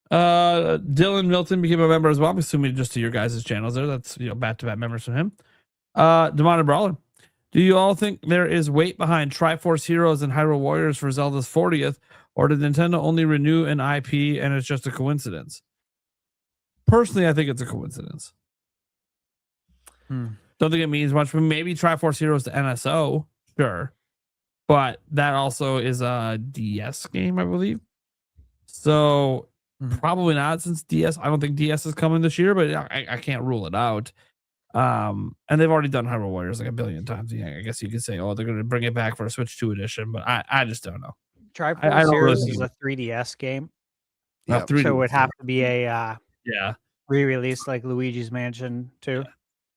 Dylan Milton became a member as well. I'm assuming just to your guys' channels there. That's, back-to-back members from him. Demonic Brawler. Do you all think there is weight behind Triforce Heroes and Hyrule Warriors for Zelda's 40th, or did Nintendo only renew an IP and it's just a coincidence? Personally, I think it's a coincidence. Don't think it means much, but maybe Triforce Heroes to NSO, sure. But that also is a DS game, I believe. So probably not, since DS. I don't think DS is coming this year, but I can't rule it out. And they've already done Hyrule Warriors like a billion times. Yeah, I guess you could say, oh, they're going to bring it back for a Switch 2 edition, but I just don't know. Triforce Heroes is a 3DS game. Yeah, So it would have to be a yeah re-release like Luigi's Mansion 2.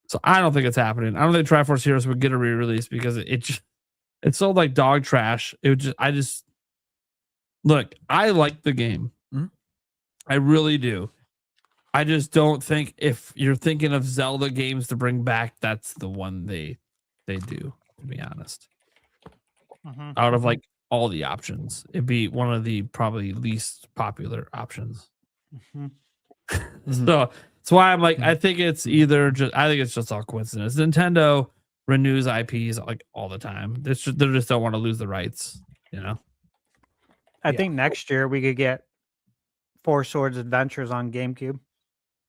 So I don't think it's happening. I don't think Triforce Heroes would get a re-release because it sold like dog trash. Look, I like the game. I really do. I just don't think if you're thinking of Zelda games to bring back, that's the one they do, to be honest. Out of like all the options, it'd be one of the probably least popular options. So that's why I'm like, I think it's just all coincidence. Nintendo renews IPs like all the time. They just don't want to lose the rights, I think next year we could get Four Swords Adventures on GameCube.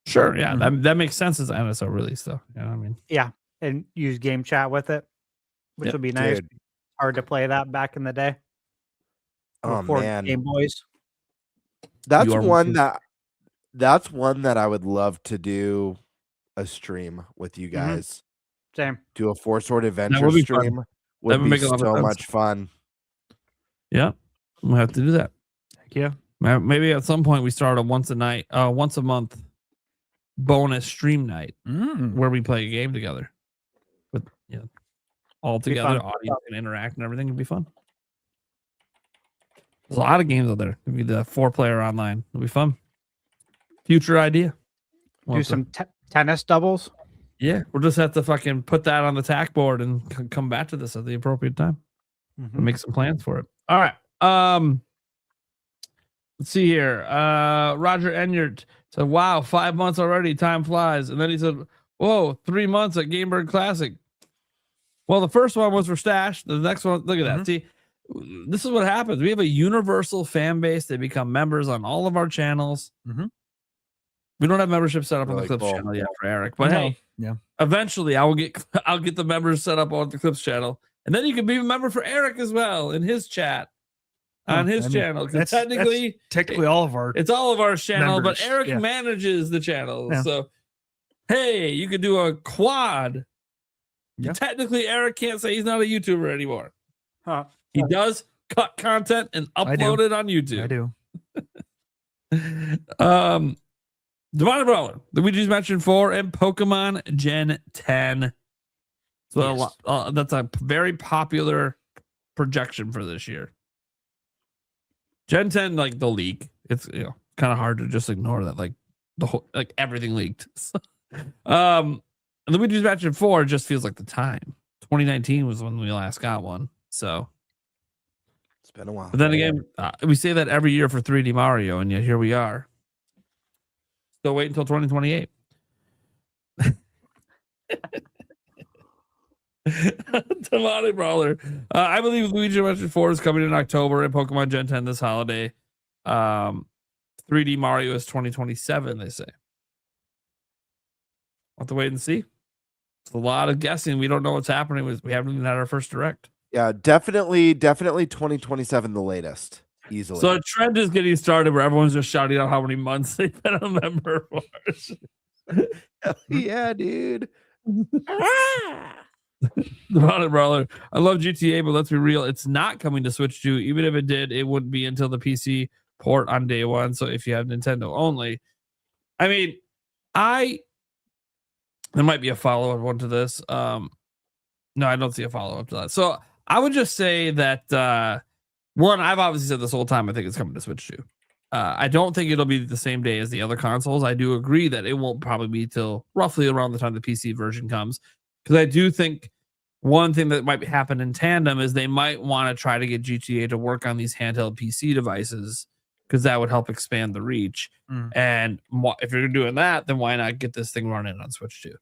Sure, yeah, that makes sense as an NSO release, though. You know what I mean? Yeah, and use game chat with it, which would be nice. Dude. Hard to play that back in the day. Oh Before man, Game Boys. That's one that I would love to do a stream with you guys. Same. Do a Four Sword That Adventure would be stream. fun. Would That would be make a lot of so sense. much fun. Yeah, we'll have to do that. Heck yeah. Maybe at some point we start a once a month bonus stream night where we play a game together. With all together, audience can interact and everything. It'd be fun. There's a lot of games out there. It'd be the 4-player online. It'll be fun. Future idea. Do some tennis doubles. Yeah, we'll just have to fucking put that on the tack board and come back to this at the appropriate time. Make some plans for it. All right. Let's see here. Roger Enyart said, wow, 5 months already. Time flies. And then he said, whoa, 3 months at Gamebird Classic. Well, the first one was for Stash. The next one, look at that. See, this is what happens. We have a universal fan base. They become members on all of our channels. We don't have membership set up on the Clips channel yet for Eric. But hey, eventually I'll get the members set up on the Clips channel. And then you can be a member for Eric as well in his chat. On his channel, because technically all of our it's all of our channel, members, but Eric manages the channel. So hey, you could do a quad. Technically, Eric can't say he's not a YouTuber anymore. He does cut content and upload it on YouTube. I do. Demonic Brawler, the Luigi's Mansion 4, and Pokemon Gen 10. So that's a very popular projection for this year. Gen 10, like the leak, it's kind of hard to just ignore that, like the whole, like everything leaked. Luigi's Mansion 4 just feels like the time. 2019 was when we last got one, so it's been a while. But then again, we say that every year for 3D Mario, and yet here we are. Still wait until 2028. Tamale Brawler. I believe Luigi Mansion 4 is coming in October and Pokemon Gen 10 this holiday. 3D Mario is 2027, they say. We'll have to wait and see. It's a lot of guessing. We don't know what's happening. We haven't even had our first direct. Yeah, definitely 2027 the latest. Easily. So a trend is getting started where everyone's just shouting out how many months they've been a member for. Yeah, dude. The Brawler. I love GTA, but let's be real, it's not coming to Switch 2. Even if it did, it wouldn't be until the PC port on day one. So if you have Nintendo only, I mean, there might be a follow-up one to this. No, I don't see a follow-up to that. So I would just say that one, I've obviously said this whole time, I think it's coming to Switch 2. I don't think it'll be the same day as the other consoles. I do agree that it won't probably be till roughly around the time the PC version comes. Because I do think one thing that might happen in tandem is they might want to try to get GTA to work on these handheld PC devices, because that would help expand the reach. And if you're doing that, then why not get this thing running on Switch 2?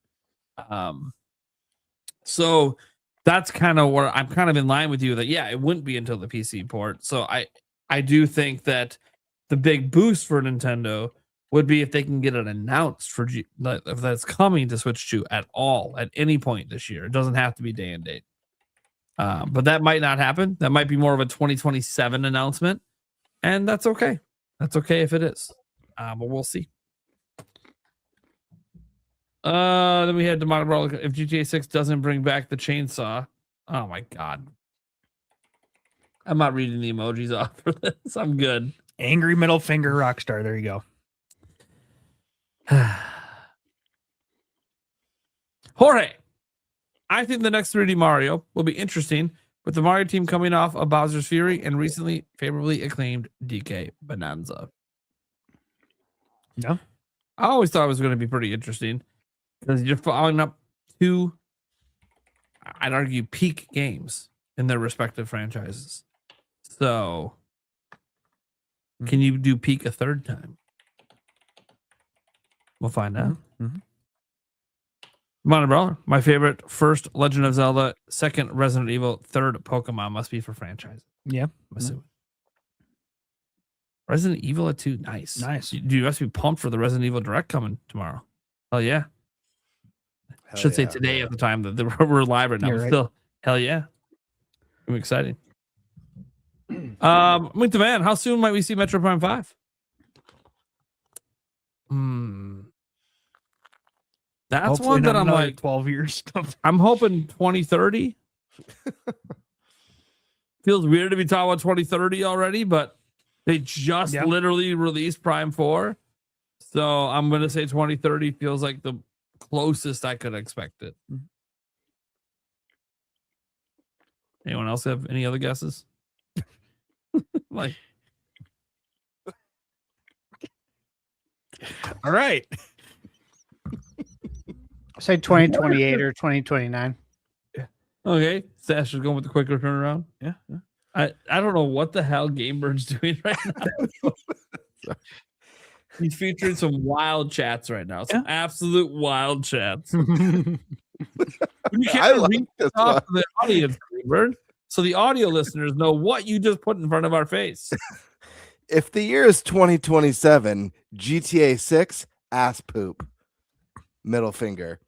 So that's kind of where I'm kind of in line with you that, yeah, it wouldn't be until the PC port. So I do think that the big boost for Nintendo would be if they can get it announced for if that's coming to Switch 2 at all, at any point this year. It doesn't have to be day and date. But that might not happen. That might be more of a 2027 announcement. And that's okay. That's okay if it is. But we'll see. Then we had tomorrow. If GTA 6 doesn't bring back the chainsaw, oh my god, I'm not reading the emojis off for this. I'm good. Angry middle finger Rockstar. There you go. Jorge, I think the next 3D Mario will be interesting, with the Mario team coming off of Bowser's Fury and recently favorably acclaimed DK Bonanza. Yeah, I always thought it was going to be pretty interesting, because you're following up two, I'd argue, peak games in their respective franchises. So, can you do peak a third time? We'll find out. Brawler, my favorite, first Legend of Zelda, second Resident Evil, third Pokemon must be for franchise. Yeah, I'm assuming. Resident Evil at 2, nice. You must be pumped for the Resident Evil Direct coming tomorrow. Oh yeah. I should say today at the time that we're live right now. But still, hell yeah. I'm excited. With the man, how soon might we see Metro Prime 5? That's hopefully one that I'm like 12 years. I'm hoping 2030. Feels weird to be talking about 2030 already, but they just literally released Prime 4. So I'm going to say 2030 feels like the closest I could expect it. Anyone else have any other guesses? Like, all right. Say 2028 or 2029. Okay, Sash is going with the quicker turnaround. Yeah. I don't know what the hell Gamebird's doing right now. He's featuring some wild chats right now. Some absolute wild chats. You can't read this off to the audience, Gamebird, so the audio listeners know what you just put in front of our face. If the year is 2027, GTA 6, ass poop. Middle finger.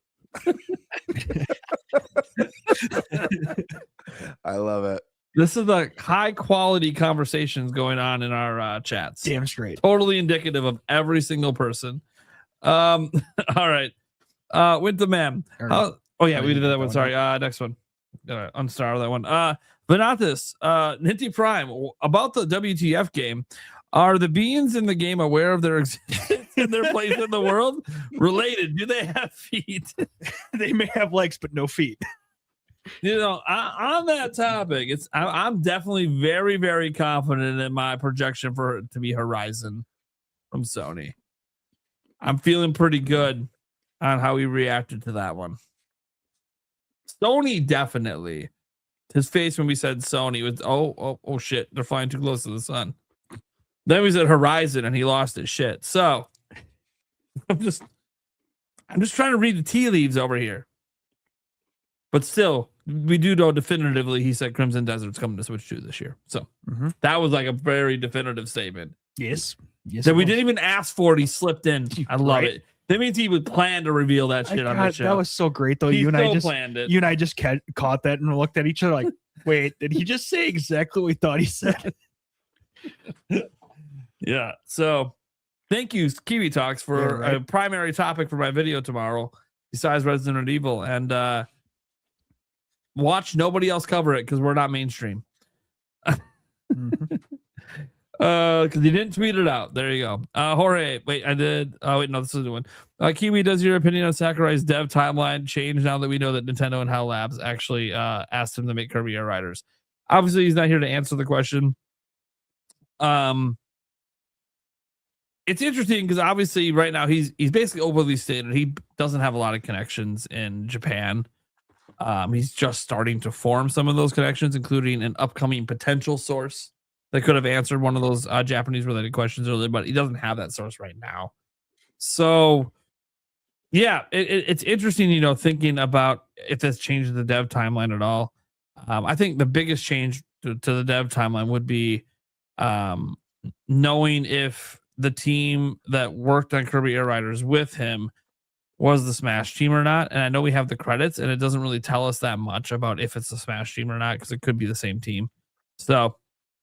I love it. This is the high quality conversations going on in our chats. Damn straight. Totally indicative of every single person. All right. With the man. Oh yeah, we did that one. Sorry. Next one. Unstar that one. But not this. Ninty Prime, about the WTF game. Are the beings in the game aware of their existence and their place in the world? Related? Do they have feet? They may have legs, but no feet. You know, on that topic, I'm definitely very, very confident in my projection for it to be Horizon from Sony. I'm feeling pretty good on how he reacted to that one. Sony definitely. His face when we said Sony was, oh shit, they're flying too close to the sun. Then we said Horizon and he lost his shit. So I'm just trying to read the tea leaves over here. But still, we do know definitively he said Crimson Desert's coming to Switch 2 this year. So that was like a very definitive statement. Yes. That we didn't even ask for it. He slipped in. I love it. That means he would plan to reveal that shit on the show. That was so great, though. You and I just caught that and looked at each other like, wait, did he just say exactly what we thought he said? Yeah. So thank you, Kiwi Talks, for a primary topic for my video tomorrow, besides Resident Evil. And watch nobody else cover it because we're not mainstream. Because you didn't tweet it out. There you go. Jorge, wait, I did. Oh, wait, no, this is the one. Kiwi, does your opinion on Sakurai's dev timeline change now that we know that Nintendo and HAL Labs actually asked him to make Kirby Air Riders? Obviously, he's not here to answer the question. It's interesting because obviously right now he's basically overly stated he doesn't have a lot of connections in Japan. He's just starting to form some of those connections, including an upcoming potential source that could have answered one of those Japanese related questions earlier, but he doesn't have that source right now. So yeah, it's interesting, thinking about if this changes the dev timeline at all. I think the biggest change to the dev timeline would be knowing if the team that worked on Kirby Air Riders with him was the Smash team or not. And I know we have the credits, and it doesn't really tell us that much about if it's the Smash team or not, because it could be the same team. So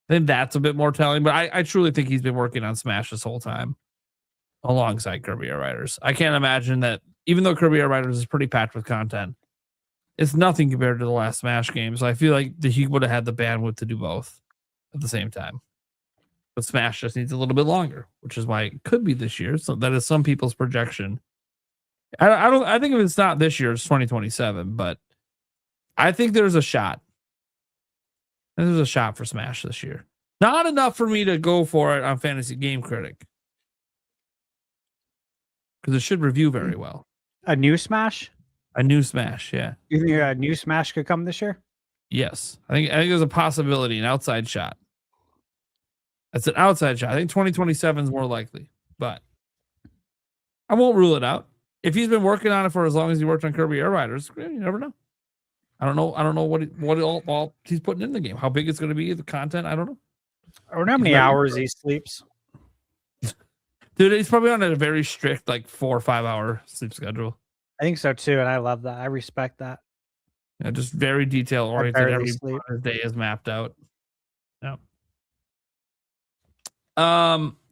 I think that's a bit more telling, but I truly think he's been working on Smash this whole time alongside Kirby Air Riders. I can't imagine that, even though Kirby Air Riders is pretty packed with content, it's nothing compared to the last Smash game. So I feel like he would have had the bandwidth to do both at the same time. But Smash just needs a little bit longer, which is why it could be this year. So that is some people's projection. I think if it's not this year, it's 2027, but I think there's a shot. There's a shot for Smash this year. Not enough for me to go for it on Fantasy Game Critic, because it should review very well. A new Smash? A new Smash, yeah. You think a new Smash could come this year? Yes. I think there's a possibility, an outside shot. That's an outside shot. I think 2027 is more likely, but I won't rule it out. If he's been working on it for as long as he worked on Kirby Air Riders, you never know. I don't know what all he's putting in the game. How big it's going to be, the content, I don't know. I don't know how many hours he sleeps. Dude, he's probably on a very strict, 4 or 5 hour sleep schedule. I think so too, and I love that. I respect that. Yeah, just very detail oriented. Every part of the day is mapped out. Yeah.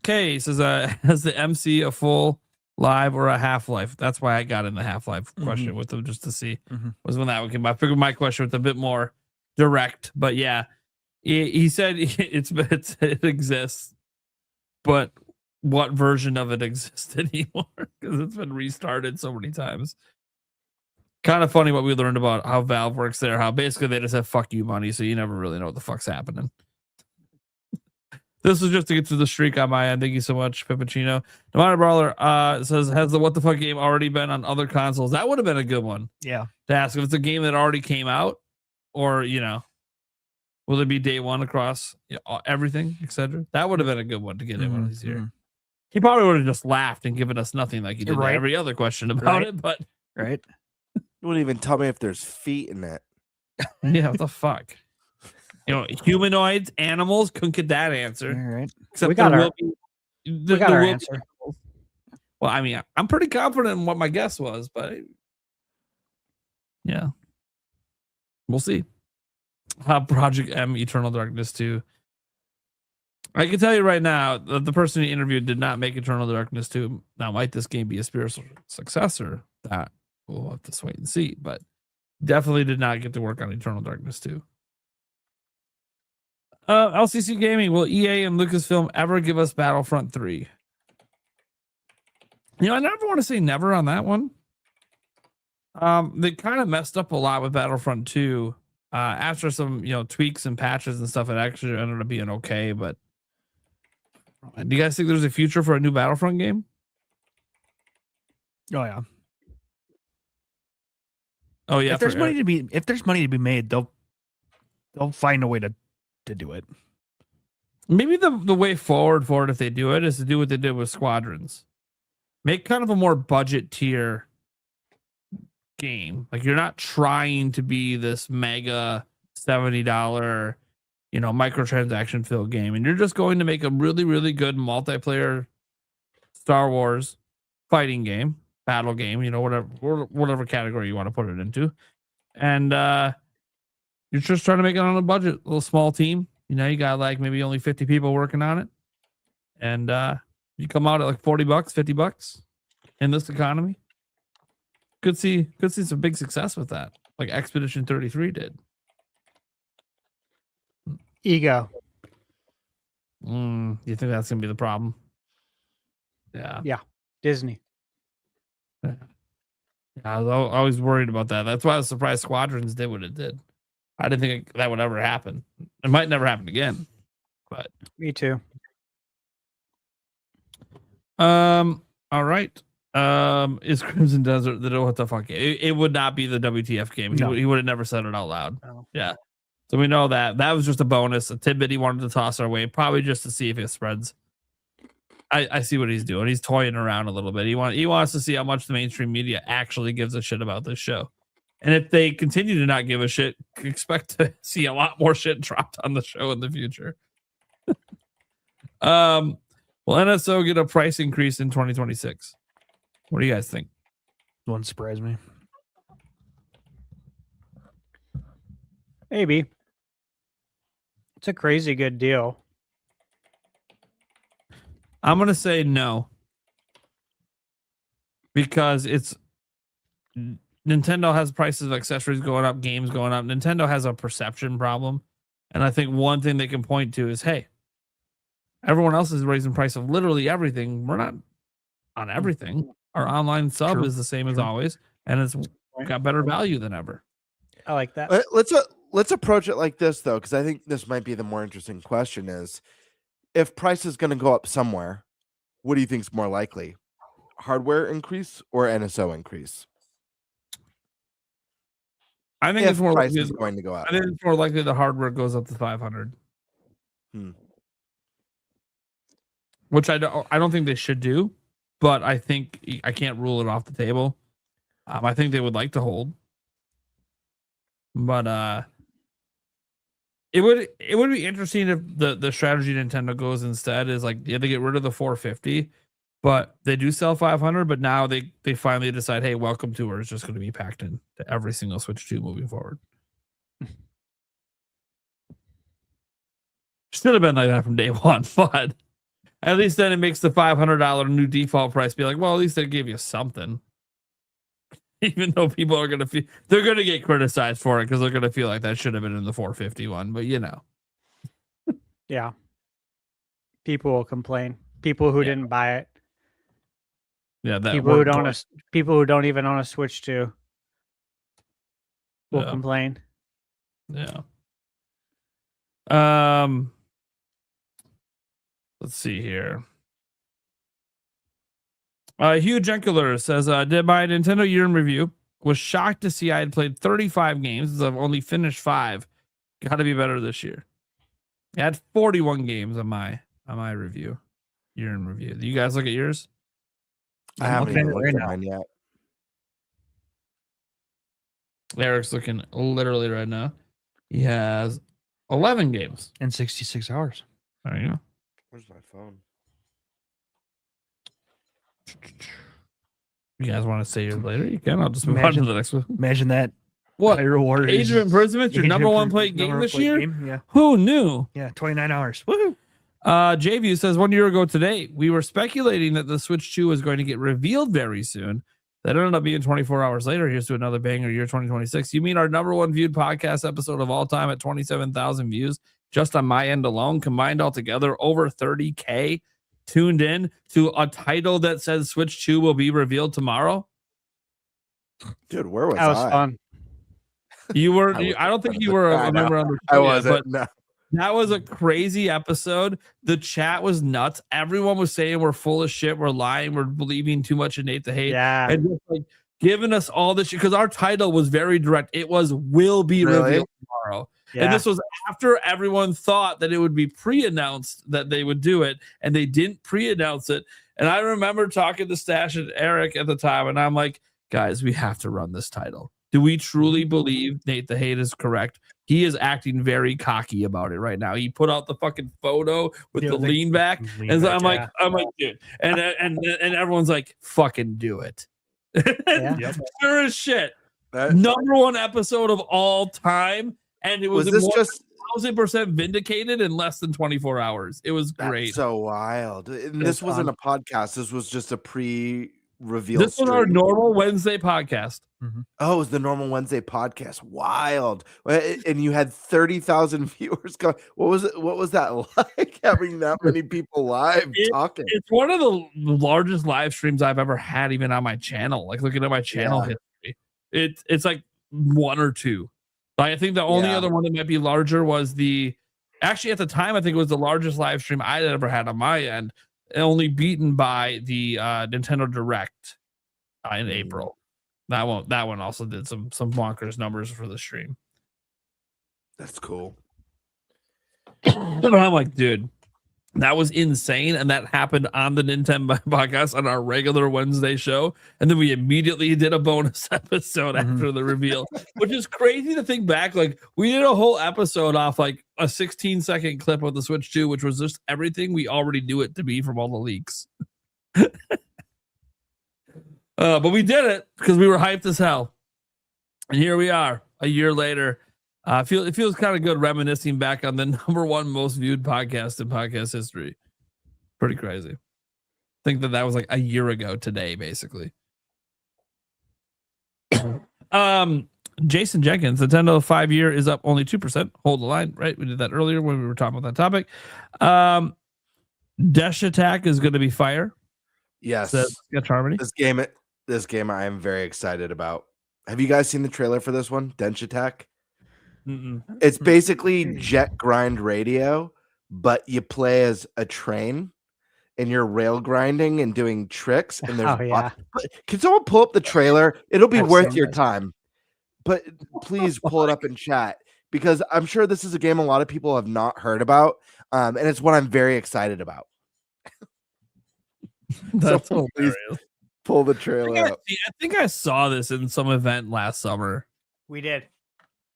Okay, says has the MC a full live or a Half-Life? That's why I got in the Half-Life question with them, just to see was when that would come. I figured my question was a bit more direct, but yeah, he said it exists, but what version of it exists anymore? Because it's been restarted so many times. Kind of funny what we learned about how Valve works there. How basically they just have "fuck you" money, so you never really know what the fuck's happening. This is just to get to the streak on my end. Thank you so much, Pippuccino. Demonic Brawler says, has the What the Fuck game already been on other consoles? That would have been a good one. Yeah. To ask if it's a game that already came out, or, will it be day one across everything, etc.? That would have been a good one to get in one of these here. He probably would have just laughed and given us nothing like he did to every other question about it, but. Right. You wouldn't even tell me if there's feet in it. Yeah, what the fuck? Humanoids, animals, couldn't get that answer. All right. Except we got our answer. Well, I mean, I'm pretty confident in what my guess was, but yeah. We'll see. Project M, Eternal Darkness 2. I can tell you right now that the person he interviewed did not make Eternal Darkness 2. Now, might this game be a spiritual successor? That we'll have to wait and see, but definitely did not get to work on Eternal Darkness 2. LCC Gaming, will EA and Lucasfilm ever give us Battlefront 3? I never want to say never on that one. They kind of messed up a lot with Battlefront 2. After some, tweaks and patches and stuff, it actually ended up being okay. But do you guys think there's a future for a new Battlefront game? Oh yeah. Oh yeah. If there's money to be made, they'll find a way to do it. Maybe the way forward for it, if they do it, is to do what they did with Squadrons. make kind of a more budget tier game. Like, you're not trying to be this mega $70, microtransaction filled game, and you're just going to make a really, really good multiplayer Star Wars fighting game, battle game, whatever category you want to put it into. And you're just trying to make it on a budget, a little small team. You got like maybe only 50 people working on it. And you come out at like $40, $50 in this economy. Could see some big success with that, like Expedition 33 did. Ego. You think that's gonna be the problem? Yeah. Disney. Yeah, I was always worried about that. That's why I was surprised Squadrons did what it did. I didn't think that would ever happen. It might never happen again. But me too. All right. Is Crimson Desert the what the fuck? It would not be the WTF game. No. He would have never said it out loud. No. Yeah. So we know that was just a bonus, a tidbit he wanted to toss our way, probably just to see if it spreads. I see what he's doing. He's toying around a little bit. He wants to see how much the mainstream media actually gives a shit about this show. And if they continue to not give a shit, expect to see a lot more shit dropped on the show in the future. Will NSO get a price increase in 2026? What do you guys think? Wouldn't surprise me. Maybe. It's a crazy good deal. I'm going to say no. Because Nintendo has prices of accessories going up, games going up. Nintendo has a perception problem. And I think one thing they can point to is, hey, everyone else is raising price of literally everything. We're not on everything. Our online sub is the same as always, and it's got better value than ever. I like that. Let's approach it like this, though, because I think this might be the more interesting question is, if price is going to go up somewhere, what do you think is more likely? Hardware increase or NSO increase? I think it's more price likely is going to go up. I think it's more likely the hardware goes up to 500. Which I don't think they should do, but I think I can't rule it off the table. I think they would like to hold, but it would be interesting if the strategy Nintendo goes instead is like, yeah, they get rid of the 450, but they do sell 500. But now they finally decide, hey, Welcome Tour is just going to be packed into every single Switch 2 moving forward. Should have been like that from day one, but at least then it makes the $500 new default price be like, well, at least they gave you something. Even though people are going to they're going to get criticized for it because they're going to feel like that should have been in the 450 one, but Yeah. People will complain. People who didn't buy it. Yeah, that people who don't even own a Switch 2 will complain. Yeah. Let's see here. Hugh Jenkuler says, did my Nintendo year in review. Was shocked to see I had played 35 games. I've only finished 5. Got to be better this year. I had 41 games on my review. Year in review. Do you guys look at yours? I haven't even looked at mine yet. Eric's looking literally right now. He has 11 games in 66 hours. There you go. Where's my phone? You guys want to say yours later? You can. I'll just move on to the next one. Imagine that. What? Reward Age of Imprisonment, your number one played game this year? Yeah. Who knew? Yeah, 29 hours. Woohoo! JView says 1 year ago today, we were speculating that the Switch 2 was going to get revealed very soon. That ended up being 24 hours later. Here's to another banger year 2026. You mean our number one viewed podcast episode of all time at 27,000 views just on my end alone, combined all together, over 30K tuned in to a title that says Switch 2 will be revealed tomorrow? Dude, where was that was I? fun. You were. I don't think you were a member on the I show wasn't. yet, but that was a crazy episode. The chat was nuts. Everyone was saying we're full of shit. We're lying. We're believing too much in Nate the Hate. Yeah. And just like giving us all this shit because our title was very direct. It was will be revealed tomorrow. Yeah. And this was after everyone thought that it would be pre-announced that they would do it, and they didn't pre-announce it. And I remember talking to Stash and Eric at the time, and I'm like, guys, we have to run this title. Do we truly believe Nate the Hate is correct? He is acting very cocky about it right now. He put out the fucking photo with the lean back, and so I'm like, dude, and everyone's like, fucking do it. Sure as shit. Number one episode of all time, and it was this just 1,000% vindicated in less than 24 hours. It was great. That's so wild. And this wasn't a podcast. This was just a pre-reveal. This was our normal Wednesday podcast. Oh, it was the normal Wednesday podcast. Wild. And you had 30,000 viewers going. What was it? What was that like, having that many people live talking? It's one of the largest live streams I've ever had, even on my channel. Like, looking at my channel history, it's like one or two. I think the only other one that might be larger was actually at the time, I think it was the largest live stream I'd ever had on my end, only beaten by the Nintendo Direct in April. That one also did some bonkers numbers for the stream. That's cool. And I'm like, dude, that was insane. And that happened on the NintenByte Podcast on our regular Wednesday show. And then we immediately did a bonus episode after the reveal, which is crazy to think back. Like, we did a whole episode off like a 16-second clip of the Switch 2, which was just everything we already knew it to be from all the leaks. But we did it because we were hyped as hell. And here we are a year later. It feels kind of good reminiscing back on the number one most viewed podcast in podcast history. Pretty crazy. I think that was like a year ago today, basically. Jason Jenkins, Nintendo 5-year is up only 2%. Hold the line, right? We did that earlier when we were talking about that topic. Dash Attack is going to be fire. Yes. Harmony. This game I am very excited about. Have you guys seen the trailer for this one? Dench Attack? It's basically jet grind radio, but you play as a train and you're rail grinding and doing tricks. And there's can someone pull up the trailer? It'll be worth your time. But please pull it up in chat, because I'm sure this is a game a lot of people have not heard about. And it's what I'm very excited about. That's so please pull the trailer up. I think I saw this in some event last summer. We did.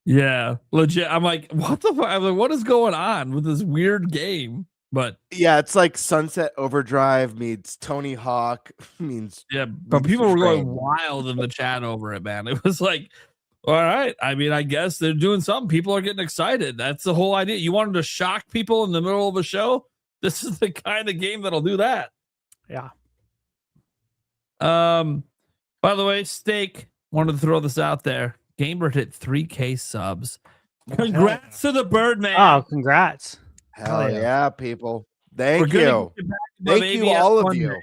Yeah, legit. I'm like, what the fuck? I'm like, what is going on with this weird game? But yeah, it's like Sunset Overdrive meets Tony Hawk means but people were going wild in the chat over it, man. It was like, all right. I mean, I guess they're doing something. People are getting excited. That's the whole idea. You wanted to shock people in the middle of a show? This is the kind of game that'll do that. Yeah. By the way, Steak, wanted to throw this out there. Gamebird hit 3K subs. Congrats to the Birdman. Oh, congrats. Hell yeah, people. Thank you. Thank you, all of you.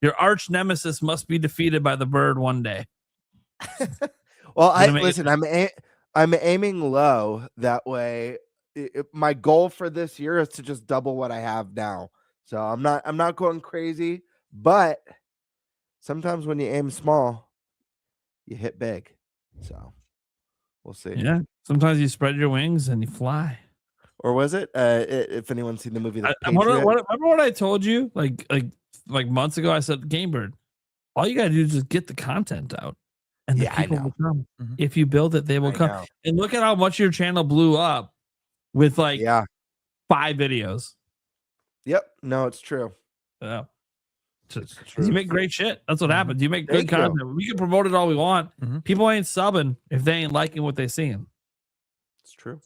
Your arch nemesis must be defeated by the Bird one day. Well, listen, I'm aiming low. That way, my goal for this year is to just double what I have now. So I'm not going crazy, but sometimes when you aim small, you hit big. So we'll see. Yeah. Sometimes you spread your wings and you fly. Or was it? If anyone's seen the movie, remember what I told you like months ago? I said, Gamebird, all you gotta do is just get the content out, and the people will come. If you build it, they will come. And look at how much your channel blew up with 5 videos. Yep. No, it's true. Yeah. You make great shit. That's what happens. You make good content. We can promote it all we want. People ain't subbing if they ain't liking what they seeing. It's true.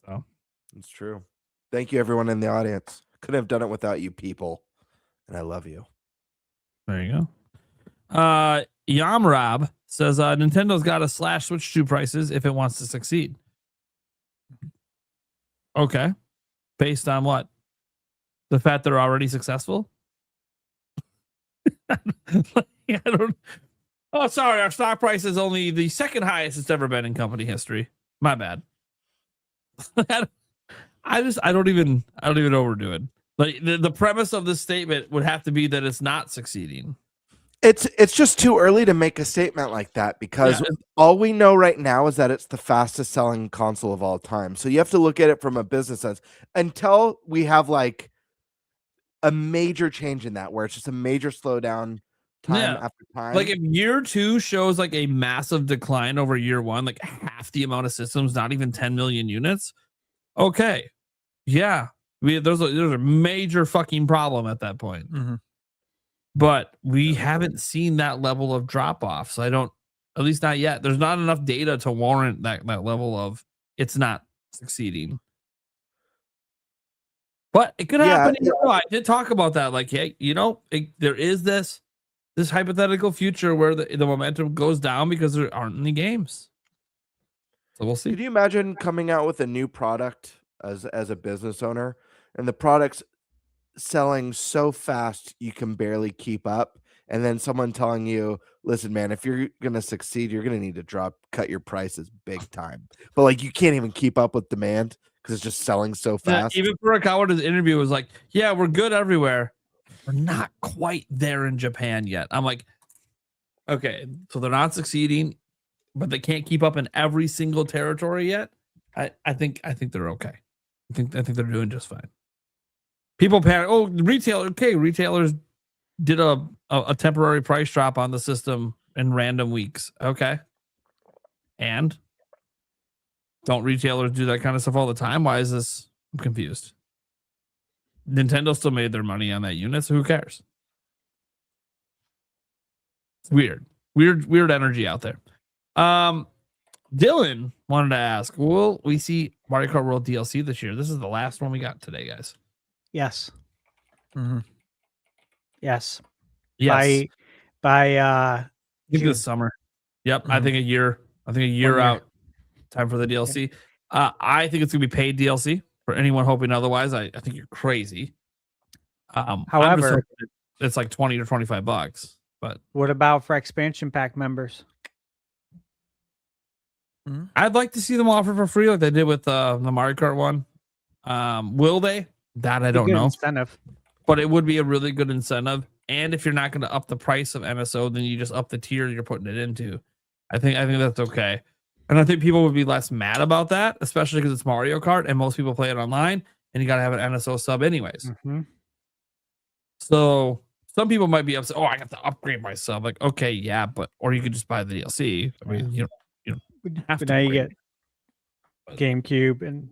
So it's true. Thank you, everyone in the audience. Couldn't have done it without you people, and I love you. There you go. Yamrob says Nintendo's got to slash Switch 2 prices if it wants to succeed. Okay, based on what? The fact they're already successful. I don't. Oh, sorry. Our stock price is only the second highest it's ever been in company history. My bad. I don't even overdo it. Like the premise of this statement would have to be that it's not succeeding. It's just too early to make a statement like that, because all we know right now is that it's the fastest selling console of all time. So you have to look at it from a business sense. Until we have a major change in that, where it's just a major slowdown time after time. Like if year 2 shows like a massive decline over year 1, like half the amount of systems, not even 10 million units. Okay. Yeah. There's a major fucking problem at that point. But we haven't seen that level of drop off. So I don't, at least not yet. There's not enough data to warrant that level of it's not succeeding. But it could happen. I did talk about that. Like, hey, there is this hypothetical future where the momentum goes down because there aren't any games. So we'll see. Could you imagine coming out with a new product as a business owner, and the product's selling so fast you can barely keep up, and then someone telling you, listen, man, if you're gonna succeed, you're gonna need to cut your prices big time. But like, you can't even keep up with demand because it's just selling so fast. Even Furukawa's interview was like, yeah, we're good everywhere. We're not quite there in Japan yet. I'm like, okay, so they're not succeeding, but they can't keep up in every single territory yet. I think they're okay. I think they're doing just fine. People panic. Oh, retailers did a temporary price drop on the system in random weeks. Okay. And don't retailers do that kind of stuff all the time? Why is this? I'm confused. Nintendo still made their money on that unit, so who cares? It's weird energy out there. Dylan wanted to ask, will we see Mario Kart World DLC this year? This is the last one we got today, guys. Yes. Yes. Yes. By I think this summer. Yep. I think a year out. Time for the DLC. I think it's gonna be paid DLC for anyone hoping otherwise. I think you're crazy. However, it's like $20 or $25. But what about for expansion pack members? I'd like to see them offer for free like they did with the Mario Kart one. Will they? That I don't know. Incentive. But it would be a really good incentive. And if you're not going to up the price of NSO, then you just up the tier you're putting it into. I think that's okay. And I think people would be less mad about that, especially because it's Mario Kart and most people play it online and you got to have an NSO sub anyways. So some people might be upset. Oh, I have to upgrade my sub. Like, okay, yeah, or you could just buy the DLC. I mean, you have to. Now you get GameCube and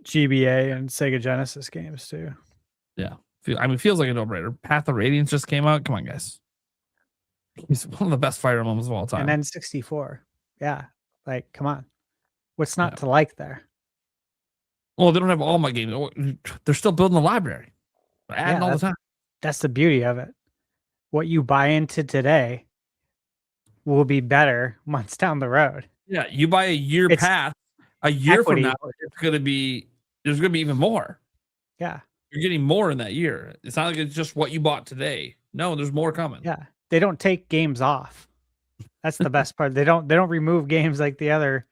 GBA and Sega Genesis games too. Yeah. It feels like a no-brainer. Path of Radiance just came out. Come on, guys. He's one of the best Fire Emblems of all time. And N64. Yeah. Like, come on. What's not to like there? Well, they don't have all my games. They're still building the library. They're adding all the time. That's the beauty of it. What you buy into today will be better months down the road. Yeah, you buy a year pass. A year from now, there's going to be even more. Yeah. You're getting more in that year. It's not like it's just what you bought today. No, there's more coming. Yeah. They don't take games off. That's the best part. They don't remove games like the other,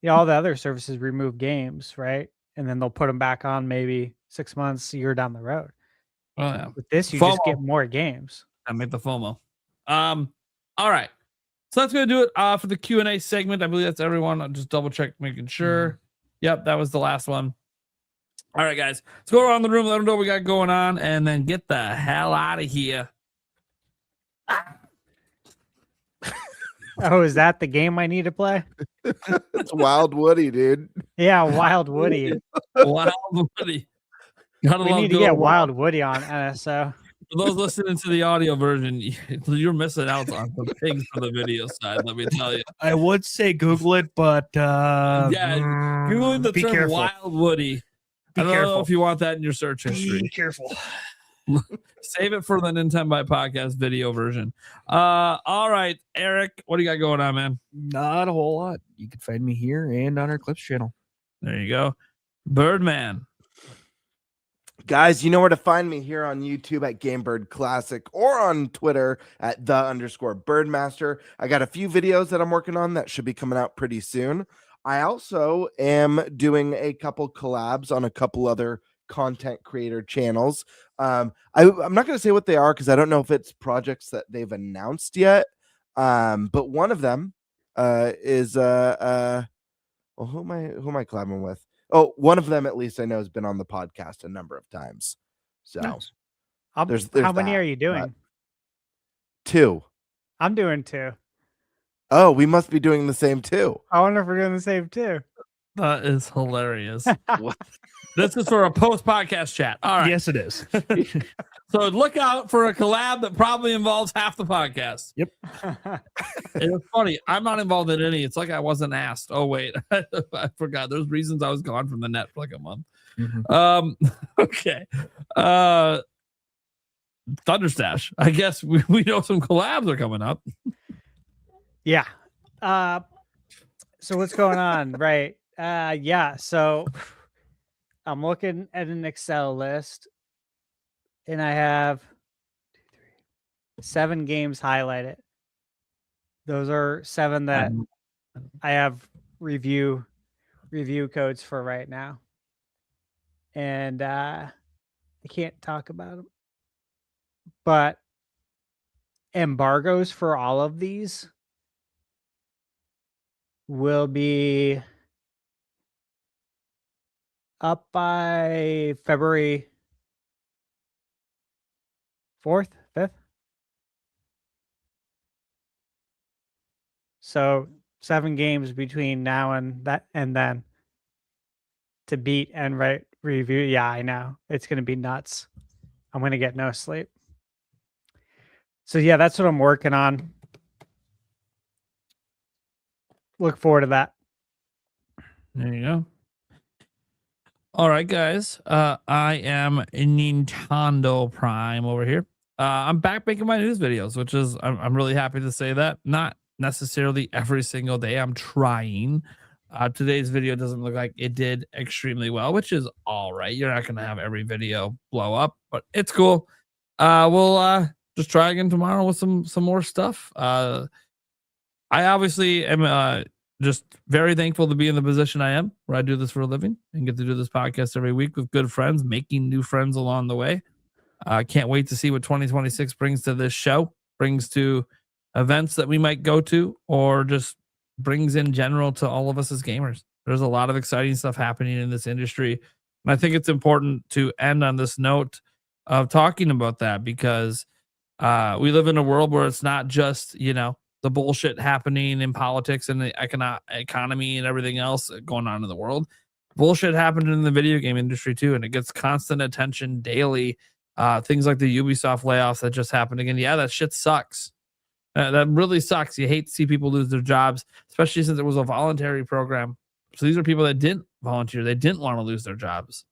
all the other services remove games, right? And then they'll put them back on maybe 6 months, a year down the road. Oh, yeah. With this, you just get more games. I made the FOMO. All right. So that's going to do it for the Q&A segment. I believe that's everyone. I'll just double check, making sure. Yep, that was the last one. All right, guys. Let's go around the room, let them know what we got going on, and then get the hell out of here. Oh, is that the game I need to play? It's Wild Woody, dude. Yeah, Wild Woody. Wild Woody. We need to get Wild Woody on NSO. For those listening to the audio version, you're missing out on some things for the video side, let me tell you. I would say Google it, but Googling the term careful. Wild Woody. I don't know if you want that in your search history. Be careful. Save it for the NintenByte Podcast video version. All right, Eric, what do you got going on, man? Not a whole lot. You can find me here and on our Clips channel. There you go. Birdman. Guys, you know where to find me here on YouTube at GameBird Classic or on Twitter at _Birdmaster. I got a few videos that I'm working on that should be coming out pretty soon. I also am doing a couple collabs on a couple other content creator channels. I'm not going to say what they are because I don't know if it's projects that they've announced yet. But one of them is who am I collabing with? Oh, one of them at least I know has been on the podcast a number of times. So Nice. there's How many that, are you doing? 2. I'm doing 2. Oh, we must be doing the same too. I wonder if we're doing the same too. That is hilarious. This is for a post-podcast chat. All right. Yes, it is. So look out for a collab that probably involves half the podcast. Yep. It's funny. I'm not involved in any. It's like I wasn't asked. Oh, wait. I forgot. There's reasons I was gone from the net for like a month. Okay. Thunderstash. I guess we know some collabs are coming up. Yeah. So what's going on? Right. Yeah. So I'm looking at an Excel list and I have 7 games highlighted. Those are 7 that I have review codes for right now. And I can't talk about them. But embargoes for all of these will be up by February 4th, 5th. So 7 games between now and then to beat and review. Yeah, I know. It's going to be nuts. I'm going to get no sleep. So yeah, that's what I'm working on. Look forward to that. There you go. All right, guys. I am Nintendo Prime over here. I'm back making my news videos, which is I'm really happy to say that. Not necessarily every single day. I'm trying. Today's video doesn't look like it did extremely well, which is all right. You're not gonna have every video blow up, but it's cool. We'll just try again tomorrow with some more stuff. I obviously am just very thankful to be in the position I am, where I do this for a living and get to do this podcast every week with good friends, making new friends along the way. I can't wait to see what 2026 brings to this show, brings to events that we might go to, or just brings in general to all of us as gamers. There's a lot of exciting stuff happening in this industry. And I think it's important to end on this note of talking about that, because we live in a world where it's not just, the bullshit happening in politics and the economy and everything else going on in the world. Bullshit happened in the video game industry too, and it gets constant attention daily. Things like the Ubisoft layoffs that just happened again. Yeah, that shit sucks. That really sucks. You hate to see people lose their jobs, especially since it was a voluntary program. So these are people that didn't volunteer. They didn't want to lose their jobs.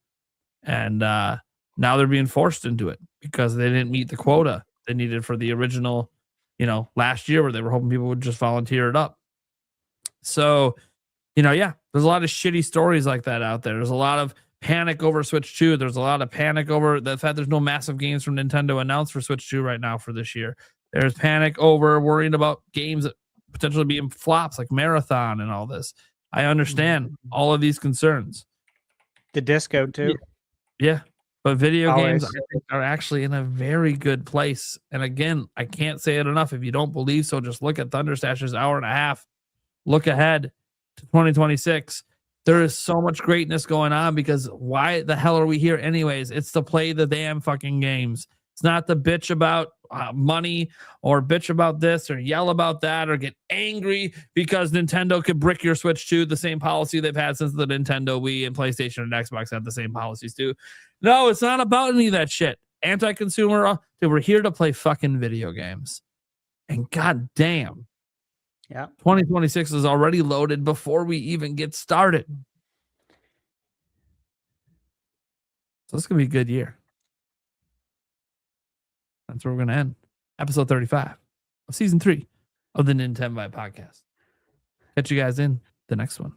And now they're being forced into it because they didn't meet the quota they needed for the original, last year, where they were hoping people would just volunteer it up. So, yeah, there's a lot of shitty stories like that out there. There's a lot of panic over Switch 2. There's a lot of panic over the fact there's no massive games from Nintendo announced for Switch 2 right now for this year. There's panic over worrying about games that potentially being flops like Marathon and all this. I understand all of these concerns. The disco too. Yeah. But video Always. games, I think, are actually in a very good place. And again, I can't say it enough. If you don't believe so, just look at Thunderstash's hour and a half. Look ahead to 2026. There is so much greatness going on, because why the hell are we here anyways? It's to play the damn fucking games. It's not to bitch about money or bitch about this or yell about that or get angry because Nintendo could brick your Switch 2, the same policy they've had since the Nintendo Wii, and PlayStation and Xbox had the same policies too. No, it's not about any of that shit. Anti-consumer, we're here to play fucking video games. And god damn, yeah, 2026 is already loaded before we even get started. So it's gonna be a good year. That's where we're going to end. Episode 35 of season 3 of the NintenByte Podcast. Catch you guys in the next one.